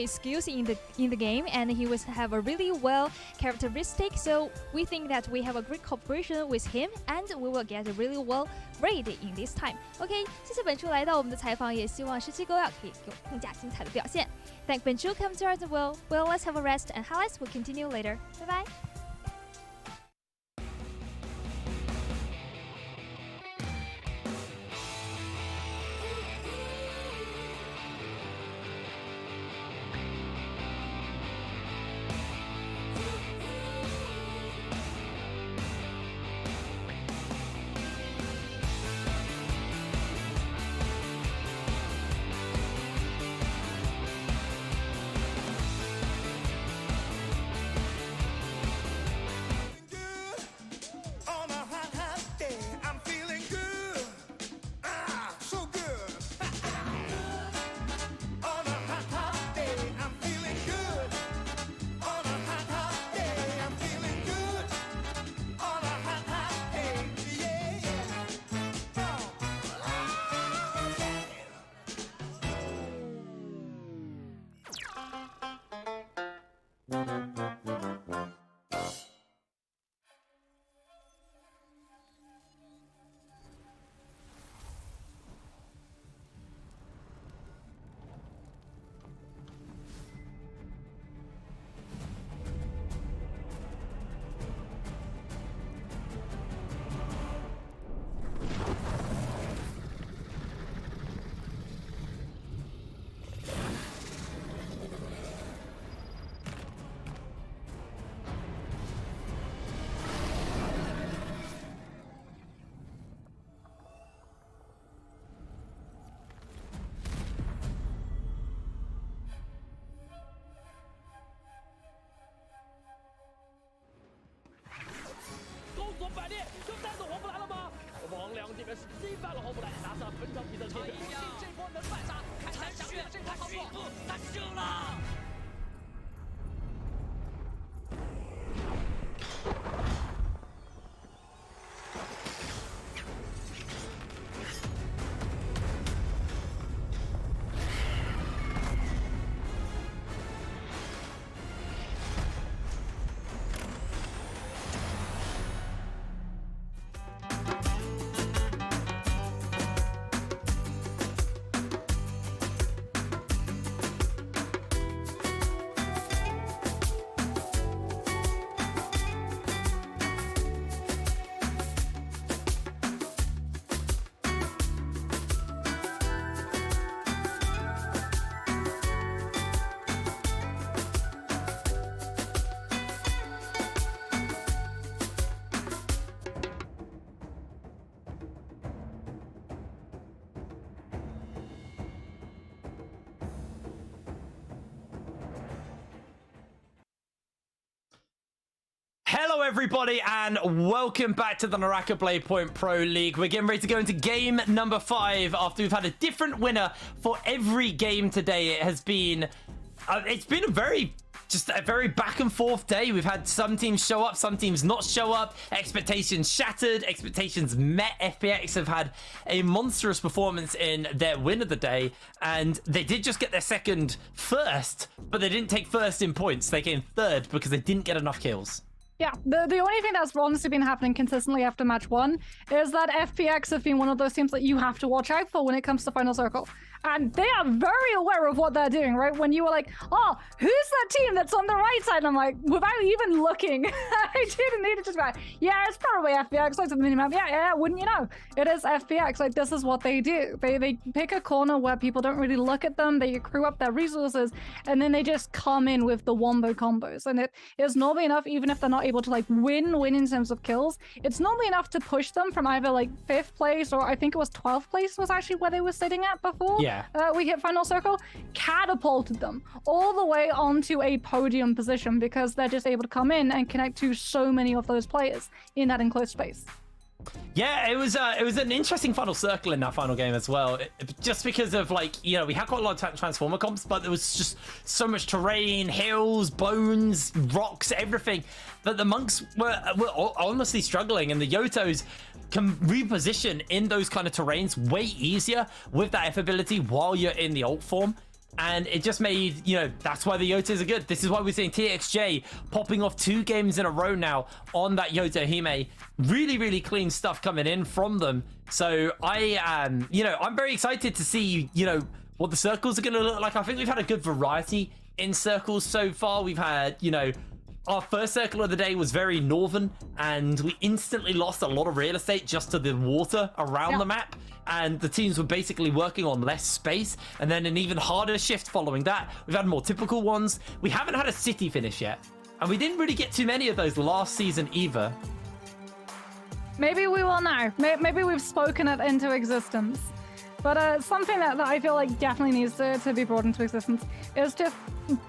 skills in the game, and he was have a really well characteristic. So we think that we have a great cooperation with him, and we will get a really well grade in this time. Okay, 谢谢本初来到我们的采访，也希望17 Go Out 可以有更加精彩的表现。Thank Benchu come to us well. Well, let's have a rest, and highlights will continue later. Bye bye. 攻左百列就带走黄不来了吗？王良这边是击败了黄不来，拿下本场比赛的决胜。这波能反杀，看一下祥宇的这波操作，他胜了。Hello everybody and welcome back to the Naraka Bladepoint Pro League. We're getting ready to go into game number 5 after we've had a different winner for every game today. It has been it's been a very back and forth day. We've had some teams show up, some teams not show up, expectations shattered, expectations met. FPX have had a monstrous performance in their win of the day, and they did just get their second first, but they didn't take first in points. They came third because they didn't get enough kills. Yeah, the only thing that's honestly been happening consistently after match 1 is that FPX have been one of those teams that you have to watch out for when it comes to Final Circle. And they are very aware of what they're doing, right? When you were like, oh, who's that team that's on the right side? And I'm like, without even looking, I didn't need to just go, yeah, it's probably FPX. Like the minimap. Yeah, wouldn't you know? It is FPX. Like, this is what they do. They pick a corner where people don't really look at them. They accrue up their resources, and then they just come in with the wombo combos. And it is normally enough, even if they're not able to like win in terms of kills, it's normally enough to push them from either like 5th place, or I think it was 12th place was actually where they were sitting at before. Yeah. We hit Final Circle, catapulted them all the way onto a podium position because they're just able to come in and connect to so many of those players in that enclosed space. Yeah, it was an interesting final circle in that final game as well. Just because of, like, you know, we had quite a lot of transformer comps, but there was just so much terrain, hills, bones, rocks, everything, that the monks were honestly struggling, and the Yotos can reposition in those kind of terrains way easier with that F ability while you're in the ult form. And it just made, you know, that's why the Yotos are good. This is why we're seeing TXJ popping off 2 games in a row now on that Yoto Hime. Really, really clean stuff coming in from them. So I am, you know, I'm very excited to see, you know, what the circles are going to look like. I think we've had a good variety in circles so far. We've had, you know, our first circle of the day was very northern, and we instantly lost a lot of real estate just to the water around the map, and the teams were basically working on less space. And then an even harder shift following that, we've had more typical ones. We haven't had a city finish yet, and we didn't really get too many of those last season either. Maybe we will now. Maybe we've spoken it into existence. But something that I feel like definitely needs to be brought into existence is just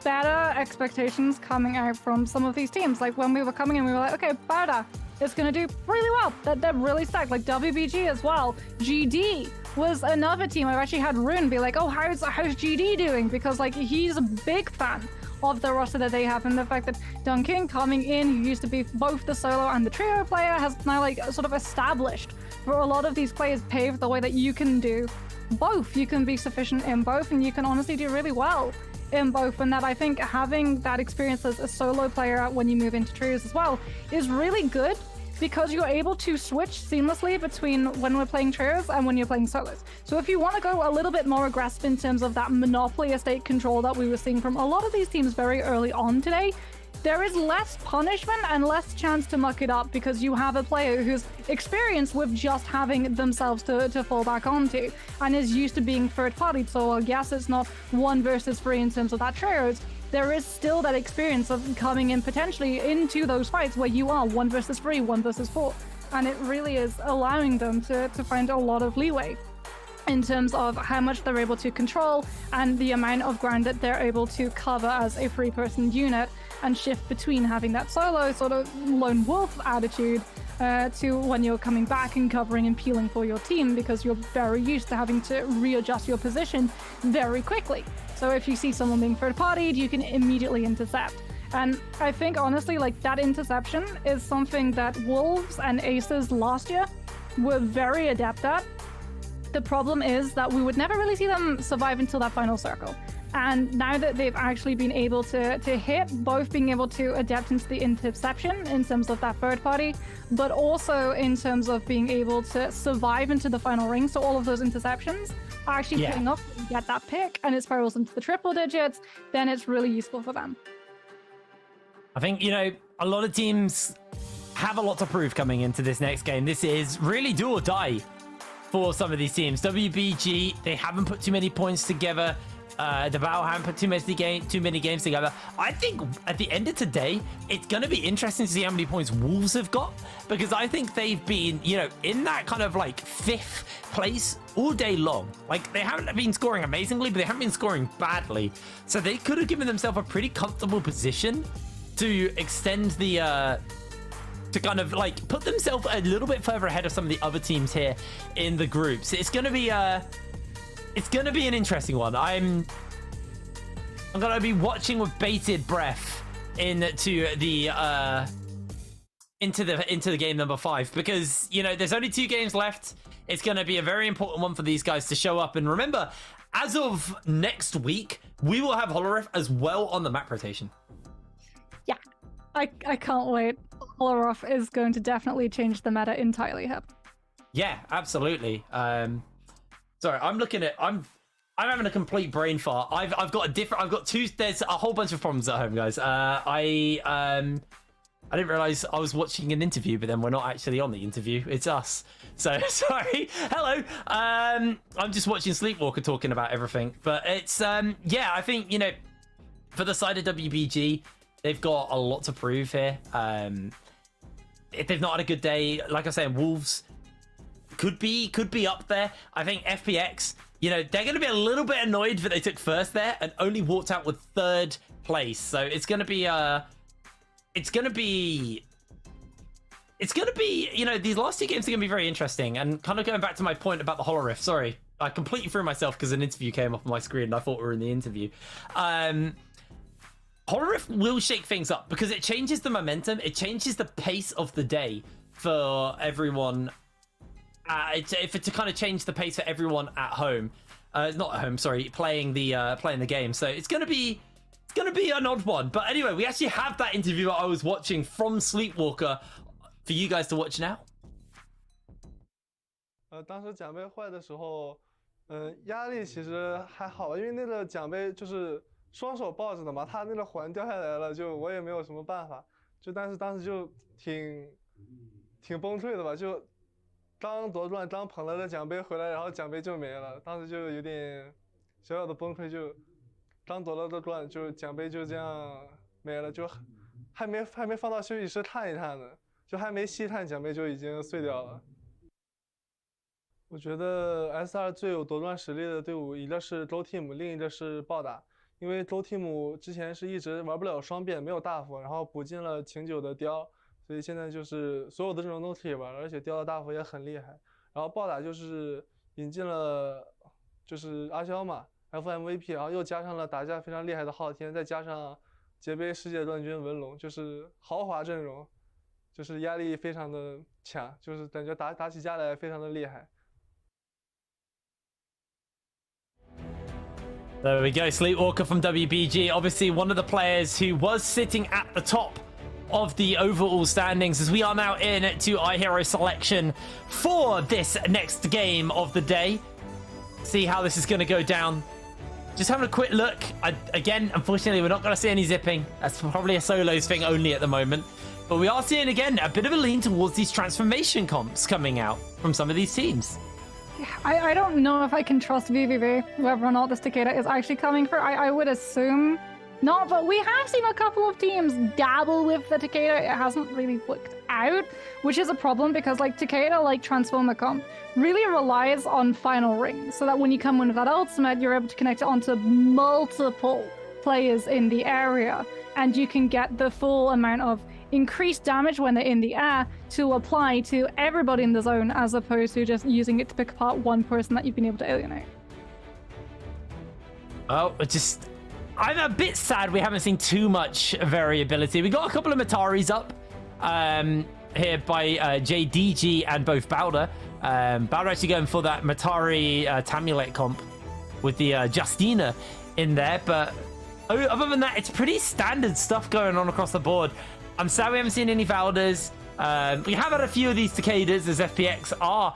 better expectations coming out from some of these teams. Like when we were coming in, we were like, okay, Bauda is going to do really well. They're really stacked. Like WBG as well. GD was another team. I've actually had Rune be like, oh, how's GD doing? Because like he's a big fan of the roster that they have, and the fact that Duncan coming in, who used to be both the solo and the trio player, has now like sort of established for a lot of these players, paved the way that you can do both. You can be sufficient in both, and you can honestly do really well in both. And that I think having that experience as a solo player when you move into trios as well is really good, because you're able to switch seamlessly between when we're playing trios and when you're playing solos. So if you want to go a little bit more aggressive in terms of that monopoly estate control that we were seeing from a lot of these teams very early on today, there is less punishment and less chance to muck it up, because you have a player who's experienced with just having themselves to fall back onto and is used to being third party. So I guess it's not 1 versus 3 in terms of that trios. There is still that experience of coming in potentially into those fights where you are 1 versus 3, 1 versus 4. And it really is allowing them to find a lot of leeway in terms of how much they're able to control and the amount of ground that they're able to cover as a 3-person unit, and shift between having that solo sort of lone wolf attitude to when you're coming back and covering and peeling for your team, because you're very used to having to readjust your position very quickly. So if you see someone being third-partied, you can immediately intercept. And I think, honestly, like that interception is something that Wolves and Aces last year were very adept at. The problem is that we would never really see them survive until that final circle. And now that they've actually been able to hit, both being able to adapt into the interception in terms of that third party, but also in terms of being able to survive into the final ring. So all of those interceptions are actually paying off when you get that pick and it spirals into the triple digits, then it's really useful for them. I think, you know, a lot of teams have a lot to prove coming into this next game. This is really do or die for some of these teams. WBG, they haven't put too many points together. The Battle haven't put too many games together. I think at the end of today, it's going to be interesting to see how many points Wolves have got, because I think they've been, you know, in that kind of like 5th place all day long. Like, they haven't been scoring amazingly, but they haven't been scoring badly. So they could have given themselves a pretty comfortable position to extend the to kind of like put themselves a little bit further ahead of some of the other teams here in the groups. It's going to be an interesting one. I'm gonna be watching with bated breath into the game number 5, because, you know, there's only 2 games left. It's gonna be a very important one for these guys to show up. And remember, as of next week, we will have Holoref as well on the map rotation. Yeah, I can't wait. Holoref is going to definitely change the meta entirely here. Yeah, absolutely. Sorry, I'm having a complete brain fart. I've got there's a whole bunch of problems at home, guys. I didn't realize I was watching an interview, but then we're not actually on the interview. It's us. So sorry. Hello. I'm just watching Sleepwalker talking about everything. But it's yeah, I think, you know, for the side of WBG, they've got a lot to prove here. If they've not had a good day, like I say, Wolves could be up there. I think FPX, you know, they're going to be a little bit annoyed that they took first there and only walked out with 3rd place. So it's going to be, you know, these last 2 games are going to be very interesting. And kind of going back to my point about the Holoref, sorry, I completely threw myself because an interview came up on my screen and I thought we were in the interview. Holoref will shake things up because it changes the momentum. It changes the pace of the day for everyone. To kind of change the pace for everyone at home, not at home, sorry, playing the game. So it's gonna be an odd one. But anyway, we actually have that interview that I was watching from Sleepwalker for you guys to watch now. 当时奖杯坏的时候，压力其实还好，因为那个奖杯就是双手抱着的嘛，它那个环掉下来了，就我也没有什么办法，但是当时就挺崩溃的吧，就刚夺冠刚捧了个奖杯回来，然后奖杯就没了，当时就有点小小的崩溃，就刚夺了个冠，就奖杯就这样没了，就还没放到休息室探一探呢，就还没细探奖杯就已经碎掉了。我觉得 S2 最有夺冠实力的队伍，一个是 Go Team， 另一个是暴打。因为 Go Team 之前是一直玩不了双变，没有大佛，然后补进了晴9的雕，所以现在就是所有的阵容都可以玩，而且雕的大佛也很厉害。然后暴打就是引进了就是阿肖嘛 ，FMVP， 然后又加上了打架非常厉害的昊天，再加上捷杯世界冠军文龙，就是豪华阵容，就是压力非常的强，就是感觉打起架来非常的厉害。There we go, Sleepwalker from WBG, obviously one of the players who was sitting at the top of the overall standings, as we are now in to our hero selection for this next game of the day. See how this is going to go down. Just having a quick look. Again, unfortunately, we're not going to see any zipping. That's probably a solos thing only at the moment. But we are seeing, again, a bit of a lean towards these transformation comps coming out from some of these teams. I don't know if I can trust VVV, whether or not this Takeda is actually coming for. I would assume not, but we have seen a couple of teams dabble with the Takeda. It hasn't really worked out, which is a problem because like Takeda, like Transformer Comp, really relies on final ring, so that when you come in with that ultimate, you're able to connect it onto multiple players in the area, and you can get the full amount of increased damage when they're in the air to apply to everybody in the zone, as opposed to just using it to pick apart one person that you've been able to alienate. Oh, I'm a bit sad we haven't seen too much variability. We got a couple of Mataris up here by JDG and both Bowder. Bowder actually going for that Matari Tamulet comp with the Justina in there, but other than that, it's pretty standard stuff going on across the board. I'm sad we haven't seen any Bowders. We have had a few of these Takedas as FPX are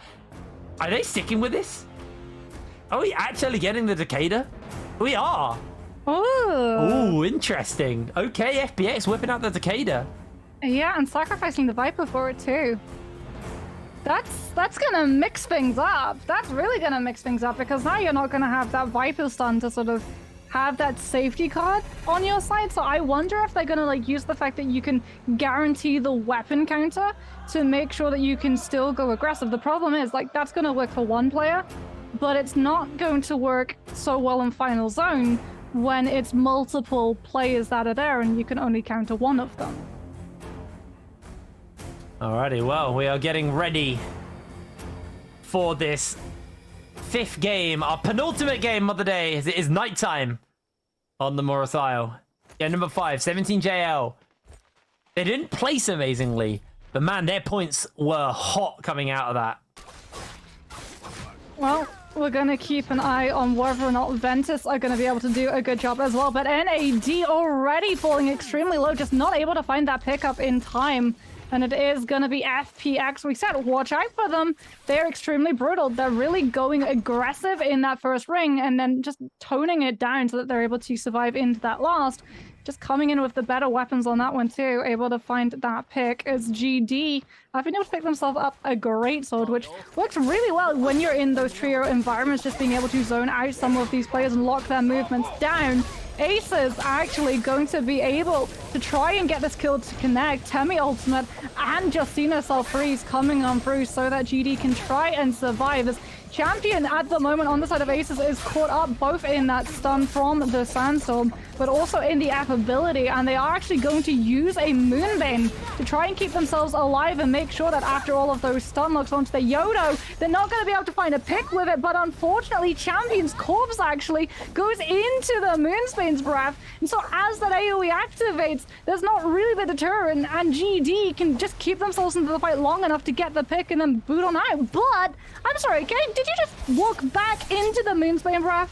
they sticking with this? Are we actually getting the Takeda? We are. Oh, interesting. Okay, FPX whipping out the Takeda. Yeah, and sacrificing the Viper for it too. That's gonna mix things up. That's really gonna mix things up, because now you're not gonna have that Viper stun to sort of have that safety card on your side. So I wonder if they're gonna like use the fact that you can guarantee the weapon counter to make sure that you can still go aggressive. The problem is like that's gonna work for one player, but it's not going to work so well in final zone when it's multiple players that are there and you can only counter one of them. Alrighty, well, we are getting ready for this fifth game, our penultimate game of the day, as it is nighttime on the Morris Isle. Yeah, number 5, 17JL. They didn't place amazingly, but man, their points were hot coming out of that. Well, we're going to keep an eye on whether or not Ventus are going to be able to do a good job as well. But NAD already falling extremely low, just not able to find that pickup in time. And it is going to be FPX. We said, watch out for them. They're extremely brutal. They're really going aggressive in that first ring and then just toning it down so that they're able to survive into that last. Just coming in with the better weapons on that one too, able to find that pick as GD have been able to pick themselves up a great sword, which works really well when you're in those trio environments, just being able to zone out some of these players and lock their movements down. Ace is actually going to be able to try and get this kill to connect. Temi ultimate and Justina self-freeze coming on through so that GD can try and survive, as Champion at the moment on the side of Aces is caught up both in that stun from the Sandstorm, but also in the app ability, and they are actually going to use a Moonbane to try and keep themselves alive and make sure that after all of those stun locks onto the Yodo, they're not going to be able to find a pick with it, but unfortunately Champion's corpse actually goes into the Moonsbane's breath, and so as that AoE activates, there's not really the deterrent, and GD can just keep themselves into the fight long enough to get the pick and then boot on out. But, I'm sorry, Gabe, did you just walk back into the Moonsbane breath?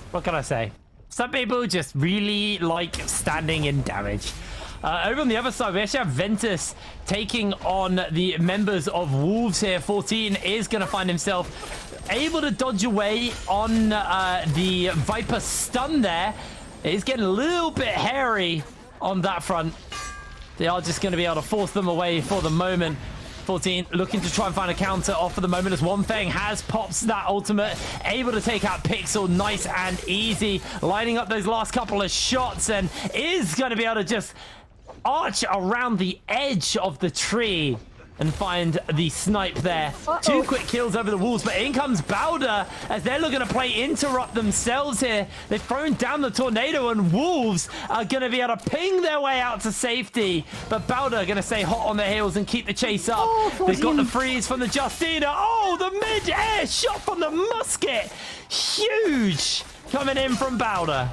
What can I say? Some people just really like standing in damage. Over on the other side, we actually have Ventus taking on the members of Wolves here. 14 is going to find himself able to dodge away on the Viper stun there. It's getting a little bit hairy on that front. They are just going to be able to force them away for the moment. 14 looking to try and find a counter off for the moment, as One Feng has pops that ultimate, able to take out Pixel nice and easy, lining up those last couple of shots, and is going to be able to just arch around the edge of the tree and find the snipe there. Two quick kills over the walls, but in comes Bowder as they're looking to play interrupt themselves here. They've thrown down the tornado, and Wolves are going to be able to ping their way out to safety, but Bowder going to stay hot on their heels and keep the chase up. They've got the freeze from the Justina. Oh, the mid-air shot from the musket. Huge coming in from Bowder.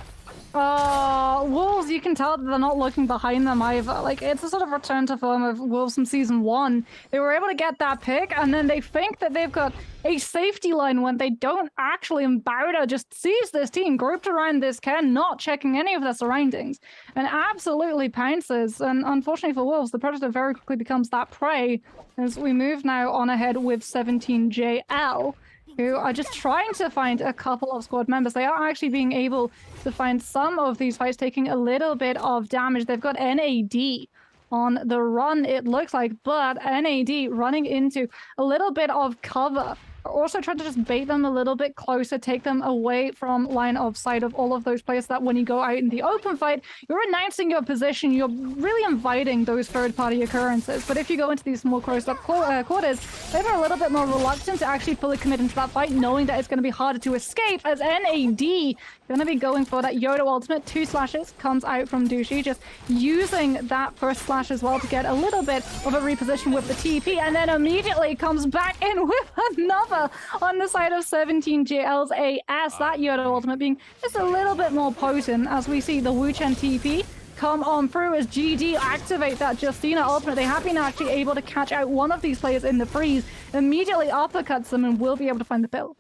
Wolves, you can tell that they're not looking behind them either. Like, it's a sort of return to form of Wolves from Season 1. They were able to get that pick, and then they think that they've got a safety line when they don't actually, and Bowder just sees this team grouped around this Ken, not checking any of their surroundings, and absolutely pounces. And unfortunately for Wolves, the Predator very quickly becomes that prey as we move now on ahead with 17JL. Who are just trying to find a couple of squad members. They are actually being able to find some of these fights taking a little bit of damage. They've got NAD on the run, it looks like, but NAD running into a little bit of cover. Also trying to just bait them a little bit closer, take them away from line of sight of all of those players that when you go out in the open fight, you're announcing your position, you're really inviting those third-party occurrences. But if you go into these more closed-up quarters, they're a little bit more reluctant to actually fully commit into that fight, knowing that it's going to be harder to escape, as NAD going to be going for that Yoda ultimate. 2 slashes comes out from Douchey, just using that first slash as well to get a little bit of a reposition with the TP, and then immediately comes back in with another on the side of 17JL's AS. That Yoda ultimate being just a little bit more potent as we see the Wu-Chen TP come on through as GD activate that Justina ultimate. They have been actually able to catch out one of these players in the freeze, immediately uppercuts them, and will be able to find the pill.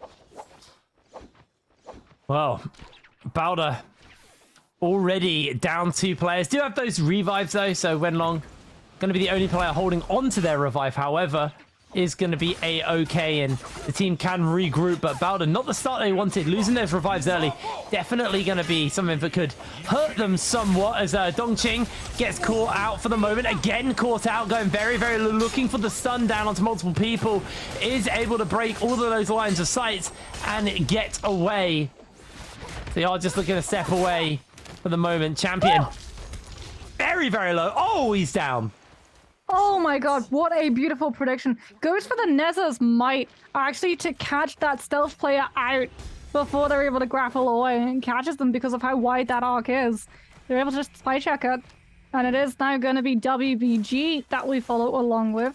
Well, Bowder already down 2 players. Do have those revives though, so Wenlong going to be the only player holding on to their revive. However, is going to be a-okay, and the team can regroup, but Bowder, not the start they wanted. Losing those revives early, definitely going to be something that could hurt them somewhat, as Dongqing gets caught out for the moment. Again, caught out, going very, very low, looking for the stun down onto multiple people, is able to break all of those lines of sight and get away. They are just looking to step away for the moment. Champion, very, very low. Oh, he's down. Oh my god, what a beautiful prediction. Goes for the Nezza's might, actually, to catch that stealth player out before they're able to grapple away, and catches them because of how wide that arc is. They're able to just spy check it, and it is now going to be WBG that we follow along with.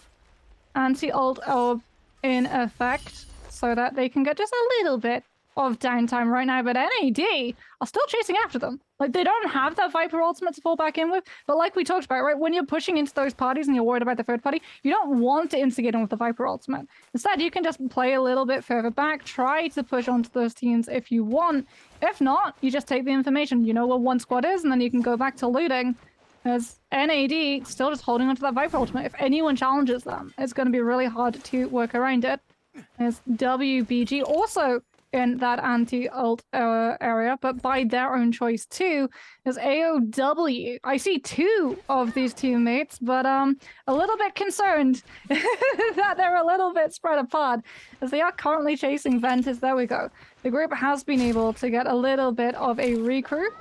Anti-ult orb in effect, so that they can get just a little bit of downtime right now, but NAD are still chasing after them. Like, they don't have that Viper ultimate to fall back in with, but like we talked about, right, when you're pushing into those parties and you're worried about the third party, you don't want to instigate them with the Viper ultimate. Instead, you can just play a little bit further back, try to push onto those teams if you want. If not, you just take the information, you know where one squad is, and then you can go back to looting, as NAD still just holding onto that Viper ultimate. If anyone challenges them, it's going to be really hard to work around it. As WBG also in that anti-ult area, but by their own choice too, is AOW. I see 2 of these teammates, but a little bit concerned that they're a little bit spread apart, as they are currently chasing Ventus. There we go. The group has been able to get a little bit of a recruit,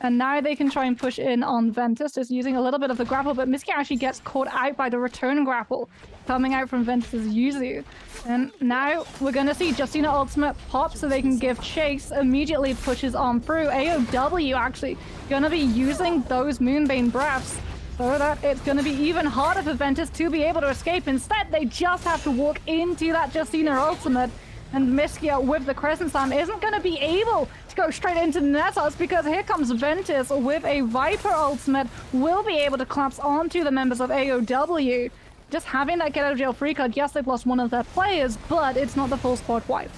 and now they can try and push in on Ventus, just using a little bit of the grapple, but Miski actually gets caught out by the return grapple coming out from Ventus's Yuzu. And now we're going to see Justina ultimate pop so they can give chase, immediately pushes on through. AOW actually going to be using those Moonbane breaths so that it's going to be even harder for Ventus to be able to escape. Instead, they just have to walk into that Justina ultimate, and Miskia with the Crescent Slam isn't going to be able to go straight into Nessos, because here comes Ventus with a Viper ultimate, will be able to collapse onto the members of AOW. Just having that get out of jail free card, yes, they've lost one of their players, but it's not the full squad wipe.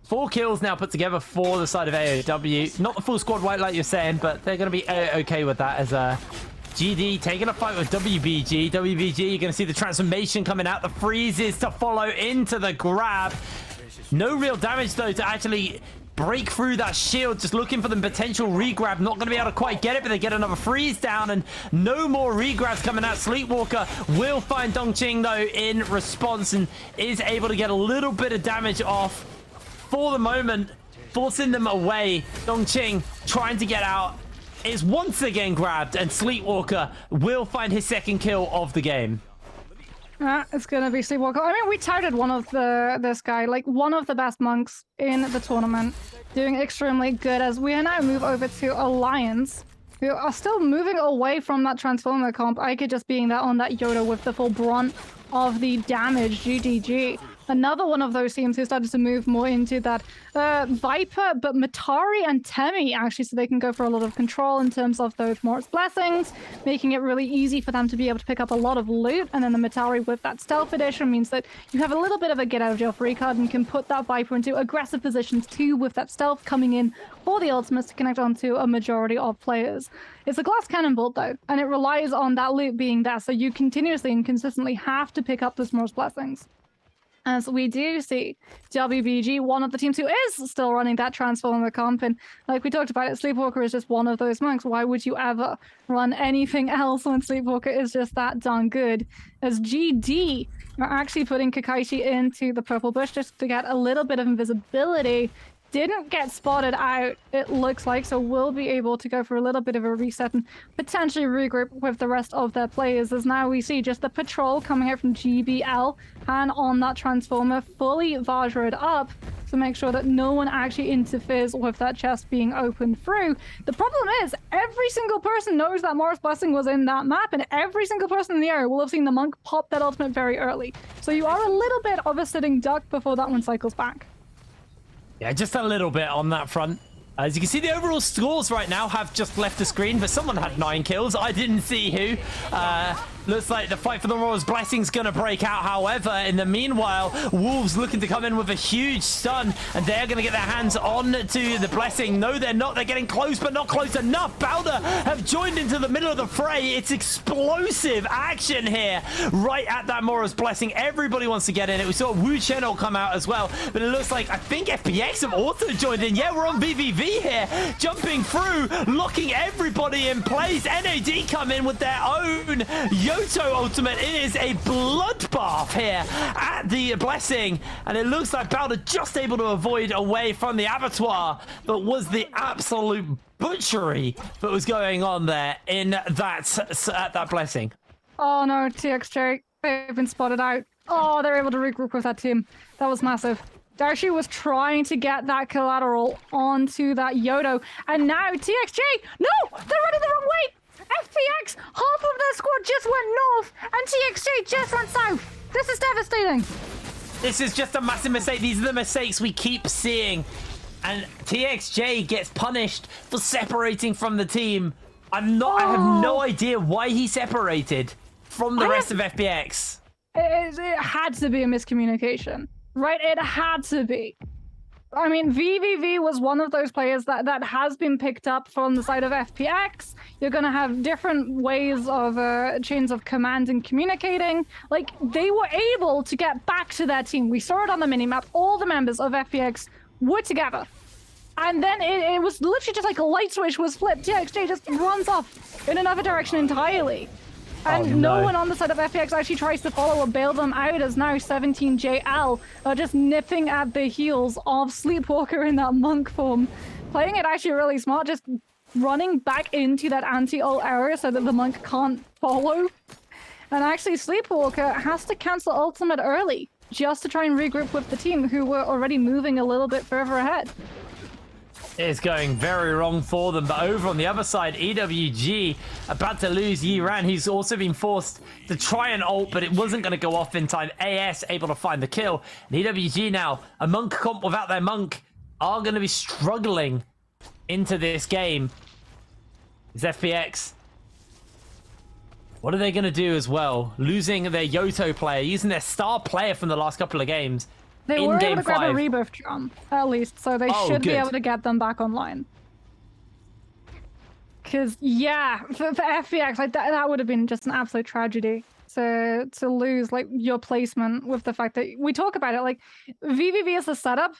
Four kills now put together for the side of AOW. Not the full squad wipe like you're saying, but they're going to be okay with that, as GD taking a fight with WBG. WBG, you're going to see the transformation coming out. The freezes to follow into the grab. No real damage, though, to actually break through that shield. Just looking for the potential regrab. Not going to be able to quite get it, but they get another freeze down, and no more regrabs coming out. Sleepwalker will find Dongqing, though, in response, and is able to get a little bit of damage off for the moment, forcing them away. Dongqing trying to get out is once again grabbed, and Sleepwalker will find his second kill of the game. It's gonna be Sleepwalker. I mean, we touted this guy, like one of the best monks in the tournament, doing extremely good, as we now move over to Alliance, who are still moving away from that Transformer comp. Ica just being there on that Yoda with the full brunt of the damage. GGG. Another one of those teams who started to move more into that Viper, but Matari and Temi actually, so they can go for a lot of control in terms of those Morris Blessings, making it really easy for them to be able to pick up a lot of loot. And then the Matari with that Stealth Edition means that you have a little bit of a get out of jail free card and can put that Viper into aggressive positions too, with that Stealth coming in for the ultimates to connect onto a majority of players. It's a glass cannon bolt though, and it relies on that loot being there, so you continuously and consistently have to pick up those Morris Blessings. As we do see WBG, one of the teams who is still running that Transformer comp, and like we talked about it, Sleepwalker is just one of those monks. Why would you ever run anything else when Sleepwalker is just that darn good? As GD are actually putting Kakashi into the purple bush just to get a little bit of invisibility. Didn't get spotted out, it looks like, so we'll be able to go for a little bit of a reset and potentially regroup with the rest of their players, as now we see just the patrol coming out from GBL and on that Transformer fully Vajra'd up to make sure that no one actually interferes with that chest being opened through. The problem is every single person knows that Morris Blessing was in that map, and every single person in the area will have seen the monk pop that ultimate very early. So you are a little bit of a sitting duck before that one cycles back. Yeah, just a little bit on that front. As you can see, the overall scores right now have just left the screen, but someone had 9 kills. I didn't see who. Looks like the fight for the Morris Blessing's going to break out. However, in the meanwhile, Wolves looking to come in with a huge stun, and they're going to get their hands on to the Blessing. No, they're not. They're getting close, but not close enough. Bowder have joined into the middle of the fray. It's explosive action here right at that Morris Blessing. Everybody wants to get in it. We saw Wu Channel come out as well, but it looks like, I think FPX have also joined in. Yeah, we're on BVV here, jumping through, locking everybody in place. NAD come in with their own Yoto ultimate. It is a bloodbath here at the Blessing, and it looks like Bowder just able to avoid away from the abattoir, but was the absolute butchery that was going on there in that at that Blessing. Oh no, TXJ, they've been spotted out. Oh, they're able to regroup with that team. That was massive. Darcy was trying to get that collateral onto that Yodo, and now TXJ, no, they're running the wrong way. FPX, half of their squad just went north, and TXJ just went south. This is devastating. This is just a massive mistake. These are the mistakes we keep seeing, and TXJ gets punished for separating from the team. I have no idea why he separated from the rest of FPX. It had to be a miscommunication. Right, it had to be. I mean, VVV was one of those players that has been picked up from the side of FPX. You're going to have different ways of chains of command and communicating. Like, they were able to get back to their team. We saw it on the minimap. All the members of FPX were together. And then it was literally just like a light switch was flipped. TXJ just runs off in another direction entirely. And no one on the side of FPX actually tries to follow or bail them out, as now 17JL are just nipping at the heels of Sleepwalker in that monk form. Playing it actually really smart, just running back into that anti-ult area so that the monk can't follow. And actually Sleepwalker has to cancel ultimate early just to try and regroup with the team who were already moving a little bit further ahead. It's going very wrong for them, but over on the other side, EWG about to lose Yiran, who's also been forced to try and ult, but it wasn't going to go off in time. AS able to find the kill, and EWG now, a monk comp without their monk, are going to be struggling into this game. It's FPX. What are they going to do as well? Losing their Yoto player, using their star player from the last couple of games. They were able to grab a rebirth drum, at least, so they should be able to get them back online. Because, yeah, for FPX, like that would have been just an absolute tragedy to lose like your placement with the fact that we talk about it. Like, VVV is the setup,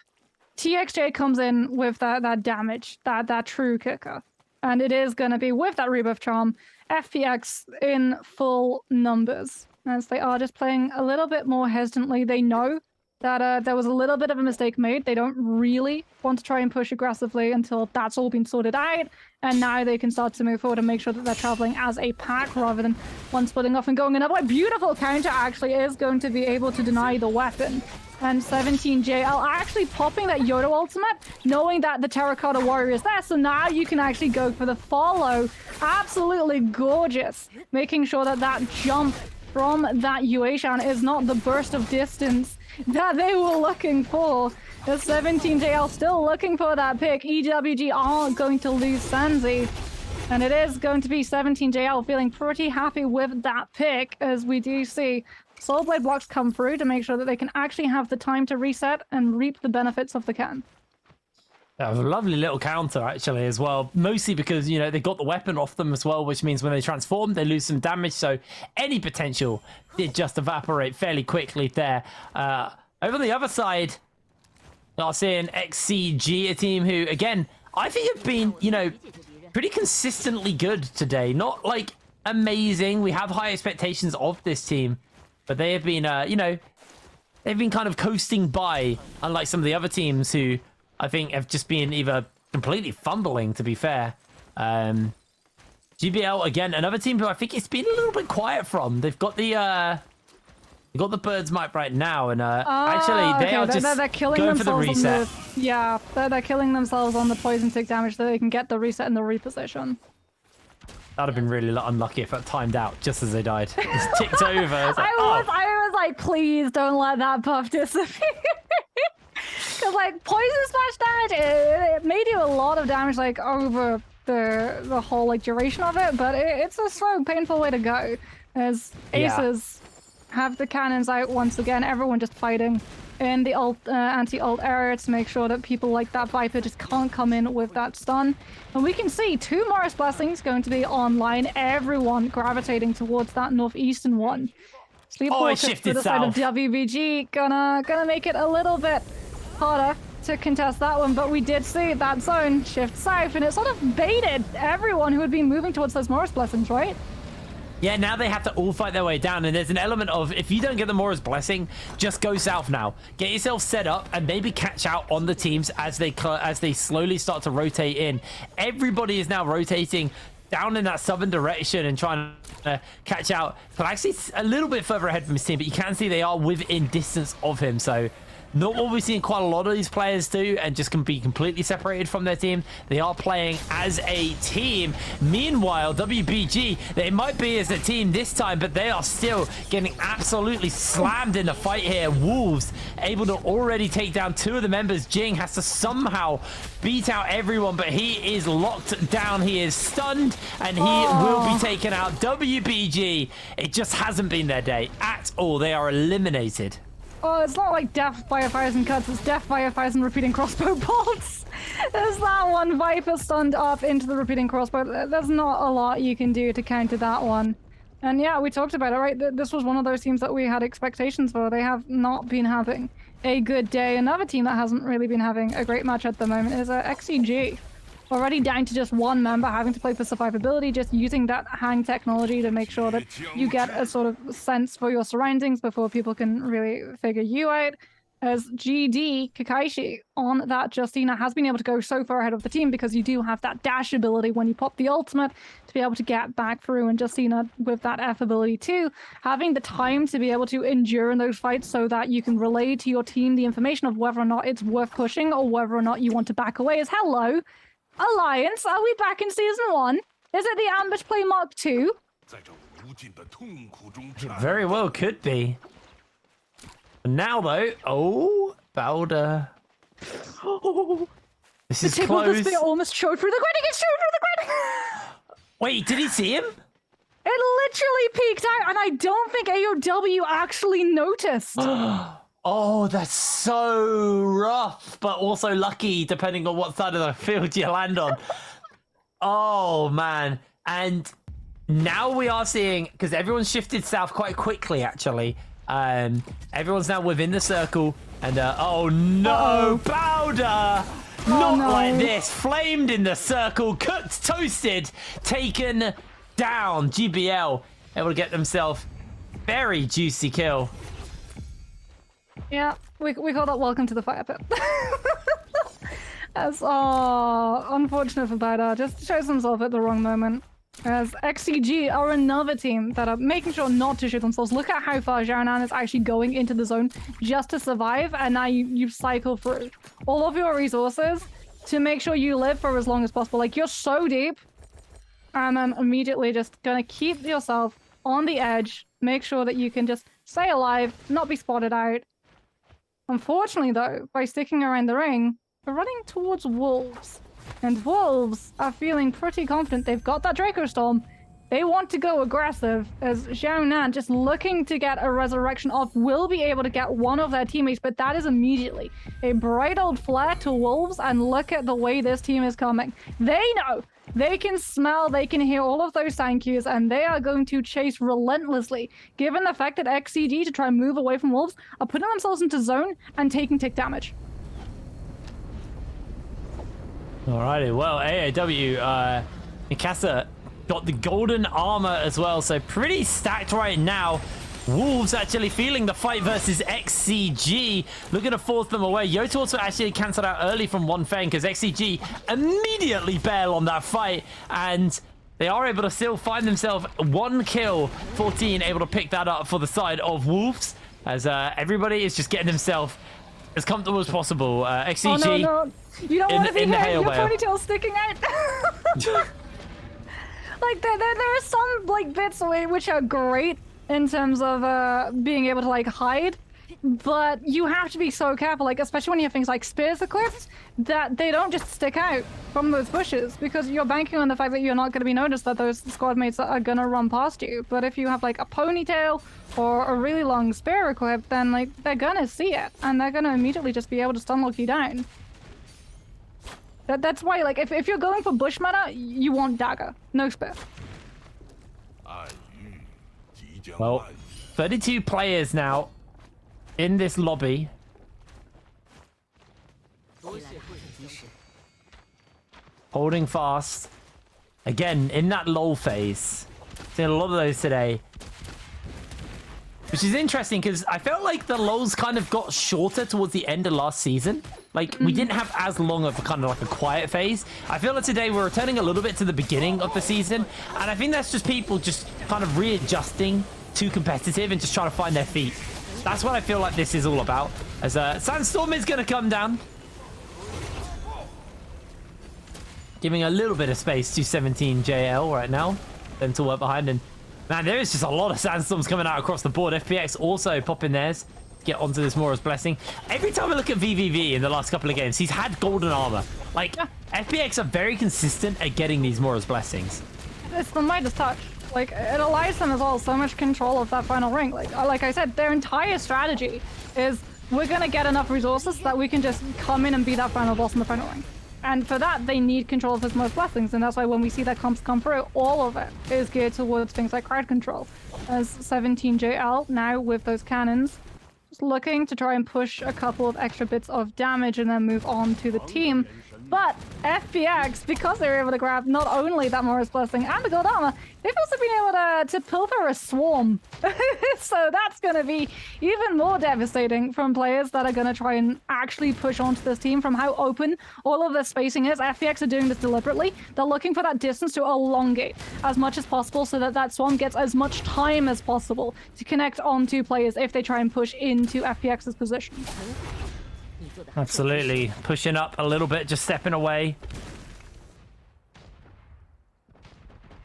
TXJ comes in with that damage, that true kicker. And it is going to be with that rebirth charm, FPX in full numbers. As they are just playing a little bit more hesitantly. They know that there was a little bit of a mistake made. They don't really want to try and push aggressively until that's all been sorted out. And now they can start to move forward and make sure that they're traveling as a pack rather than one splitting off and going another way. Beautiful counter actually is going to be able to deny the weapon. And 17JL are actually popping that Yoda ultimate, knowing that the Terracotta Warrior is there. So now you can actually go for the follow. Absolutely gorgeous. Making sure that that jump from that Yueshan is not the burst of distance that they were looking for. The 17JL still looking for that pick. EWG aren't going to lose Sanzi. And it is going to be 17JL feeling pretty happy with that pick, as we do see Soul Blade blocks come through to make sure that they can actually have the time to reset and reap the benefits of the can. That was a lovely little counter, actually, as well. Mostly because, you know, they got the weapon off them as well, which means when they transform, they lose some damage. So any potential did just evaporate fairly quickly there. Over on the other side, you're seeing XCG, a team who, again, I think have been, you know, pretty consistently good today. Not, like, amazing. We have high expectations of this team. But they have been, you know, they've been kind of coasting by, unlike some of the other teams who I think have just been either completely fumbling, to be fair. GBL, again, another team who I think it's been a little bit quiet from. They've got the Bird's Might right now, and actually they are just they're killing going for the reset. Yeah, they're killing themselves on the poison tick damage so they can get the reset and the reposition. That'd have been really unlucky if it timed out just as they died. It's ticked over. It's like, I was like, please don't let that buff disappear. Because like poison smash damage, it may do a lot of damage like over the whole like duration of it, but it's a slow, painful way to go. As aces have the cannons out once again, everyone just fighting in the anti-ult area to make sure that people like that Viper just can't come in with that stun. And we can see 2 Morris Blessings going to be online, everyone gravitating towards that northeastern one. Sleepwalker to the side of WBG, gonna make it a little bit harder to contest that one, but we did see that zone shift south, and it sort of baited everyone who had been moving towards those Morris Blessings, right? Yeah, now they have to all fight their way down, and there's an element of, if you don't get the Mora's Blessing, just go south now. Get yourself set up and maybe catch out on the teams as they slowly start to rotate in. Everybody is now rotating down in that southern direction and trying to catch out. But actually a little bit further ahead from his team, but you can see they are within distance of him, so not what we've seen quite a lot of these players do and just can be completely separated from their team. They are playing as a team. Meanwhile, WBG, they might be as a team this time, but they are still getting absolutely slammed in the fight here. Wolves able to already take down 2 of the members. Jing has to somehow beat out everyone, but he is locked down. He is stunned, and he will be taken out. WBG, it just hasn't been their day at all. They are eliminated. Oh, it's not like death by 1,000 cuts, it's death by 1,000 repeating crossbow bolts. There's that one Viper stunned up into the repeating crossbow. There's not a lot you can do to counter that one. And yeah, we talked about it, right? This was one of those teams that we had expectations for. They have not been having a good day. Another team that hasn't really been having a great match at the moment is XCG. Already down to just 1 member, having to play for survivability, just using that hang technology to make sure that you get a sort of sense for your surroundings before people can really figure you out. As GD Kakaishi on that Justina has been able to go so far ahead of the team because you do have that dash ability when you pop the ultimate to be able to get back through, and Justina with that F ability too, having the time to be able to endure in those fights so that you can relay to your team the information of whether or not it's worth pushing or whether or not you want to back away. Is hello Alliance, are we back in Season 1? Is it the Ambush Play Mark 2? It very well could be. Now though, Bowder. This is close. The almost showed through the grid. It showed through the grid. Wait, did he see him? It literally peeked out, and I don't think AOW actually noticed. Oh, that's so rough, but also lucky, depending on what side of the field you land on. Oh, man. And now we are seeing, because everyone's shifted south quite quickly, actually. Everyone's now within the circle. And, oh, no, Bowder! Not like this. Flamed in the circle, cooked, toasted, taken down. GBL able to get themselves very juicy kill. Yeah, we call that welcome to the fire pit. That's unfortunate for Bowder. Just shows himself at the wrong moment. As XCG are another team that are making sure not to shoot themselves. Look at how far Xiaonan is actually going into the zone just to survive, and now you cycle through all of your resources to make sure you live for as long as possible. Like, you're so deep, and then immediately just gonna keep yourself on the edge, make sure that you can just stay alive, not be spotted out. Unfortunately, though, by sticking around the ring, we're running towards Wolves. And Wolves are feeling pretty confident. They've got that Draco Storm. They want to go aggressive, as Xiaonan, just looking to get a resurrection off, will be able to get one of their teammates, but that is immediately a bright old flare to Wolves, and look at the way this team is coming. They know, they can smell, they can hear all of those thank yous, and they are going to chase relentlessly, given the fact that XCG, to try and move away from Wolves, are putting themselves into zone and taking tick damage. Alrighty, well, AAW, Mikasa got the golden armor as well, so pretty stacked right now. Wolves actually feeling the fight versus XCG, looking to force them away. Yoto also actually cancelled out early from one Fang because XCG immediately bail on that fight, and they are able to still find themselves 1 kill, 14 able to pick that up for the side of Wolves, as everybody is just getting themselves as comfortable as possible. XCG. Oh, no. You don't want to be in the here. hail Your whale. ponytail's sticking out. Like, there are some, like, bits which are great in terms of being able to, like, hide. But you have to be so careful, like, especially when you have things like spears equipped, that they don't just stick out from those bushes, because you're banking on the fact that you're not going to be noticed, that those squad mates are going to run past you. But if you have, like, a ponytail or a really long spear equipped, then, like, they're going to see it, and they're going to immediately just be able to stunlock you down. That's why, like, if you're going for bush meta, you want dagger, no spear. Well, 32 players now in this lobby. Holding fast. Again, in that lull phase. Seen a lot of those today. Which is interesting because I felt like the lulls kind of got shorter towards the end of last season. Like, we didn't have as long of a kind of like a quiet phase. I feel like today we're returning a little bit to the beginning of the season. And I think that's just people just kind of readjusting to competitive and just trying to find their feet. That's what I feel like this is all about. As Sandstorm is going to come down. Giving a little bit of space to 17JL right now. Them to work behind. And man, there is just a lot of Sandstorms coming out across the board. FPX also popping theirs. Get onto this Mora's Blessing. Every time I look at VVV in the last couple of games, he's had golden armor. Like, FPX are very consistent at getting these Mora's Blessings. It's the Midas touch. Like, it allows them as well so much control of that final ring. Like I said, their entire strategy is we're gonna get enough resources that we can just come in and be that final boss in the final ring. And for that, they need control of his most blessings, and that's why when we see that comps come through, all of it is geared towards things like crowd control. As 17JL now with those cannons, just looking to try and push a couple of extra bits of damage and then move on to the team. But FPX, because they were able to grab not only that Mora's Blessing and the gold armor, they've also been able to pilfer a swarm. So that's going to be even more devastating from players that are going to try and actually push onto this team from how open all of their spacing is. FPX are doing this deliberately. They're looking for that distance to elongate as much as possible so that that swarm gets as much time as possible to connect onto players if they try and push into FPX's position. Absolutely. Pushing up a little bit, just stepping away.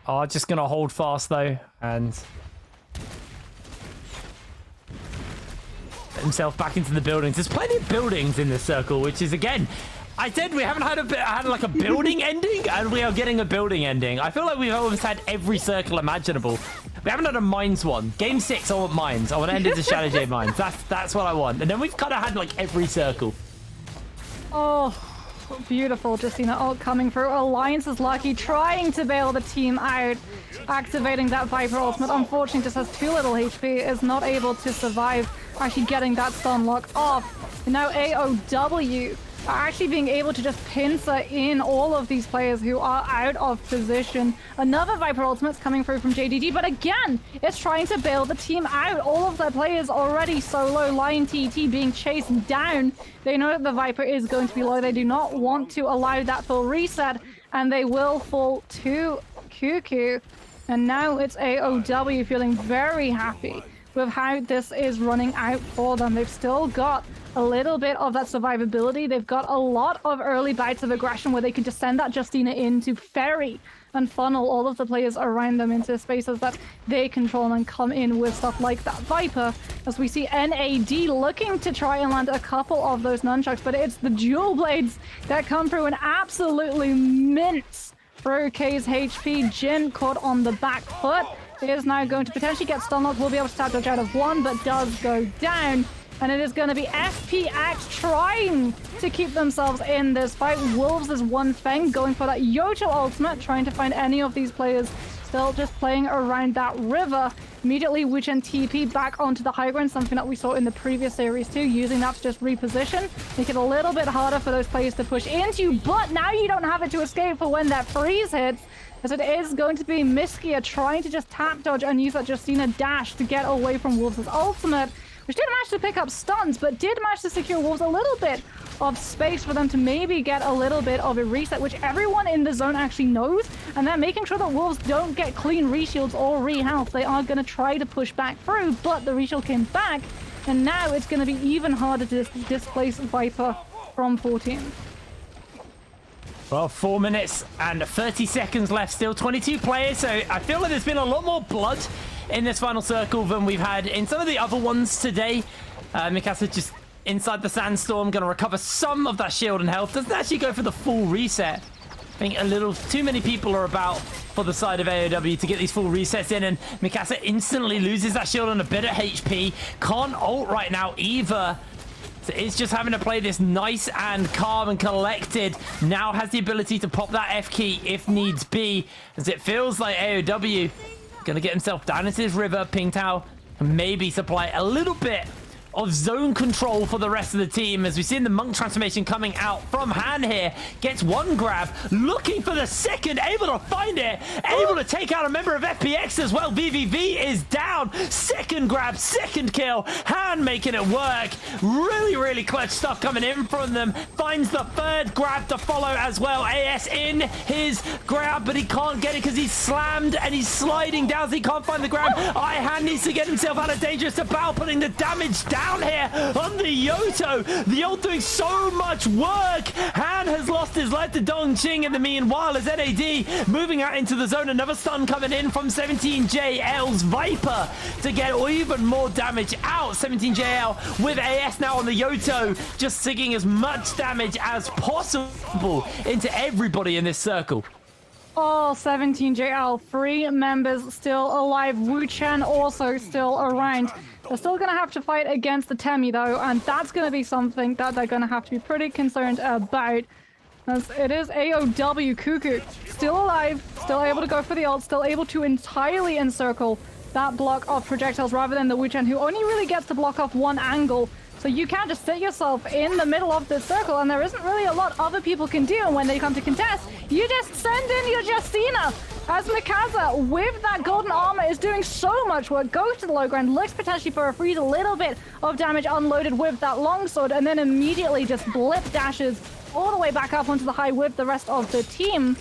Oh, just going to hold fast, though, and get himself back into the buildings. There's plenty of buildings in this circle, which is, again, I said we haven't had like a building ending, and we are getting a building ending. I feel like we've almost had every circle imaginable. We haven't had a mines one. Game 6, I want mines. I want to end into Shadow Jade mines. That's what I want. And then we've kind of had like every circle. Oh, beautiful. Just seen it all coming through. Alliance is lucky, trying to bail the team out, activating that Viper ultimate. Unfortunately, just has too little HP, is not able to survive actually getting that stun lock off. And now AOW are actually being able to just pincer in all of these players who are out of position. Another Viper ultimate's coming through from JDG, but again, it's trying to bail the team out. All of their players already so low. Lion TT being chased down. They know that the Viper is going to be low. They do not want to allow that full reset, and they will fall to Cuckoo. And now it's AOW feeling very happy with how this is running out for them. They've still got a little bit of that survivability. They've got a lot of early bites of aggression where they can just send that Justina in to ferry and funnel all of the players around them into spaces that they control and come in with stuff like that Viper. As we see NAD looking to try and land a couple of those nunchucks, but it's the dual blades that come through and absolutely mince through K's HP. Jin caught on the back foot. He is now going to potentially get stun locked. Will be able to tap dodge out of one, but does go down. And it is going to be FPX trying to keep themselves in this fight. Wolves is one thing, going for that Yoto ultimate, trying to find any of these players still just playing around that river. Immediately, Wuchen TP back onto the high ground, something that we saw in the previous series too, using that to just reposition, make it a little bit harder for those players to push into, but now you don't have it to escape for when that freeze hits, as it is going to be Miskia trying to just tap dodge and use that Justina dash to get away from Wolves' ultimate, which didn't manage to pick up stuns, but did manage to secure Wolves a little bit of space for them to maybe get a little bit of a reset, which everyone in the zone actually knows, and they're making sure that Wolves don't get clean reshields or rehealth. They are going to try to push back through, but the reshield came back, and now it's going to be even harder to displace Viper from 14. Well, 4 minutes and 30 seconds left, still 22 players, so I feel like there's been a lot more blood in this final circle than we've had in some of the other ones today. Mikasa just inside the sandstorm, going to recover some of that shield and health. Doesn't actually go for the full reset. I think a little too many people are about for the side of AOW to get these full resets in, and Mikasa instantly loses that shield and a bit of HP. Can't ult right now either. So it's just having to play this nice and calm and collected. Now has the ability to pop that F key if needs be, as it feels like AOW gonna get himself down into this river. Ping Tao can maybe supply a little bit of zone control for the rest of the team, as we've seen the monk transformation coming out from Han here. Gets one grab, looking for the second, able to find it, able to take out a member of FPX as well. VVV is down, second grab, second kill. Han making it work. Really clutch stuff coming in from them. Finds the third grab to follow as well. AS in his grab, but he can't get it because he's slammed and he's sliding down, so he can't find the grab. Han needs to get himself out of danger. It's about putting the damage down here on the Yoto. The ult doing so much work. Han has lost his life to Dongqing in the meanwhile, as NAD moving out into the zone. Another stun coming in from 17JL's Viper to get even more damage out. 17JL with AS now on the Yoto, just sinking as much damage as possible into everybody in this circle. All 17JL, 3 members still alive. Wu Chen also still around. They're still going to have to fight against the Temi though, and that's going to be something that they're going to have to be pretty concerned about, as it is AOW. Cuckoo still alive, still able to go for the ult, still able to entirely encircle that block of projectiles rather than the Wu Chen, who only really gets to block off one angle. So you can't just sit yourself in the middle of this circle, and there isn't really a lot other people can do. And when they come to contest, you just send in your Justina, as Mikasa with that golden armor is doing so much work. Goes to the low ground, looks potentially for a freeze, a little bit of damage unloaded with that longsword, and then immediately just blip dashes all the way back up onto the high with the rest of the team.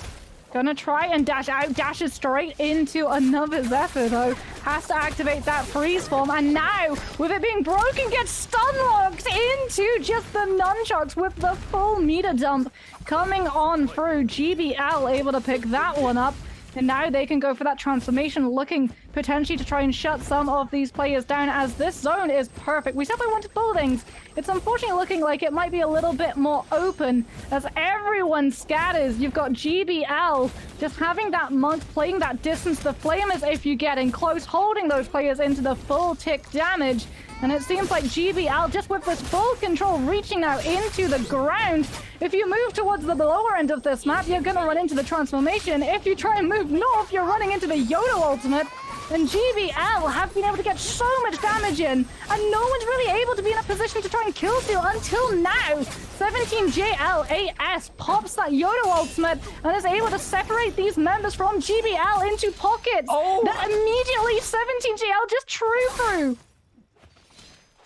Gonna try and dash out, dashes straight into another Zephyr though. Has to activate that freeze form, and now, with it being broken, gets stun locked into just the nunchucks with the full meter dump coming on through. GBL able to pick that one up. And now they can go for that transformation, looking potentially to try and shut some of these players down, as this zone is perfect. We said we wanted buildings. It's unfortunately looking like it might be a little bit more open as everyone scatters. You've got GBL just having that monk playing that distance. The Flamers, if you get in close, holding those players into the full tick damage. And it seems like GBL, just with this full control, reaching now into the ground. If you move towards the lower end of this map, you're going to run into the transformation. If you try and move north, you're running into the Yoto ultimate. And GBL have been able to get so much damage in, and no one's really able to be in a position to try and kill steal until now. 17JL AS pops that Yoto ultimate and is able to separate these members from GBL into pockets. That immediately 17JL just true through.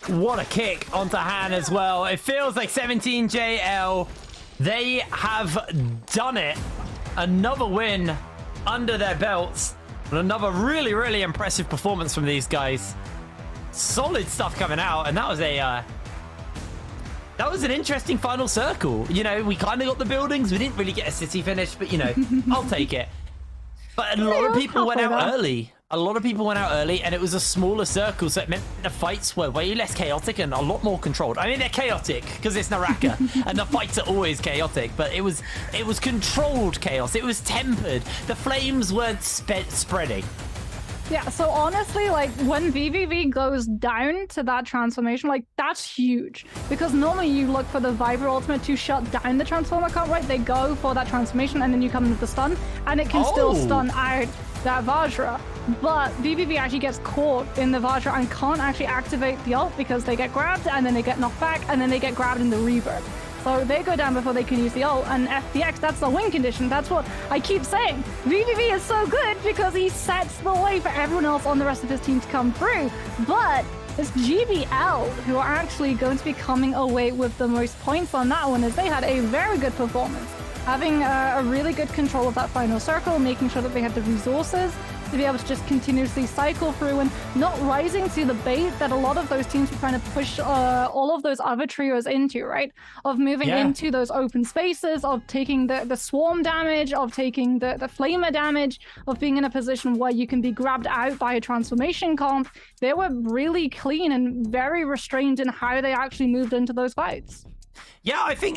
What a kick onto Han as well. It feels like 17JL, they have done it. Another win under their belts. And another really, really impressive performance from these guys. Solid stuff coming out, and that was an interesting final circle. You know, we kind of got the buildings. We didn't really get a city finish, but you know, I'll take it. But a lot of people went out early. A lot of people went out early, and it was a smaller circle, so it meant the fights were way less chaotic and a lot more controlled. I mean, they're chaotic because it's Naraka, and the fights are always chaotic, but it was controlled chaos. It was tempered. The flames weren't spreading. Yeah, so honestly, like, when VVV goes down to that transformation, like, that's huge. Because normally you look for the Viper ultimate to shut down the transformer count, right? They go for that transformation, and then you come in with the stun, and it can still stun out that Vajra. But VVV actually gets caught in the Vajra and can't actually activate the ult because they get grabbed, and then they get knocked back, and then they get grabbed in the reverb. So they go down before they can use the ult, and FPX, that's the win condition. That's what I keep saying. VVV is so good because he sets the way for everyone else on the rest of his team to come through. But it's GBL who are actually going to be coming away with the most points on that one, as they had a very good performance. Having a really good control of that final circle, making sure that they had the resources to be able to just continuously cycle through and not rising to the bait that a lot of those teams were trying to push all of those other trios into, right? Of moving into those open spaces, of taking the swarm damage, of taking the flamer damage, of being in a position where you can be grabbed out by a transformation comp. They were really clean and very restrained in how they actually moved into those fights. Yeah, I think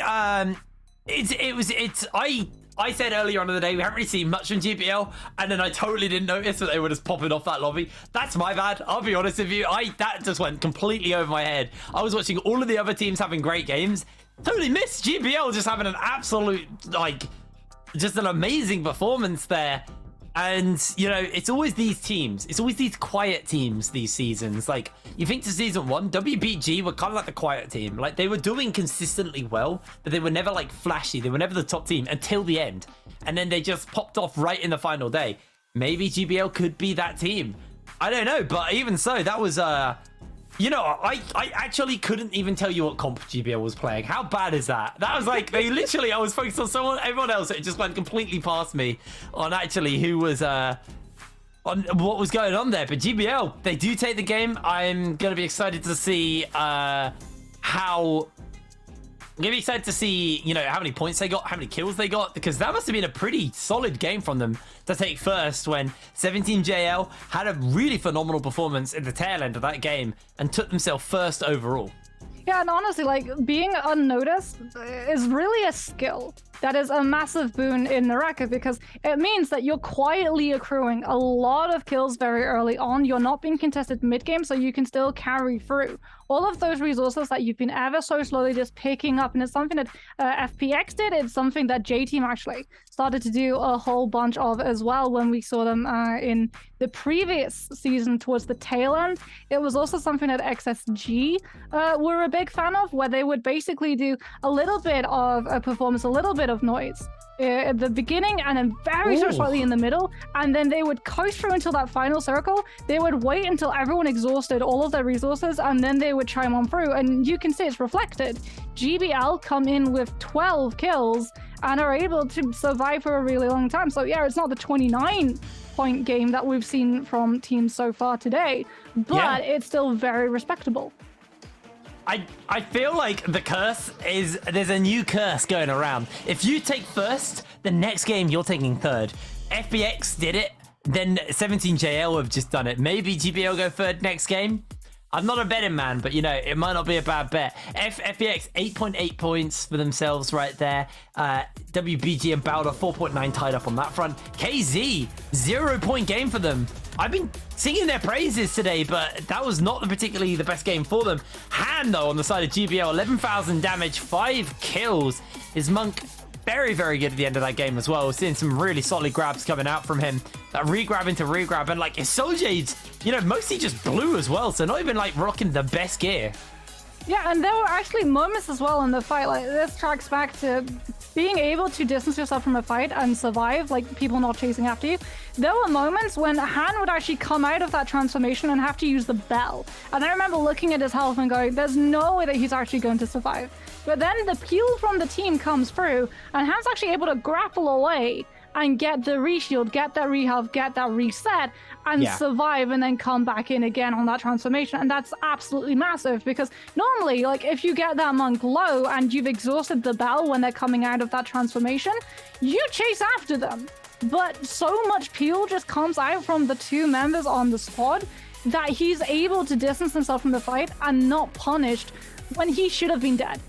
I said earlier on in the day we haven't really seen much from GPL, and then I totally didn't notice that they were just popping off that lobby. That's my bad. I'll be honest with you. That just went completely over my head. I was watching all of the other teams having great games. Totally missed GPL just having an absolute, like, just an amazing performance there. And, you know, it's always these teams. It's always these quiet teams these seasons. Like, you think to season 1, WBG were kind of like the quiet team. Like, they were doing consistently well, but they were never, like, flashy. They were never the top team until the end. And then they just popped off right in the final day. Maybe GBL could be that team. I don't know, but even so, that was... You know, I actually couldn't even tell you what comp GBL was playing. How bad is that? That was like, they literally, I was focused on everyone else. It just went completely past me on actually who was, on what was going on there. But GBL, they do take the game. I'm going to be excited to see I'm going to be excited to see, you know, how many points they got, how many kills they got, because that must have been a pretty solid game from them to take first when 17JL had a really phenomenal performance in the tail end of that game and took themselves first overall. Yeah, and honestly, like, being unnoticed is really a skill. That is a massive boon in Naraka because it means that you're quietly accruing a lot of kills very early on. You're not being contested mid-game, so you can still carry through. All of those resources that you've been ever so slowly just picking up, and it's something that FPX did. It's something that J-Team actually started to do a whole bunch of as well when we saw them in the previous season towards the tail end. It was also something that XSG were a big fan of, where they would basically do a little bit of a performance, a little bit of noise at the beginning and then very slightly in the middle, and then they would coast through until that final circle. They would wait until everyone exhausted all of their resources, and then they would chime on through, and you can see it's reflected. GBL come in with 12 kills and are able to survive for a really long time. So yeah, it's not the 29-point game that we've seen from teams so far today, but it's still very respectable. I feel like the curse is, there's a new curse going around. If you take first, the next game you're taking third. FBX did it, then 17JL have just done it. Maybe GBL go third next game. I'm not a betting man, but you know, it might not be a bad bet. FBX 8.8 points for themselves right there. WBG and Bowder 4.9 tied up on that front. KZ 0-point game for them. I've been singing their praises today, but that was not particularly the best game for them. Han, though, on the side of GBL, 11,000 damage, 5 kills. His Monk, very, very good at the end of that game as well. Seeing some really solid grabs coming out from him. That re-grab into re-grab. And, like, Sojade's, you know, mostly just blue as well. So not even, like, rocking the best gear. Yeah, and there were actually moments as well in the fight. Like, this tracks back to being able to distance yourself from a fight and survive, like people not chasing after you. There were moments when Han would actually come out of that transformation and have to use the bell. And I remember looking at his health and going, there's no way that he's actually going to survive. But then the peel from the team comes through, and Han's actually able to grapple away and get the reshield, get that rehealth, get that reset, and survive, and then come back in again on that transformation. And that's absolutely massive, because normally, like, if you get that monk low and you've exhausted the bell when they're coming out of that transformation, you chase after them. But so much peel just comes out from the two members on the squad that he's able to distance himself from the fight and not punished when he should have been dead.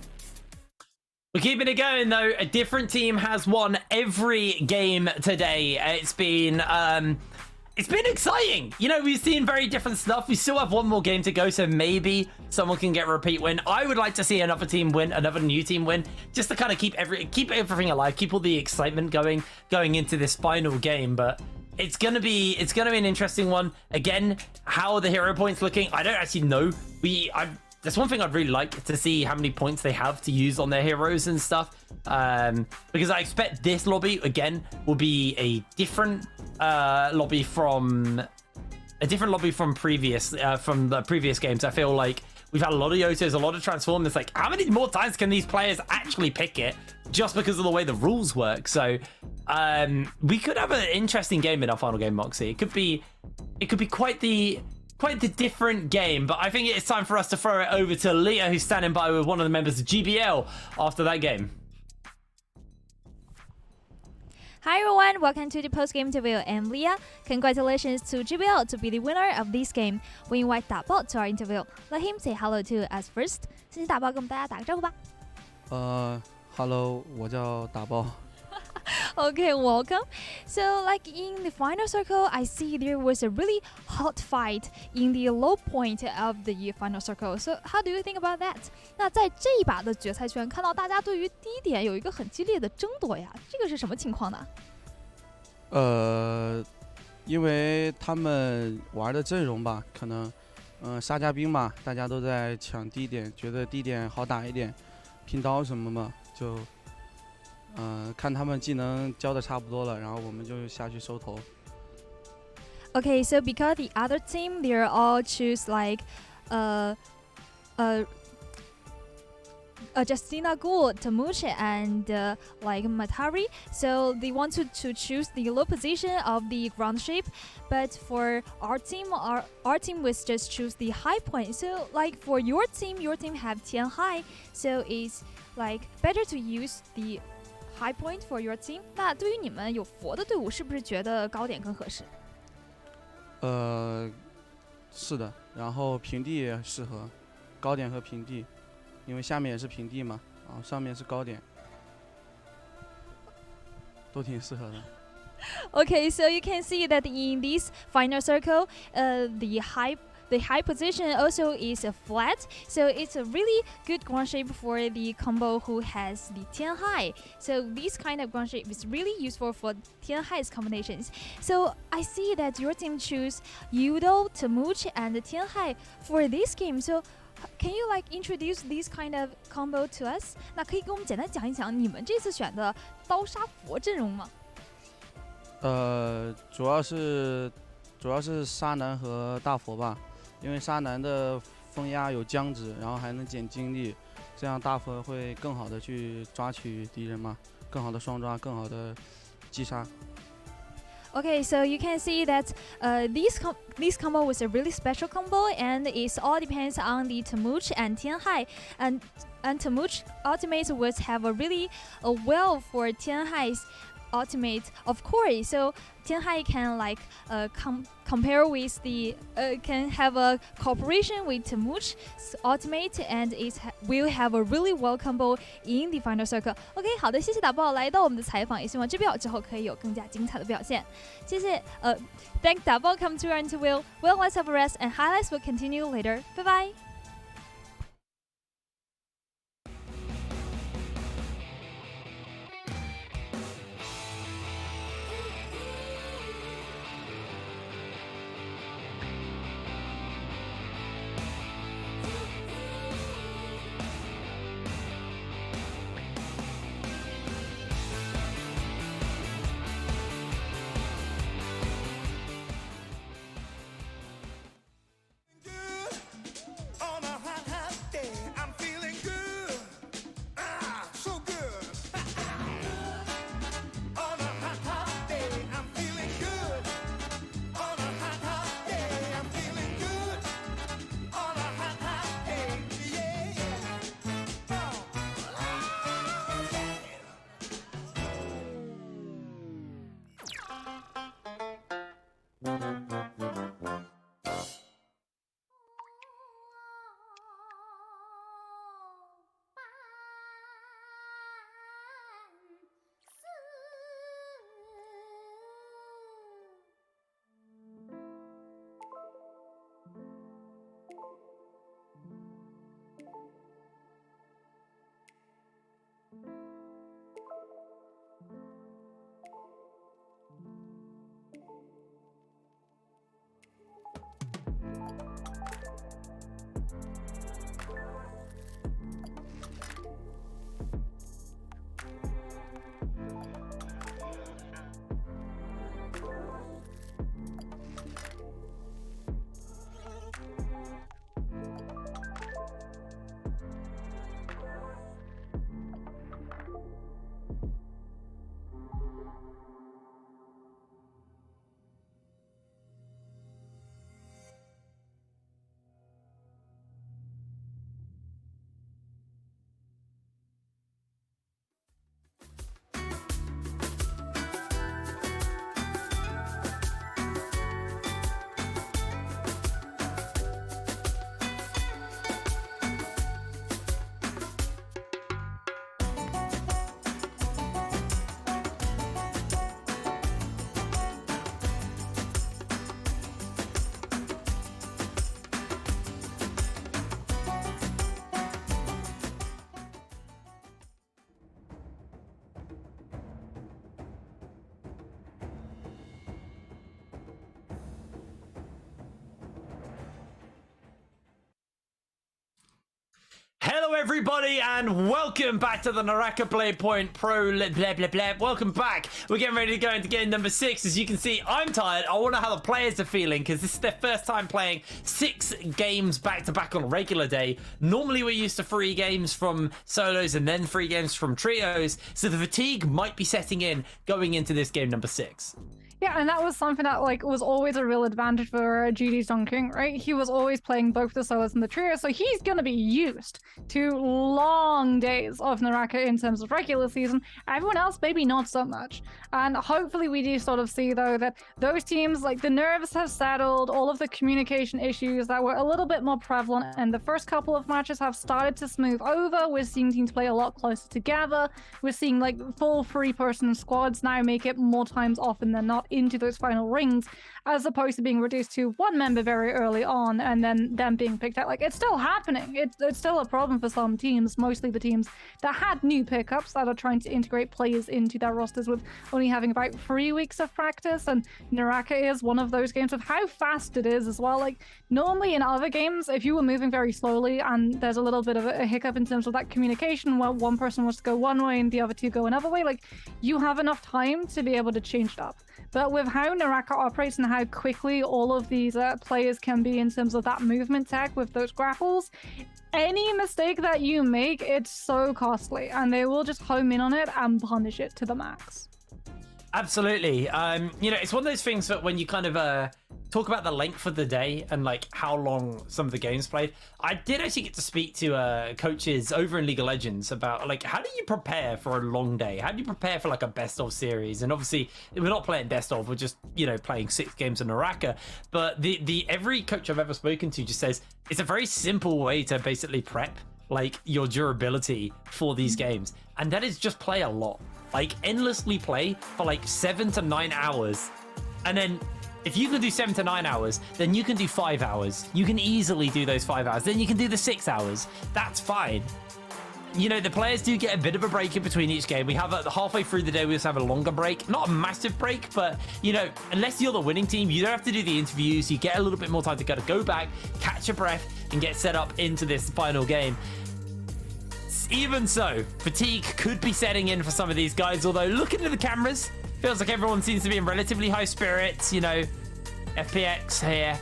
We're keeping it going though. A different team has won every game today. It's been exciting. You know, we've seen very different stuff. We still have one more game to go, so maybe someone can get a repeat win. I would like to see another team win, another new team win, just to kind of keep everything alive, keep all the excitement going into this final game. But it's gonna be an interesting one. Again, how are the hero points looking? I don't actually know. That's one thing I'd really like to see, how many points they have to use on their heroes and stuff. Because I expect this lobby again will be a different lobby from previous from the previous games. I feel like we've had a lot of Yotos, a lot of transform. It's like, how many more times can these players actually pick it just because of the way the rules work? So we could have an interesting game in our final game, Moxie. It could be quite the different game, but I think it's time for us to throw it over to Leah, who's standing by with one of the members of GBL after that game. Hi everyone, welcome to the post-game interview. I'm Leah. Congratulations to GBL to be the winner of this game. We invite 打爆 to our interview. Let him say hello to us first. 先请打爆跟我们大家打个招呼吧。Hello， 我叫打爆。Okay, welcome. So, like in the final circle, I see there was a really hot fight in the low point of the final circle. So, how do you think about that? 那在这一把的决赛圈，看到大家对于低点有一个很激烈的争夺呀，这个是什么情况呢？因为他们玩的阵容吧，可能，沙加兵嘛，大家都在抢低点，觉得低点好打一点，拼刀什么嘛，就。看他们技能教的差不多了，然后我们就下去收头。Okay, so because the other team, they're all choose like, Justina Gould, Tamuche, and like Matari. So they want to choose the low position of the ground shape. But for our team was just choose the high point. So like for your team have 10 high. So it's like better to use the high point for your team. 那对于你们有佛的队伍，是不是觉得高点更合适？是的，然后平地也适合，高点和平地，因为下面也是平地嘛，然后上面是高点，都挺适合的。Okay, so you can see that in this final circle, the high position also is a flat, so it's a really good ground shape for the combo who has the 10 high. So this kind of ground shape is really useful for 10 highs combinations. So I see that your team choose Yudo, Tamuch, and 10 high for this game. So can you like introduce this kind of combo to us? 那可以给我们简单讲一讲你们这次选的刀杀佛阵容吗？主要是沙男和大佛吧。因为沙男的风压有僵直，然后还能减精力，这样大佛会更好的去抓取敌人嘛，更好的双抓，更好的击杀。Okay, so you can see that this combo was a really special combo, and it all depends on the Tamuch and Tian Hai, and Tamuch ultimate would have a really well for Tian Hai's ultimate, of course. So Tian Hai can like compare with the can have a cooperation with Tamuch's ultimate, and it will have a really well combo in the final circle. OK, 好的，谢谢打爆来到我们的采访，也希望GBL之后可以有更加精彩的表现。谢谢，thank 打爆 come to our interview. Well, let's have a rest, and highlights will continue later. Bye bye. everybody, and welcome back to the Naraka Bladepoint Pro. Blah, blah, blah. Welcome back. We're getting ready to go into game number 6. As you can see, I'm tired. I wonder how the players are feeling because this is their first time playing 6 games back to back on a regular day. Normally, we're used to 3 games from solos and then 3 games from trios. So the fatigue might be setting in going into this game number 6. Yeah, and that was something that was always a real advantage for GD's King, right? He was always playing both the solos and the trio, so he's gonna be used to long days of Naraka in terms of regular season. Everyone else, maybe not so much. And hopefully we do sort of see, though, that those teams, the nerves have settled, all of the communication issues that were a little bit more prevalent, and the first couple of matches have started to smooth over. We're seeing teams play a lot closer together. We're seeing, full 3-person squads now make it more times often than not into those final rings, as opposed to being reduced to 1 member very early on and then them being picked out. It's still happening. It's still a problem for some teams, mostly the teams that had new pickups that are trying to integrate players into their rosters with only having about 3 weeks of practice. And Naraka is one of those games with how fast it is as well. Normally in other games, if you were moving very slowly and there's a little bit of a hiccup in terms of that communication where one person wants to go one way and the other 2 go another way, you have enough time to be able to change it up. But with how Naraka operates and how quickly all of these players can be in terms of that movement tech with those grapples, any mistake that you make, it's so costly, and they will just home in on it and punish it to the max. Absolutely. It's one of those things that when you kind of talk about the length of the day and how long some of the games played, I did actually get to speak to coaches over in League of Legends about how do you prepare for a long day? How do you prepare for a best of series? And obviously we're not playing best of, we're just playing 6 games in Naraka. But the every coach I've ever spoken to just says it's a very simple way to basically prep your durability for these games, and that is just play a lot. Endlessly play for 7 to 9 hours, and then if you can do 7 to 9 hours, then you can do 5 hours. You can easily do those 5 hours. Then you can do the 6 hours. That's fine. The players do get a bit of a break in between each game. We have halfway through the day, we just have a longer break. Not a massive break, but, unless you're the winning team, you don't have to do the interviews. You get a little bit more time to go back, catch your breath, and get set up into this final game. Even so, fatigue could be setting in for some of these guys, although looking at the cameras, feels like everyone seems to be in relatively high spirits. FPX here.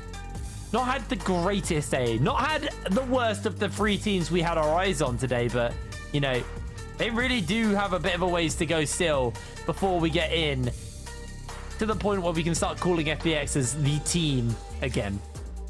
Not had the greatest day. Not had the worst of the 3 teams we had our eyes on today, but, they really do have a bit of a ways to go still before we get in to the point where we can start calling FPX as the team again.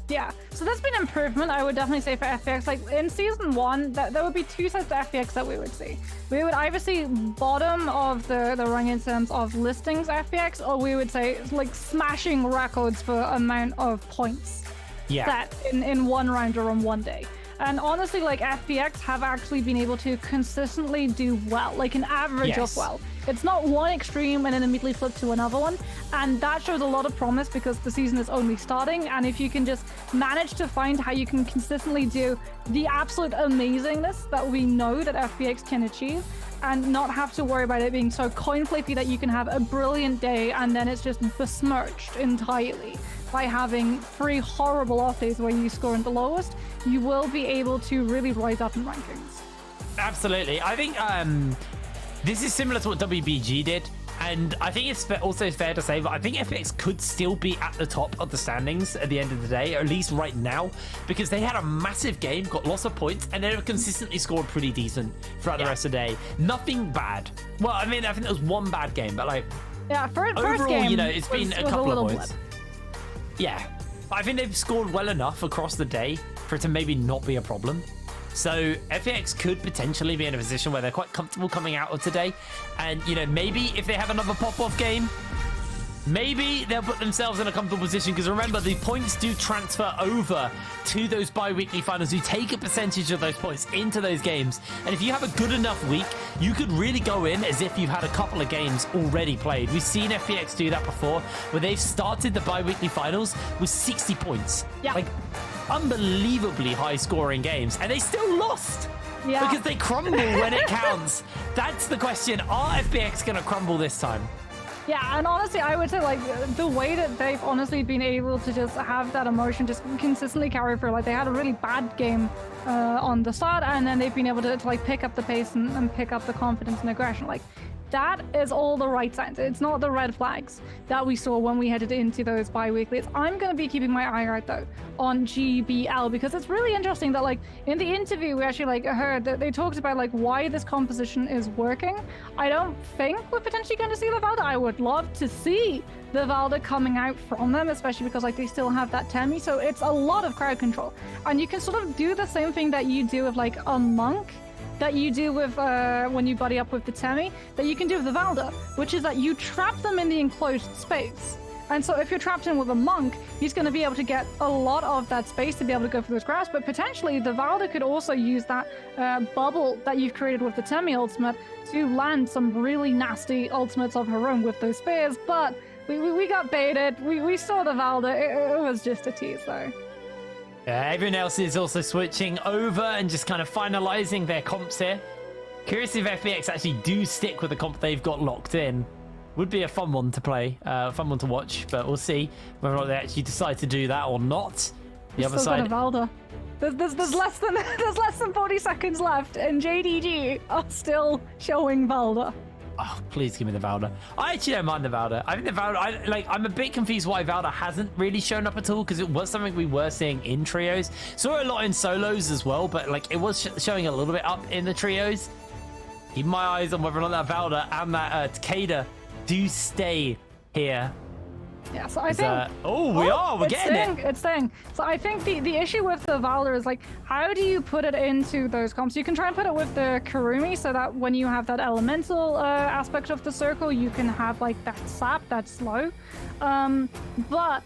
Yeah, so there's been improvement, I would definitely say, for FPX. In Season 1, there would be 2 sets of FPX that we would see. We would either see bottom of the rung in terms of listings FPX, or we would say, smashing records for amount of points set in 1 round or on 1 day. And honestly, FPX have actually been able to consistently do well, an average of well. It's not one extreme and then immediately flip to another one. And that shows a lot of promise because the season is only starting. And if you can just manage to find how you can consistently do the absolute amazingness that we know that FPX can achieve, and not have to worry about it being so coin flippy that you can have a brilliant day and then it's just besmirched entirely by having 3 horrible off days where you score in the lowest, you will be able to really rise up in rankings. Absolutely. I think this is similar to what WBG did, and I think it's also fair to say that I think FPX could still be at the top of the standings at the end of the day, or at least right now, because they had a massive game, got lots of points, and they've consistently scored pretty decent throughout the rest of the day. Nothing bad. Well, I think there was 1 bad game, but first overall, game it's been a couple of points. Yeah, I think they've scored well enough across the day for it to maybe not be a problem. So FPX could potentially be in a position where they're quite comfortable coming out of today. And, maybe if they have another pop-off game, maybe they'll put themselves in a comfortable position, because remember, the points do transfer over to those bi-weekly finals. You take a percentage of those points into those games, and if you have a good enough week, you could really go in as if you've had a couple of games already played. We've seen FPX do that before, where they've started the bi-weekly finals with 60 points. Yeah. Unbelievably high scoring games, and they still lost. Yeah. Because they crumble when it counts. That's the question. Are FPX going to crumble this time? Yeah, and honestly, I would say like the way that they've honestly been able to just have that emotion just consistently carry through. Like they had a really bad game on the start, and then they've been able to like pick up the pace and pick up the confidence and aggression. Like that is all the right signs. It's not the red flags that we saw when we headed into those bi-weeklies. I'm going to be keeping my eye out though on GBL, because it's really interesting that like in the interview we actually like heard that they talked about like why this composition is working. I don't think we're potentially going to see the Valda. I would love to see the Valda coming out from them, especially because like they still have that Temi, so it's a lot of crowd control, and you can sort of do the same thing that you do with like a Monk, that you do with when you buddy up with the Temi, that you can do with the Valda, which is that you trap them in the enclosed space. And so if you're trapped in with a Monk, he's going to be able to get a lot of that space to be able to go for those grabs, but potentially the Valda could also use that bubble that you've created with the Temi ultimate to land some really nasty ultimates of her own with those spears, but we got baited. We saw the Valda. It was just a tease though. Everyone else is also switching over and just kind of finalizing their comps here. Curious if FPX actually do stick with the comp they've got locked in. Would be a fun one to play, fun one to watch, but we'll see whether or not they actually decide to do that or not. The other side. Got a Valda. There's less than 40 seconds left, and JDG are still showing Valda. Oh, please give me the Valda. I actually don't mind the Valda. I think the Valda, I'm a bit confused why Valda hasn't really shown up at all, because it was something we were seeing in trios. Saw it a lot in solos as well, but like it was showing a little bit up in the trios. Keep my eyes on whether or not that Valda and that Takeda do stay here. Yeah, so I think... we're getting it. It's staying. So I think the issue with the Valda is like, how do you put it into those comps? You can try and put it with the Kurumi so that when you have that elemental aspect of the circle, you can have like that sap, that's slow. But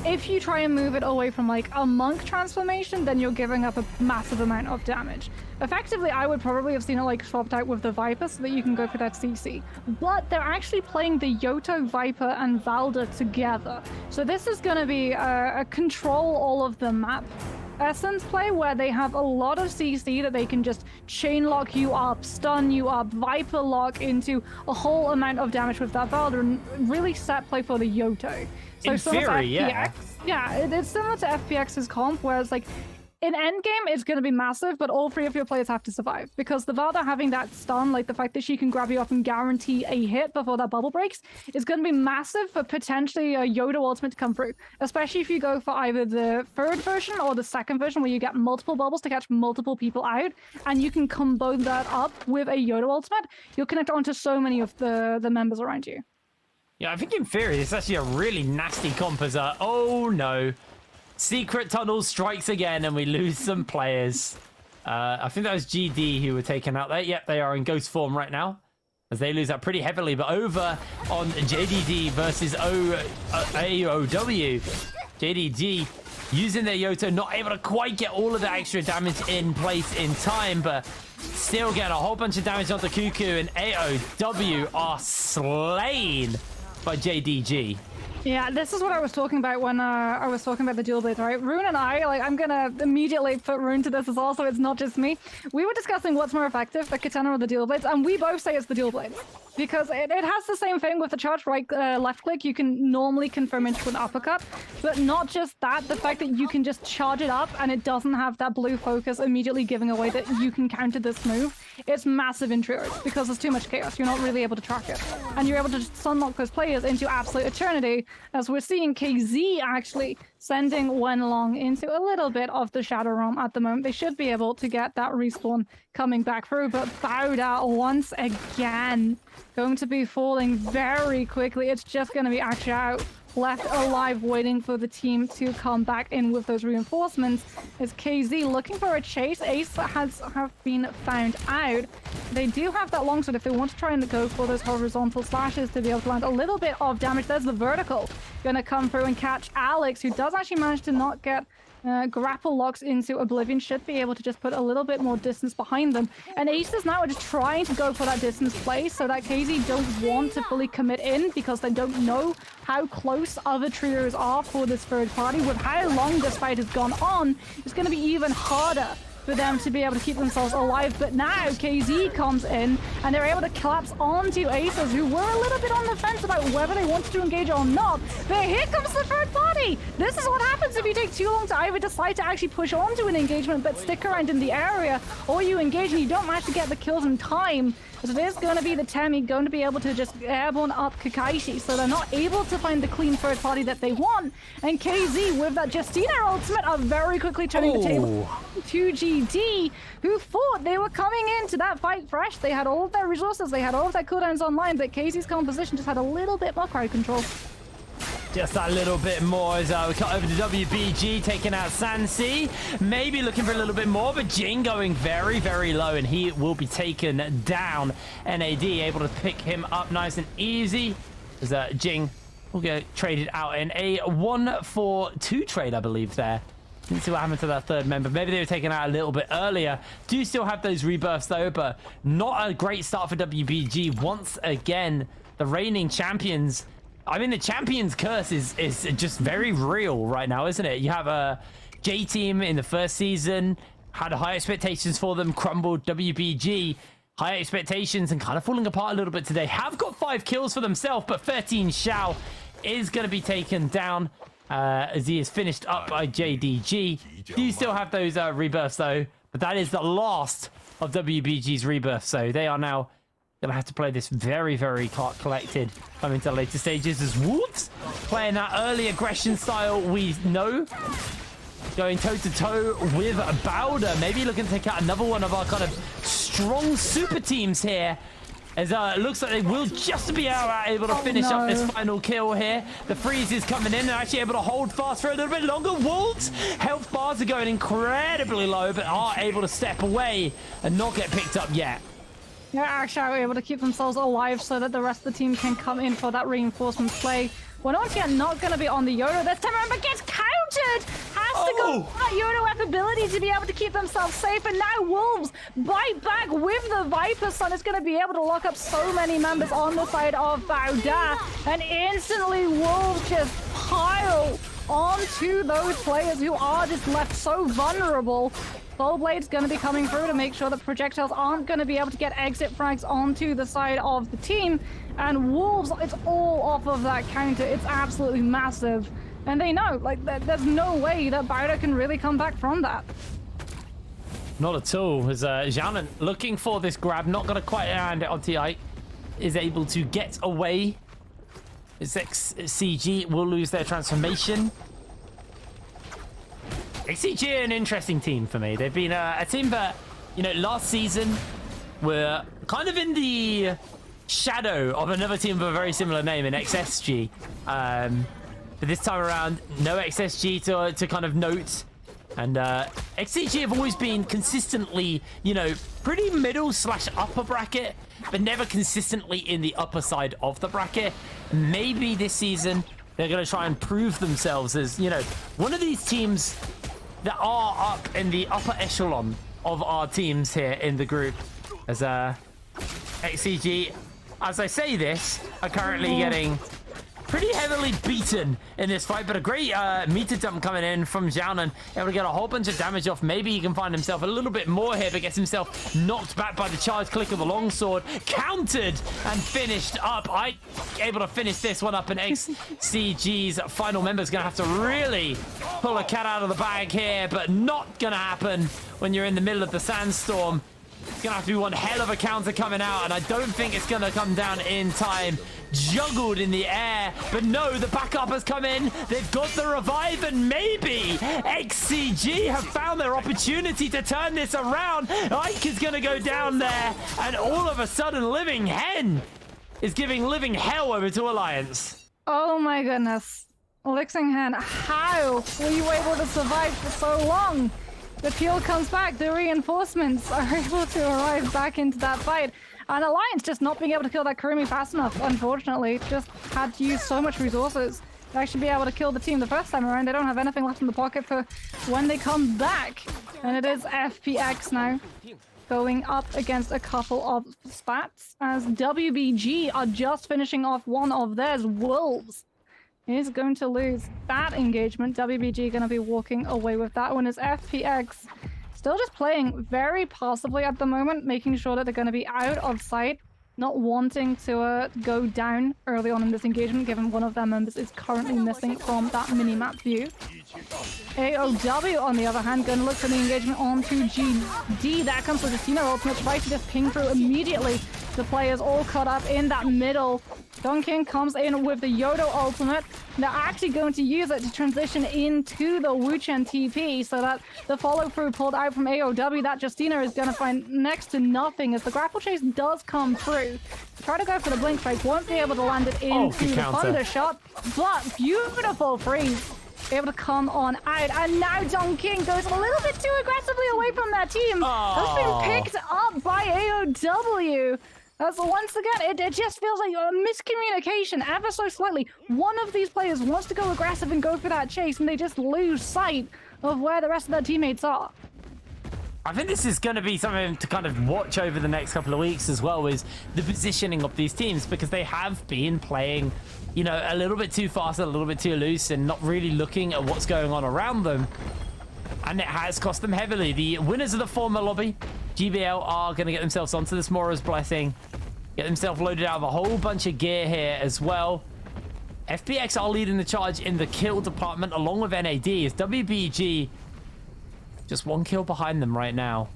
if you try and move it away from like a Monk transformation, then you're giving up a massive amount of damage. Effectively, I would probably have seen it like swapped out with the Viper so that you can go for that CC. But they're actually playing the Yoto, Viper, and Valda together. So this is going to be a control all of the map essence play, where they have a lot of CC that they can just chain lock you up, stun you up, Viper lock into a whole amount of damage with that Valda, and really set play for the Yoto. So in theory, yeah. Yeah, it's similar to FPX's comp, where it's like, in endgame, it's going to be massive, but all three of your players have to survive. Because the Valda having that stun, like the fact that she can grab you up and guarantee a hit before that bubble breaks, is going to be massive for potentially a Yoda ultimate to come through. Especially if you go for either the third version or the second version, where you get multiple bubbles to catch multiple people out, and you can combo that up with a Yoda ultimate. You'll connect onto so many of the members around you. Yeah, I think in theory, it's actually a really nasty comp as a... Oh, no. Secret Tunnel strikes again, and we lose some players. I think that was GD who were taken out there. Yep, they are in ghost form right now, as they lose that pretty heavily. But over on JDD versus AOW, JDG using their Yoto, not able to quite get all of the extra damage in place in time, but still getting a whole bunch of damage onto Cuckoo, and AOW are slain by JDG. Yeah, this is what I was talking about when I was talking about the dual blades, right? Rune and I, like, I'm gonna immediately put Rune to this as well, so it's not just me. We were discussing what's more effective, the katana or the dual blades, and we both say it's the dual blades. Because it has the same thing with the charge, right? Left click, you can normally confirm into an uppercut, but not just that, the fact that you can just charge it up and it doesn't have that blue focus immediately giving away that you can counter this move. It's massive in trios because there's too much chaos. You're not really able to track it. And you're able to just sunlock those players into absolute eternity, as we're seeing KZ actually sending Wenlong into a little bit of the Shadow Realm at the moment. They should be able to get that respawn coming back through, but Bowda once again going to be falling very quickly. It's just going to be Aksha out, left alive, waiting for the team to come back in with those reinforcements. Is KZ looking for a chase? Ace have been found out. They do have that longsword if they want to try and go for those horizontal slashes to be able to land a little bit of damage. There's the vertical gonna come through and catch Alex, who does actually manage to not get grapple locks into Oblivion. Should be able to just put a little bit more distance behind them. And Aces now are just trying to go for that distance play so that KZ don't want to fully commit in, because they don't know how close other trios are for this third party. With how long this fight has gone on, it's going to be even harder for them to be able to keep themselves alive. But now KZ comes in and they're able to collapse onto Aces, who were a little bit on the fence about whether they wanted to engage or not. But here comes the third party. This is what happens if you take too long to either decide to actually push onto an engagement but stick around in the area, or you engage and you don't manage to get the kills in time. So there's going to be the Temi going to be able to just airborne up Kakashi, so they're not able to find the clean third party that they want. And KZ, with that Justina ultimate, are very quickly turning the table to GD, who thought they were coming into that fight fresh. They had all of their resources, they had all of their cooldowns online, but KZ's composition just had a little bit more crowd control. Just a little bit more as we cut over to WBG, taking out Sansi. Maybe looking for a little bit more, but Jing going very, very low, and he will be taken down. NAD able to pick him up nice and easy as Jing will get traded out in a 1-4-2 trade, I believe, there. Didn't see what happened to that third member. Maybe they were taken out a little bit earlier. Do still have those rebirths, though, but not a great start for WBG. Once again, the reigning champions... I mean, the Champions curse is just very real right now, isn't it? You have a J-Team in the first season, had high expectations for them, crumbled. WBG, high expectations and kind of falling apart a little bit today. Have got 5 kills for themselves, but 13 Xiao is going to be taken down as he is finished up by JDG. Do you still have those rebirths, though? But that is the last of WBG's rebirths, so they are now... gonna have to play this very, very collected coming to later stages as Wolves playing that early aggression style we know. Going toe-to-toe with Bowder. Maybe looking to take out another one of our kind of strong super teams here. As it looks like they will just be able to finish up this final kill here. The freeze is coming in and actually able to hold fast for a little bit longer. Wolves, health bars are going incredibly low, but are able to step away and not get picked up yet. They're actually able to keep themselves alive so that the rest of the team can come in for that reinforcement play. Well, once again, not going to be on the Yodo this time around, but gets countered! Has to go for that Yodo F ability to be able to keep themselves safe, and now Wolves bite back with the Viper Sun. Is going to be able to lock up so many members on the side of Bauda, and instantly Wolves just pile onto those players who are just left so vulnerable. Soulblade's going to be coming through to make sure that projectiles aren't going to be able to get exit frags onto the side of the team. And Wolves, it's all off of that counter. It's absolutely massive. And they know, like, there's no way that Bowder can really come back from that. Not at all. As Xiaonan looking for this grab, not going to quite land it on TI, is able to get away. XCG will lose their transformation. XCG are an interesting team for me. They've been a team that, you know, last season were kind of in the shadow of another team with a very similar name in XSG. But this time around, no XSG to kind of note. And XCG have always been consistently, you know, pretty middle/upper bracket, but never consistently in the upper side of the bracket. Maybe this season they're going to try and prove themselves as, you know, one of these teams that are up in the upper echelon of our teams here in the group. As XCG, as I say this, are currently getting pretty heavily beaten in this fight, but a great meter dump coming in from Xiaonan, able to get a whole bunch of damage off. Maybe he can find himself a little bit more here, but gets himself knocked back by the charge click of the longsword, countered and finished up. Able to finish this one up, and XCG's final member is going to have to really pull a cat out of the bag here, but not going to happen when you're in the middle of the sandstorm. It's going to have to be one hell of a counter coming out, and I don't think it's going to come down in time. Juggled in the air, but no, the backup has come in. They've got the revive, and maybe XCG have found their opportunity to turn this around. Ike is going to go down there, and all of a sudden, Living Hen is giving Living Hell over to Alliance. Oh my goodness. Living Hen, how were you able to survive for so long? The fuel comes back, the reinforcements are able to arrive back into that fight. And Alliance just not being able to kill that Kurumi fast enough, unfortunately. Just had to use so much resources to actually be able to kill the team the first time around. They don't have anything left in the pocket for when they come back. And it is FPX now going up against a couple of spats as WBG are just finishing off one of theirs. Wolves is going to lose that engagement. WBG going to be walking away with that one as FPX still just playing very passively at the moment, making sure that they're going to be out of sight, not wanting to go down early on in this engagement, given one of their members is currently missing from that mini-map view. AOW, on the other hand, going to look for the engagement onto GD. There comes the Justina ultimate, tries to just ping through immediately. The players all caught up in that middle. Duncan comes in with the Yodo ultimate. They're actually going to use it to transition into the Wuchen TP so that the follow-through pulled out from AOW, that Justina is going to find next to nothing as the grapple chase does come through. Try to go for the blink strike, won't be able to land it into the thunder shot, but beautiful freeze. Able to come on out, and now Duncan goes a little bit too aggressively away from that team. Has been picked up by AOW. So once again, it just feels like a miscommunication ever so slightly. One of these players wants to go aggressive and go for that chase, and they just lose sight of where the rest of their teammates are. I think this is going to be something to kind of watch over the next couple of weeks as well, is the positioning of these teams, because they have been playing, you know, a little bit too fast, a little bit too loose, and not really looking at what's going on around them. And it has cost them heavily. The winners of the former lobby, GBL, are going to get themselves onto the Smora's Blessing, get themselves loaded out of a whole bunch of gear here as well. FPX are leading the charge in the kill department along with NAD, as WBG just one kill behind them right now.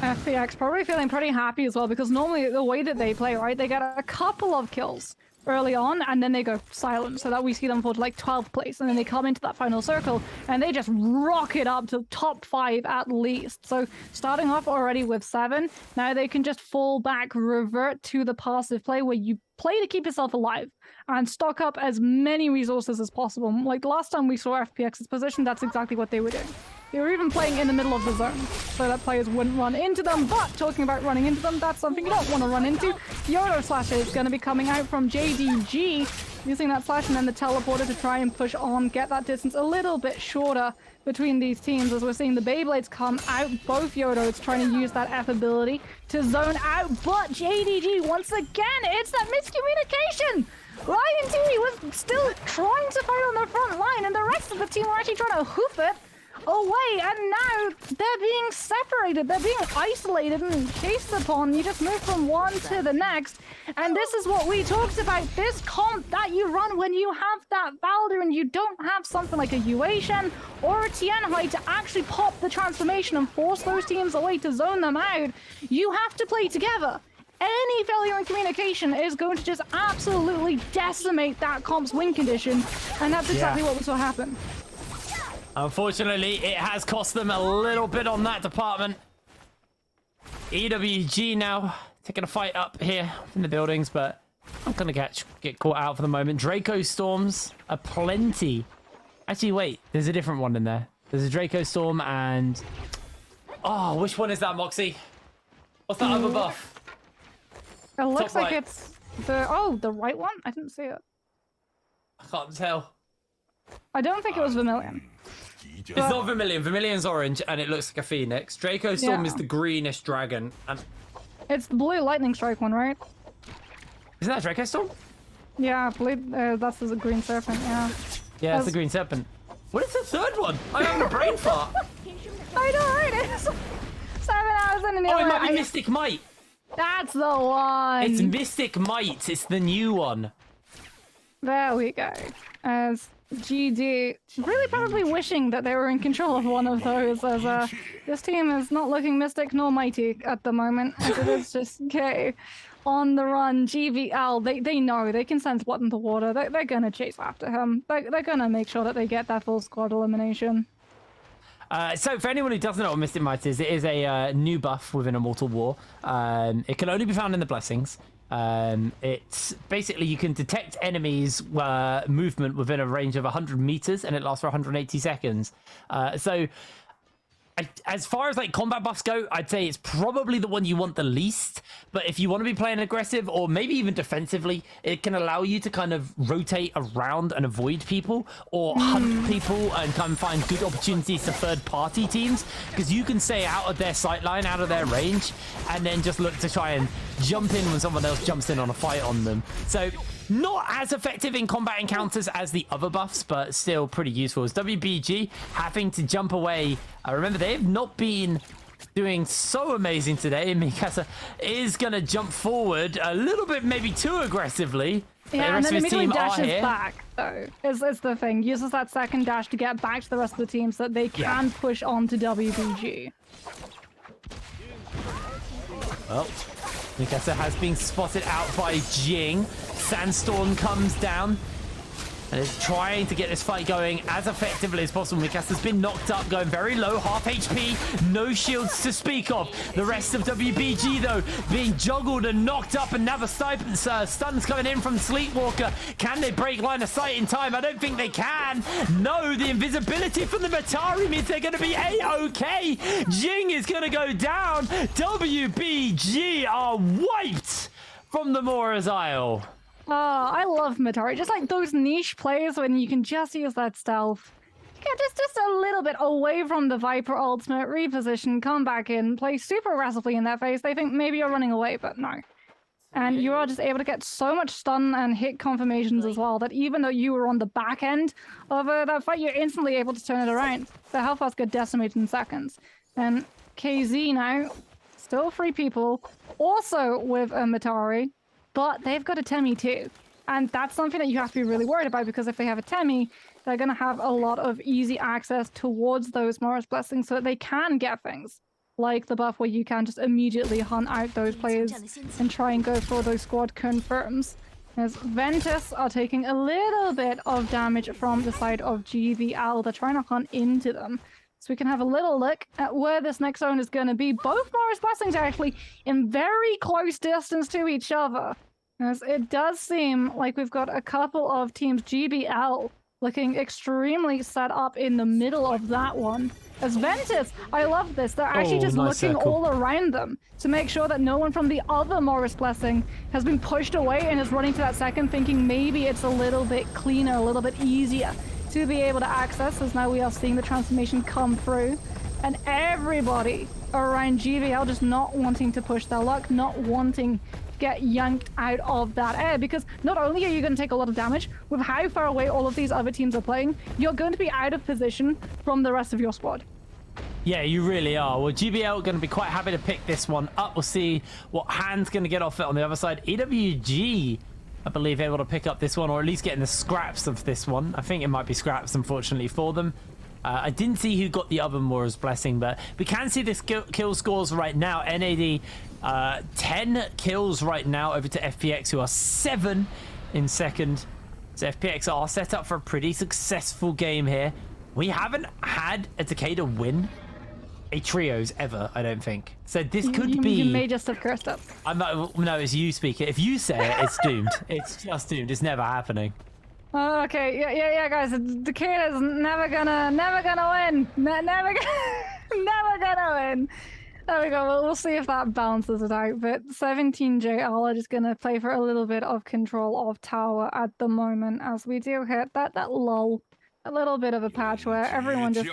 FPX probably feeling pretty happy as well, because normally the way that they play, right, they get a couple of kills early on and then they go silent, so that we see them fall to like 12th place, and then they come into that final circle and they just rocket up to top 5 at least. So starting off already with 7, now they can just fall back, revert to the passive play where you play to keep yourself alive and stock up as many resources as possible. Like last time we saw FPX's position, that's exactly what they were doing. They were even playing in the middle of the zone so that players wouldn't run into them. But talking about running into them, that's something you don't want to run into. Yodo Slash is going to be coming out from JDG, using that slash and then the teleporter to try and push on, get that distance a little bit shorter between these teams, as we're seeing the Beyblades come out. Both Yodos trying to use that F ability to zone out, but JDG, once again, it's that miscommunication! Ryan T was still trying to fight on the front line, and the rest of the team were actually trying to hoof it away, and now they're being separated, they're being isolated and chased upon. You just move from one to the next, and this is what we talked about, this comp that you run when you have that Valder and you don't have something like a Yuation or a Tianhui to actually pop the transformation and force those teams away to zone them out. You have to play together. Any failure in communication is going to just absolutely decimate that comp's win condition, and that's exactly what we saw happen. Unfortunately, it has cost them a little bit on that department. EWG now taking a fight up here in the buildings, but I'm going to get caught out for the moment. Draco Storms are plenty. Actually, wait, there's a different one in there. There's a Draco Storm and... Oh, which one is that, Moxie? What's that other buff? It looks Top like right. it's the... Oh, the right one? I didn't see it. I can't tell. I don't think it was Vermilion. It's not Vermilion. Vermilion's orange, and it looks like a phoenix. Draco Storm Yeah. is the greenish dragon. And It's the blue lightning strike one, right? isn't that Draco Storm? Yeah, blue, that's the green serpent, yeah. Yeah, it's the green serpent. What is the third one? I'm having a brain fart. I know, right? It's 7 hours in and Oh, it might be Mystic Might. That's the one. It's Mystic Might. It's the new one. There we go. As GD really probably wishing that they were in control of one of those, as this team is not looking mystic nor mighty at the moment, as it is just okay. On the run, GVL, they know, they can sense what in the water. They're gonna chase after him. They're gonna make sure that they get that full squad elimination. So for anyone who doesn't know what Mystic Might is, it is a new buff within Immortal War. It can only be found in the Blessings. It's basically you can detect enemies movement within a range of 100 meters, and it lasts for 180 seconds. So as far as like combat buffs go, I'd say it's probably the one you want the least. But if you want to be playing aggressive or maybe even defensively, it can allow you to kind of rotate around and avoid people or hunt people and come find good opportunities to third-party teams, because you can stay out of their sight line, out of their range, and then just look to try and jump in when someone else jumps in on a fight on them. So Not as effective in combat encounters as the other buffs, but still pretty useful. As WBG having to jump away. Remember, they have not been doing so amazing today. Mikasa is going to jump forward a little bit, maybe too aggressively. Yeah, and then immediately dashes here. back, though, is the thing. Uses that second dash to get back to the rest of the team so that they can push on to WBG. Well, Mikasa has been spotted out by Jing. Sandstorm comes down and is trying to get this fight going as effectively as possible. Mikasa's been knocked up, going very low, half HP, no shields to speak of. The rest of WBG, though, being juggled and knocked up, and now the stuns coming in from Sleepwalker. Can they break line of sight in time? I don't think they can. No, the invisibility from the Matari means they're going to be A-OK. Jing is going to go down. WBG are wiped from the Mora's Isle. Oh, I love Matari. Just like those niche plays when you can just use that stealth. Yeah, just a little bit away from the Viper ultimate, reposition, come back in, play super aggressively in their face. They think maybe you're running away, but no. And you are just able to get so much stun and hit confirmations as well that even though you were on the back end of that fight, you're instantly able to turn it around. The health bars get decimated in seconds. And KZ now, still 3 people, also with a Matari. But they've got a Temi too. And that's something that you have to be really worried about, because if they have a Temi, they're going to have a lot of easy access towards those Morris Blessings so that they can get things. Like the buff where you can just immediately hunt out those players and try and go for those squad confirms. As Ventus are taking a little bit of damage from the side of GVL. They're trying to hunt into them. So we can have a little look at where this next zone is going to be. Both Morris Blessings are actually in very close distance to each other. As it does seem like we've got a couple of teams, GBL, looking extremely set up in the middle of that one. As Ventus, I love this. They're actually just nice looking circle. all around them to make sure that no one from the other Morris Blessing has been pushed away and is running to that second, thinking maybe it's a little bit cleaner, a little bit easier to be able to access, as now we are seeing the transformation come through. And everybody around GVL just not wanting to push their luck, not wanting get yanked out of that air, because not only are you going to take a lot of damage, with how far away all of these other teams are playing, you're going to be out of position from the rest of your squad. Yeah, you really are. Well, GBL going to be quite happy to pick this one up. We'll see what Hand's going to get off it on the other side. EWG, I believe, able to pick up this one, or at least getting the scraps of this one. I think it might be scraps, unfortunately, for them. I didn't see who got the other Mora's Blessing, but we can see this kill scores right now. NAD 10 kills right now over to FPX, who are 7 in second. So FPX are set up for a pretty successful game here. We haven't had a Takeda win a trios ever, I don't think. So this could be... You may just have cursed up. No, it's you speaking. If you say it, it's doomed. It's just doomed. It's never happening. Okay, yeah, guys. Takeda's never gonna win. Never gonna win. There we go. We'll see if that balances it out. But 17JL are just gonna play for a little bit of control of tower at the moment, as we do hit that lull, a little bit of a patch where everyone just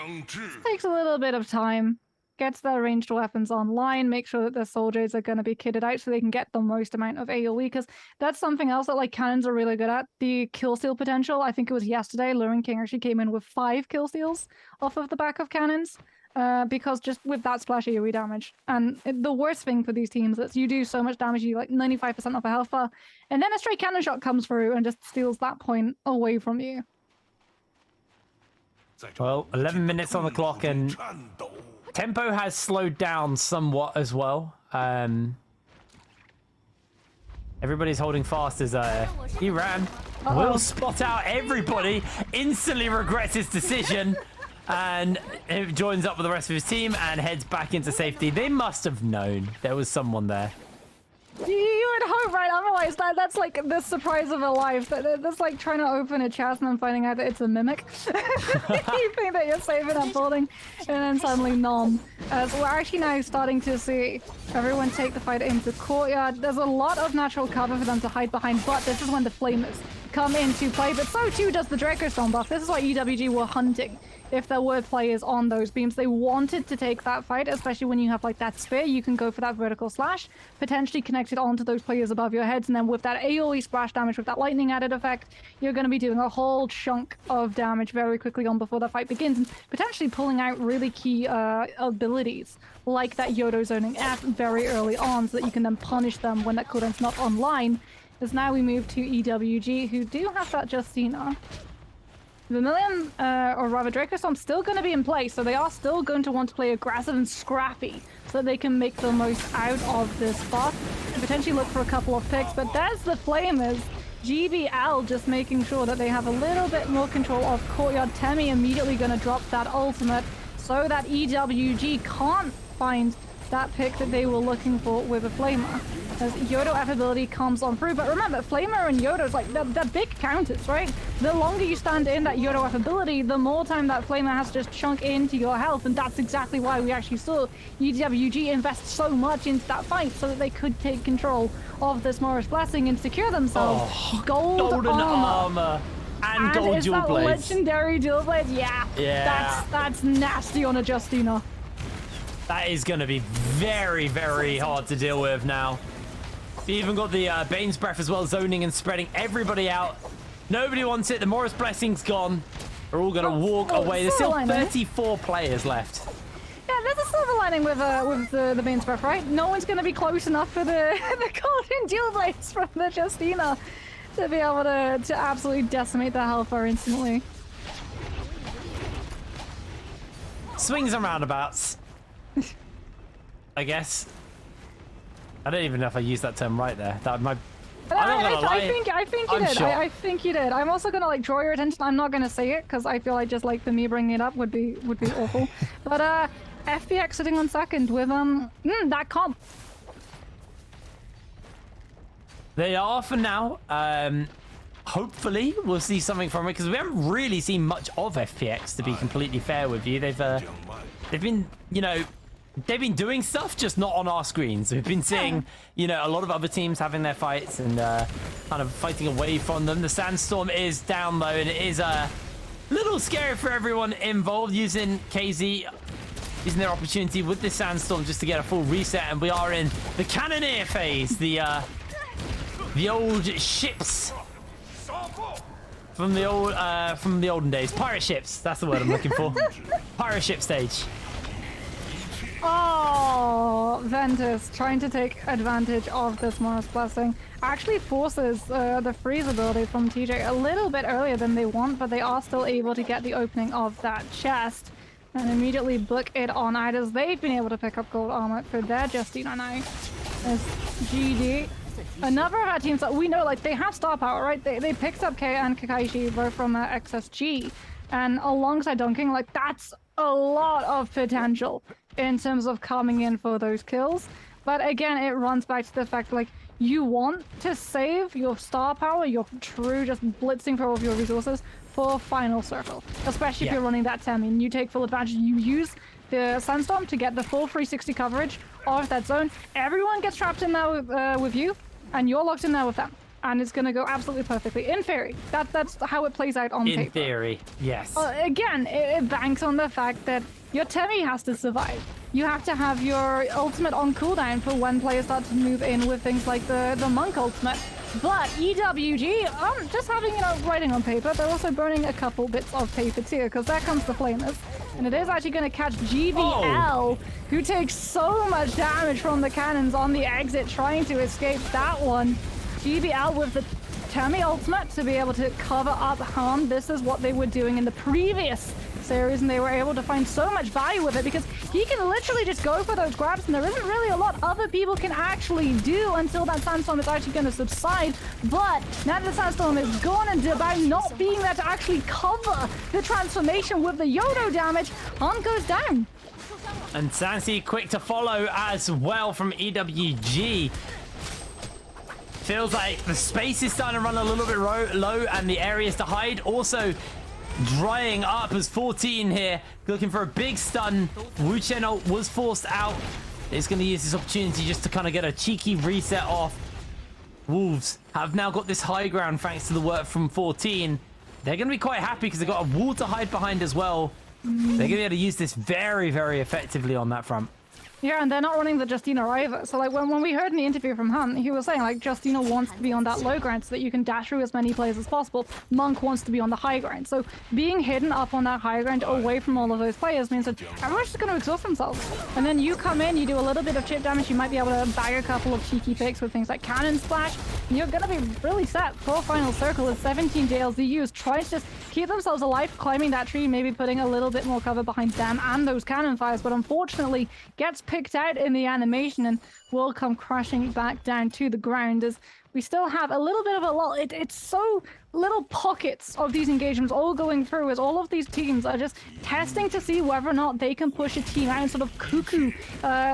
takes a little bit of time, gets their ranged weapons online, make sure that their soldiers are going to be kitted out so they can get the most amount of AoE, because that's something else that like cannons are really good at, the kill steal potential. I think it was yesterday, Luring King actually came in with 5 kill steals off of the back of cannons, because just with that splash AoE damage. And the worst thing for these teams is you do so much damage, you like 95% off a health bar, and then a straight cannon shot comes through and just steals that point away from you. Well, 11 minutes on the clock, and tempo has slowed down somewhat as well. Everybody's holding fast as he ran. Will spot out everybody, instantly regrets his decision, and joins up with the rest of his team and heads back into safety. They must have known there was someone there. You would hope, right? Otherwise, that's like the surprise of a life. That's like trying to open a chest and then finding out that it's a mimic. You think that you're safe in a building, and then suddenly nom. So we're actually now starting to see everyone take the fight into courtyard. There's a lot of natural cover for them to hide behind, but this is when the flame is come into play, but so too does the Draco Storm buff. This is why EWG were hunting. If there were players on those beams, they wanted to take that fight, especially when you have like that spear. You can go for that vertical slash, potentially connected onto those players above your heads, and then with that AoE splash damage, with that lightning added effect, you're going to be doing a whole chunk of damage very quickly on before the fight begins, and potentially pulling out really key abilities like that Yodo zoning F very early on, so that you can then punish them when that cooldown's not online. As now we move to EWG, who do have that Justina. Vermilion, or rather Draco Storm, still going to be in play, so they are still going to want to play aggressive and scrappy so that they can make the most out of this buff and potentially look for a couple of picks. But there's the Flamers. GBL just making sure that they have a little bit more control of Courtyard. Temi immediately going to drop that ultimate so that EWG can't find that pick that they were looking for with a Flamer. As Yodo F ability comes on through, but remember, Flamer and Yodo's like, they're big counters, right? The longer you stand in that Yodo F ability, the more time that Flamer has to just chunk into your health, and that's exactly why we actually saw EWG invest so much into that fight, so that they could take control of this Morris Blessing and secure themselves golden armor. And gold is dual that blades. Legendary dual blades? Yeah. That's nasty on a Justina. That is going to be very, very hard to deal with now. We even got the Bane's Breath as well, zoning and spreading everybody out. Nobody wants it. The Morris Blessing's gone. We're all going to walk away. There's still 34 players left. Yeah, there's a silver lining with the Bane's Breath, right? No one's going to be close enough for the golden dual blades from the Justina to be able to absolutely decimate the health bar instantly. Swings and roundabouts, I guess. I don't even know if I used that term right there. That might. I think you did. Sure. I think you did. I'm also gonna like draw your attention. I'm not gonna say it because I feel like just like for me bringing it up would be awful. But FPX sitting on second with that comp. They are for now. Hopefully we'll see something from it because we haven't really seen much of FPX, to be completely fair with you. They've been, you know, they've been doing stuff, just not on our screens. We've been seeing, you know, a lot of other teams having their fights and kind of fighting away from them. The Sandstorm is down though, and it is a little scary for everyone involved. Using KZ, using their opportunity with this Sandstorm just to get a full reset, and we are in the Cannoneer phase. The old ships from the olden days. Pirate ships. That's the word I'm looking for. Pirate ship stage. Oh, Ventus trying to take advantage of this Morris Blessing actually forces the freeze ability from TJ a little bit earlier than they want, but they are still able to get the opening of that chest and immediately book it on out as they've been able to pick up gold armor for their Justina now. As GD, another of our teams that we know, like, they have star power, right? They picked up Kei and Kakaishi both from XSG, and alongside dunking, like, that's a lot of potential in terms of coming in for those kills. But again, it runs back to the fact, like, you want to save your star power, your true just blitzing for all of your resources for final circle, especially if you're running that Temi and you take full advantage. You use the Sandstorm to get the full 360 coverage of that zone. Everyone gets trapped in there with you, and you're locked in there with them. And it's going to go absolutely perfectly. In theory, that's how it plays out on paper. In theory, yes. Again, it banks on the fact that your Temi has to survive. You have to have your ultimate on cooldown for when players start to move in with things like the Monk ultimate. But EWG, just having, you know, writing on paper, they're also burning a couple bits of paper too, because there comes the Flamers. And it is actually going to catch GBL, who takes so much damage from the cannons on the exit, trying to escape that one. GBL with the Temi ultimate to be able to cover up harm. This is what they were doing in the previous series, and they were able to find so much value with it because he can literally just go for those grabs, and there isn't really a lot other people can actually do until that Sandstorm is actually going to subside. But now that the Sandstorm is gone and about not being there to actually cover the transformation with the Yodo damage, Han goes down. And Sansi quick to follow as well from EWG. Feels like the space is starting to run a little bit low, and the areas to hide also drying up as 14 here looking for a big stun. Wu Chen was forced out. He's going to use this opportunity just to kind of get a cheeky reset off. Wolves have now got this high ground thanks to the work from 14. They're going to be quite happy because they've got a wall to hide behind as well. They're going to be able to use this very, very effectively on that front. Yeah, and they're not running the Justina either. So like when we heard in the interview from Hunt, he was saying like Justina wants to be on that low ground so that you can dash through as many players as possible. Monk wants to be on the high ground. So being hidden up on that high ground away from all of those players means that everyone's just going to exhaust themselves. And then you come in, you do a little bit of chip damage, you might be able to bag a couple of cheeky picks with things like Cannon Splash, and you're going to be really set for Final Circle as 17 JLZUs try to just keep themselves alive, climbing that tree, maybe putting a little bit more cover behind them and those cannon fires, but unfortunately gets picked out in the animation and will come crashing back down to the ground as we still have a little bit of a lull. It's so little pockets of these engagements all going through as all of these teams are just testing to see whether or not they can push a team out in sort of cuckoo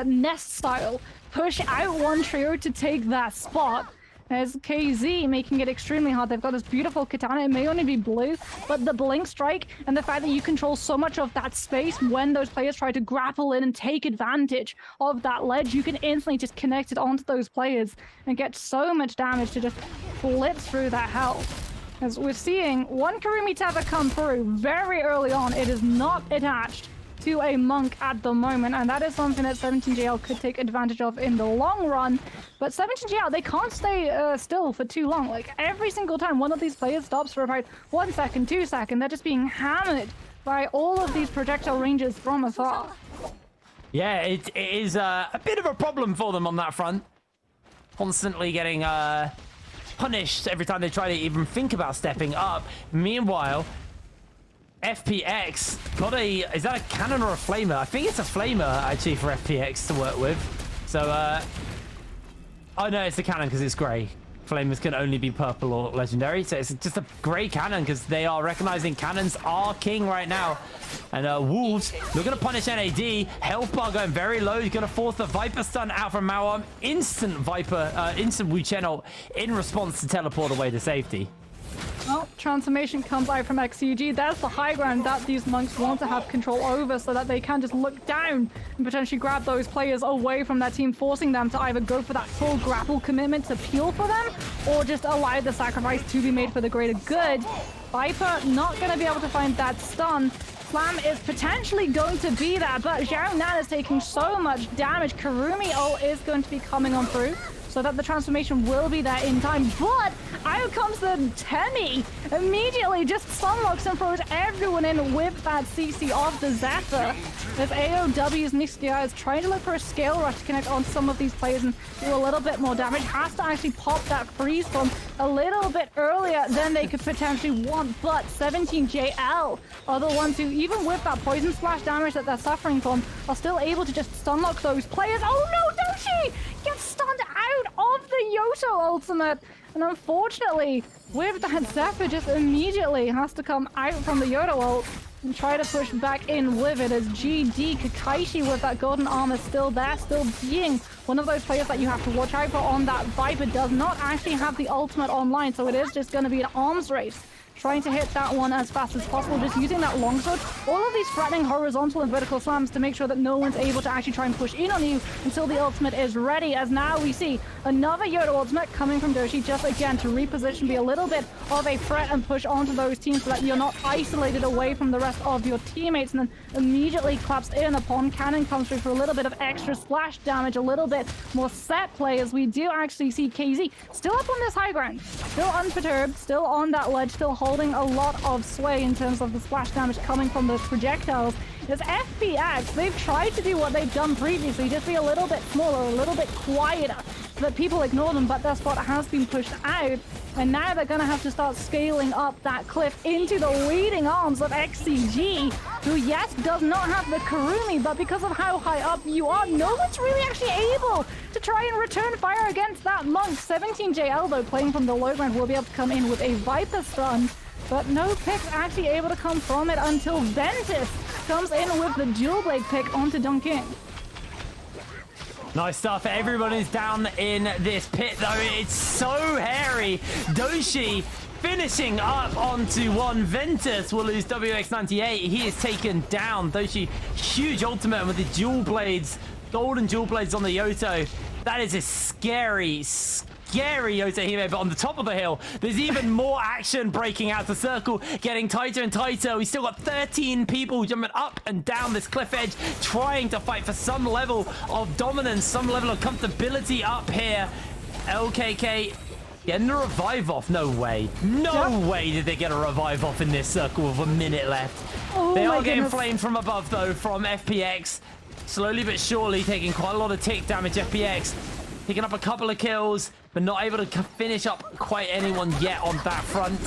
nest style, push out one trio to take that spot. As KZ making it extremely hard. They've got this beautiful katana. It may only be blue, but the blink strike and the fact that you control so much of that space when those players try to grapple in and take advantage of that ledge, you can instantly just connect it onto those players and get so much damage to just blitz through that health. As we're seeing one Kurumi tether come through very early on. It is not attached to a monk at the moment, and that is something that 17JL could take advantage of in the long run. But 17JL, they can't stay still for too long. Like every single time one of these players stops for about 1 second, 2 seconds, they're just being hammered by all of these projectile ranges from afar. Yeah, it is a bit of a problem for them on that front. Constantly getting punished every time they try to even think about stepping up. Meanwhile, FPX got a... Is that a cannon or a flamer? I think it's a flamer, actually, for FPX to work with. So, oh, no, it's a cannon because it's grey. Flamers can only be purple or legendary. So it's just a grey cannon because they are recognizing cannons are king right now. And Wolves, they're going to punish NAD. Health bar going very low. He's going to force the Viper stun out from Mauam. Instant Viper, instant Wu Chen ult in response to teleport away to safety. Well, transformation comes out from XCG. There's the high ground that these monks want to have control over so that they can just look down and potentially grab those players away from that team, forcing them to either go for that full grapple commitment to peel for them or just allow the sacrifice to be made for the greater good. Viper not going to be able to find that stun. Slam is potentially going to be there, but Xiao Nan is taking so much damage. Kurumi ult is going to be coming on through, so that the transformation will be there in time. But out comes the Temi. Immediately just sunlocks and throws everyone in with that CC of the Zephyr. As AOW's Nixia is trying to look for a scale rush to connect on some of these players and do a little bit more damage. Has to actually pop that freeze bomb a little bit earlier than they could potentially want. But 17JL are the ones who, even with that poison splash damage that they're suffering from, are still able to just stunlock those players. Oh no, Doshi gets stunned out of the Yoto ultimate. And unfortunately, with that Zephyr just immediately has to come out from the Yoto ult and try to push back in with it as GD Kakaishi with that golden armor still there, still being one of those players that you have to watch out for on that Viper. Does not actually have the ultimate online, so it is just going to be an arms race. Trying to hit that one as fast as possible, just using that longsword. All of these threatening horizontal and vertical slams to make sure that no one's able to actually try and push in on you until the ultimate is ready, as now we see another Yoda ultimate coming from Doshi, just again to reposition, be a little bit of a threat and push onto those teams so that you're not isolated away from the rest of your teammates, and then immediately claps in upon cannon comes through for a little bit of extra splash damage, a little bit more set play, as we do actually see KZ still up on this high ground, still unperturbed, still on that ledge, still holding a lot of sway in terms of the splash damage coming from those projectiles. As FPX, they've tried to do what they've done previously, just be a little bit smaller, a little bit quieter, so that people ignore them, but their spot has been pushed out, and now they're going to have to start scaling up that cliff into the waiting arms of XCG, who, yes, does not have the Kurumi, but because of how high up you are, no one's really actually able to try and return fire against that monk. 17JL, though, playing from the low ground, will be able to come in with a Viper stun, but no picks actually able to come from it until Ventus comes in with the dual blade pick onto Dunking. Nice stuff. Everyone is down in this pit, though. It's so hairy. Doshi finishing up onto one. Ventus will lose WX98. He is taken down. Doshi, huge ultimate with the dual blades, golden dual blades on the Yoto. That is a scary, scary scary Yotohime, but on the top of the hill, there's even more action breaking out. The circle getting tighter and tighter. We still got 13 people jumping up and down this cliff edge, trying to fight for some level of dominance, some level of comfortability up here. LKK getting a revive off. No way. No way did they get a revive off in this circle with a minute left. Oh, they are getting goodness. flamed from above, though, from FPX. Slowly but surely taking quite a lot of tick damage. FPX picking up a couple of kills, but not able to finish up quite anyone yet on that front.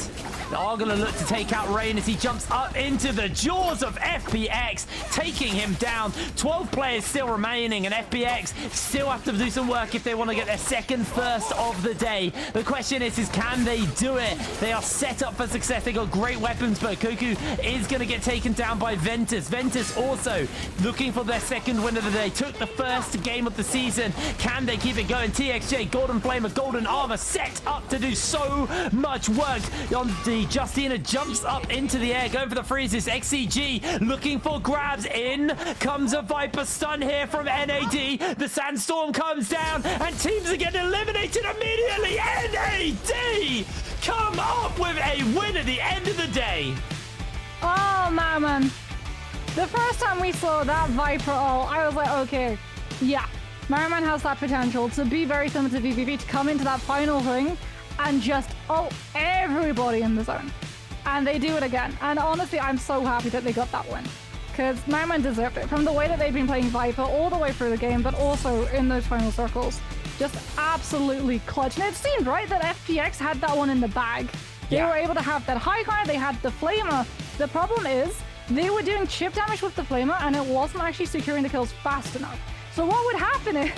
They are going to look to take out Rain as he jumps up into the jaws of FPX, taking him down. 12 players still remaining, and FPX still have to do some work if they want to get their second first of the day. The question is can they do it? They are set up for success. They got great weapons, but Koku is going to get taken down by Ventus. Ventus also looking for their second win of the day. Took the first game of the season. Can they keep it going? TXJ, Golden Flamer, Golden Armor set up to do so much work. On the Justina jumps up into the air, going for the freezes. XCG looking for grabs. In comes a Viper stun here from NAD. The Sandstorm comes down, and teams are getting eliminated immediately. NAD come up with a win at the end of the day. Oh, man. The first time we saw that Viper ult, I was like, okay, yeah. Merriman has that potential to be very similar to VVV, to come into that final thing and just ult everybody in the zone. And they do it again. And honestly, I'm so happy that they got that win. Because Merriman deserved it. From the way that they've been playing Viper all the way through the game, but also in those final circles. Just absolutely clutch. And it seemed, right, that FPX had that one in the bag. They were able to have that high ground, they had the Flamer. The problem is, they were doing chip damage with the Flamer, and it wasn't actually securing the kills fast enough. So what would happen is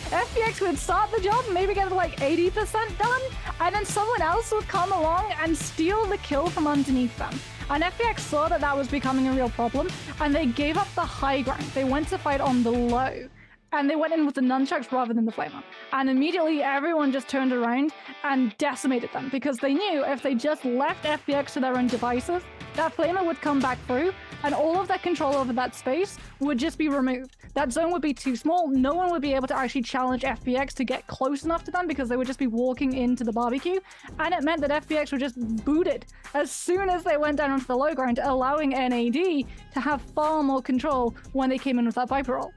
FPX would start the job, maybe get like 80% done, and then someone else would come along and steal the kill from underneath them. And FPX saw that that was becoming a real problem, and they gave up the high ground. They went to fight on the low, and they went in with the nunchucks rather than the Flamer. And immediately everyone just turned around and decimated them, because they knew if they just left FPX to their own devices, that Flamer would come back through, and all of that control over that space would just be removed. That zone would be too small. No one would be able to actually challenge FPX to get close enough to them, because they would just be walking into the barbecue. And it meant that FPX were just booted as soon as they went down onto the low ground, allowing NAD to have far more control when they came in with that Viper roll.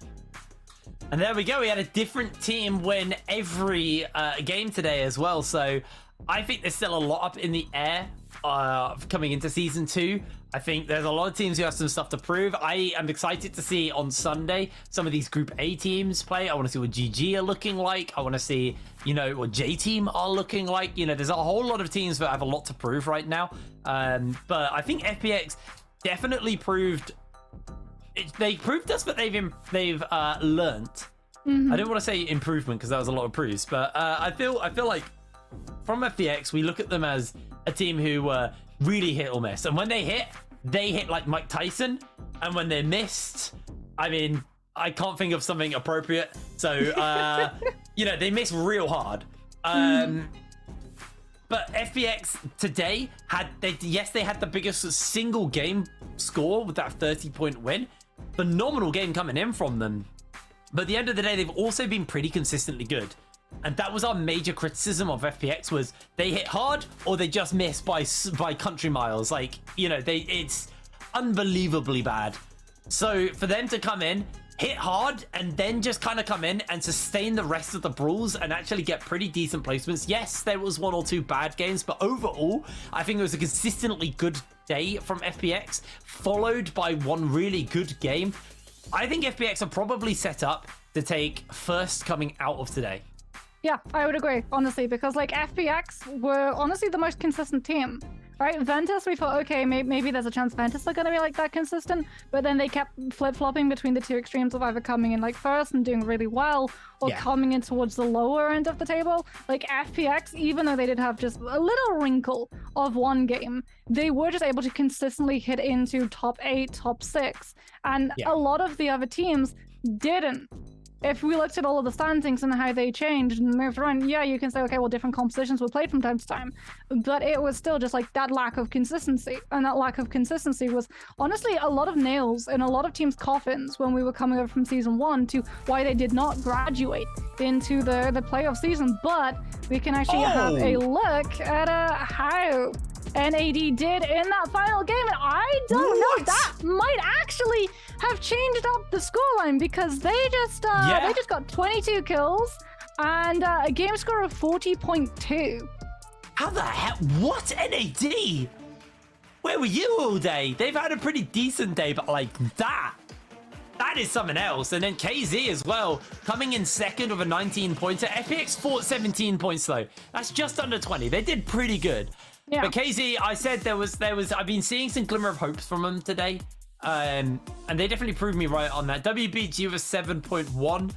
And there we go. We had a different team win every game today as well. So I think there's still a lot up in the air coming into Season 2. I think there's a lot of teams who have some stuff to prove. I am excited to see on Sunday some of these Group A teams play. I want to see what GG are looking like. I want to see, what J Team are looking like. There's a whole lot of teams that have a lot to prove right now. But I think FPX definitely proved... They proved us that they've learned. I didn't want to say improvement, because that was a lot of proofs. But I feel like from FPX, we look at them as a team who were really hit or miss. And when they hit like Mike Tyson. And when they missed, I mean, I can't think of something appropriate. So, they miss real hard. But FPX today they had the biggest single game score with that 30-point win. Phenomenal game coming in from them. But at the end of the day, they've also been pretty consistently good. And that was our major criticism of FPX, was they hit hard or they just miss by country miles. Like, it's unbelievably bad. So for them to come in, hit hard, and then just kind of come in and sustain the rest of the brawls and actually get pretty decent placements. Yes, there was one or two bad games, but overall, I think it was a consistently good day from FPX, followed by one really good game. I think FPX are probably set up to take first coming out of today. Yeah, I would agree, honestly, because FPX were honestly the most consistent team, right? Ventus, we thought, okay, maybe there's a chance Ventus are going to be that consistent, but then they kept flip-flopping between the two extremes of either coming in first and doing really well, or coming in towards the lower end of the table. FPX, even though they did have just a little wrinkle of one game, they were just able to consistently hit into top 8, top 6, and a lot of the other teams didn't. if we looked at all of the standings and how they changed and moved around, yeah, you can say, okay, well, different compositions were played from time to time, but it was still just like that lack of consistency. And that lack of consistency was honestly a lot of nails in a lot of teams' coffins when we were coming over from season 1 to why they did not graduate into the playoff season. But we can actually have a look at how NAD did in that final game, and I don't know, that might actually have changed up the scoreline because they just got 22 kills and a game score of 40.2. How the hell? What? NAD? Where were you all day? They've had a pretty decent day, but like that is something else. And then KZ as well, coming in second with a 19-pointer. FPX fought 17 points though. That's just under 20. They did pretty good. Yeah. But KZ, I said there was. I've been seeing some glimmer of hopes from them today, and they definitely proved me right on that. WBG was 7.1,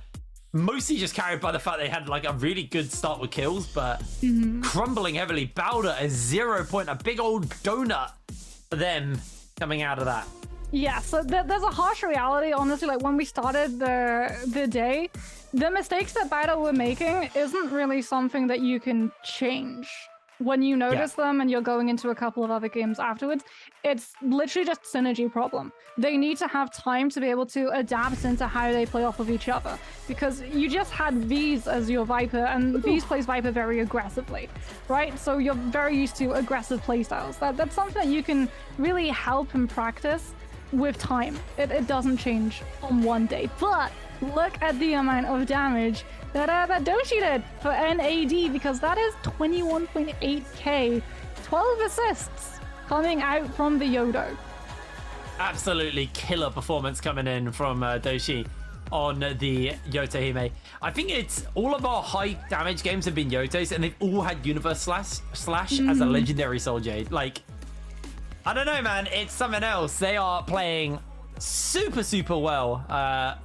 mostly just carried by the fact they had like a really good start with kills, but crumbling heavily. Bowder a 0 point, a big old donut for them coming out of that. Yeah, so there's a harsh reality, honestly. Like when we started the day, the mistakes that Bowder were making isn't really something that you can change. When you notice them and you're going into a couple of other games afterwards, it's literally just synergy problem. They need to have time to be able to adapt into how they play off of each other, because you just had V's as your Viper, and V's plays Viper very aggressively, right? So you're very used to aggressive playstyles. That's something that you can really help and practice with time. It doesn't change on one day. But look at the amount of damage that Doshi did for NAD, because that is 21.8k, 12 assists coming out from the Yodo. Absolutely killer performance coming in from Doshi on the Yoto Hime. I think it's all of our high damage games have been Yotos, and they've all had Universe Slash as a legendary Soul Jade. Like, I don't know, man, it's something else. They are playing super well.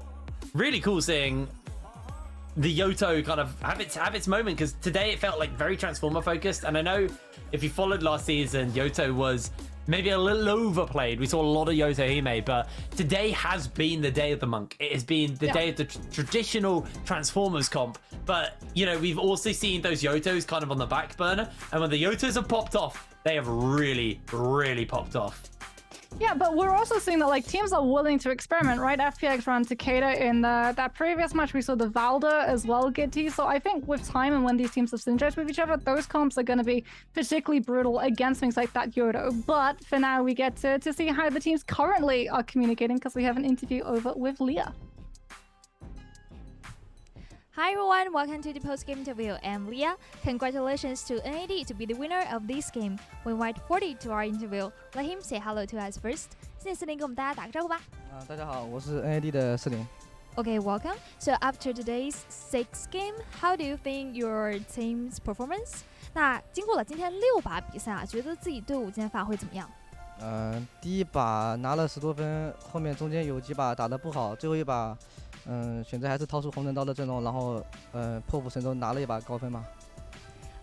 Really cool seeing the Yoto kind of have its moment, because today it felt like very Transformer focused. And I know if you followed last season, Yoto was maybe a little overplayed. We saw a lot of Yoto Hime, but today has been the day of the monk. It has been the day of the traditional Transformers comp. But, you know, we've also seen those Yotos kind of on the back burner. And when the Yotos have popped off, they have really popped off. Yeah, but we're also seeing that like teams are willing to experiment, right? FPX ran Takeda in that previous match. We saw the Valda as well get T. So I think with time and when these teams have synergized with each other, those comps are going to be particularly brutal against things like that Yodo. But for now, we get to see how the teams currently are communicating, because we have an interview over with Leah. Hi everyone, welcome to the post-game interview. I'm Leah. Congratulations to NAD to be the winner of this game. We invite 40 to our interview. Let him say hello to us first. 现在40跟我们大家打个招呼吧。大家好，我是 NAD 的40。Okay, welcome. So after today's 6th game, how do you think your team's performance? 那经过了今天6把比赛啊，觉得自己队伍今天发挥怎么样？第一把拿了10多分，后面中间有几把打得不好，最后一把。选择还是掏出红人刀的阵容，然后破釜沉舟拿了一把高分嘛。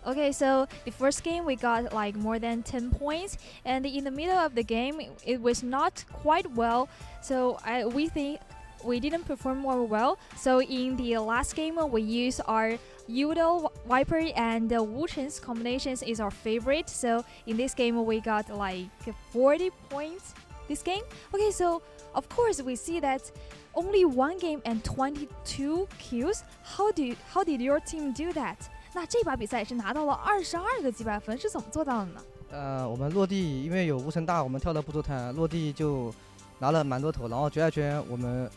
Okay, so the first game we got like more than 10 points, and in the middle of the game it was not quite well. So we think we didn't perform more well. So in the last game we used our Yudo, Viper, and Wu Chen's combinations is our favorite. So in this game we got like 40 points this game. Okay, so of course we see that only one game and 22 kills. How did your team do that? 那这把比赛是拿到了22个击败分，是怎么做到的呢？我们落地因为有无尘大，我们跳得不足坦，落地就拿了蛮多头，然后决赛圈我们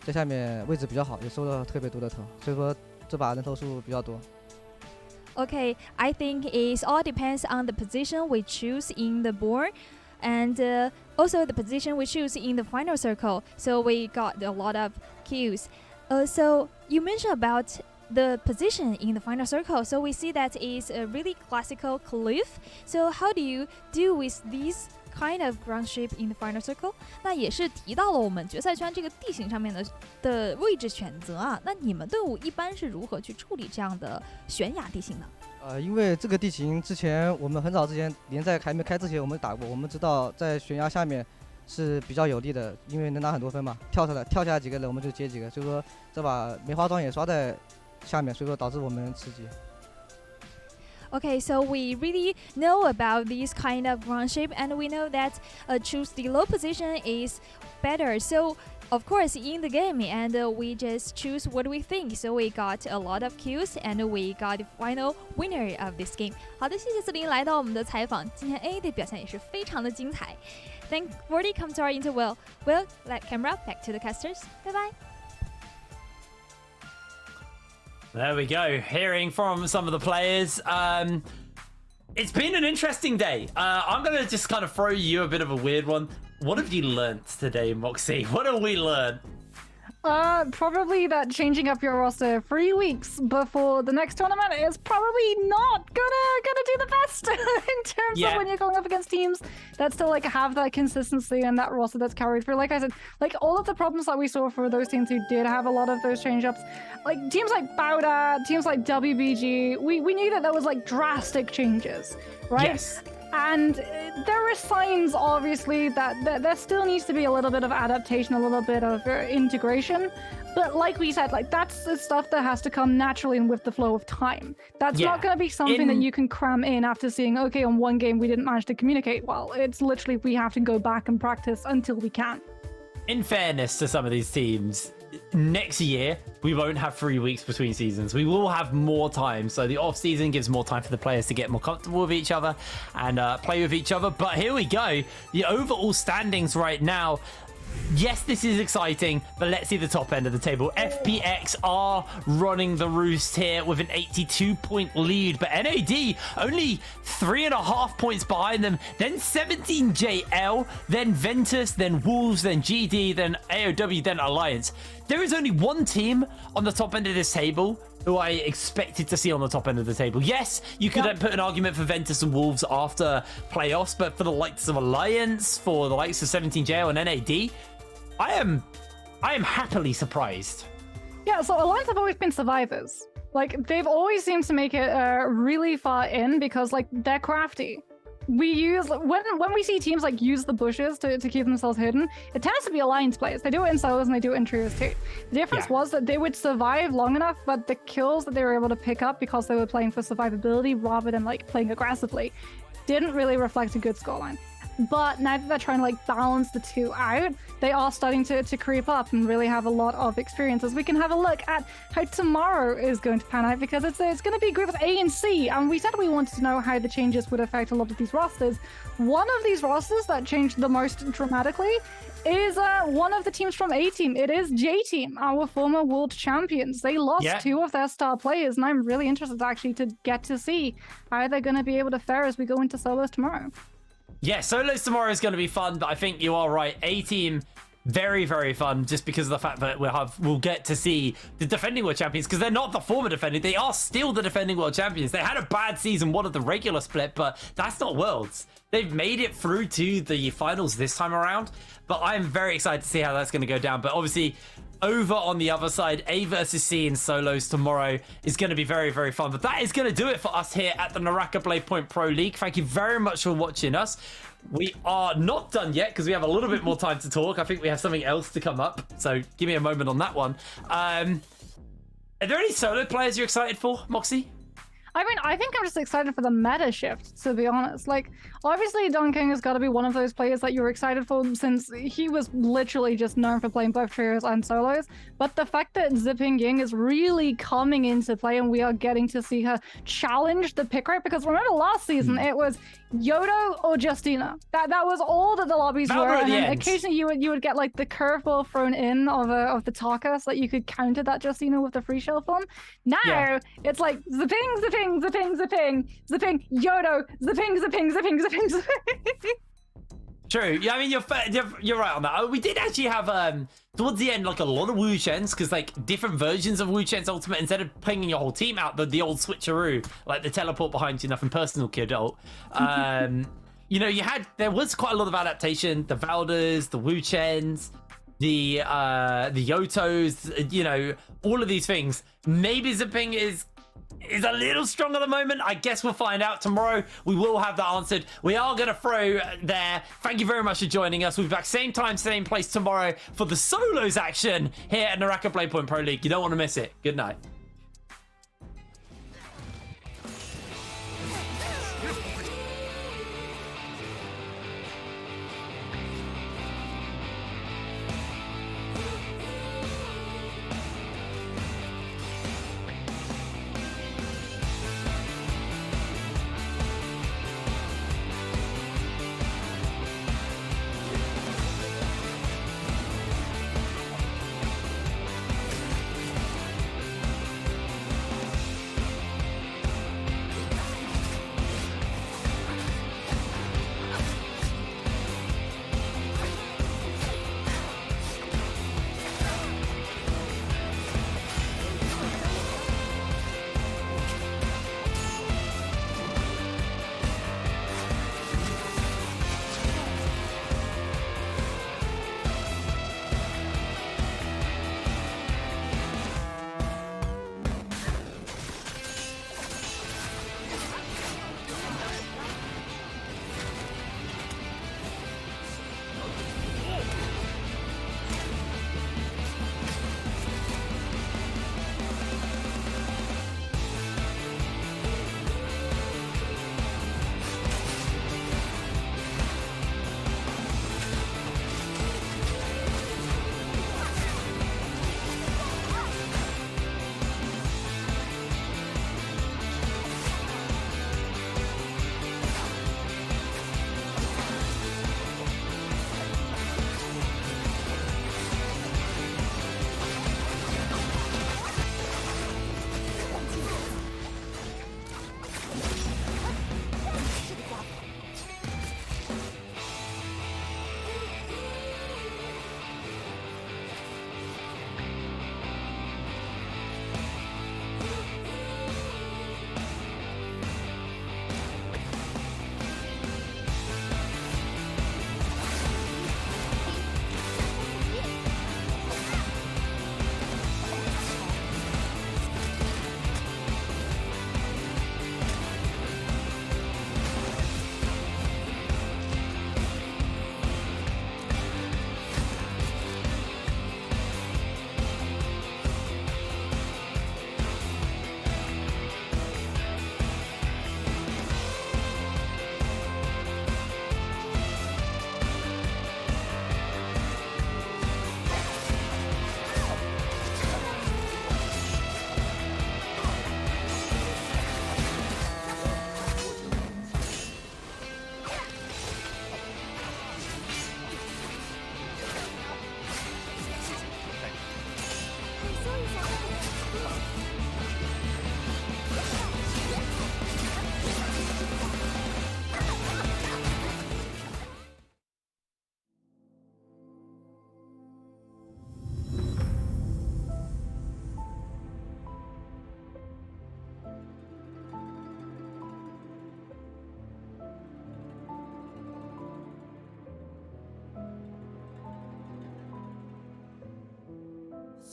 在下面位置比较好，也收了特别多的头，所以说这把人头数比较多。Okay, I think it all depends on the position we choose in the board. And also the position we choose in the final circle, so we got a lot of kills. So you mentioned about the position in the final circle, so we see that it's a really classical cliff. So how do you deal with these kind of ground shape in the final circle? 那也是提到了我们决赛圈这个地形上面的位置选择啊。那你们队伍一般是如何去处理这样的悬崖地形呢？因为这个地形之前我们很早之前联赛还没开之前我们打过，我们知道在悬崖下面是比较有利的，因为能拿很多分嘛。跳下来几个人我们就接几个，所以说这把梅花桩也刷在下面，所以说导致我们吃鸡。Okay, so we really know about this kind of ground shape, and we know that choose the low position is better. So of course in the game, and we just choose what we think. So we got a lot of kills, and we got the final winner of this game. 好的，谢谢40来到我们的采访。今天 A 的表现也是非常的精彩。Thank Forty comes to our interval. We'll let camera back to the casters. Bye bye. There we go. Hearing from some of the players. It's been an interesting day. I'm going to just kind of throw you a bit of a weird one. What have you learnt today, Moxie? What have we learned? Probably that changing up your roster 3 weeks before the next tournament is probably not gonna do the best in terms of when you're going up against teams that still like have that consistency and that roster that's carried through. Like I said, like all of the problems that we saw for those teams who did have a lot of those change-ups, like teams like BIWEEKLY1, teams like WBG, we knew that there was like drastic changes, right? Yes. And there are signs, obviously, that there still needs to be a little bit of adaptation, a little bit of integration. But like we said, like that's the stuff that has to come naturally and with the flow of time. That's not going to be something that you can cram in after seeing, okay, on one game we didn't manage to communicate well. It's literally we have to go back and practice until we can. In fairness to some of these teams, next year we won't have 3 weeks between seasons. We will have more time, so the off season gives more time for the players to get more comfortable with each other and play with each other. But here we go, the overall standings right now. Yes, this is exciting, but let's see the top end of the table. FPX are running the roost here with an 82-point lead, but NAD only 3.5 points behind them. Then 17JL, then Ventus, then Wolves, then GD, then AOW, then Alliance. There is only one team on the top end of this table who I expected to see on the top end of the table. Yes, you could put an argument for Ventus and Wolves after playoffs, but for the likes of Alliance, for the likes of 17JL and NAD, I am happily surprised. Yeah, so Alliance have always been survivors. Like, they've always seemed to make it really far in because, like, they're crafty. We use, when we see teams, like, use the bushes to keep themselves hidden, it tends to be Alliance players. They do it in solos and they do it in trios too. The difference was that they would survive long enough, but the kills that they were able to pick up because they were playing for survivability rather than, like, playing aggressively didn't really reflect a good scoreline. But now that they're trying to like balance the two out, they are starting to creep up and really have a lot of experiences. We can have a look at how tomorrow is going to pan out because it's going to be groups A and C, and we said we wanted to know how the changes would affect a lot of these rosters. One of these rosters that changed the most dramatically is one of the teams from A team. It is J team, our former world champions. They lost 2 of their star players, and I'm really interested actually to get to see how they're going to be able to fare as we go into solos tomorrow. Yeah, solos tomorrow is going to be fun, but I think you are right. A-team, very, very fun, just because of the fact that we'll get to see the defending world champions, because they're not the former defending. They are still the defending world champions. They had a bad season 1 of the regular split, but that's not Worlds. They've made it through to the finals this time around, but I'm very excited to see how that's going to go down. But obviously, over on the other side, A versus C in solos tomorrow is going to be very, very fun. But that is going to do it for us here at the Naraka Blade Point Pro League. Thank you very much for watching us. We are not done yet because we have a little bit more time to talk. I think we have something else to come up. So give me a moment on that one. Are there any solo players you're excited for, Moxie? I mean, I think I'm just excited for the meta shift, to be honest. Like, obviously, Don King has got to be one of those players that you're excited for since he was literally just known for playing both trios and solos. But the fact that Ziping Ying is really coming into play and we are getting to see her challenge the pick rate, because remember last season, it was Yodo or Justina. That was all that the lobbies were, and then occasionally you would get like the curveball thrown in of the Taka so that you could counter that Justina with the free shell form. Now it's like Ziping, Ziping, Ziping, Ziping, Ziping, Yodo, Ziping, Ziping, Ziping, Ziping, Ziping. True. Yeah, I mean, you're right on that. We did actually have towards the end like a lot of Wu Chens, because like different versions of Wu Chen's ultimate, instead of pinging your whole team out, the old switcheroo, like the teleport behind you, nothing personal kid ult. You know, there was quite a lot of adaptation. The Valders, the Wu Chens, the Yotos, you know, all of these things. Maybe Ziping is is a little strong at the moment. I guess we'll find out tomorrow. We will have that answered. We are going to throw there. Thank you very much for joining us. We'll be back same time, same place tomorrow for the solos action here at Naraka Playpoint Pro League. You don't want to miss it. Good night.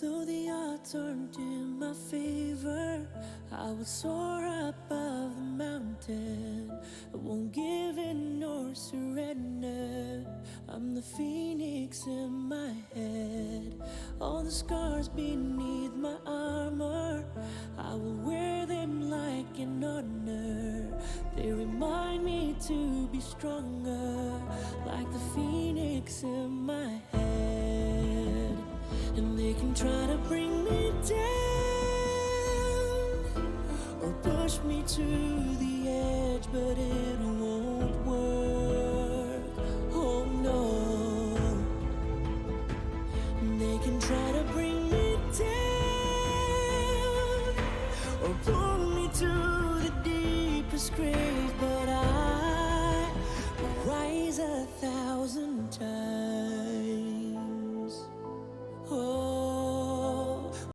Though the odds aren't in my favor, I will soar above the mountain. I won't give in nor surrender. I'm the phoenix in my head. All the scars beneath my armor, I will wear them like an honor. They remind me to be stronger, like the phoenix in my head. And they can try to bring me down or push me to the edge, but it won't work. Oh no. And they can try to bring me down or pull me to the deepest grave.